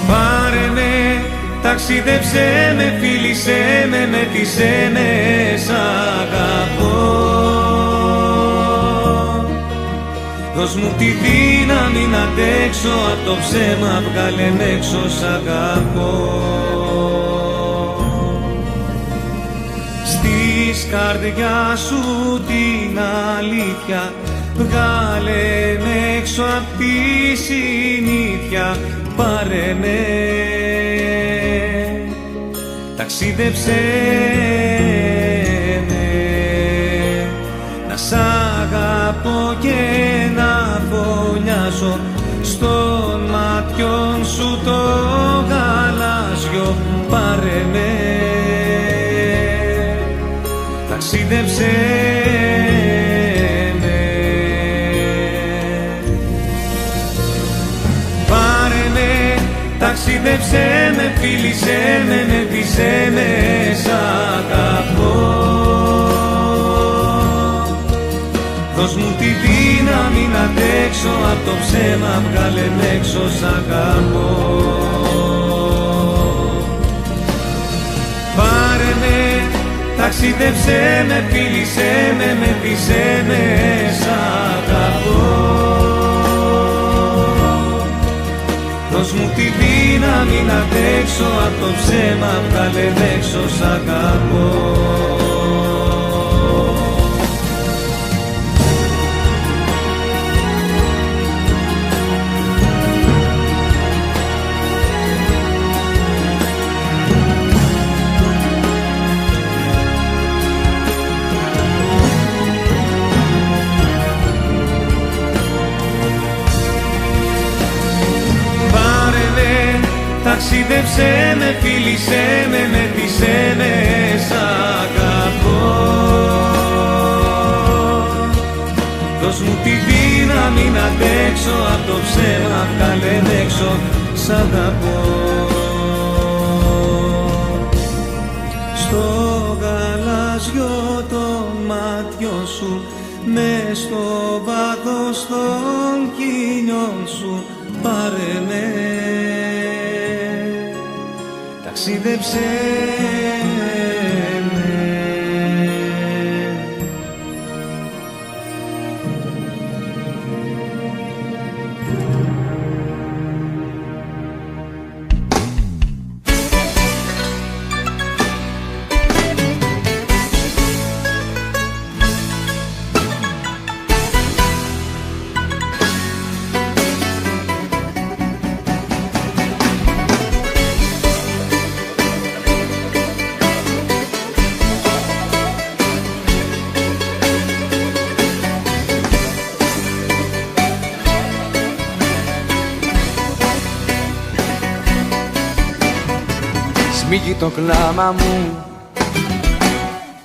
πάρε με. Ταξίδεψέ με, φίλησέ με, μέτησέ με, σ' αγαπώ. Δώσ' μου τη δύναμη να αντέξω απ' το ψέμα, βγάλε με έξω, σ' αγαπώ. Στις καρδιά σου την αλήθεια, βγάλε με έξω απ' τη συνήθεια, πάρε με. Ταξίδεψέ με, να σ' αγαπώ και να φωνιάζω στον ματιών σου το γαλάζιο, πάρε με. Ταξίδεψέ με, πάρε με. Ταξίδεψέ με, φίλησέ με, μέτησέ με, σ' αγαπώ. Δώσ' μου τη δύναμη να αντέξω απ' το ψέμα, βγάλε με έξω, σ' αγαπώ. Πάρε με, ταξίδεψέ με, φίλησέ με, μέτησέ με, σ' αγαπώ. Δώσ' μου τη δύναμη να αντέξω απ' το ψέμα, βγάλε με έξω, σ' αγαπώ. ταξίδεψέ με, φίλησέ με, μέτρησέ με, σ' αγαπώ. Δώσ' μου τη δύναμη να αντέξω απ' το ψέμα, βγάλε έξω, σ' αγαπώ. Στο γαλάζιο των μάτιων σου, μες στο βάθος των χείλιων σου, πάρε με, ταξίδεψέ με. Σμίγει το κλάμα μου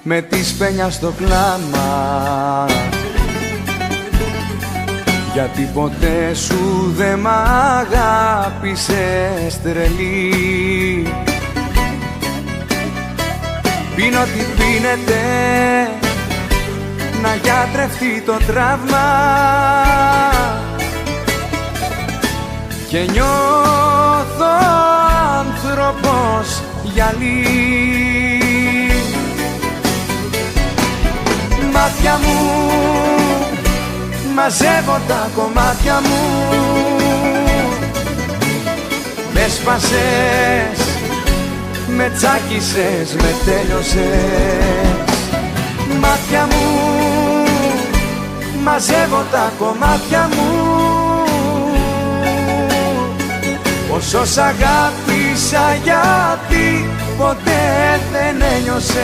με τη σπένια στο κλάμα, γιατί ποτέ σου δε μ' αγάπησες τρελή. Πίνω τι πίνεται να γιατρευτεί το τραύμα και νιώθω άνθρωπος γυαλί. Μάτια μου, μαζεύω τα κομμάτια μου, με σπάσες, με τσάκισες, με τέλειωσες. Μάτια μου, μαζεύω τα κομμάτια μου, όσο σ' αγάπησα γιατί ποτέ δεν ένιωσες.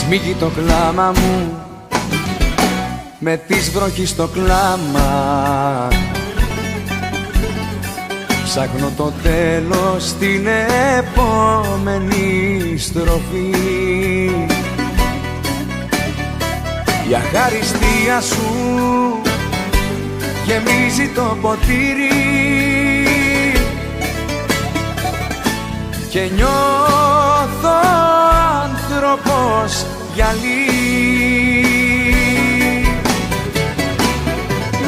Σμίγει το κλάμα μου με της βροχής το κλάμα, ψάχνω το τέλος στην επόμενη στροφή. Η αχαριστία σου γεμίζει το ποτήρι και νιώθω άνθρωπος γυαλί.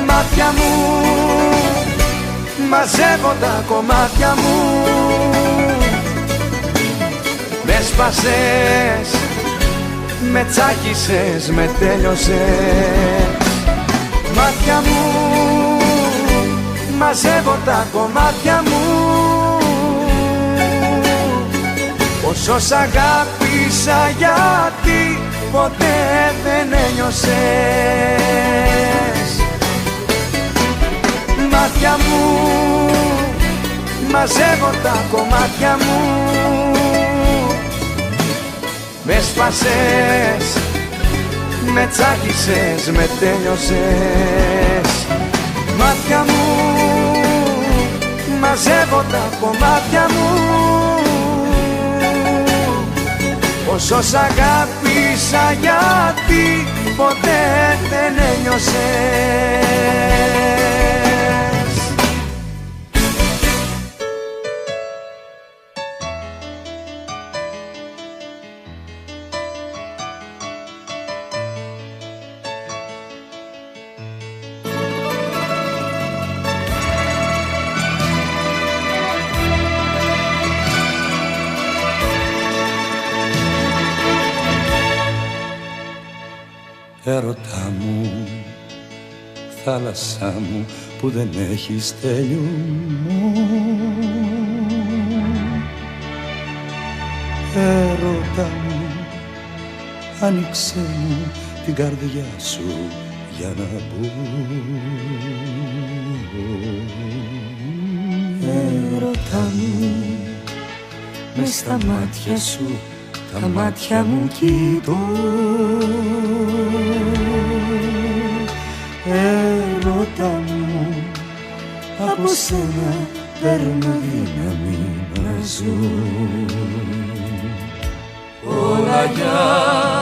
Μάτια μου, μαζεύω τα κομμάτια μου, με σπάσες, με τσάκισες, με τέλειωσες. Μάτια μου, μαζεύω τα κομμάτια μου, όσο σ' αγάπησα γιατί ποτέ δεν ένιωσες. Μάτια μου, μαζεύω τα κομμάτια μου, με σπάσες, με τσάκισες, με τέλειωσες. Μάτια μου, μαζεύω τα κομμάτια μου, όσο σ' αγάπησα γιατί ποτέ δεν ένιωσες. Έρωτα μου, θάλασσά μου, που δεν έχεις τέλειωμό. Έρωτα μου, άνοιξε μου την καρδιά σου για να μπω. Έρωτα μου, μες στα μάτια σου, τα μάτια μου κοιτώ. Έρωτα μου, από σένα παίρνω δύναμη να ζω. Όλα για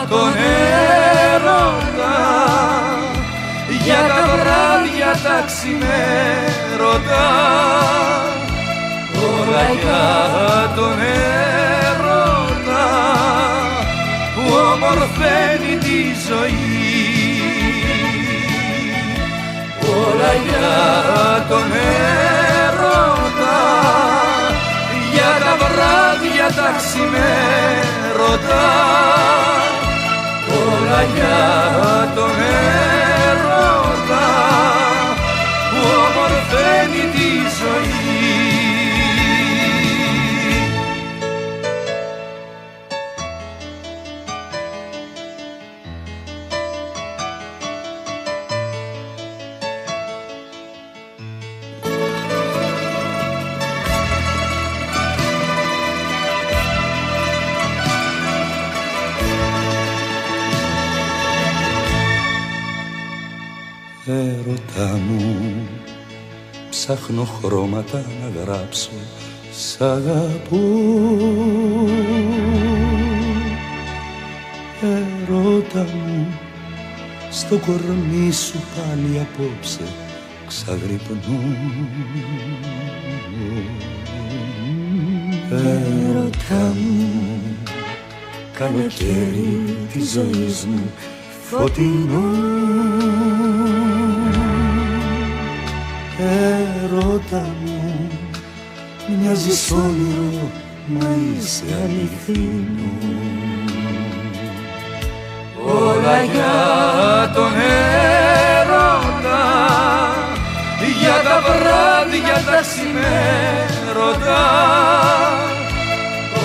τον έρωτα, για τα βράδια τα ξημέρωτα. Όλα για τον έρωτα που ομορφαίνει τη ζωή. Όλα για τον έρωτα, για τα βράδια τα ξημέρωτα. Όλα για τον έρωτα που ομορφαίνει τη ζωή. Έρωτα μου, ψάχνω χρώματα να γράψω σ' αγαπώ. Έρωτα μου, στο κορμί σου πάλι απόψε ξαγρυπνώ. Έρωτα μου, καλοκαίρι της ζωής μου φωτεινό. Έρωτα μου, μοιάζεις όνειρο, μα είσαι αληθινό. Όλα για τον έρωτα, για τα βράδια τα ξημέρωτα.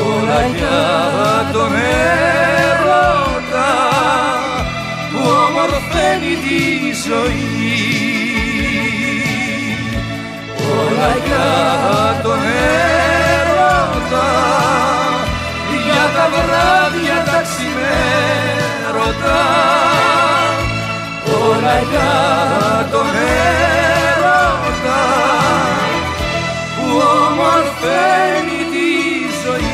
Όλα για τον έρωτα που ομορφαίνει τη ζωή. Όλα για τον έρωτα, για τα βράδια τα ξημέρωτα. Όλα για τον έρωτα που ομορφαίνει τη ζωή.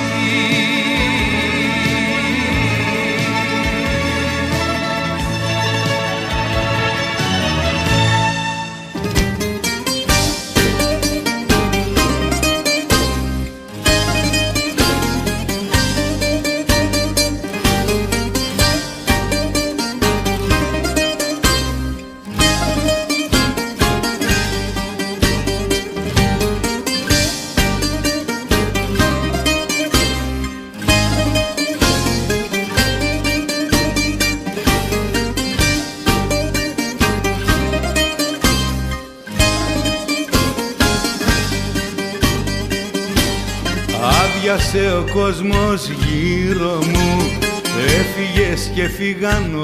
Άδειασε ο κόσμος γύρω μου, έφυγες και φύγαν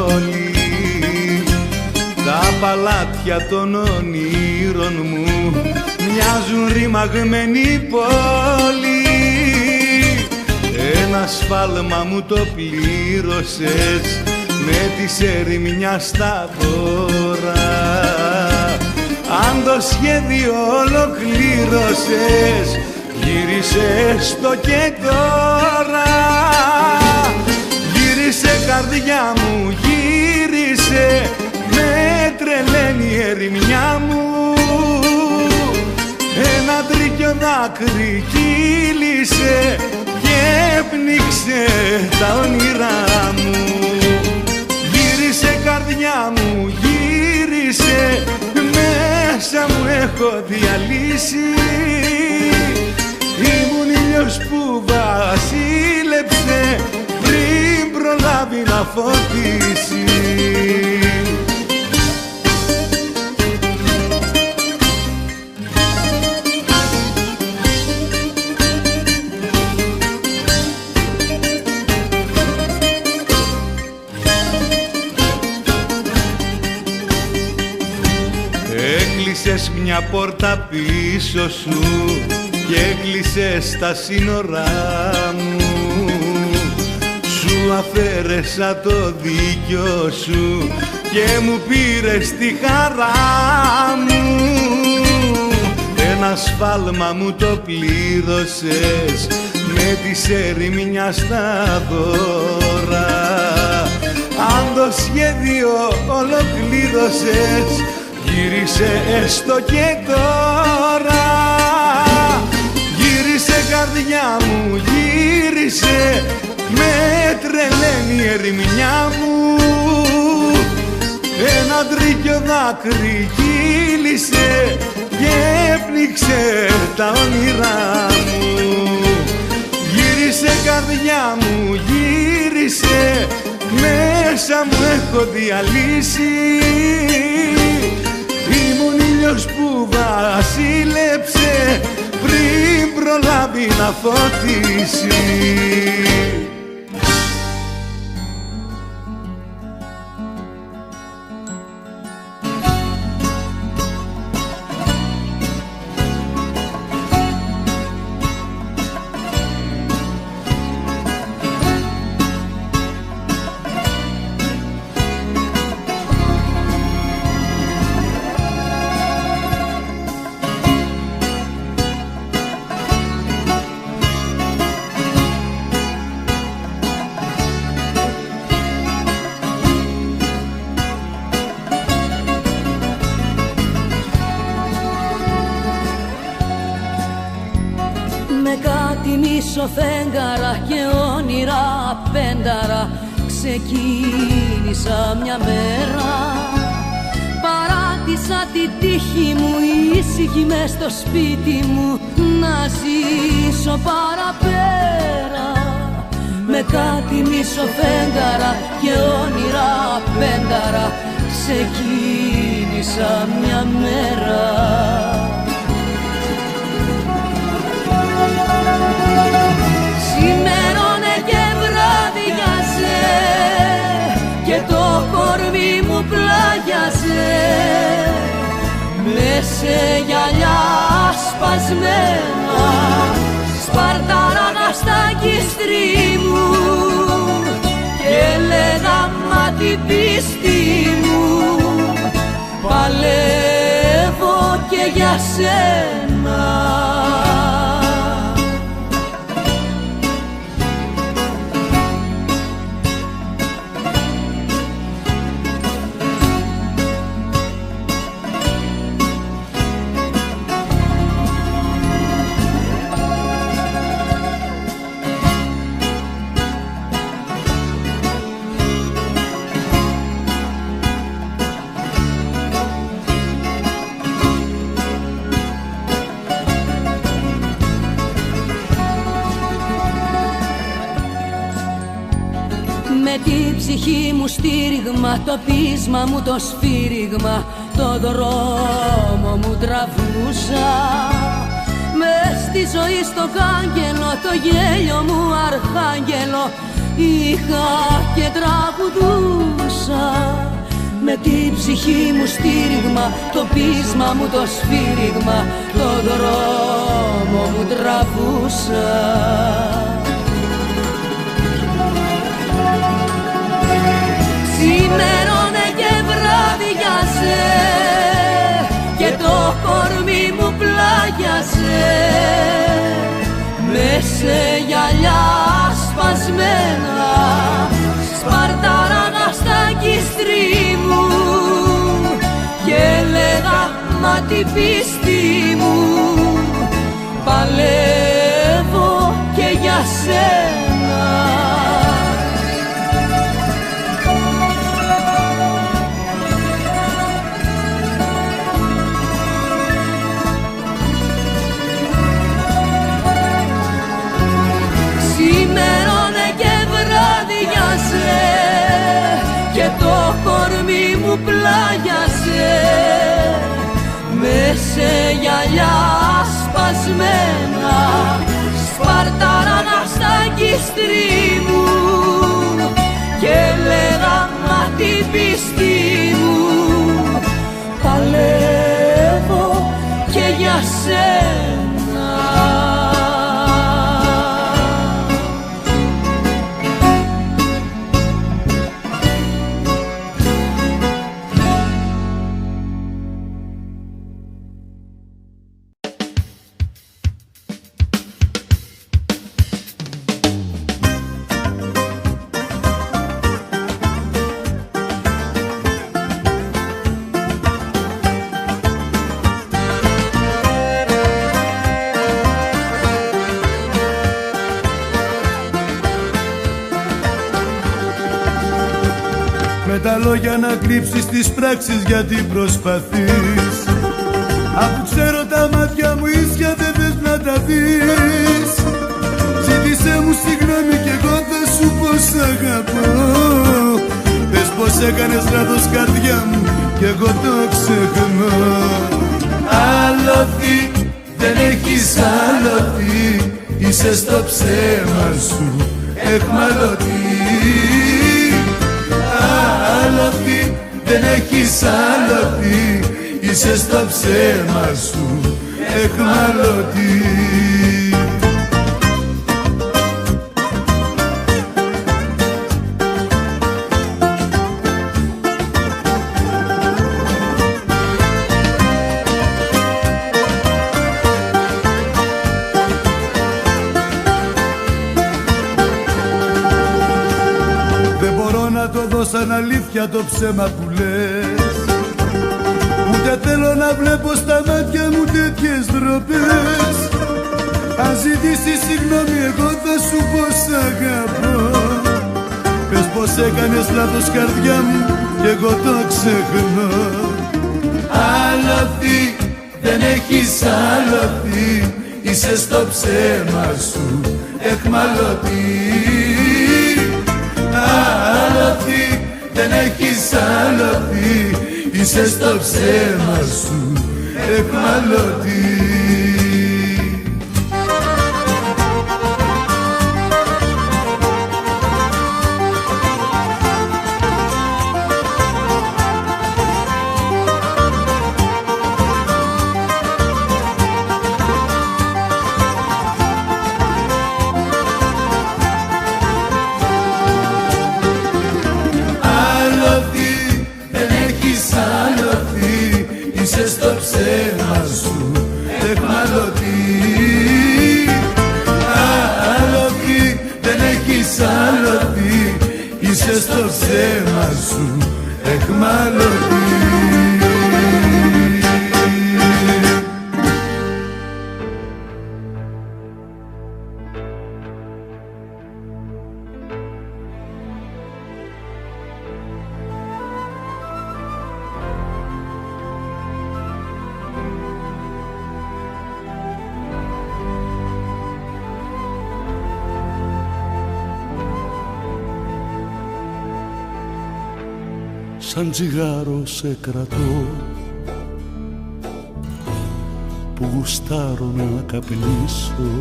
όλοι. Τα παλάτια των ονείρων μου μοιάζουν ρημαγμένη πόλη. Ένα σφάλμα μου το πλήρωσες με τη ερημιά στα δώρα. Αν το σχέδιο ολοκλήρωσες, γύρισες το και τώρα. Γύρισε καρδιά μου, γύρισε, με τρελαίνει η ερημιά μου. Ένα τρίκιο δάκρυ κύλησε και πνίξε τα όνειρά μου. Γύρισε καρδιά μου, γύρισε, μέσα μου έχω διαλύσει. Ήμουν ήλιος που βασίλεψε πριν προλάβει να φωτίσει. πόρτα πίσω σου και έκλεισες τα σύνορά μου. Σου αφαίρεσα το δίκιο σου και μου πήρες τη χαρά μου. Ένα σφάλμα μου το πλήρωσες με τη ερημιά στα δώρα. Αν το σχέδιο ολοκλήρωσες, γύρισε έστω και τώρα. Γύρισε καρδιά μου, γύρισε, με τρελαίνει η ερημιά μου. Ένα τρίκιο δάκρυ κύλησε και έπνιξε τα όνειρά μου. Γύρισε καρδιά μου, γύρισε, μέσα μου έχω διαλύσει. Ήμουν ήλιος που βασίλεψε πριν προλάβει να φωτίσει. Φέγγαρα και όνειρα πένταρα ξεκίνησα μια μέρα. Παράτησα τη τύχη μου ήσυχη μες στο σπίτι μου να ζήσω παραπέρα. Με κάτι μισοφέγγαρα και όνειρα πένταρα ξεκίνησα μια μέρα. Σημερώνε και βράδιαζε και το κορμί μου πλάγιαζε με σε γυαλιά σπασμένα. Σπαρτάρανα στα κύστρι μου και έλεγα μα την πίστη μου παλεύω και για σένα. Ψυχή μου στήριγμα, το πείσμα μου το σφύριγμα, το δρόμο μου τραβούσα. Μες στη ζωή στο κάγκελο, το γέλιο μου αρχάγγελο είχα και τραγουδούσα. Με την ψυχή μου στήριγμα, το πείσμα μου το σφύριγμα, το δρόμο μου τραβούσα. Σημερώνε και βράδιαζε και το κορμί μου πλάγιαζε με σε γυαλιά σπασμένα. Σπαρτάρανα στα κύστρι μου και έλεγα μα την πίστη μου παλεύω και για σένα. Και το κορμί μου πλάγιασε με σε γυαλιά σπασμένα. Σπαρτάρανα στα κύστρι μου και έλεγα μα την πίστη μου παλεύω και για σένα. Τα λόγια να κρύψεις τις πράξεις γιατί προσπαθείς. Αφού ξέρω τα μάτια μου ίσια δεν θες να τα δεις. Ζήτησέ μου συγγνώμη κι εγώ θα σου πω σ' αγαπώ. Πες πως έκανες λάθος καρδιά μου κι εγώ το ξεχνώ. Άλοθη, δεν έχεις άλοθη, είσαι στο ψέμα σου εχμαλωτή. Άλοθη, δεν έχεις άλοθη, είσαι στο ψέμα σου εχμαλωτή. Σαν αλήθεια το ψέμα που λες, ούτε θέλω να βλέπω στα μάτια μου τέτοιες ντροπές. Αν ζητήσεις συγγνώμη εγώ θα σου πω σ' αγαπώ. Πες πως έκανες λάθος καρδιά μου κι εγώ το ξεχνώ. Άλοθη, δεν έχεις άλοθη, είσαι στο ψέμα σου εχμαλωτή. Άλοθη, δεν έχεις άλοθη, είσαι στο ψέμα σου εχμαλωτή. Στο ψέμα σου εχμαλωτή. Άλοθη, δεν έχεις άλοθη, είσαι στο ψέμα σου εχμαλωτή. Σαν τσιγάρο σε κρατώ που γουστάρω να καπνίσω.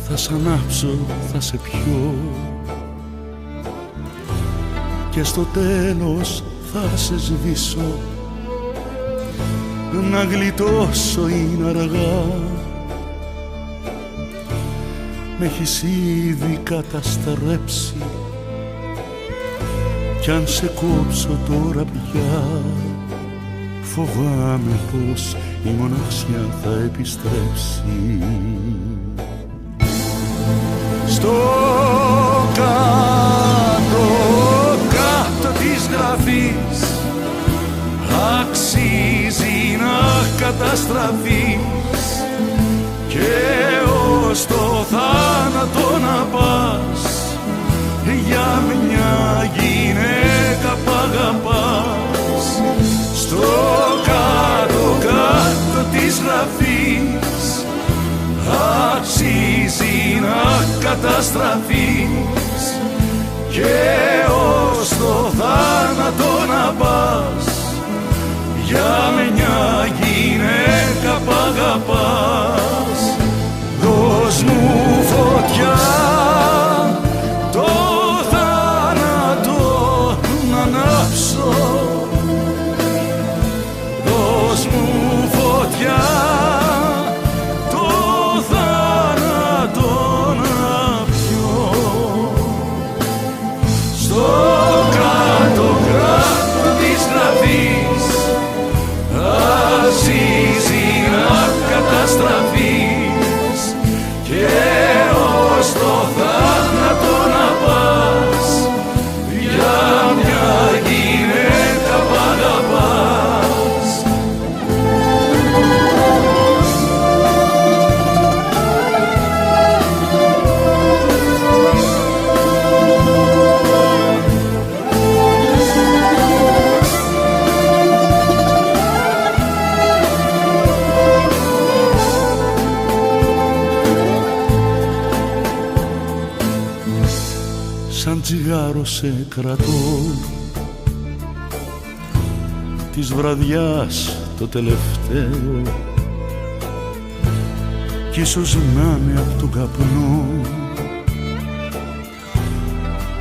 Θα σ' ανάψω, θα σε πιω και στο τέλος θα σε σβήσω. Να γλιτώσω είναι αργά, μ' έχεις ήδη καταστρέψει. Κι αν σε κόψω τώρα πια, φοβάμαι πως η μοναξιά θα επιστρέψει. Στο κάτω, κάτω της γραφής αξίζει να καταστραφείς και ως το θάνατο να πας για μια γυναίκα που αγαπάς. Στο κάτω κάτω της γραφής αξίζει να καταστραφείς και ως το θάνατο να πας για μια γυναίκα που αγαπάς. Δώσ' μου φωτιά το θάνατο να ανάψω. Δώσ' μου τσιγάρο σε κρατώ, της βραδιάς το τελευταίο, κι ίσως να είναι απ' τον καπνό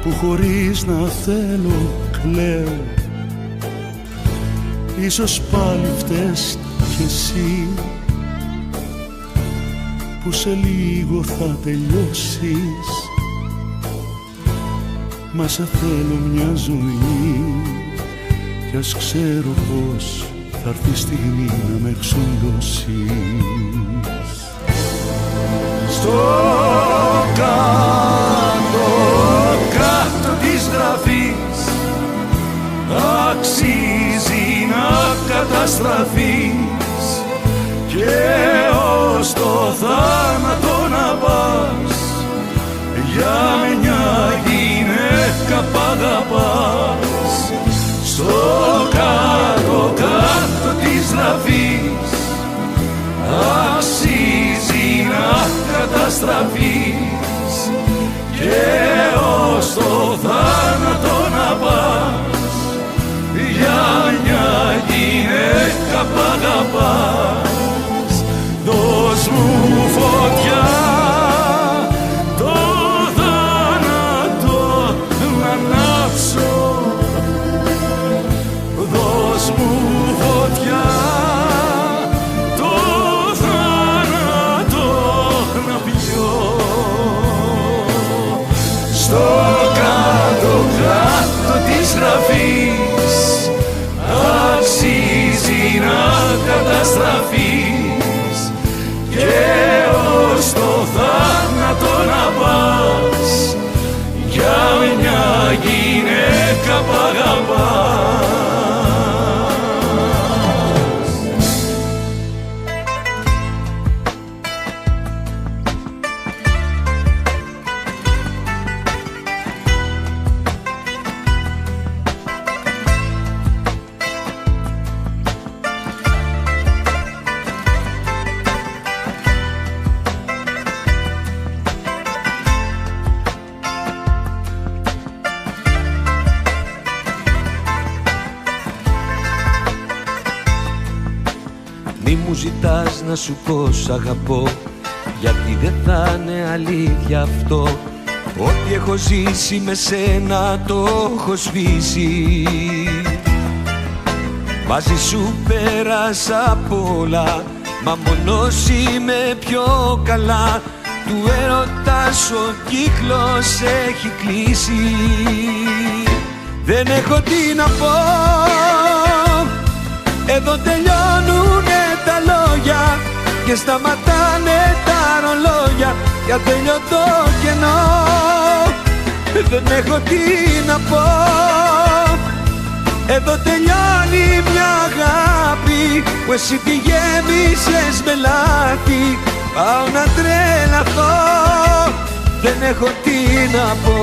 που χωρίς να θέλω κλαίω. Ίσως πάλι φταίς κι εσύ που σε λίγο θα τελειώσεις, μα σε θέλω μια ζωή κι ας ξέρω πως θα έρθει η στιγμή να με εξοντώσεις. Στο κάτω, κάτω της γραφής αξίζει να καταστραφείς και ως το θάνατο να πας για μια γυναίκα π' αγαπάς. Στο κάτω, κάτω της γραφής αξίζει να καταστραφείς και ως το θάνατο να πας για μια γυναίκα π' αγαπάς. Δώσ' μου φωτιά το θάνατο να ανάψω, δώσ' μου φωτιά το θάνατο να πιω. Στο κάτω, κάτω της γραφής αξίζει να καταστραφείς και ως το θάνατο να πας για μια γυναίκα π' αγαπάς. Ζητάς να σου πω σ' αγαπώ, γιατί δεν θα είναι αλήθεια αυτό. Ό,τι έχω ζήσει με σένα το έχω σβήσει. Μαζί σου πέρασα πολλά, μα μόνος είμαι πιο καλά. Του έρωτα σου ο κύκλος έχει κλείσει. Δεν έχω τι να πω, εδώ τελειώνουνε τα λόγια και σταματάνε τα ρολόγια για τελειωτό κενό. Δεν έχω τι να πω, εδώ τελειώνει μια αγάπη που εσύ τη γέμισες με λάθη. Πάω να τρελαθώ, δεν έχω τι να πω.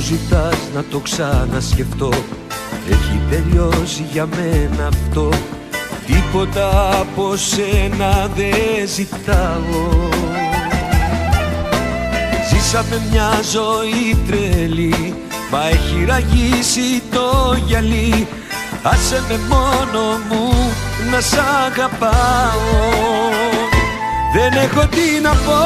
Ζητάς να το ξανασκεφτώ, έχει τελειώσει για μένα αυτό. Τίποτα από σένα δεν ζητάω. Ζήσαμε μια ζωή τρελή, μα έχει ραγίσει το γυαλί. Άσε με μόνο μου να σ' αγαπάω. Δεν έχω τι να πω,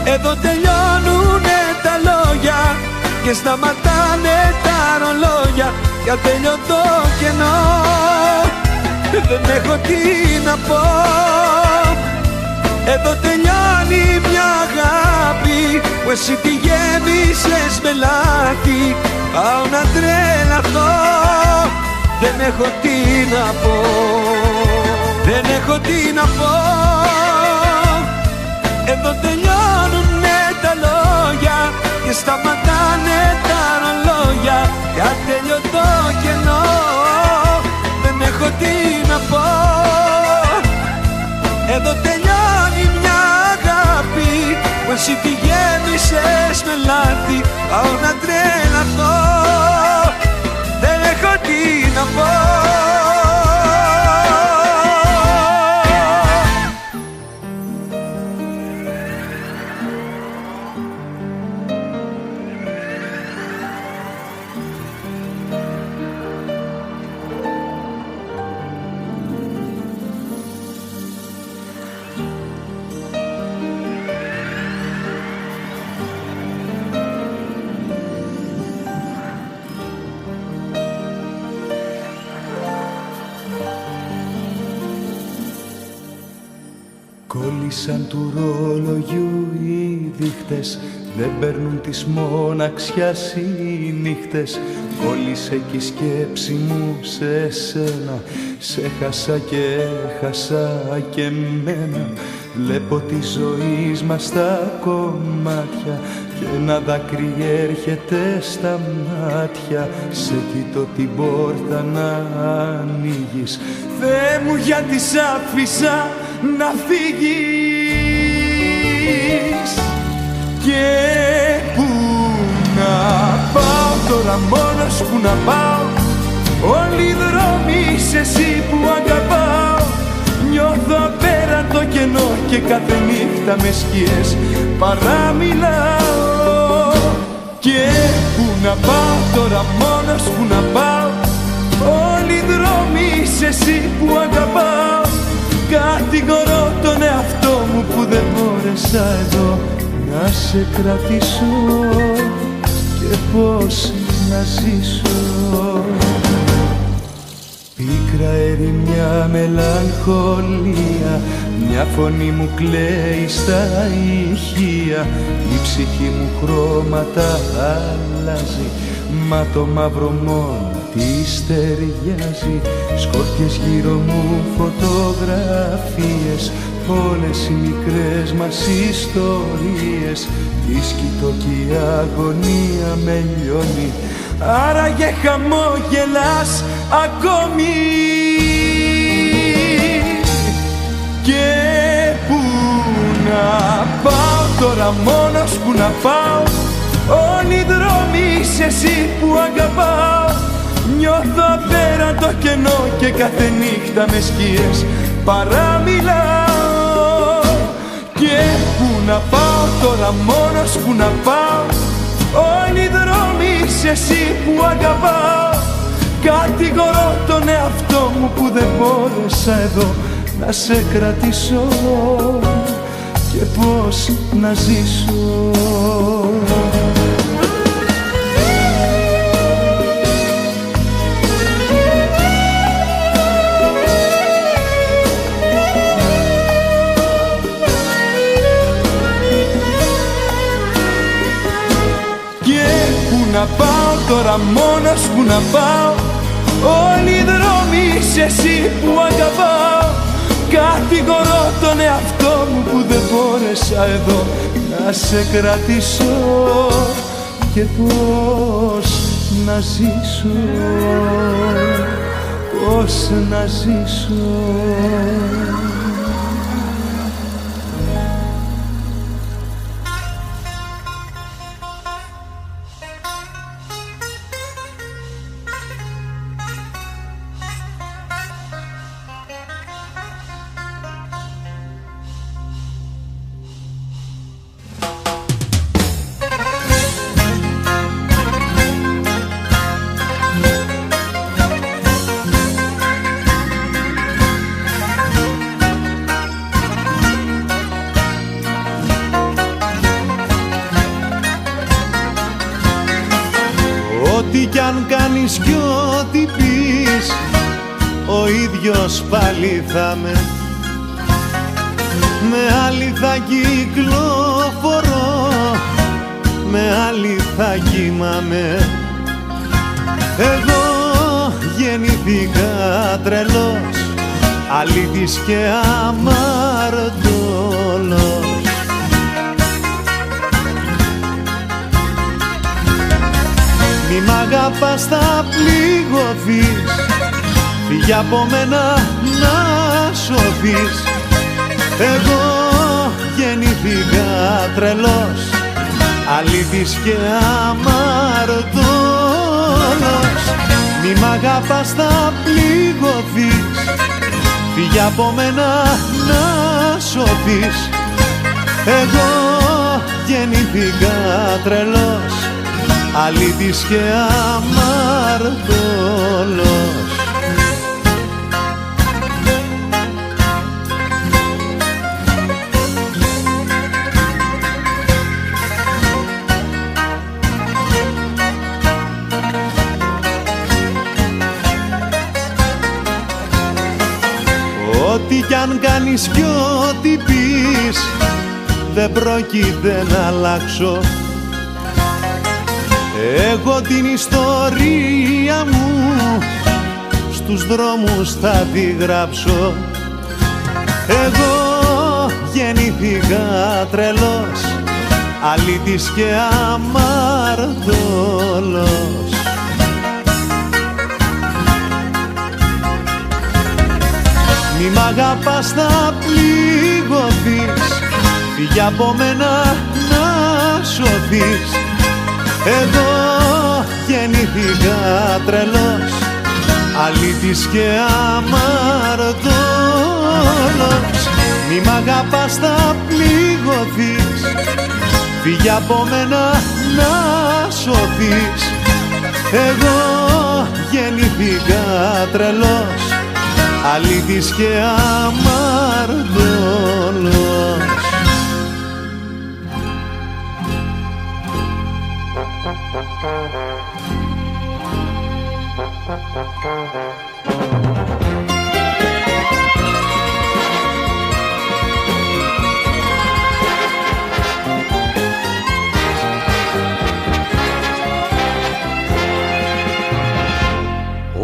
εδώ τελειώνουνε τα λόγια και σταματάνε τα ρολόγια για τελειωτό κενό. Δεν έχω τι να πω, εδώ τελειώνει μια αγάπη που εσύ τη γέμισες με λάθη. Πάω να τρελαθώ, δεν έχω τι να πω, δεν έχω τι να πω. Εδώ τελειώνουνε τα λόγια σταματάνε τα ρολόγια για τελειωτό κενό. Δεν έχω τι να πω. Εδώ τελειώνει μια αγάπη που εσύ τη γέμισες με λάθη. Πάω να τρελαθώ, δεν έχω τι να πω. Κόλλησαν του ρολογιού οι δείχτες, δεν παίρνουν της μοναξιάς οι νύχτες. Κόλλησε κι η σκέψη μου σε σένα, σε χάσα και έχασα και εμένα. Βλέπω τη ζωή μας στα κομμάτια και ένα δάκρυ έρχεται στα μάτια. Σε κοιτώ την πόρτα να ανοίγεις. Θεέ μου, γιατί σ' άφησα να φύγεις. Και πού να πάω τώρα, μόνος που να πάω. Όλοι οι δρόμοι είσαι εσύ που αγαπάω. Νιώθω απέραντο κενό και κάθε νύχτα με σκιές παραμιλάω. Και πού να πάω τώρα, μόνος που να πάω. Όλοι οι δρόμοι είσαι εσύ που αγαπάω. Κατηγορώ τον εαυτό μου που δεν μπόρεσα εδώ να σε κρατήσω. Και πώς να ζήσω. Πίκρα ερημιά, μελαγχολία, μια φωνή μου κλαίει στα ηχεία. Η ψυχή μου χρώματα αλλάζει, μα το μαύρο μόνο της ταιριάζει. Σκόρπιες γύρω μου, φωτογραφίες, όλες οι μικρές μας ιστορίες. Τις κοιτώ και η αγωνία με λιώνει. Άραγε χαμόγελας ακόμη. Και πού να πάω τώρα, μόνος που να πάω. Όλοι οι δρόμοι είσαι εσύ που αγαπάω. Νιώθω απέραντο κενό και κάθε νύχτα με σκιές παραμιλάω. Και πού να πάω τώρα, μόνος που να πάω. Όλοι οι δρόμοι είσαι εσύ που αγαπάω. Κατηγορώ τον εαυτό μου που δεν μπόρεσα εδώ να σε κρατήσω. Και πώς να ζήσω. Να πάω τώρα, μόνος που να πάω. Όλοι οι δρόμοι είσαι εσύ που αγαπάω. Κατηγορώ τον εαυτό μου που δεν μπόρεσα εδώ να σε κρατήσω. Και πώς να ζήσω, πώς να ζήσω. Ό,τι κι αν κάνεις κι ό,τι πεις, ο ίδιος πάλι θα με άλλη θα κυκλοφορώ, με άλλη θα κοιμάμαι. Εγώ γεννήθηκα τρελός, αλήτης και αμαρτωλός. αγαπάς θα πληγωθείς, φύγε από μένα να σωθείς. Εγώ γεννήθηκα τρελός, αλήτης και αμαρτωλός. Μη μ' αγαπάς θα πληγωθείς, φύγε από μένα να σωθείς. Εγώ γεννήθηκα τρελός, αλήτης και αμαρτωλός. Ό,τι κι αν κάνεις κι ό,τι πεις, δεν πρόκειται να αλλάξω. Εγώ την ιστορία μου στους δρόμους θα τη γράψω. Εγώ γεννήθηκα τρελός, αλήτης και αμαρτωλός. Μη μ' αγαπάς θα πληγωθείς, φύγε από μένα να σωθείς. Εγώ γεννήθηκα τρελός, αλήτης και αμαρτωλός. Μη μ' αγαπάς θα πληγωθείς, φύγε από μένα να σωθείς. Εγώ γεννήθηκα τρελός, αλήτης και αμαρτωλός.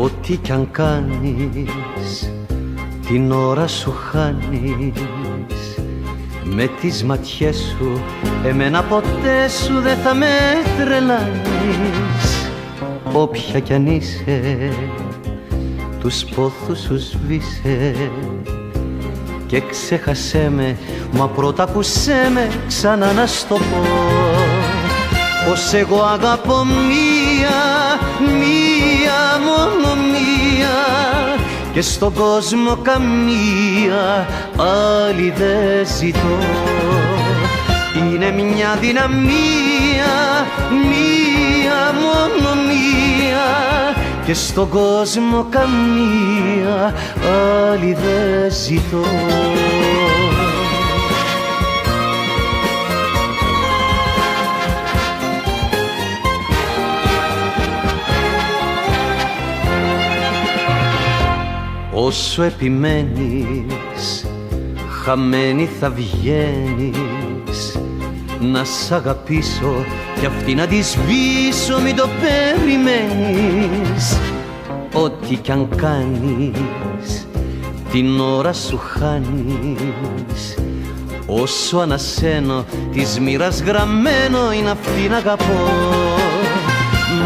Ό,τι κι αν κάνεις, την ώρα σου χάνεις. Με τις ματιές σου εμένα ποτέ σου δεν θα με τρελάνεις. Όποια κι αν είσαι, τους πόθους σου σβήσε και ξέχασέ με, μα πρώτα ακούσέ με ξανά να στο πω. Πως εγώ αγαπώ μία, μόνο μία, και στον κόσμο καμία άλλη δεν ζητώ. Είναι μια δυναμία, μόνο μία, και στον κόσμο καμία άλλη δεν ζητώ. Όσο επιμένεις, χαμένη θα βγαίνεις. Να σ' αγαπήσω κι αυτή να τη σβήσω, μην το περιμένεις. Ό,τι κι αν κάνεις, την ώρα σου χάνεις. Όσο ανασένω, της μοίρας γραμμένο είναι αυτή να αγαπώ.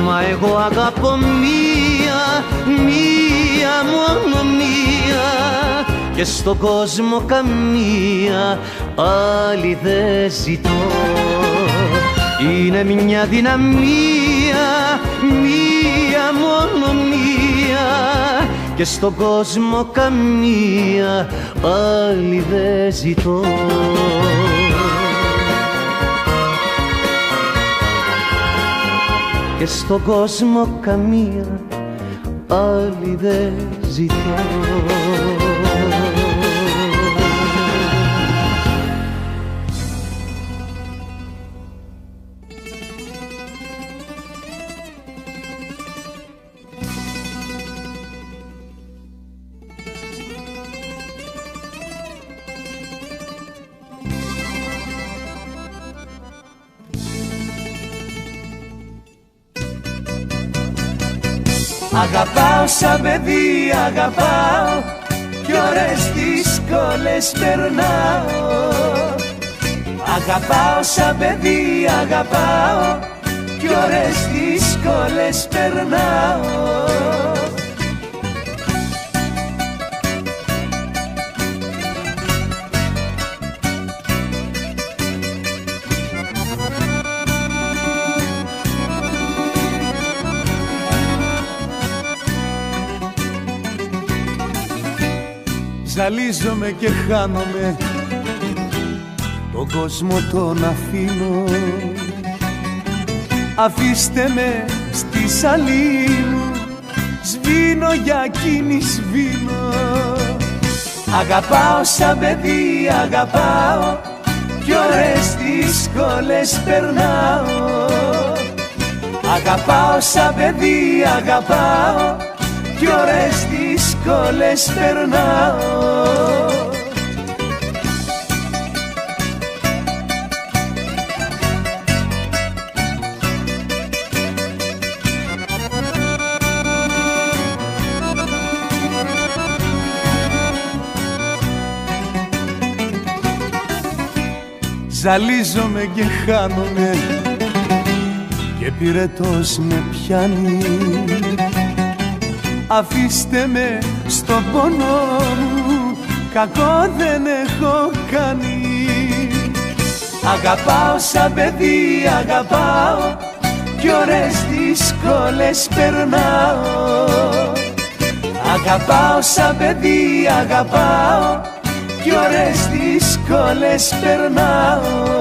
Μα εγώ αγαπώ μία, μόνο μία, και στον κόσμο καμία άλλη δεν ζητώ. Είναι μια δυναμία, μόνο μία, και στον κόσμο καμία άλλη δεν ζητώ. Και στον κόσμο καμία άλλη δεν ζητώ. Αγαπάω σαν παιδί, αγαπάω κι ώρες δύσκολες περνάω. Αγαπάω σαν παιδί, αγαπάω κι ώρες δύσκολες δυσκολίες περνάω. Ζαλίζομαι και χάνομαι, τον κόσμο τον αφήνω. Αφήστε με στη σαλήνη, σβήνω για εκείνη σβήνω. Αγαπάω σαν παιδί, αγαπάω, κι ώρες δύσκολες περνάω. Αγαπάω σαν παιδί, αγαπάω, κι ώρες δύσκολες περνάω. Ζαλίζομαι και χάνομαι και πυρετός με πιάνει. Αφήστε με στο πόνο μου, κακό δεν έχω κάνει. Αγαπάω σαν παιδί, αγαπάω, κι ώρες δύσκολες περνάω. Αγαπάω σαν παιδί, αγαπάω, κι ώρες δύσκολες περνάω.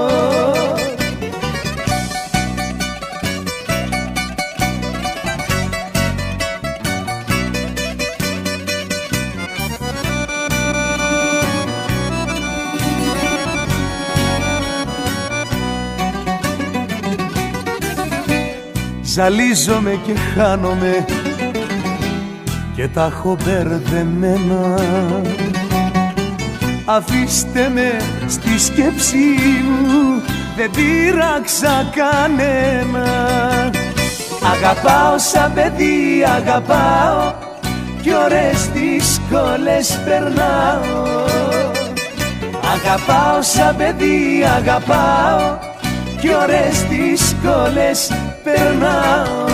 Ζαλίζομαι και χάνομαι και τα έχω μπερδεμένα. Αφήστε με στη σκέψη μου, δεν πείραξα κανένα. Αγαπάω σαν παιδί, αγαπάω, κι ώρες δύσκολες περνάω. Αγαπάω σαν παιδί, αγαπάω, κι ώρες δύσκολες περνάω.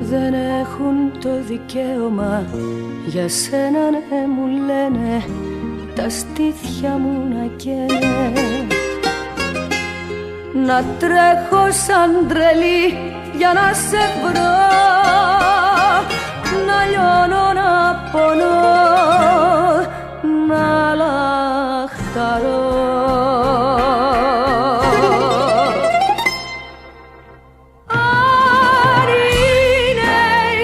Δεν έχουν το δικαίωμα για σένα, ναι, μου λένε, τα στήθια μου να καίνε. Να τρέχω σαν τρελή για να σε βρω, να λιώνω, να πονώ, να λαχταρώ. Αν είναι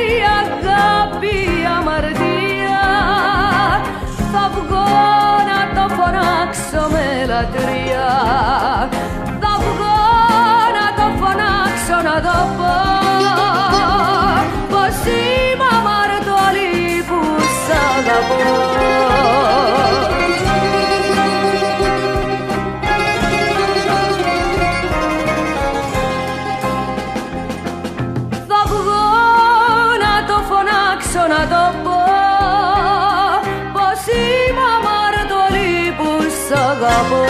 η αγάπη αμαρτία, θα βγω να το φωνάξω με λατρεία. Να το πω πως είμαι αμαρτωλή που σ' αγαπώ. Θα βγω να το φωνάξω, να το πω πως είμαι αμαρτωλή που σ' αγαπώ.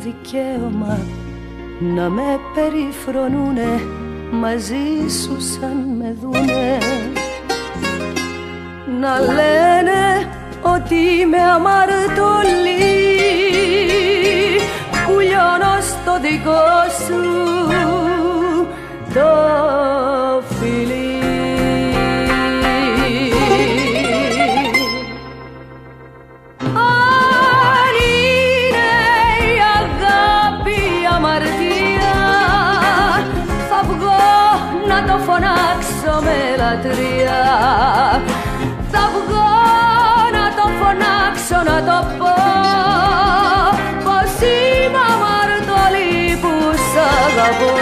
Δικαίωμα να με περιφρονούνε μαζί σου σαν με δούνε, να λένε ότι είμαι αμαρτωλή που λιώνω στο δικό σου το φιλί. Να το φωνάξω με λατρεία. Θα βγω να το φωνάξω, να το πω πως είμαι αμαρτωλή που σ' αγαπώ.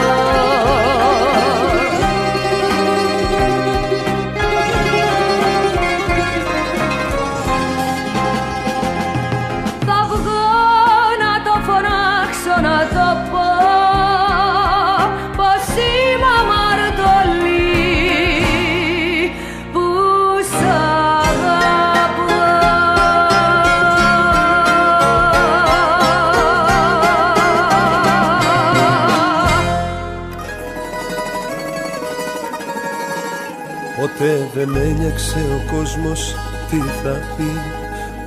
δεν με ένιωξε ο κόσμος τι θα πει,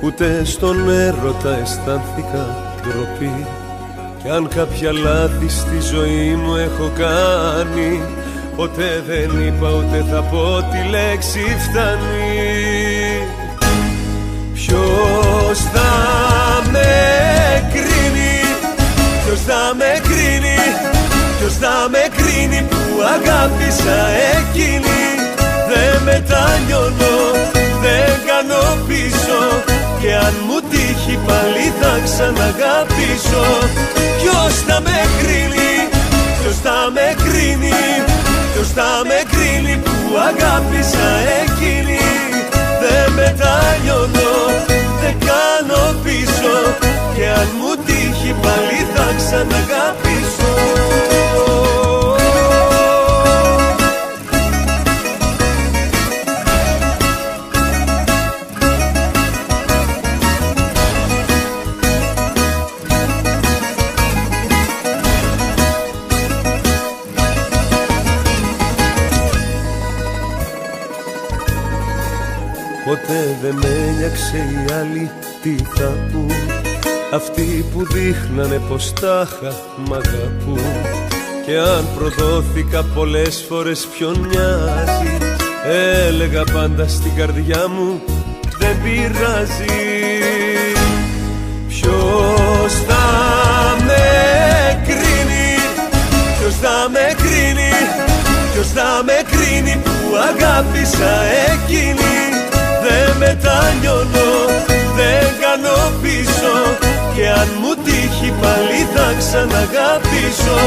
ούτε στον έρωτα αισθάνθηκα ντροπή. Κι αν κάποια λάθη στη ζωή μου έχω κάνει, ποτέ δεν είπα ούτε θα πω τη λέξη φτάνει. Ποιος θα με κρίνει, ποιος θα με κρίνει, ποιος θα με κρίνει που αγάπησα εκείνη. Δεν μετανιώνω, δεν κάνω πίσω, και αν μου τύχει πάλι θα ξαναγαπήσω. Ποιος θα με κρίνει, ποιος θα με κρίνει, ποιος θα με κρίνει που αγάπησα εκείνη. Δεν μετανιώνω, δεν κάνω πίσω, και αν μου τύχει πάλι θα ξαναγαπήσω. Ποτέ δεν με ένιωξε οι άλλοι τι θα πουν, αυτοί που δείχνανε πως τάχα μ' αγαπούν. Και αν προδόθηκα πολλές φορές ποιον νοιάζει, έλεγα πάντα στην καρδιά μου δεν πειράζει. Ποιος θα με κρίνει, ποιος θα με κρίνει, ποιος θα με κρίνει που αγάπησα εκείνη. Δεν μετανιώνω, δεν κάνω πίσω, και αν μου τύχει πάλι θα ξαναγαπήσω.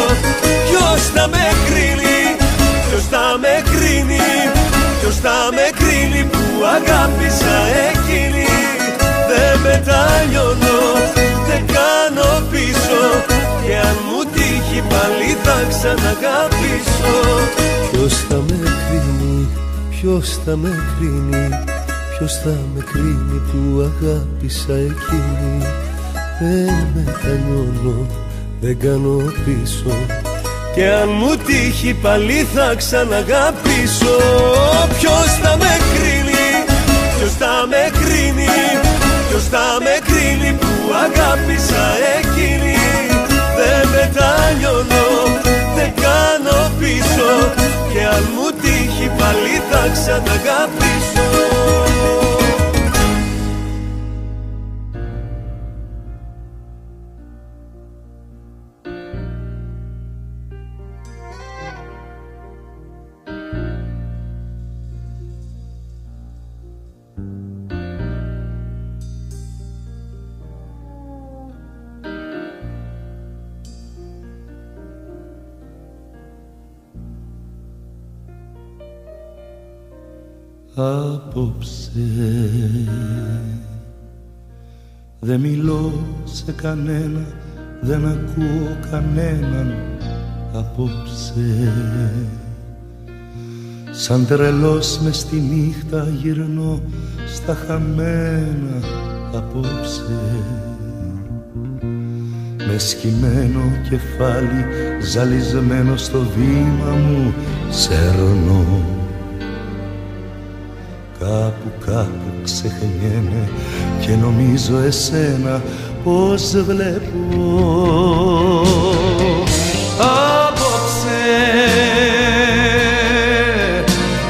Ποιος θα με κρίνει, ποιος θα με κρίνει, ποιος θα με κρίνει που αγάπησα εκείνη. Δεν μετανιώνω, δεν κάνω πίσω, και αν μου τύχει πάλι θα ξαναγαπήσω. Ποιος θα με κρίνει, ποιος θα με κρίνει, ποιος θα με κρίνει που αγάπησα εκείνη. Δεν μετανιώνω, δεν κάνω πίσω, και αν μου τύχει πάλι θα ξαναγαπήσω. Ποιος θα με κρίνει, ποιος θα με κρίνει, ποιος θα με κρίνει που αγάπησα εκείνη. Δεν μετανιώνω, δεν κάνω πίσω, και αν μου τύχει πάλι θα ξαναγαπήσω. Απόψε δεν μιλώ σε κανένα, δεν ακούω κανέναν. Απόψε σαν τρελός μες στη νύχτα γυρνώ στα χαμένα. Απόψε με σκυμμένο κεφάλι ζαλισμένο στο βήμα μου σέρνω. Κάπου ξεχνιέμαι και νομίζω εσένα πως βλέπω. Απόψε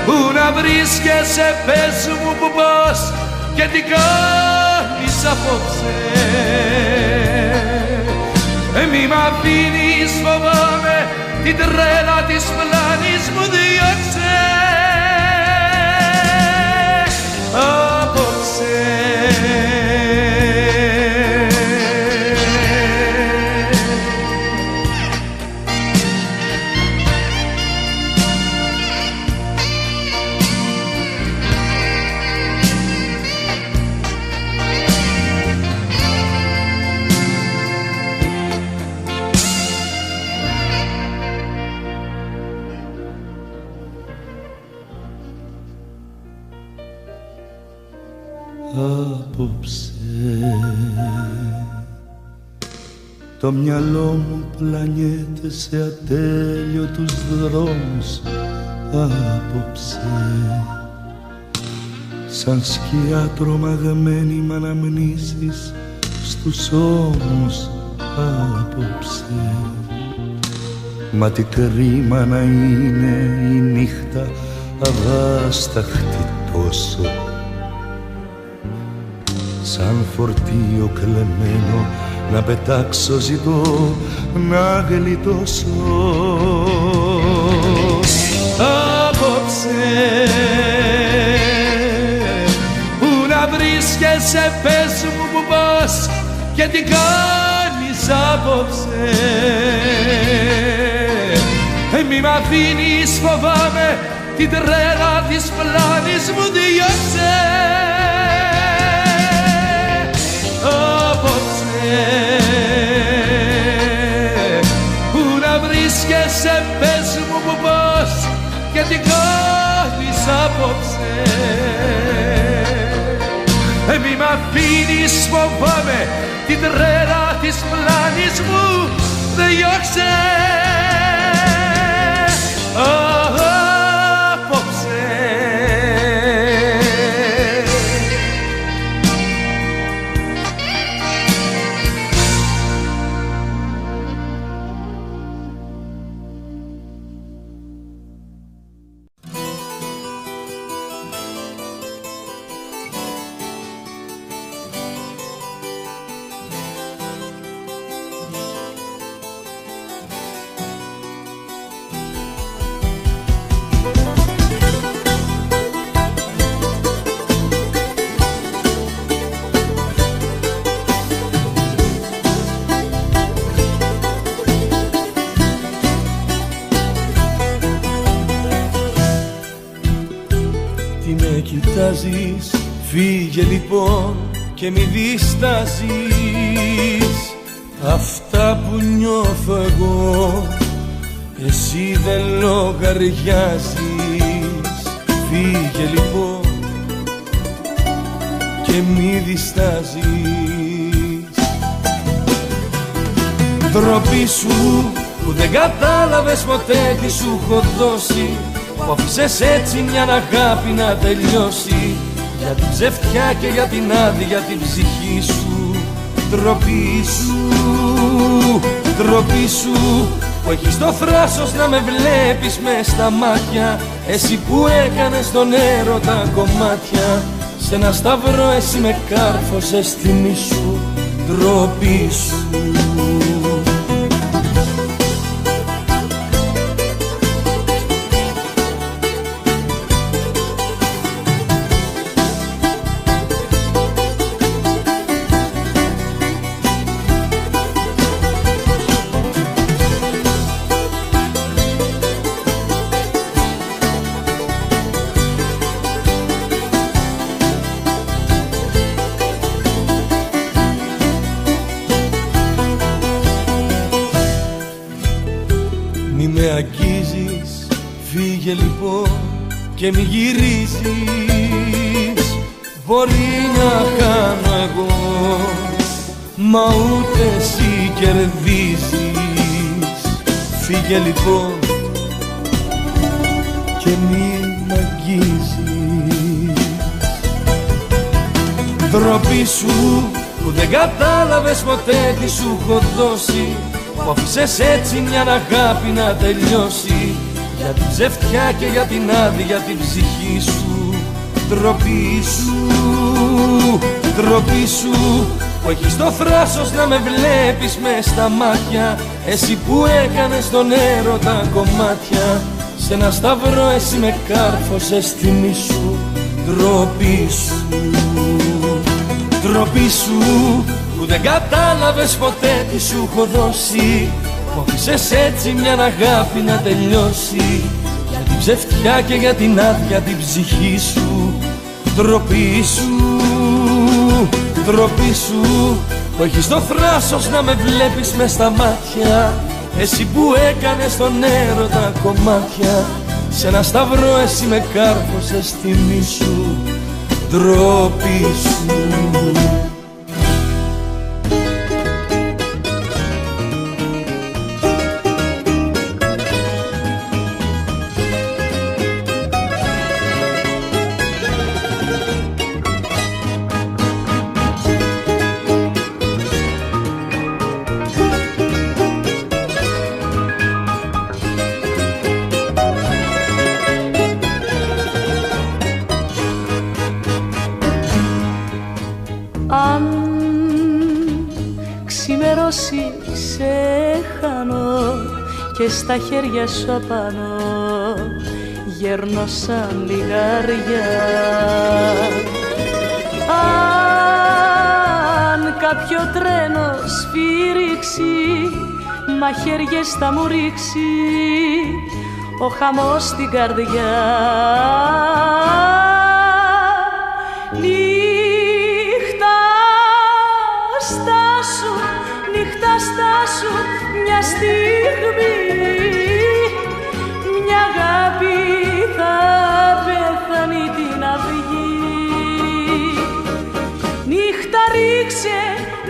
που να βρίσκεσαι, πες μου που πας και τι κάνεις απόψε. Μη μ' αφήνεις, φοβάμαι την τρέλα της πλάνης μου, διώξε. Απόψε το μυαλό μου πλανιέται σε ατέλειωτους δρόμους. Απόψε σαν σκιά τρομαγμένη μ' αναμνήσεις στους ώμους απόψε. Μα τι κρίμα να είναι η νύχτα αβάσταχτη τόσο, σαν φορτίο κλεμμένο να πετάξω ζητώ να γλιτώσω. Απόψε που να βρίσκεσαι, πες μου που πας και τι κάνεις απόψε. Μη μ' αφήνεις, φοβάμαι την τρέλα της πλάνης μου, διώξε. Απόψε που να βρίσκεσαι, πες μου που πας και τι κάνεις απόψε. Μη μ' αφήνεις, φοβάμαι την τρέλα της πλάνης μου, διώξε. Φύγε λοιπόν και μη διστάζεις, αυτά που νιώθω εγώ εσύ δεν λογαριάζεις. Φύγε λοιπόν και μη διστάζεις. Ντροπή σου που δεν κατάλαβες ποτέ τι σου έχω δώσει, που άφησες έτσι μια αγάπη να τελειώσει, για την ψευτιά και για την άδεια την ψυχή σου. Ντροπή σου, ντροπή σου που έχεις το θράσος να με βλέπεις μες στα μάτια, εσύ που έκανες τον έρωτα κομμάτια, σε ένα σταυρό εσύ με κάρφωσες τιμή σου. Ντροπή σου. Φύγε λοιπόν και μη γυρίζεις, μπορεί να κάνω εγώ, μα ούτε εσύ κερδίζεις. Φύγε λοιπόν και μη μ' αγγίζεις. Ντροπή σου που δεν κατάλαβες ποτέ τι σου έχω δώσει, που άφησες έτσι μια αγάπη να τελειώσει, για την ψευτιά και για την άδεια την ψυχή σου. Ντροπή σου, ντροπή σου που έχεις το θράσος να με βλέπεις μες στα μάτια, εσύ που έκανες τον έρωτα κομμάτια, σε ένα σταυρό εσύ με κάρφωσες τιμή σου. Ντροπή σου, ντροπή σου που δεν κατάλαβες ποτέ τι σου έχω δώσει, που άφησες έτσι μια αγάπη να τελειώσει, για την ψευτιά και για την άδεια την ψυχή σου. Ντροπή σου, ντροπή σου που έχεις το θράσος να με βλέπεις μες στα μάτια, εσύ που έκανες τον έρωτα κομμάτια, σε ένα σταυρό εσύ με κάρφωσες τιμή σου. Ντροπή σου. Αν ξημερώσει σε χάνω και στα χέρια σου απάνω γέρνω σαν λιγάρια. Αν κάποιο τρένο σφύριξει μαχαίριες θα μου ρίξει ο χαμός στην καρδιά. Νύχτα στάσου, νύχτα στάσου μια στιγμή, μια αγάπη θα πεθάνει την αυγή. Νύχτα ρίξε,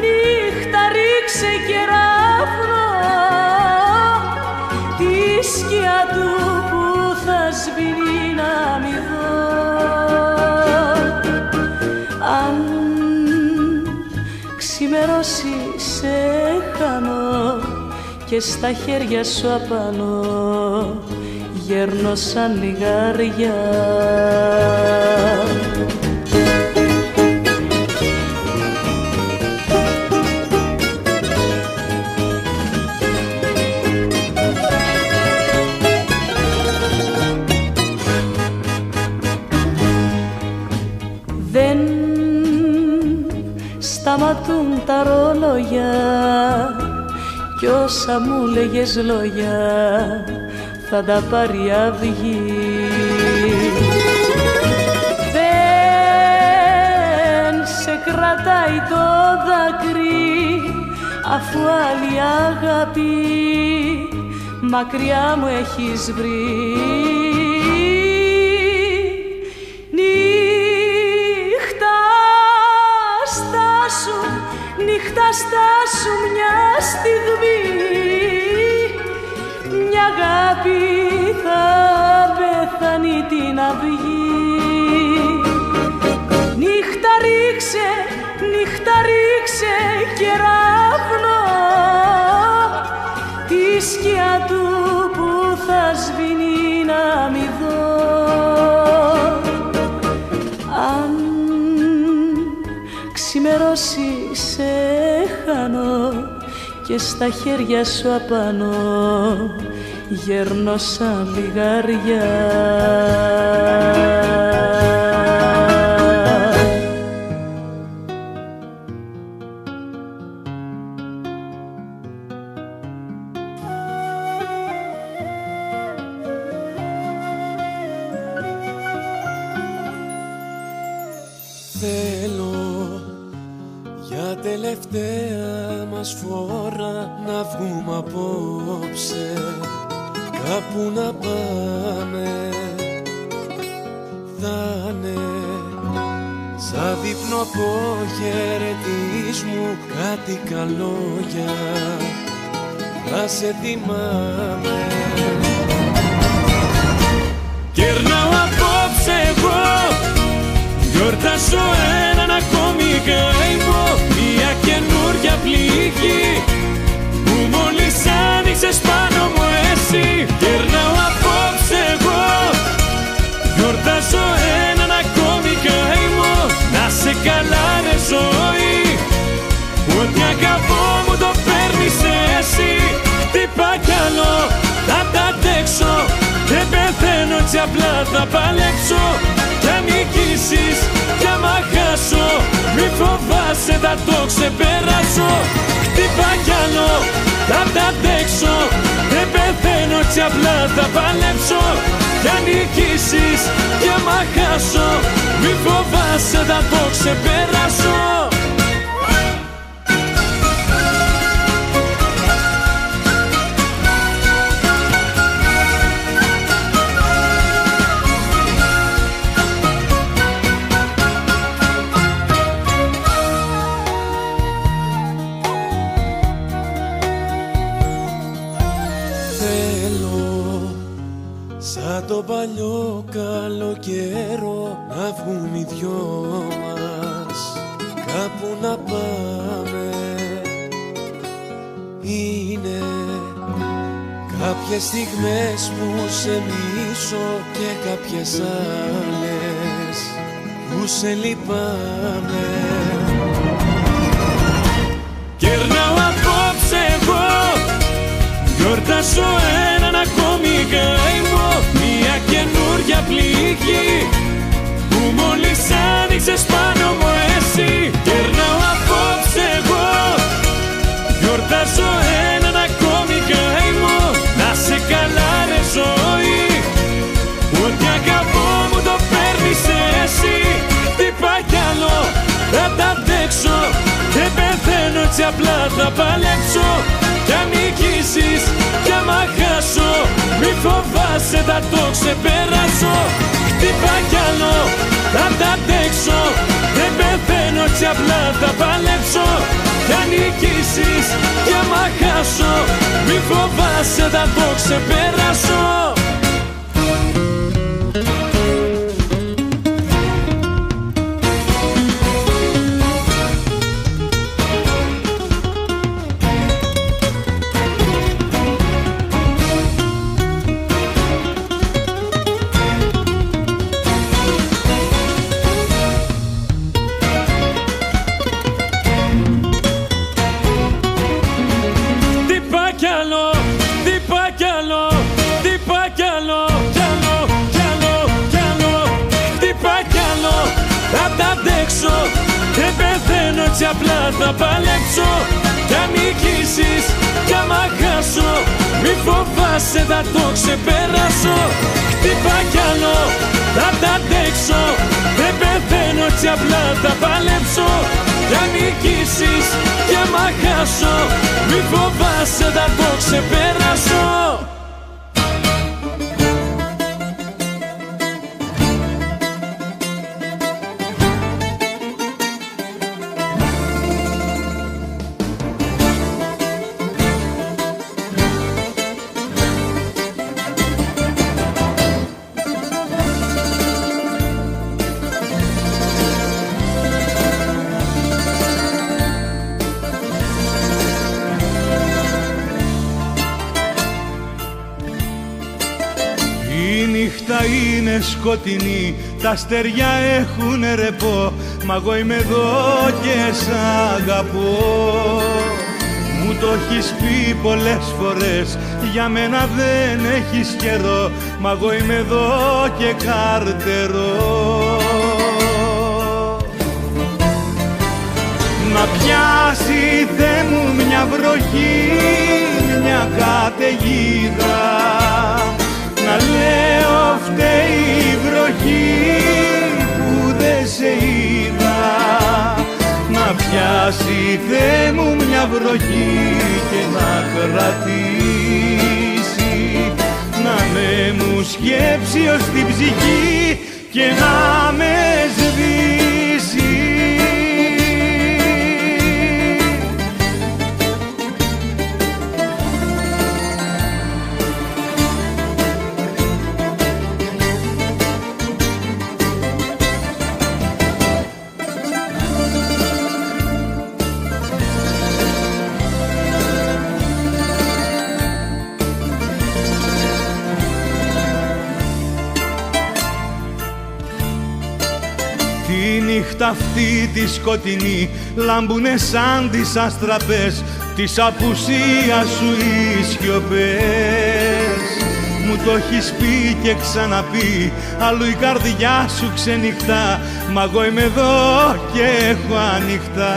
νύχτα ρίξε κεράφνο τη σκιά του που θα σβήνει να μη δω. Αν ξημερώσει σε χάνω και στα χέρια σου απάνω γέρνω σαν λιγάρια. Δεν σταματούν τα ρόλογια κι όσα μου λέγες λόγια θα τα πάρει αυγή. Δεν σε κρατάει το δάκρυ αφού άλλη αγάπη μακριά μου έχεις βρει. Νύχτα στάσου μια στιγμή, μια αγάπη θα πεθάνει την αυγή. Νύχτα ρίξε κεράφνο τη σκιά του που θα σβήνει να μη δω. Αν ξημερώσει σε χάνω και στα χέρια σου απάνω γέρνω σαν λιγάρια. Τελευταία μας φορά να βγούμε απόψε κάπου να πάμε. Θα είναι σαν δείπνο αποχαιρετισμού κάτι καλόγια θα σε θυμάμαι. Κερνάω απόψε εγώ, γιορτάζω έναν ακόμη καημό, μια καινούρια πληγή που μόλις άνοιξες πάνω μου εσύ. Κερνάω απόψε εγώ, γιορτάζω έναν ακόμη καημό, να σε καλά ρε ζωή, ό,τι αγαπώ μου το παίρνεις εσύ. Χτύπα κι άλλο, θα τα αντέξω, δεν πεθαίνω έτσι απλά θα παλέψω. Κι αν νικήσεις κι άμα χάσω, μη φοβάσαι θα το ξεπεράσω. Χτύπα κι άλλο, θα τα αντέξω, δεν πεθαίνω έτσι απλά θα παλέψω. Κι αν νικήσεις κι άμα χάσω, μη φοβάσαι θα το ξεπεράσω. Το παλιό καλό καιρό να βγούμε οι δυο μας κάπου να πάμε. Είναι κάποιες στιγμές που σε μισώ και κάποιες άλλες που σε λυπάμαι. βροχή που μόλις άνοιξες πάνω μου εσύ. Γερνάω απόψε εγώ, γιορτάζω έναν ακόμη καημό. Να σε καλά ρε ζωή, ό,τι αγαπώ μου το παίρνεις εσύ. Χτύπα κι άλλο, θα τα αντέξω, δεν πεθαίνω έτσι απλά θα παλέψω. Κι αν νικήσεις κι άμα χάσω, μη φοβάσαι θα το ξεπεράσω. Χτύπα κι άλλο, θα τα αντέξω, δεν πεθαίνω έτσι απλά θα παλέψω. Κι αν νικήσεις κι άμα χάσω, μη φοβάσαι θα το ξεπεράσω. Δεν πεθαίνω έτσι απλά θα παλέψω. Κι αν νικήσεις κι άμα χάσω, μη φοβάσαι θα το ξεπεράσω. Χτύπα κι άλλο, θα τα αντέξω, δεν πεθαίνω έτσι απλά θα παλέψω. Κι αν νικήσεις κι άμα χάσω, μη φοβάσαι θα το ξεπεράσω. Είναι σκοτεινή, τα αστεριά έχουν ρεπό, μα εγώ είμαι εδώ και σ' αγαπώ. Μου το έχεις πει πολλές φορές, για μένα δεν έχεις καιρό, μα εγώ είμαι εδώ και καρτερώ. Να πιάσει Θεέ μου μια βροχή, μια καταιγίδα, να λέω φταίει η βροχή που δεν σε είδα. Να πιάσει Θεέ μου μια βροχή και να κρατήσει, να με μου σκέψει ως την ψυχή και να με σβήσει. νύχτα αυτή τη σκοτεινή λάμπουνε σαν τις αστραπές της απουσίας σου οι σιωπές. Μου το έχεις πει και ξαναπεί, αλλού η καρδιά σου ξενυχτά, μα εγώ είμαι εδώ και έχω ανοιχτά.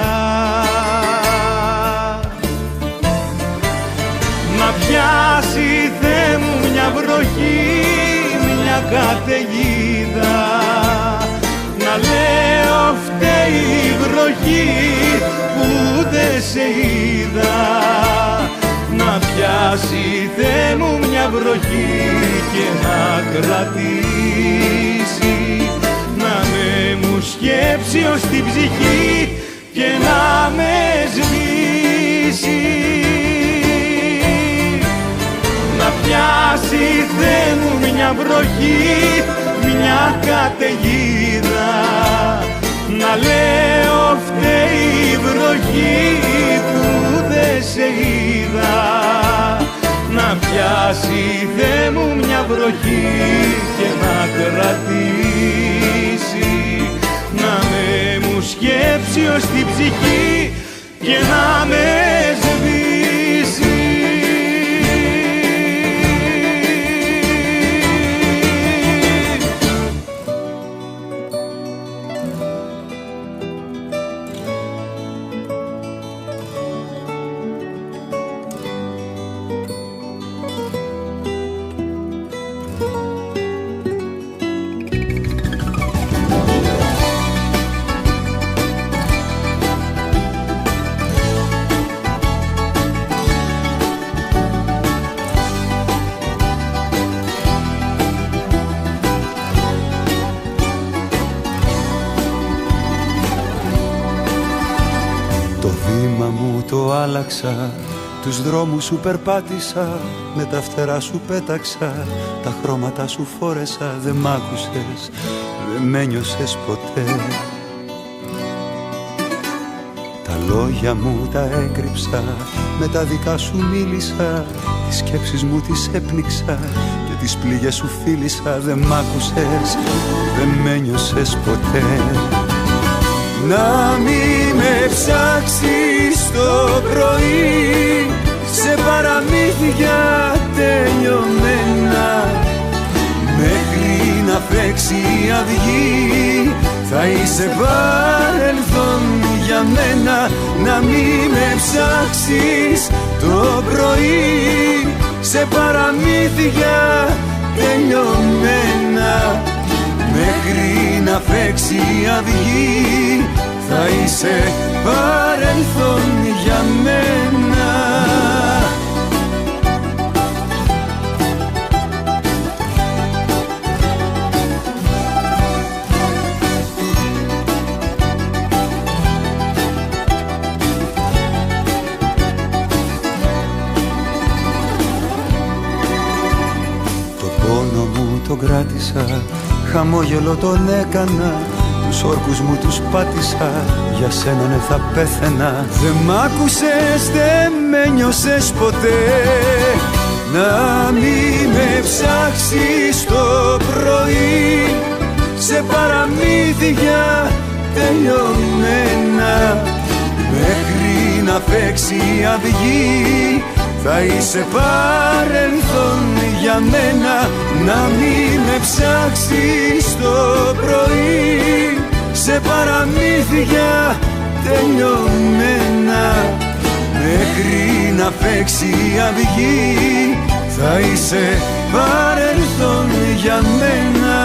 Να πιάσει Θεέ μου μια βροχή, μια καταιγίδα, να λέω φταίει η βροχή που δεν σε είδα. Να πιάσει Θεέ μου μια βροχή και να κρατήσει, να με μου σκέψει ως την ψυχή και να με σβήσει. Να πιάσει Θεέ μου μια βροχή, μια καταιγίδα, να λέω φταίει η βροχή που δεν σε είδα. Να πιάσει Θεέ μου μια βροχή και να κρατήσει, να με μου σκέψει ως την ψυχή και να με σβήσει. βήμα μου το άλλαξα, τους δρόμους σου περπάτησα, με τα φτερά σου πέταξα, τα χρώματα σου φόρεσα. Δεν μ' άκουσες, δεν με νιώσες ποτέ. Τα λόγια μου τα έκρυψα, με τα δικά σου μίλησα, τις σκέψεις μου τις έπνιξα και τις πληγές σου φίλησα. Δεν μ' άκουσες, δεν με νιώσες ποτέ. Να μη με ψάξεις το πρωί σε παραμύθια τελειωμένα, μέχρι να φέξει η αυγή θα είσαι παρελθόν για μένα. Να μη με ψάξεις το πρωί σε παραμύθια τελειωμένα, μέχρι να φέξει η αυγή θα είσαι παρελθόν για μένα. Το πόνο μου τον κράτησα, χαμόγελο τον έκανα, τους όρκους μου τους πάτησα, για σένα ναι θα πέθαινα. Δεν μ' άκουσες, δεν με νιώσες ποτέ. Να μη με ψάξεις το πρωί σε παραμύθια τελειωμένα, μέχρι να φέξει η αυγή θα είσαι παρελθόν για μένα. Να μη με ψάξεις το πρωί σε παραμύθια τελειωμένα, μέχρι να φέξει η αυγή θα είσαι παρελθόν για μένα.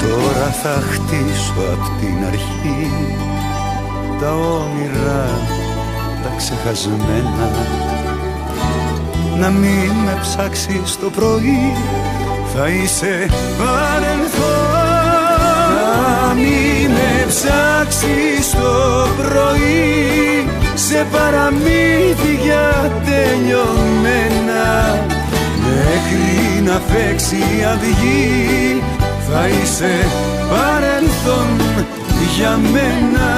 Τώρα θα χτίσω απ' την αρχή τα όνειρα τα ξεχασμένα. Να μην με ψάξεις το πρωί θα είσαι παρελθόν. Να μην με ψάξεις το πρωί σε παραμύθια τελειωμένα, μέχρι να φέξει η αυγή θα είσαι παρελθόν για μένα.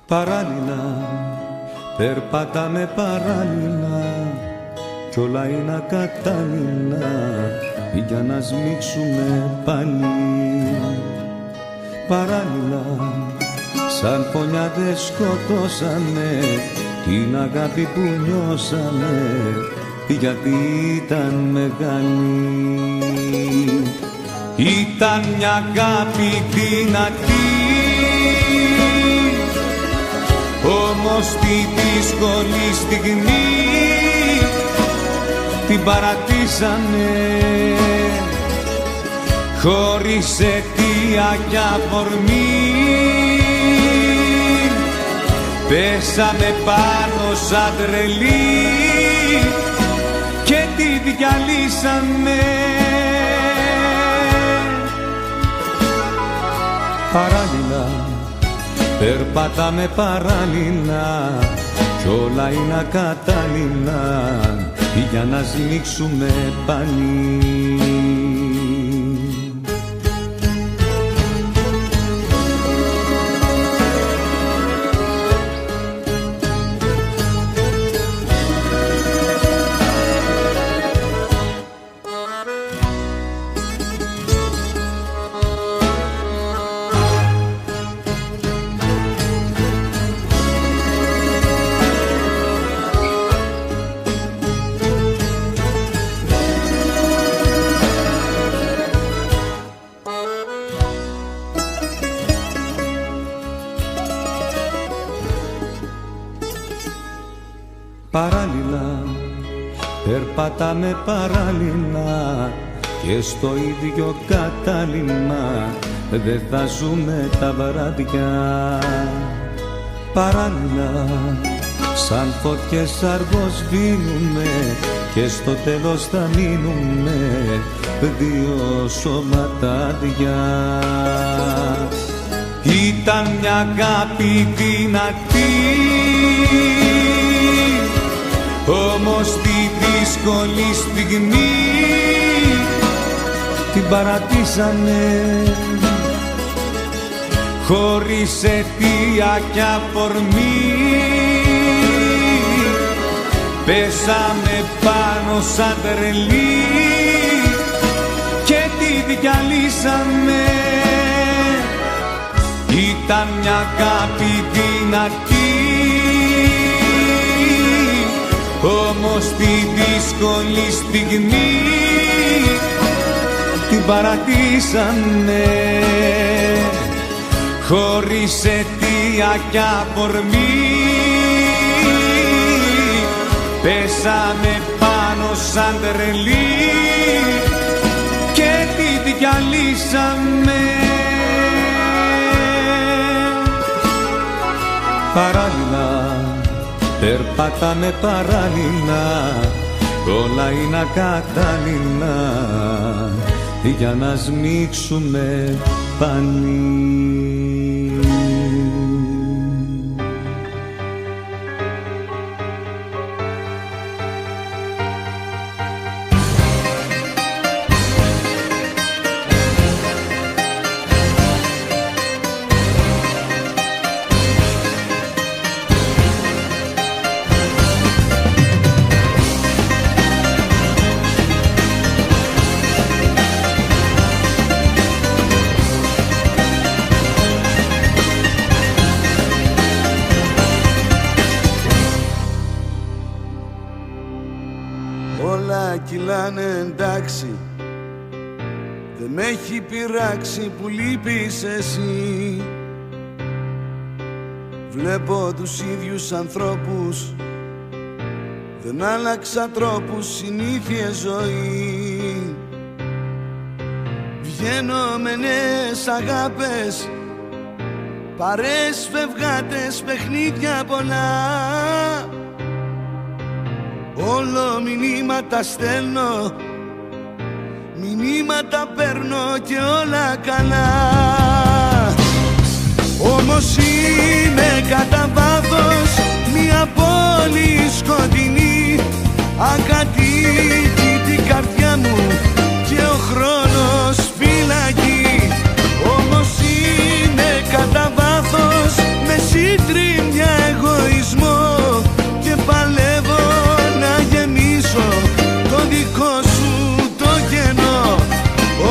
Παράλληλα, περπατάμε παράλληλα κι όλα είναι ακατάλληλα για να σμίξουμε πάλι. Παράλληλα, σαν φωνιάδες σκοτώσαμε την αγάπη που νιώσαμε, γιατί ήταν μεγάλη. Ήταν μια αγάπη δυνατή, όμως τη δύσκολη στιγμή την παρατήσανε, χωρίς αιτία κι αφορμή. Πέσαμε πάνω σαν τρελοί και τη διαλύσαμε. Παράλληλα, περπατάμε παράλληλα κι όλα είναι ακατάλληλα για να σμίξουμε πάλι. παράλληλα, περπατάμε παράλληλα και στο ίδιο κατάλημα δεν θα ζούμε τα βράδια. Παράλληλα σαν φωτιές αργοσβήνουμε και στο τέλος θα μείνουμε δύο σωματάδια. Ήταν μια αγάπη δυνατή, όμως τη δύσκολη στιγμή την παρατήσαμε χωρίς αιτία κι αφορμή. Πέσαμε πάνω σαν τρελοί και τη διαλύσαμε. Ήταν μια αγάπη δυνατή, όμως τη δύσκολη στιγμή την παρατήσαμε χωρίς αιτία κι αφορμή. Πέσαμε πάνω σαν τρελοί και τη διαλύσαμε. Παράλληλα, περπατάμε παράλληλα, όλα είναι ακατάλληλα για να σμίξουμε πανί. Κυλάνε εντάξει, δεν με έχει πειράξει που λείπεις εσύ. Βλέπω τους ίδιους ανθρώπους, δεν άλλαξα τρόπους, συνήθειες ζωή. Βγαίνω με νέες αγάπες, παρές, φευγάτες, παιχνίδια πολλά. Όλο μηνύματα στέλνω, μηνύματα παίρνω και όλα καλά. Όμως είμαι κατά βάθος μια πόλη σκοτεινή, ακατοίκητη καρδιά μου και ο χρόνος φυλακή. Όμως είμαι κατά βάθος με σύντριμμια εγωισμό και παλεύω να γεμίσω το δικό σου το κενό.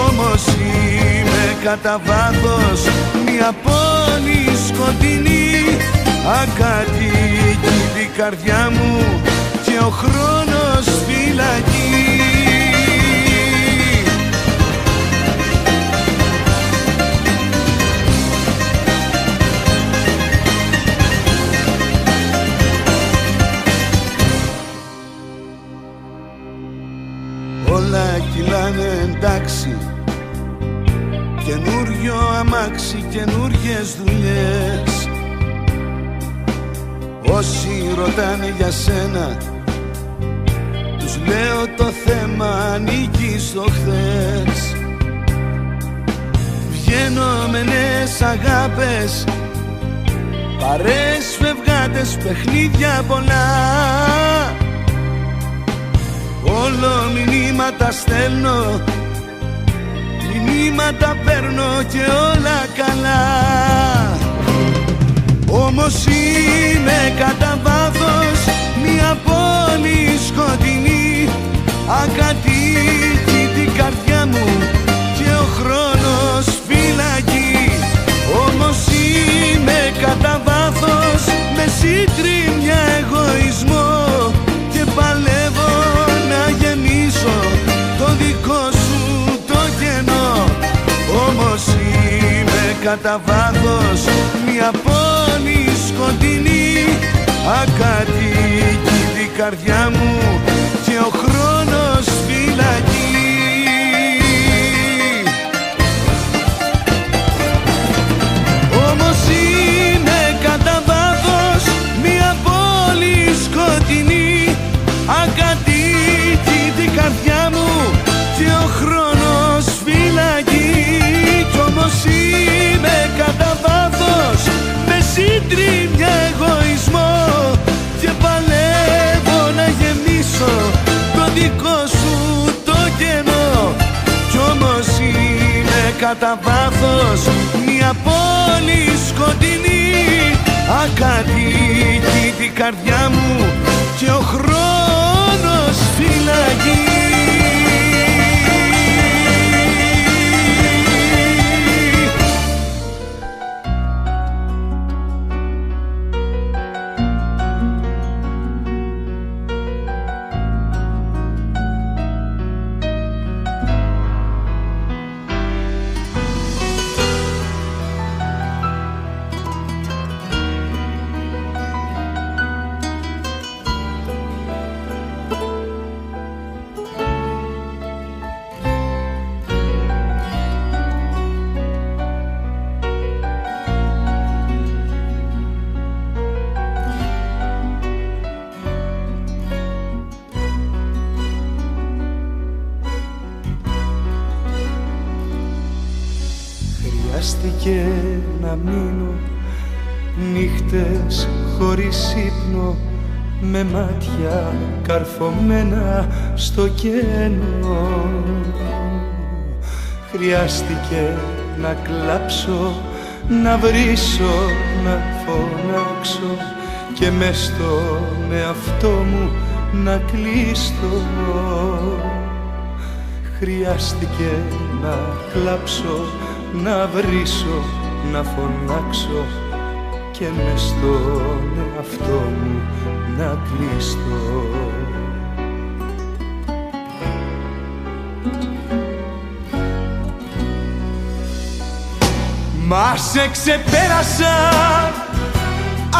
Όμως είμαι κατά βάθος μια πόλη σκοτεινή, ακατοίκητη καρδιά μου και ο χρόνος φυλακή. Όλα κυλάνε εντάξει, καινούριο αμάξι, καινούριες δουλειές. Όσοι ρωτάνε για σένα, τους λέω το θέμα ανήκει στο χθες. Βγαίνω με νέες αγάπες, παρές, φευγάτες, παιχνίδια πολλά. Όλο μηνύματα στέλνω, μηνύματα παίρνω και όλα καλά. Όμως είμαι κατά βάθος μια πόλη σκοτεινή, ακατοίκητη καρδιά μου και ο χρόνος φυλακή. Όμως είμαι κατά βάθος με σύντριμμια εγωισμό και παλεύω να γεμίσω το δικό σου το κενό. Όμως είμαι κατά βάθος μια πόλη σκοτεινή, ακατοίκητη καρδιά μου και ο χρόνος φυλακή. Όμως είμαι κατά βάθος μια πόλη σκοτεινή, ακατοίκητη καρδιά μου και ο χρόνος φυλακή. Κι όμως είμαι κατά βάθος με σύντριμια εγωισμό και παλεύω να γεμίσω το δικό σου το κενό. Κι όμως είμαι κατά βάθος μια πόλη σκοτεινή, ακατοίκητη καρδιά μου και ο χρόνος φυλακή. Χρειάστηκε να μείνω νύχτες χωρίς ύπνο, με μάτια καρφωμένα στο κενό. Χρειάστηκε να κλάψω, να βρίσω, να φωνάξω και μες στον εαυτό μου να κλειστώ. Χρειάστηκε να κλάψω, να βρίσω, να φωνάξω και μες στον εαυτό μου να κλειστώ. Μα σε ξεπέρασα,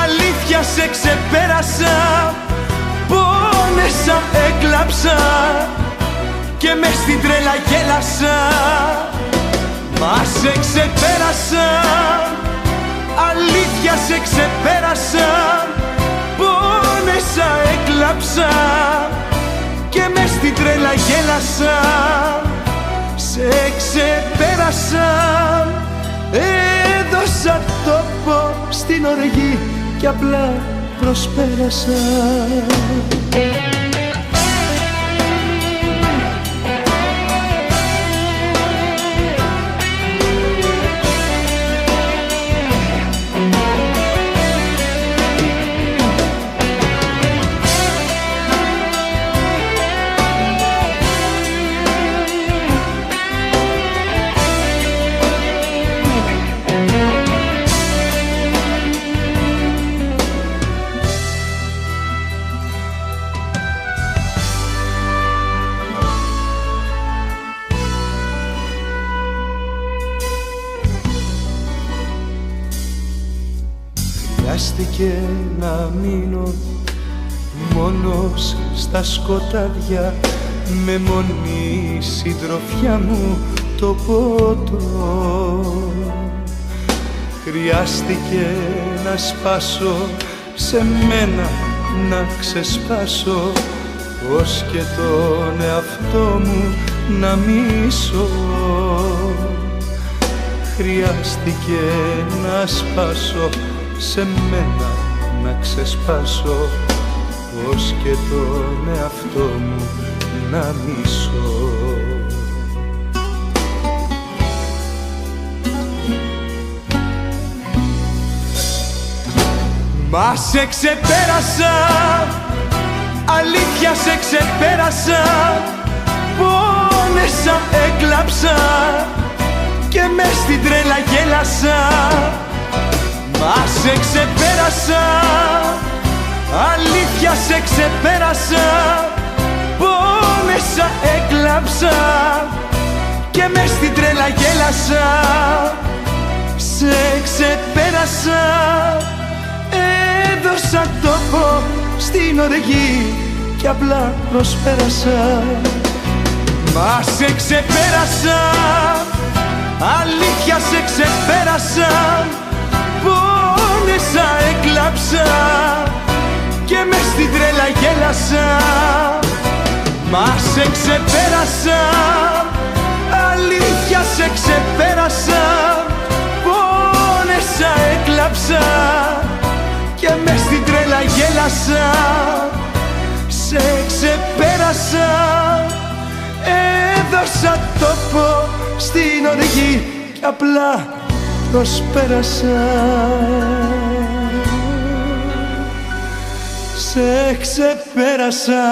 αλήθεια σε ξεπέρασα, πόνεσα, έκλαψα και μες στην τρέλα γέλασα. Μα σε ξεπέρασα, αλήθεια σε ξεπέρασα, πόνεσα, έκλαψα και μες στην τρέλα γέλασα. Σε ξεπέρασα, έδωσα τόπο στην οργή κι απλά προσπέρασα. Χρειάστηκε να μείνω μόνος στα σκοτάδια, με μόνη συντροφιά μου το ποτό. Χρειάστηκε να σπάσω σε μένα, να ξεσπάσω, ως και τον εαυτό μου να μισώ. Χρειάστηκε να σπάσω σε μένα, να ξεσπάσω, ως και τον εαυτό μου να μισώ. Μα σε ξεπέρασα, αλήθεια σε ξεπέρασα, πόνεσα, έκλαψα και μες στην τρέλα γέλασα. Μα σε ξεπέρασα, αλήθεια σε ξεπέρασα, πόνεσα, έκλαψα και μες στην τρέλα γέλασα. Σε ξεπέρασα, έδωσα τόπο στην οργή κι απλά προσπέρασα. Μα σε ξεπέρασα, αλήθεια σε ξεπέρασα. Πόνεσα, έκλαψα και μες στην τρέλα γέλασα. Μα σε ξεπέρασα, αλήθεια σε ξεπέρασα. Πόνεσα, έκλαψα και μες στην τρέλα γέλασα. Σε ξεπέρασα, έδωσα τόπο στην οργή κι απλά προσπέρασα. Σε ξεπέρασα.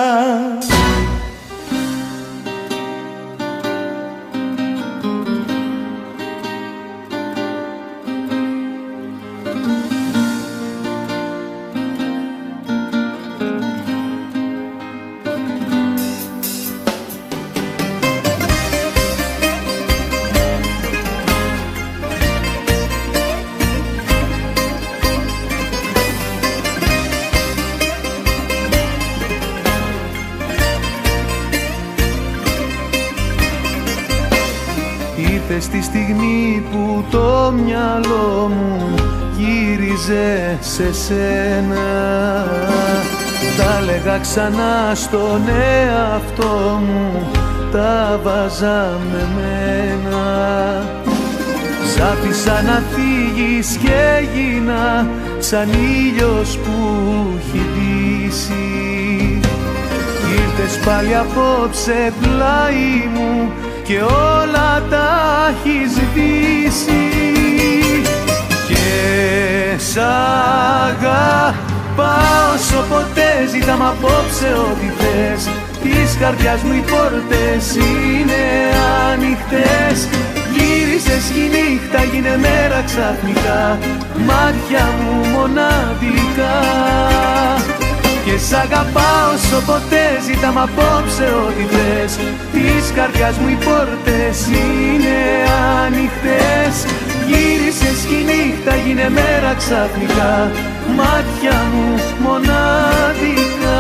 Στη στιγμή που το μυαλό μου γύριζε σε σένα, τα λέγα ξανά στον εαυτό μου, τα βάζα με μένα. Σ' άφησα να φύγεις και έγινα σαν ήλιος που έχει δύσει. Ήρθες πάλι απόψε πλάι μου και όλα τα έχεις σβήσει. Και σ' αγαπάω όσο ποτέ, ζητάμε απόψε ό,τι θες. Της καρδιάς μου οι πόρτες είναι ανοιχτές. Γύρισες κι η νύχτα γίνε μέρα ξαφνικά, μάτια μου μοναδικά. Και σ' αγαπάω όσο ποτέ, ζητάμε απόψε ό,τι θες. Της καρδιάς μου οι πόρτες είναι ανοιχτές. Γύρισες κι η νύχτα γίνε μέρα ξαφνικά, μάτια μου μοναδικά.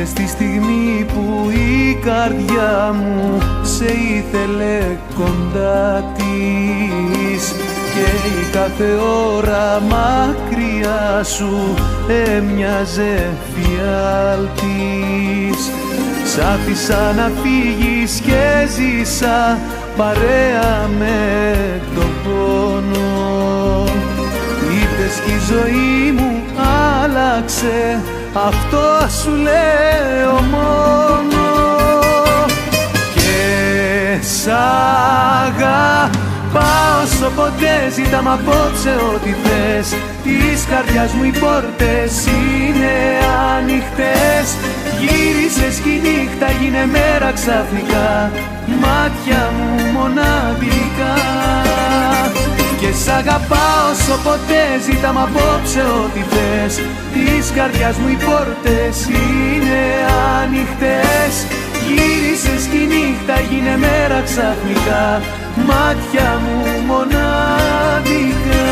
Στη στιγμή που η καρδιά μου σε ήθελε κοντά της και η κάθε ώρα μακριά σου έμοιαζε φιάλτης. Σ' άφησα να φύγεις και ζήσα παρέα με τον πόνο. Είπες κι η ζωή μου άλλαξε, αυτό σου λέω μόνο. Και σ' αγαπάω όσο ποτέ, ζητάμε απόψε ό,τι θες. Της καρδιάς μου οι πόρτες είναι ανοιχτές. Γύρισες κι η νύχτα γίνε μέρα ξαφνικά, μάτια μου μοναδικά. Και σ' αγαπάω όσο ποτέ, ζητάμε απόψε ό,τι θες. Της καρδιάς μου οι πόρτες είναι ανοιχτές. Γύρισες κι η νύχτα γίνε μέρα ξαφνικά, μάτια μου μοναδικά.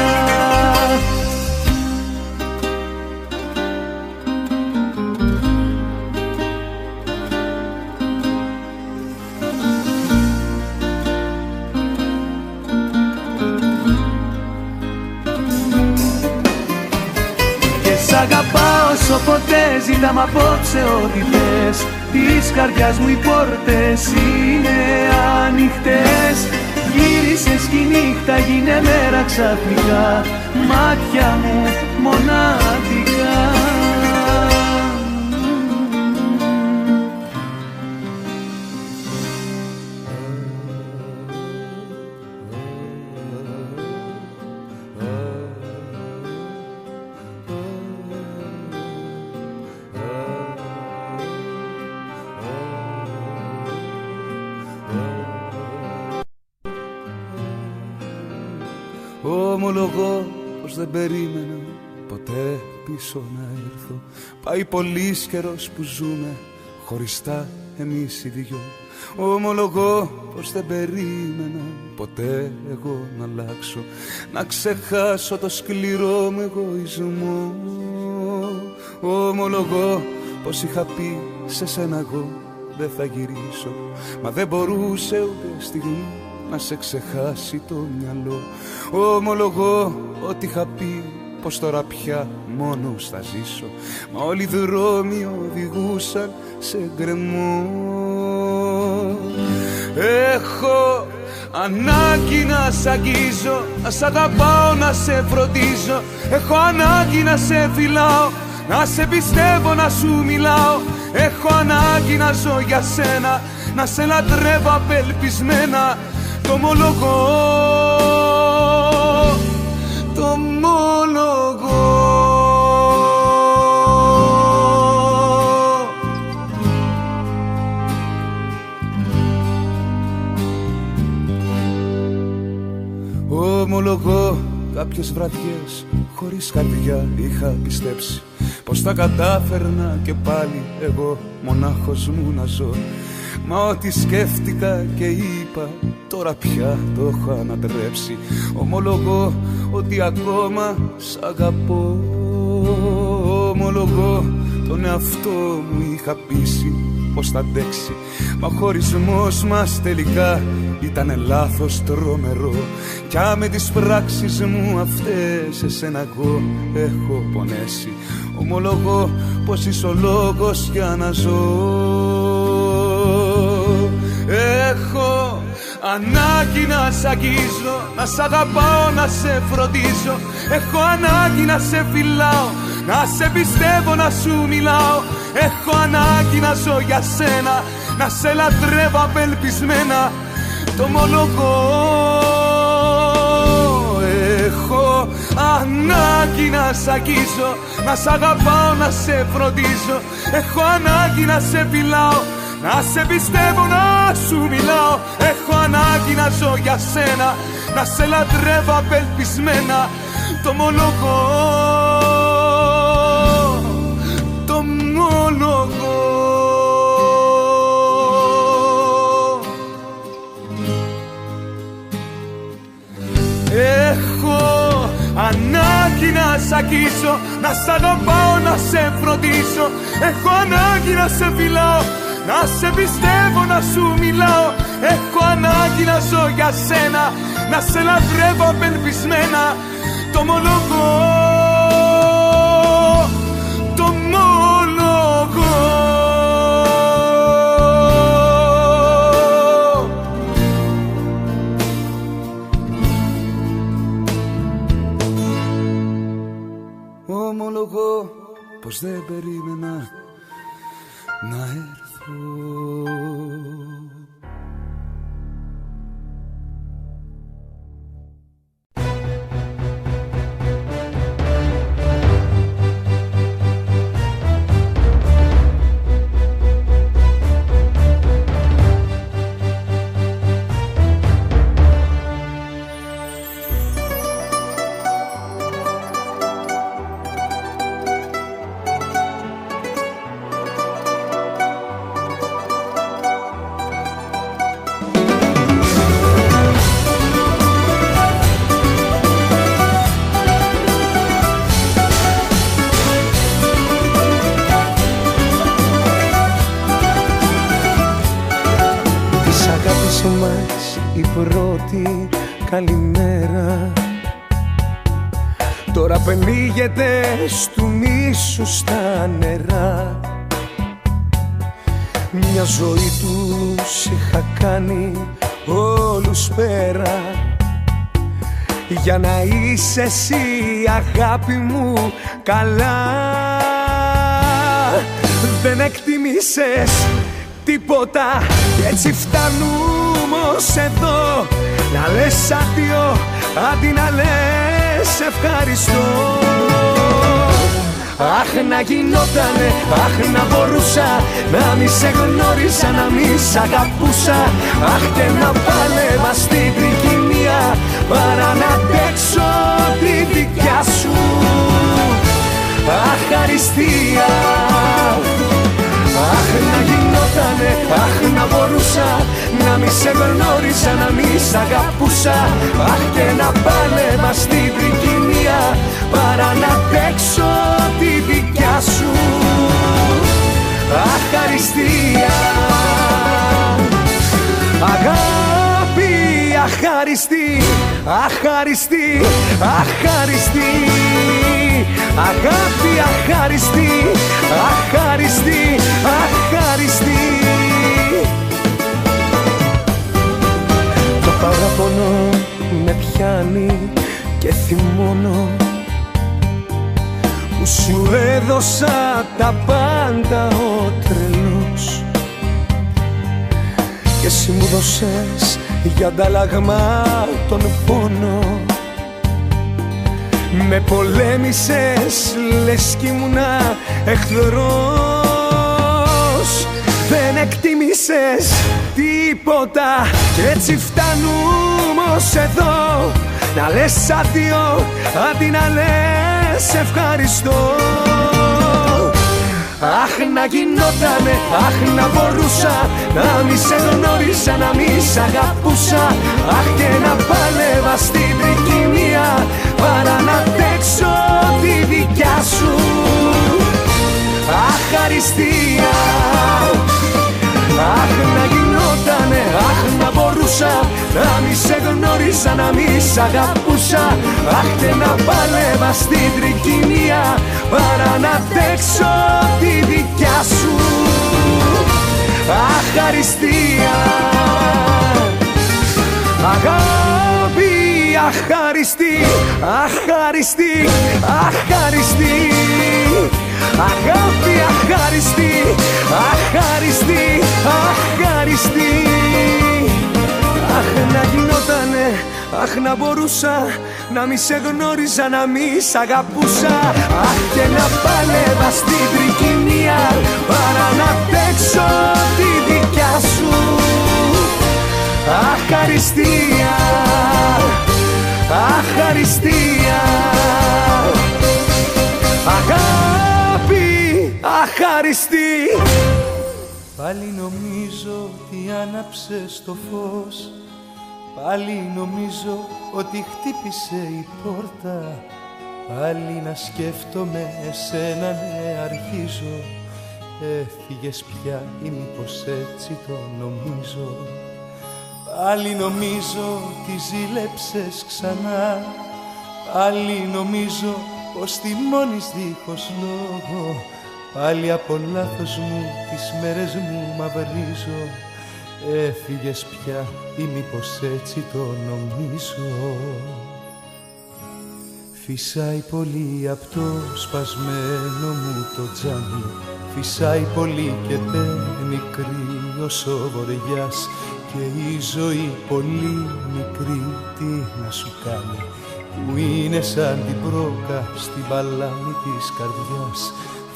Σ' αγαπάω όσο ποτέ, ζητάμε απόψε ό,τι θες. Της καρδιάς μου οι πόρτες είναι ανοιχτές. Γύρισες κι η νύχτα γίνε μέρα ξαφνικά, μάτια μου μοναδικά. Ομολογώ πως δεν περίμενα ποτέ πίσω να έρθω. Πάει πολύς καιρός που ζούμε χωριστά εμείς οι δυο. Ομολογώ πως δεν περίμενα ποτέ εγώ να αλλάξω, να ξεχάσω το σκληρό μου εγωισμό. Ομολογώ πως είχα πει σε σένα εγώ δεν θα γυρίσω, μα δεν μπορούσε ούτε στιγμή να σε ξεχάσει το μυαλό. Ομολογώ ότι είχα πει πως τώρα πια μόνος θα ζήσω, μα όλοι οι δρόμοι οδηγούσαν σε γκρεμό. Έχω ανάγκη να σ' αγγίζω, να σ' αγαπάω, να σε φροντίζω. Έχω ανάγκη να σε φιλάω, να σε πιστεύω, να σου μιλάω. Έχω ανάγκη να ζω για σένα, να σε λατρεύω απελπισμένα. Το ομολογώ, το ομολογώ. Ομολογώ κάποιες βραδιές χωρίς καρδιά είχα πιστέψει πως θα κατάφερνα και πάλι εγώ μονάχος μου να ζω. Μα ό,τι σκέφτηκα και είπα τώρα πια το έχω ανατρέψει. Ομολογώ ότι ακόμα σ' αγαπώ. Ομολογώ τον εαυτό μου είχα πείσει πως θα αντέξει, μα ο χωρισμός μας τελικά ήτανε λάθος τρομερό. Κι με τις πράξεις μου αυτές εσένα εγώ έχω πονέσει. Ομολογώ πως είσαι ο λόγος για να ζω. Έχω ανάγκη να σ' αγγίζω, να σ' αγαπάω, να σε φροντίζω. Έχω ανάγκη να σε φιλάω, να σε πιστεύω, να σου μιλάω. Έχω ανάγκη να ζω για σένα, να σε λατρεύω απελπισμένα. Το ομολογώ. Έχω ανάγκη να σ' αγγίζω, να σ' αγαπάω, να σε φροντίζω. Έχω ανάγκη να σε φιλάω, να σε πιστεύω, να σου μιλάω. Έχω ανάγκη να ζω για σένα, να σε λατρεύω απελπισμένα. Το ομολογώ, το ομολογώ. Έχω ανάγκη να σ' αγγίσω, να σ' αγαπάω, να σε φροντίσω. Έχω ανάγκη να σε φιλάω, να σε πιστεύω, να σου μιλάω. Έχω ανάγκη να ζω για σένα, να σε λατρεύω απελπισμένα. Το ομολογώ, το ομολογώ. Ομολογώ πως δεν περίμενα να έρθω. Η πρώτη καλημέρα τώρα πνίγεται στου μίσου στα νερά. Μια ζωή τους είχα κάνει όλους πέρα για να είσαι εσύ αγάπη μου καλά. Δεν εκτιμήσες τίποτα κι έτσι φτάνουμε ως εδώ. Να λες αδειό αντί να λες ευχαριστώ. Αχ να γινότανε, αχ να μπορούσα να μη σε γνώρισα, να μη σ' αγαπούσα. Αχ και να πάλευα στην τρικυμία παρά να αντέξω τη δικιά σου. αχαριστία. Αχ να γινότανε, αχ να μπορούσα να μη σε γνώρισα, να μη σ' αγαπούσα. Αχ και να πάλευα στην τρικυμία παρά να αντέξω τη δικιά σου αχαριστία. Αγάπη αχαριστή, αχαριστή, αχαριστή. Αγάπη αχαριστή, αχαριστή, αχαριστή. Το παραπονό με πιάνει και θυμώνω που σου έδωσα τα πάντα ο τρελός και εσύ μου δώσες για ανταλλαγμά τον πόνο. Με πολέμησες λες κι ήμουνα εχθρός. Δεν εκτίμησες τίποτα κι έτσι φτάνουμε ως εδώ. Να λες αδειό αντί να λες ευχαριστώ. Αχ να γινότανε, αχ να μπορούσα να μη σε γνώρισα, να μη σ' αγαπούσα. Αχ και να πάλευα στην τρικυμία παρά να αντέξω τη δικιά σου αχαριστία. Αχ να γινότανε, αχ να μπορούσα να μη σε γνώρισα, να μη σ' αγαπούσα. Αχ και να πάλευα στην τρικυμία παρά να αντέξω τη δικιά σου αχαριστία. Αγάπη αχαριστή, αχαριστή, αχαριστή. Αγάπη αχαριστή, αχαριστή, αχαριστή. Αχ να γινότανε, αχ να μπορούσα να μη σε γνώριζα, να μη σ' αγαπούσα. Αχ και να πάλευα στην τρικυμία παρά να αντέξω τη δικιά σου αχαριστία. Αχαριστία. Αγάπη αχαριστή. Πάλι νομίζω ότι άναψες το φως. Πάλι νομίζω ότι χτύπησε η πόρτα. Πάλι να σκέφτομαι εσένα, ναι αρχίζω. Έφυγες πια ή μήπως έτσι το νομίζω. Πάλι νομίζω ότι ζήλεψες ξανά. Πάλι νομίζω πως θυμώνεις δίχως λόγο. Πάλι από λάθος μου τις μέρες μου μαυρίζω. Έφυγες πια ή μήπως έτσι το νομίζω. Φυσάει πολύ απ' το σπασμένο μου το τζάμι. Φυσάει πολύ και μπαίνει κρύος ο βοριάς. Και η ζωή πολύ μικρή τι να σου κάνει, που είναι σαν την πρόκα στην παλάμη της καρδιάς.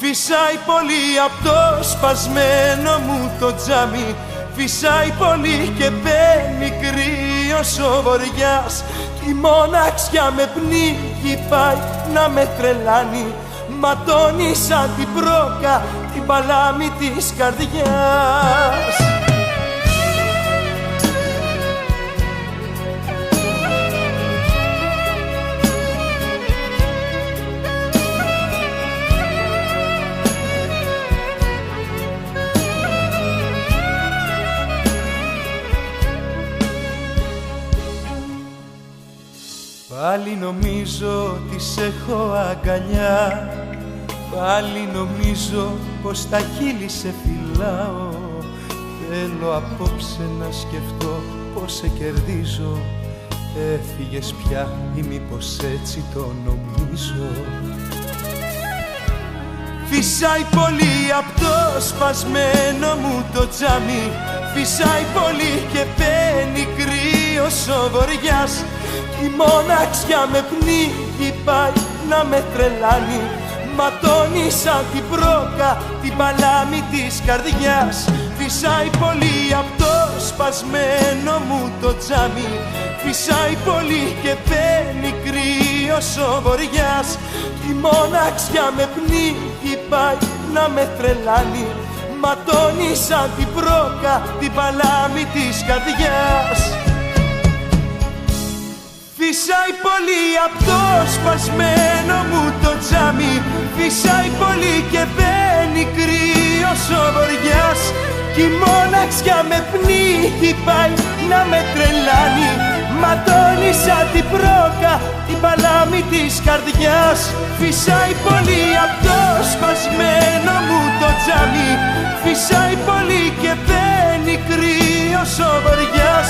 Φυσάει πολύ απ' το σπασμένο μου το τζάμι. Φυσάει πολύ και μπαίνει κρύος ο βοριάς. Κι η μοναξιά με πνίγει, πάει να με τρελάνει. Ματώνει σαν την πρόκα την παλάμη της καρδιάς. Πάλι νομίζω ότι σ' έχω αγκαλιά. Πάλι νομίζω πως τα χείλη σε φυλάω. Θέλω απόψε να σκεφτώ πως σε κερδίζω. Έφυγες πια ή μήπως έτσι το νομίζω. Φυσάει πολύ απ' το σπασμένο μου το τζάμι. Φυσάει πολύ και μπαίνει κρύος ο βοριάς. Η μοναξιά με πνίγει, πάει να με τρελάνει. Ματώνει σαν την πρόκα την παλάμη της καρδιάς. Φυσάει πολύ απ' το σπασμένο μου το τζάμι. Φυσάει πολύ και μπαίνει κρύος κρύος ο βοριάς. Η μοναξιά με πνίγει, πάει να με τρελάνει. Ματώνει σαν την πρόκα την παλάμη της καρδιάς. Φυσάει πολύ απ' το σπασμένο μου το τζάμι. Φυσάει πολύ και μπαίνει κρύος ο βοριάς. Κι η μοναξιά με πνίγει, πάει να με τρελάνει. Ματώνει σαν την πρόκα την παλάμη της καρδιάς. Φυσάει πολύ απ' το σπασμένο μου το τζάμι. Φυσάει πολύ και μπαίνει κρύος ο βοριάς.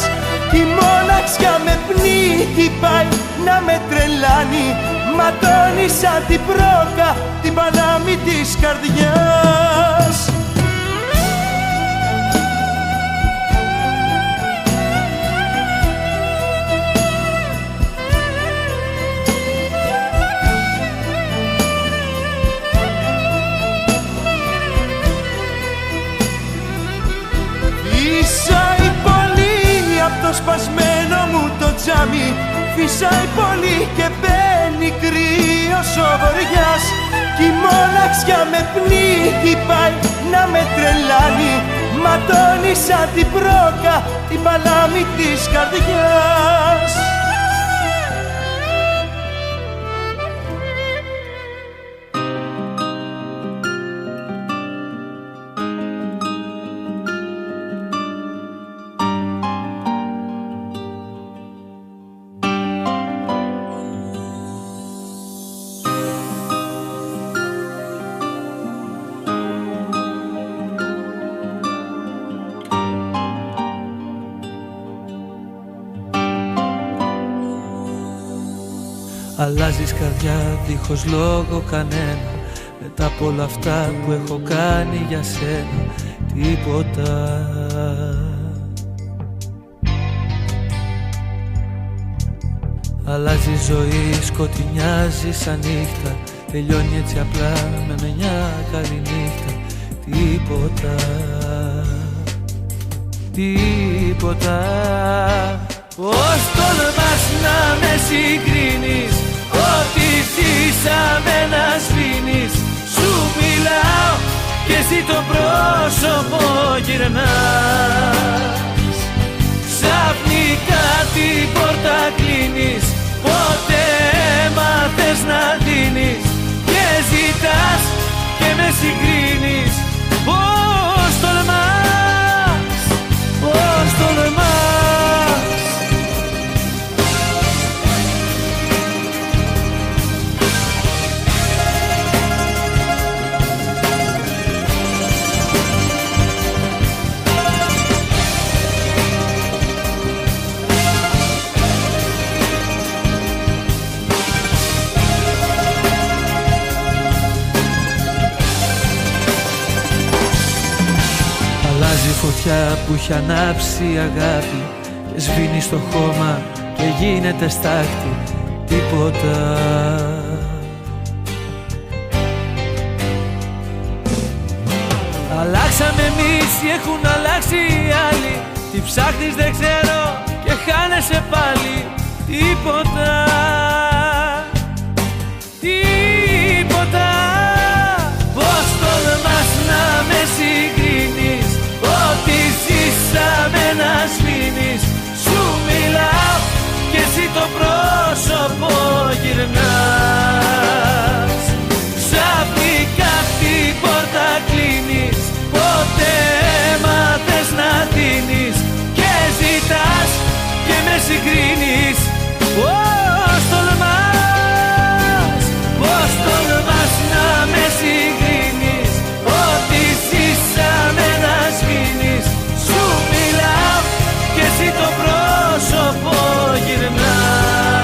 Κι η μοναξιά με πνίγει, πάει να με τρελάνει. Ματώνει σαν την πρόκα την παλάμη της καρδιάς. Φυσάει πολύ απ' το σπασμένο μου το τζάμι. Φυσάει πολύ και μπαίνει κρύος ο βοριάς. Κι η μοναξιά με πνίγει, πάει να με τρελάνει. Ματώνει σαν την πρόκα την παλάμη της καρδιάς. Αλλάζεις καρδιά δίχως λόγο κανένα. Μετά από όλα αυτά που έχω κάνει για σένα, τίποτα. Αλλάζει ζωή, σκοτεινιάζει σαν νύχτα. Τελειώνει έτσι απλά με μια καλή νύχτα. Τίποτα. Τίποτα. Πώς τολμάς να με συγκρίνεις, ό,τι ζήσαμε να σβήνεις. Σου μιλάω και εσύ το πρόσωπο γυρνάς. Ξαφνικά την πόρτα κλείνεις, ποτέ μάθες να δίνεις. Και ζητάς και με συγκρίνεις. Πώς τολμάς, πώς τολμάς. Φωτιά που έχει ανάψει η αγάπη και σβήνει στο χώμα και γίνεται στάχτη. Τίποτα. Αλλάξαμε εμείς ή έχουν αλλάξει οι άλλοι. Τι ψάχνεις δεν ξέρω και χάνεσαι πάλι. Τίποτα. Τίποτα. Πώς τολμάς να με συγκρίνεις, ό,τι ζήσαμε να σβήνεις. Σου μιλάω και εσύ το πρόσωπο γυρνάς. Ξαφνικά την πόρτα κλείνεις, ποτέ μάθες να δίνεις. Και ζητάς και με συγκρίνεις. Πώς τολμάς, πώς τολμάς να με συγκρίνεις, ό,τι ζήσαμε να σβήνεις. Σου μιλάω και εσύ το πρόσωπο γυρνάς.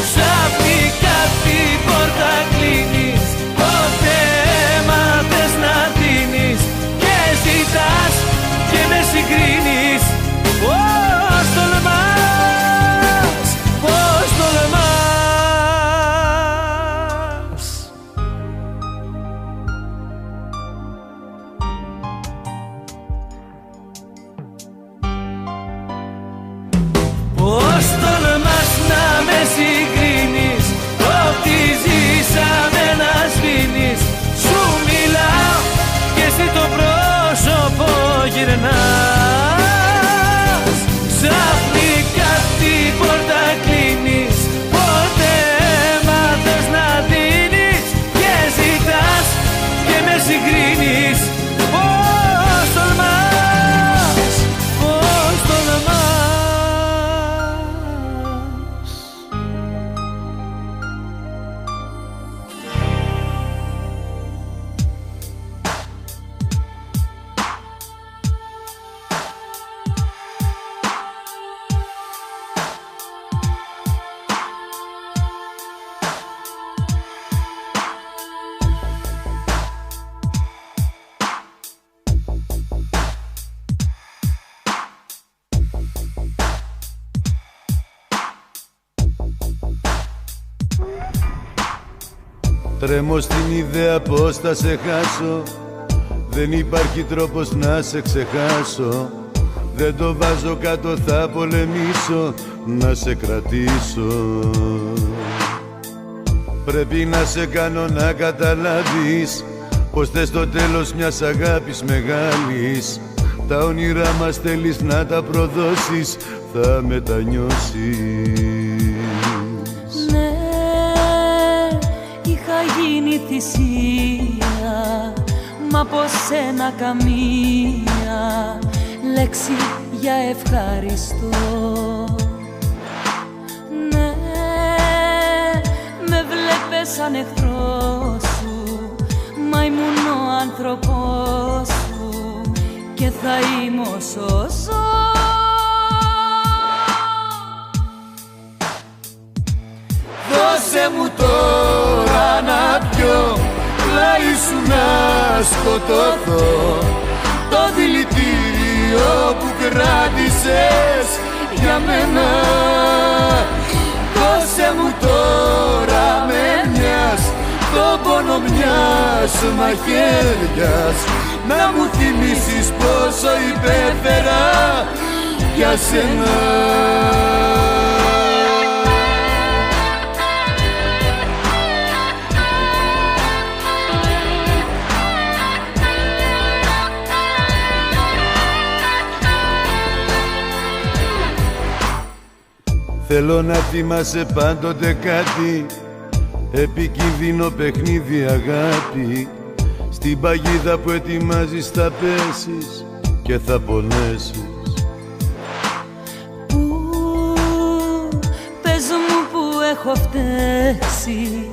Ξαφνικά την πόρτα κλείνεις, ποτέ μάθες να δίνεις. Και ζητάς και με συγκρίνεις. Πώς τολμάς, πώς τολμάς. Πώς τολμάς να με συγκρίνεις. Τρέμω στην ιδέα πως θα σε χάσω. Δεν υπάρχει τρόπος να σε ξεχάσω. Δεν το βάζω κάτω, θα πολεμήσω να σε κρατήσω. Πρέπει να σε κάνω να καταλάβεις πως θες το τέλος μιας αγάπης μεγάλης. Τα όνειρά μας θέλεις να τα προδώσεις, θα μετανιώσεις. Ναι, είχα γίνει θυσία, μα από σένα καμία λέξη για ευχαριστώ. Ναι, με βλέπες σαν εχθρό σου, μα ήμουν ο άνθρωπός σου και θα είμαι όσο ζω. Δώσε μου τώρα να πιω, πλάι σου να σκοτωθώ. Το δηλητήριο που κράτησες για μένα. Δώσε μου τώρα με μιας, το πόνο μιας μαχαίριας, να μου θυμίσεις πόσο υπέφερα για σένα. Θέλω να θυμάσαι πάντοτε κάτι, επικίνδυνο παιχνίδι αγάπη. Στην παγίδα που ετοιμάζεις θα πέσεις και θα πονέσεις. Πες μου που έχω φταίξει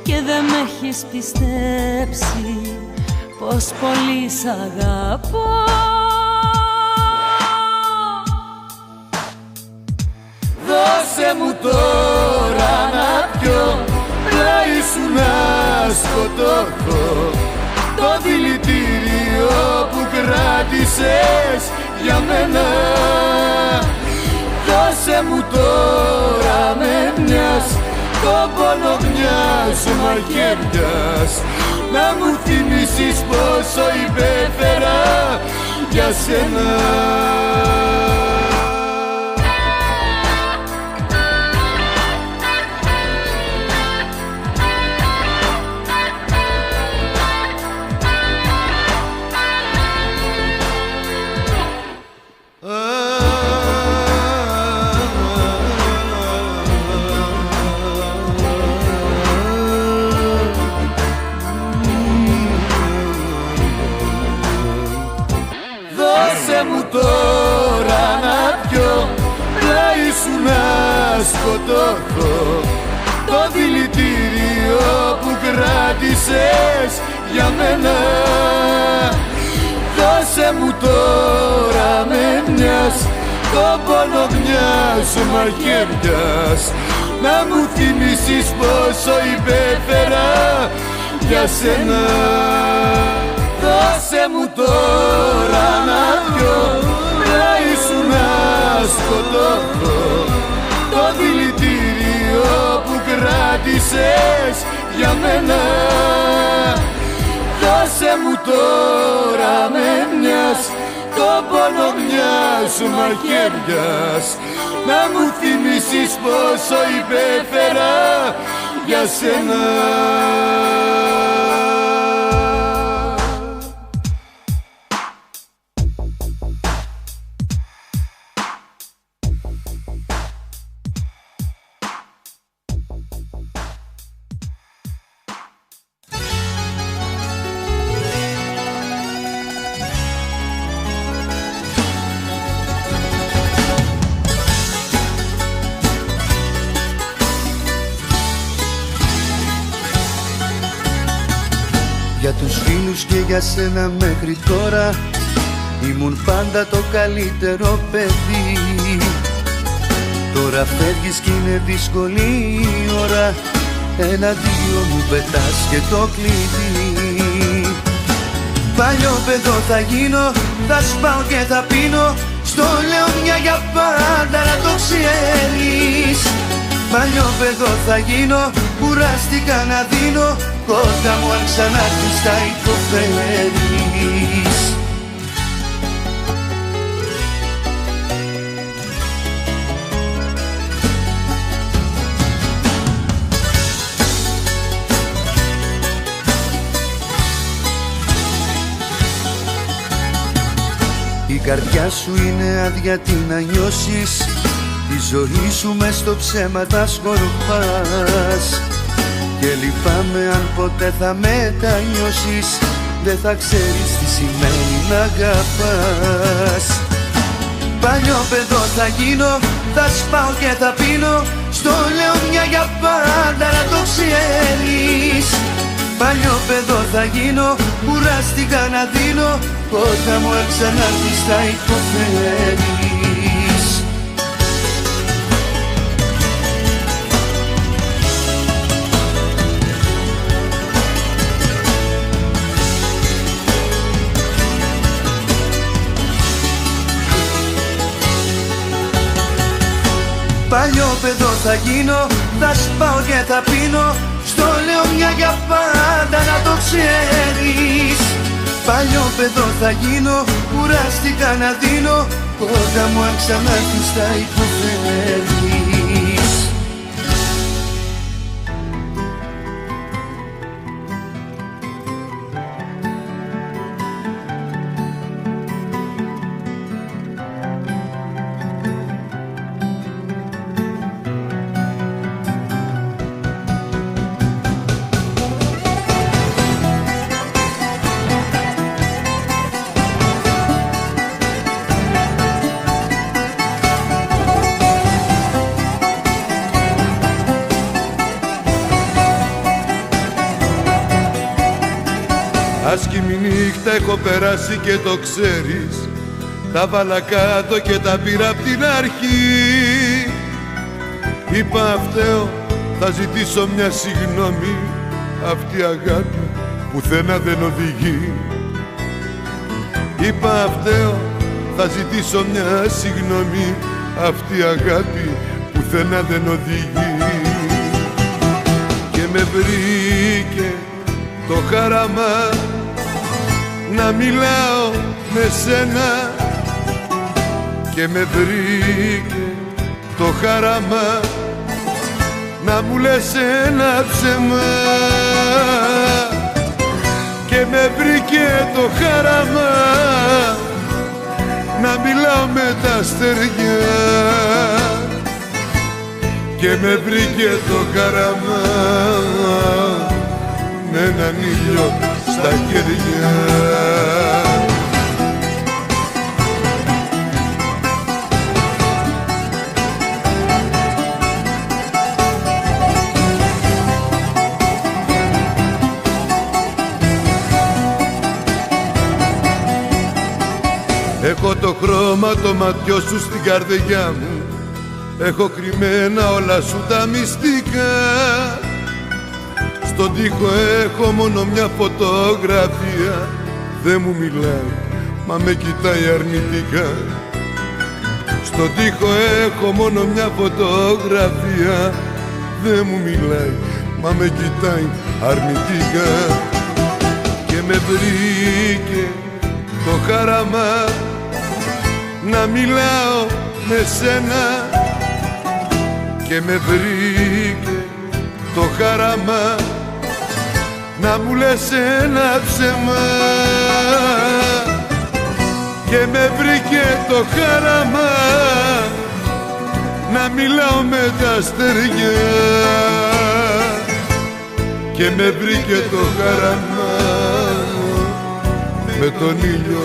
και δεν με έχεις πιστέψει πως πολύ σ' αγαπώ. Δώσε μου τώρα να πιω, πλάι σου να σκοτωθώ. Το δηλητήριο που κράτησες για μένα. Δώσε μου τώρα με μιας, το πόνο μιας μαχαίριας, να μου θυμίσεις πόσο υπέφερα για σένα. Τώρα να πιω, πλάι σου να σκοτωθώ. Το δηλητήριο που κράτησες για μένα. Δώσε μου τώρα με μιας, το πόνο μιας μαχαίριας, να μου θυμίσεις πόσο υπέφερα για σένα. Δώσε μου τώρα να πιω, πλάι σου να σκοτωθώ. Το δηλητήριο που κράτησες για μένα. Δώσε μου τώρα με μιας, το πόνο μιας μαχαίριας, να μου θυμίσεις πόσο υπέφερα για σένα. Για τους φίλους και για σένα μέχρι τώρα ήμουν πάντα το καλύτερο παιδί. Τώρα φεύγεις κι είναι δύσκολη η ώρα, εναντίον μου πετάς και το κλειδί. Παλιό παιδό θα γίνω, θα σπάω και θα πίνω, στο λέω μια για πάντα να το ξέρεις. Παλιό παιδό θα γίνω, κουράστηκα να δίνω κόρτα μου αν ξανάρθεις θα υποφέρεις. Η καρδιά σου είναι άδεια, τι να νιώσεις, τη ζωή σου μες στο ψέμα τα σκορπάς. Και λυπάμαι αν ποτέ θα μετανιώσεις, δεν θα ξέρεις τι σημαίνει να αγαπάς. Παλιό παιδό θα γίνω, θα σπάω και θα πίνω, στο λέω μια για πάντα να το ξέρεις. Παλιό παιδό θα γίνω, κουράστηκα να δίνω, όταν μου ξανάρθεις θα υποφέρεις. Παλιό παιδό θα γίνω, θα σπάω και θα πίνω, στο λέω μια για πάντα να το ξέρεις. Παλιό παιδό θα γίνω, κουράστηκα να δίνω, όταν μου αν ξανάρθεις θα υποφέρεις. Άσχημη νύχτα έχω περάσει και το ξέρεις, τα βάλα κάτω και τα πήρα απ' την αρχή. Είπα φταίω, θα ζητήσω μια συγγνώμη, αυτή η αγάπη πουθενά δεν οδηγεί. Είπα φταίω, θα ζητήσω μια συγγνώμη, αυτή η αγάπη πουθενά δεν οδηγεί. Και με βρήκε το χαραμά να μιλάω με σένα, και με βρήκε το χαραμά να μου λες ένα ψέμα. Και με βρήκε το χαραμά να μιλάω με τα αστέρια, και με βρήκε το χαραμά με έναν ήλιο στα χέρια. Έχω το χρώμα το ματιό σου στην καρδιά μου, έχω κρυμμένα όλα σου τα μυστικά. Στον τοίχο έχω μόνο μια φωτογραφία, δεν μου μιλάει, μα με κοιτάει αρνητικά. Στον τοίχο έχω μόνο μια φωτογραφία, δεν μου μιλάει, μα με κοιτάει αρνητικά. Και με βρήκε το χαραμά να μιλάω με σένα, και με βρήκε το χαραμά να μου λες ένα ψέμα. Και με βρήκε το χαραμά να μιλάω με τα αστέρια, και με βρήκε το χαραμά με τον ήλιο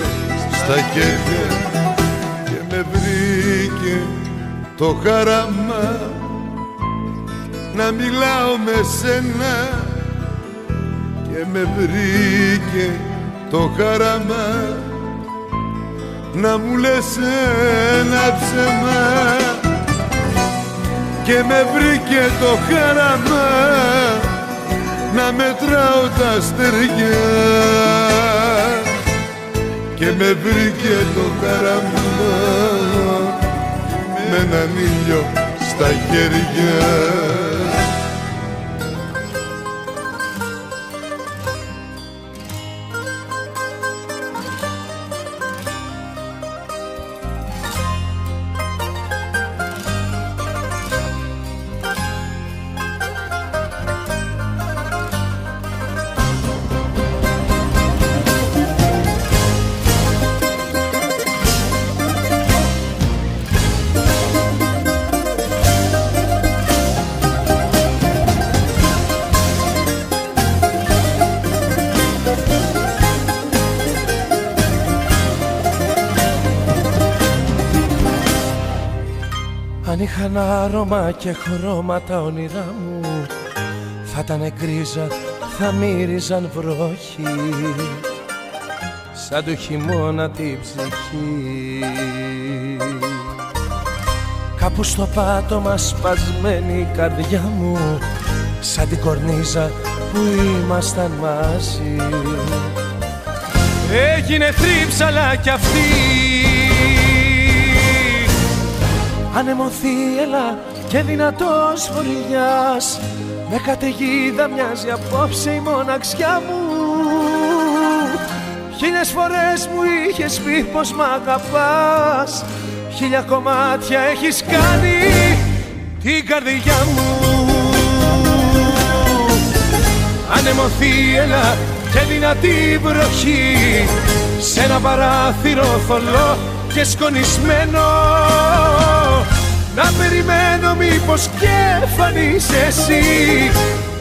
στα χέρια. Και με βρήκε το χαραμά να μιλάω με σένα, και με βρήκε το χαραμά να μου λες ένα ψέμα. Και με βρήκε το χαραμά να μετράω τα αστέρια, και με βρήκε το χαραμά με έναν ήλιο στα χέρια. είχαν άρωμα και χρώμα τα όνειρά μου, θα ήταν γκρίζα, θα μύριζαν βροχή, σαν του χειμώνα την ψυχή. Κάπου στο πάτωμα σπασμένη η καρδιά μου, σαν την κορνίζα που ήμασταν μαζί. Έγινε τρίψαλα κι αυτή, ανεμοθύελα και δυνατός βορειάς, με καταιγίδα μοιάζει απόψε η μοναξιά μου. Χίλιες φορές μου είχες πει πως μ' αγαπάς, χίλια κομμάτια έχεις κάνει την καρδιά μου. Ανεμοθύελα και δυνατή βροχή, σε ένα παράθυρο θολό και σκονισμένο, να περιμένω μήπως και φανείς εσύ,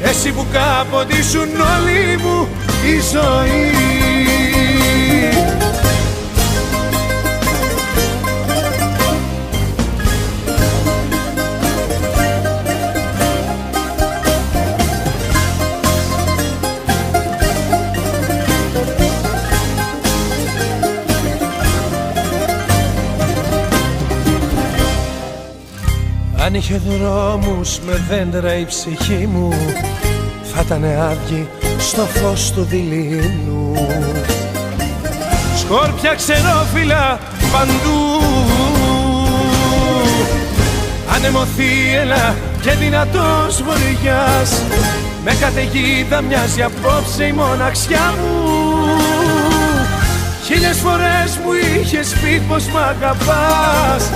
εσύ που κάποτε ήσουν όλη μου η ζωή. Αν είχε δρόμους με δέντρα η ψυχή μου, θα ήταν άδειη στο φως του δειλινού. Σκόρπια ξερόφυλλα παντού, ανεμοθύελα και δυνατός βοριάς, με καταιγίδα μοιάζει απόψε η μοναξιά μου. Χίλιες φορές μου είχες πει πως μ' αγαπάς,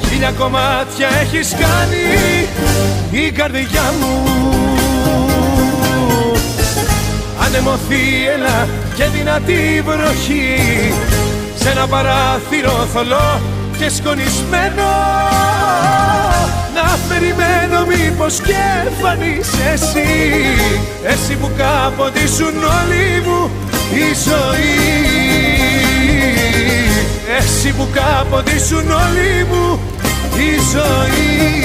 χίλια κομμάτια έχεις κάνει η καρδιά μου. Ανεμοθύελα και δυνατή βροχή, σε ένα παράθυρο θολό και σκονισμένο, να περιμένω μήπως και φανείς εσύ, εσύ που κάποτε ήσουν όλη μου η ζωή, εσύ που κάποτε ήσουν όλη μου η ζωή.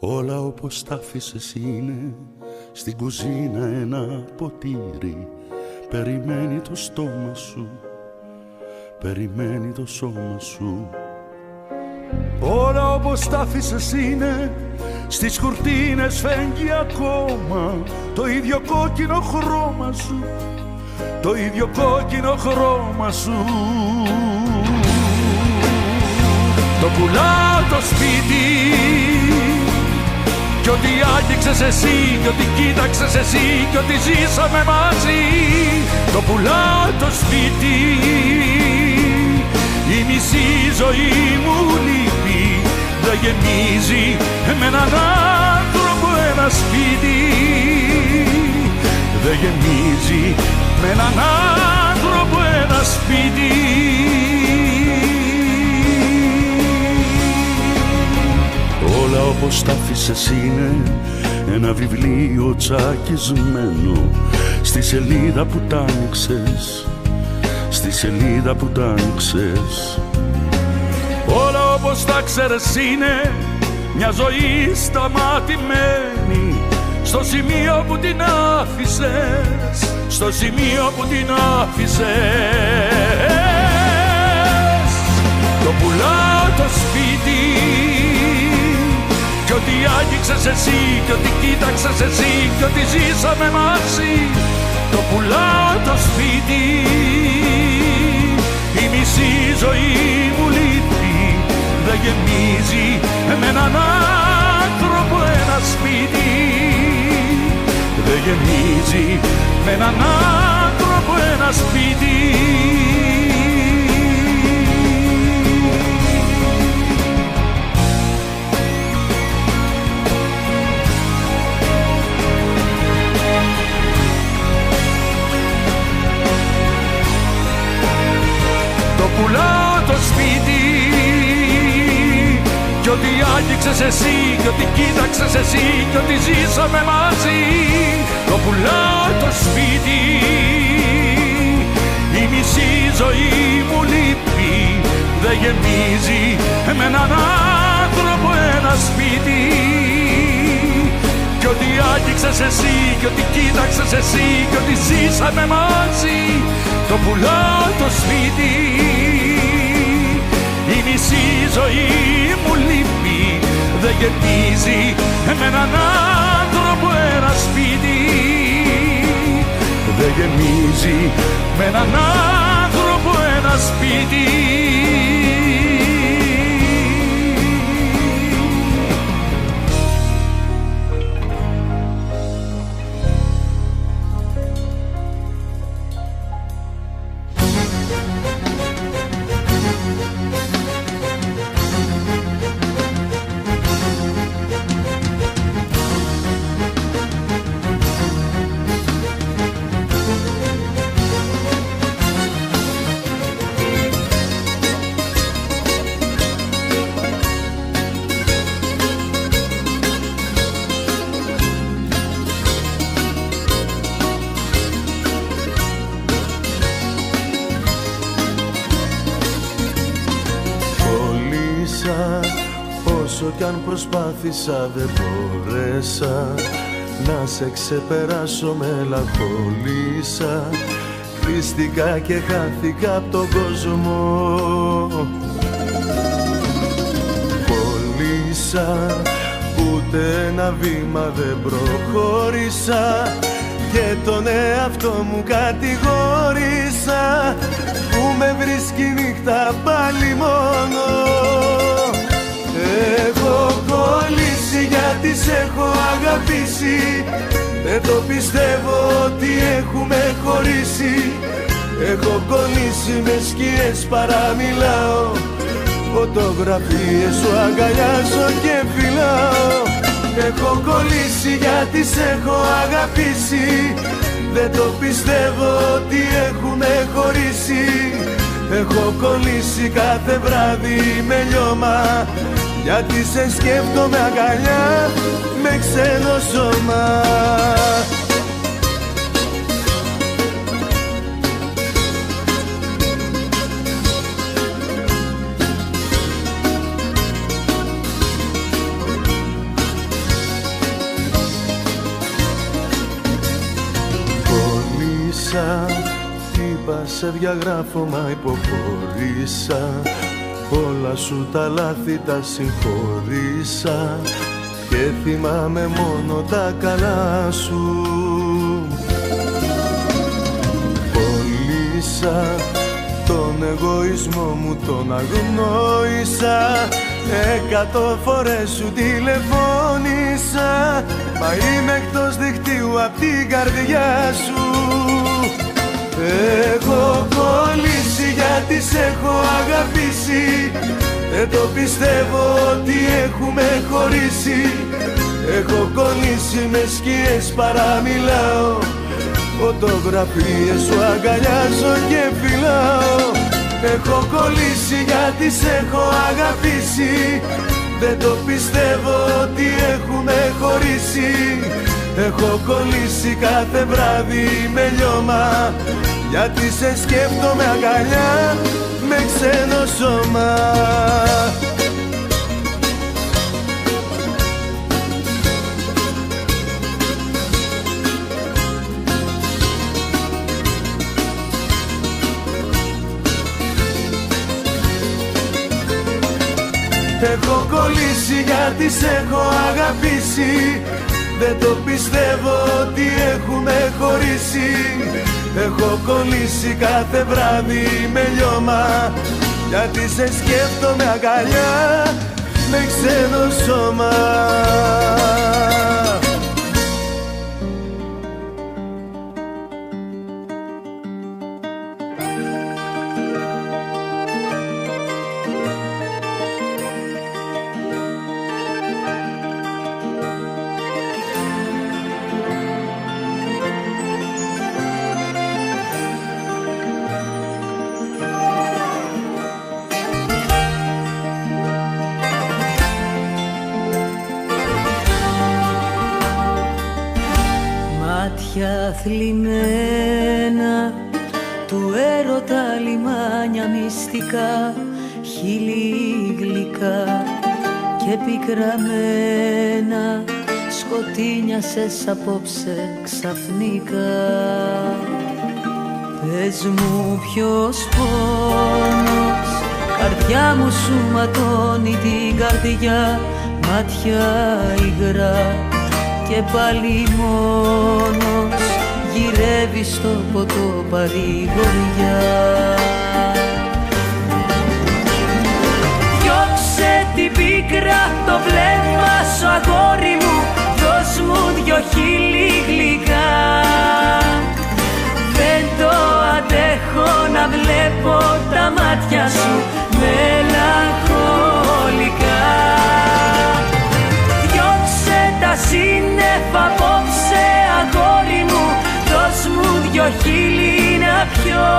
Όλα όπως τα άφησες είναι, στην κουζίνα ένα ποτήρι, περιμένει το στόμα σου, περιμένει το σώμα σου. Όλα όπως τα άφησες είναι, στις κουρτίνες φέγγει ακόμα το ίδιο κόκκινο χρώμα σου, το ίδιο κόκκινο χρώμα σου. Το πουλάω το σπίτι, κι ό,τι άγγιξες εσύ, κι ό,τι κοίταξες εσύ, κι ό,τι ζήσαμε μαζί. Το πουλάω το σπίτι, η μισή ζωή μου λείπει, δεν γεμίζει με έναν άνθρωπο ένα σπίτι, δεν γεμίζει με έναν άνθρωπο ένα σπίτι. Όλα όπως τα άφησες είναι ένα βιβλίο τσακισμένο, στη σελίδα που τ' άνοιξες, στη σελίδα που τ' άνοιξες. Όλα όπως τα ξέρες είναι μια ζωή σταματημένη, στο σημείο που την άφησες, στο σημείο που την άφησες. Το πουλάω το σπίτι, κι ό,τι άγγιξες εσύ, κι ό,τι κοίταξες εσύ, κι ό,τι ζήσαμε μαζί. Το πουλάω το σπίτι, η μισή ζωή μου λείπει, δεν γεμίζει με έναν άνθρωπο ένα σπίτι, δεν γεμίζει με έναν άνθρωπο ένα σπίτι. Πουλάω το σπίτι, ότι άγγιξες εσύ κι ότι κοίταξες εσύ κι ότι ζήσαμε μαζί. Το πουλάω το σπίτι, η μισή ζωή μου λείπει. Δεν γεμίζει με έναν άνθρωπο ένα σπίτι. Κι ότι άγγιξες εσύ κι ότι κοίταξες εσύ κι ότι ζήσαμε μαζί. Το πουλάω το σπίτι, η μισή ζωή μου λείπει. Δεν γεμίζει με έναν άνθρωπο ένα σπίτι. Δεν γεμίζει με έναν άνθρωπο ένα σπίτι. Όσο κι αν προσπάθησα δεν μπόρεσα να σε ξεπεράσω, μελαγχολήσα. Χτίστηκα και χάθηκα απ' τον κόσμο. Κολλήσα, ούτε ένα βήμα δεν προχώρησα και τον εαυτό μου κατηγόρησα που με βρίσκει νύχτα πάλι μόνο. Έχω κολλήσει γιατί σ' έχω αγαπήσει. Δεν το πιστεύω ότι έχουμε χωρίσει. Έχω κολλήσει με σκιές, παραμιλάω. Φωτογραφίες σου αγκαλιάζω και φυλάω. Έχω κολλήσει γιατί σ' έχω αγαπήσει. Δεν το πιστεύω ότι έχουμε χωρίσει. Έχω κολλήσει κάθε βράδυ με λιώμα γιατί σε σκέφτομαι αγκαλιά με ξένο σώμα. Κολλήσα, είπα σε διαγράφω μα υποχωρήσα. Όλα σου τα λάθη τα συγχωρήσα και θυμάμαι μόνο τα καλά σου. Κολλήσα, τον εγωισμό μου τον αγνόησα. 100 φορές σου τηλεφώνησα μα είμαι εκτός δικτύου απ' την καρδιά σου. Έχω κολλήσει γιατί σ' έχω αγαπήσει. Δεν το πιστεύω ότι έχουμε χωρίσει. Έχω κολλήσει με σκιές, παραμιλάω. Φωτογραφίες σου αγκαλιάζω και φυλάω. Έχω κολλήσει γιατί σ' έχω αγαπήσει. Δεν το πιστεύω ότι έχουμε χωρίσει. Έχω κολλήσει κάθε βράδυ με λιώμα γιατί σε σκέφτομαι αγκαλιά με ξένο σώμα. Έχω κολλήσει γιατί σ' έχω αγαπήσει. Δεν το πιστεύω ότι έχουμε χωρίσει. Έχω κολλήσει κάθε βράδυ με λιώμα γιατί σε σκέφτομαι αγκαλιά με ξένο σώμα. θλιμμένα του έρωτα λιμάνια μυστικά, χείλη γλυκά και πικραμένα, σκοτίνιασες απόψε ξαφνικά. Πες μου ποιος πόνος, καρδιά μου σου ματώνει την καρδιά, μάτια υγρά και πάλι μόνος γυρεύει στο ποτό παρηγοριά. Διώξε την πίκρα το βλέμμα σου αγόρι μου, δώσ' μου δυο χείλη γλυκά. Δεν το αντέχω να βλέπω τα μάτια σου μελαγχολικά. Διώξε τα σύννεφα απόψε αγόρι μου, δώσ' μου δυο χείλη να πιω.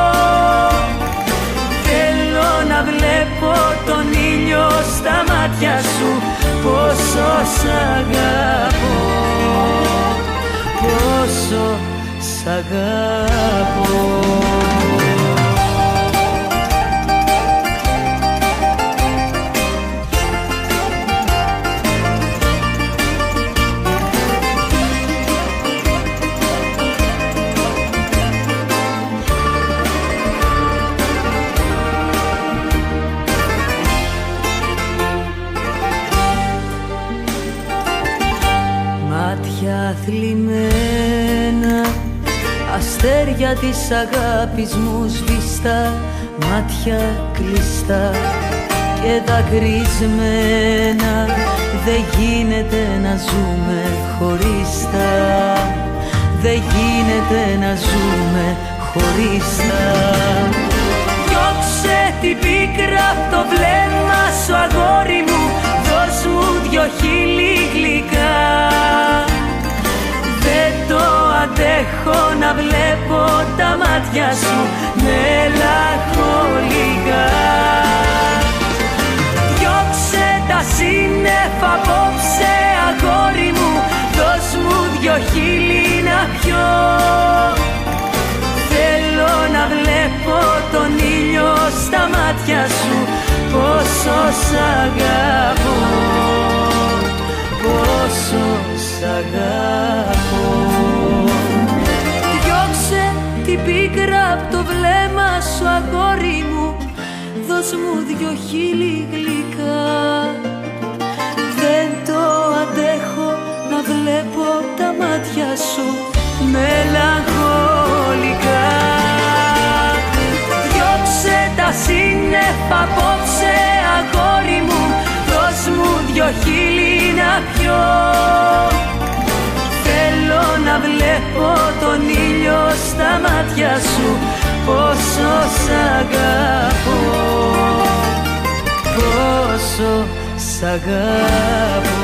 Θέλω να βλέπω τον ήλιο στα μάτια σου, πόσο σ' αγαπώ, πόσο σ' αγαπώ. Θλιμμένα, αστέρια της αγάπης μου σβηστά, μάτια κλειστά και δακρυσμένα. Δεν γίνεται να ζούμε χωριστά, δεν γίνεται να ζούμε χωριστά. Διώξε την πίκρα απ' το βλέμμα σου αγόρι μου, δώσ' μου δυο χείλη γλυκά. Δεν το αντέχω να βλέπω τα μάτια σου μελαγχολικά. Διώξε τα σύννεφα απόψε αγόρι μου, δώσ' μου δυο χείλη να πιω. Θέλω να βλέπω τον ήλιο στα μάτια σου, πόσο σ' αγαπώ, πόσο σ' αγαπώ. Διώξε την πίκρα απ' το βλέμμα σου αγόρι μου, δώσ' μου δυο χείλη γλυκά. Δεν το αντέχω να βλέπω τα μάτια σου μελαγχολικά. Διώξε τα σύννεφα απόψε αγόρι μου, δώσ' μου δυο χείλη να πιω. Θέλω να βλέπω τον ήλιο στα μάτια σου, πόσο σ' αγαπώ, πόσο σ' αγαπώ.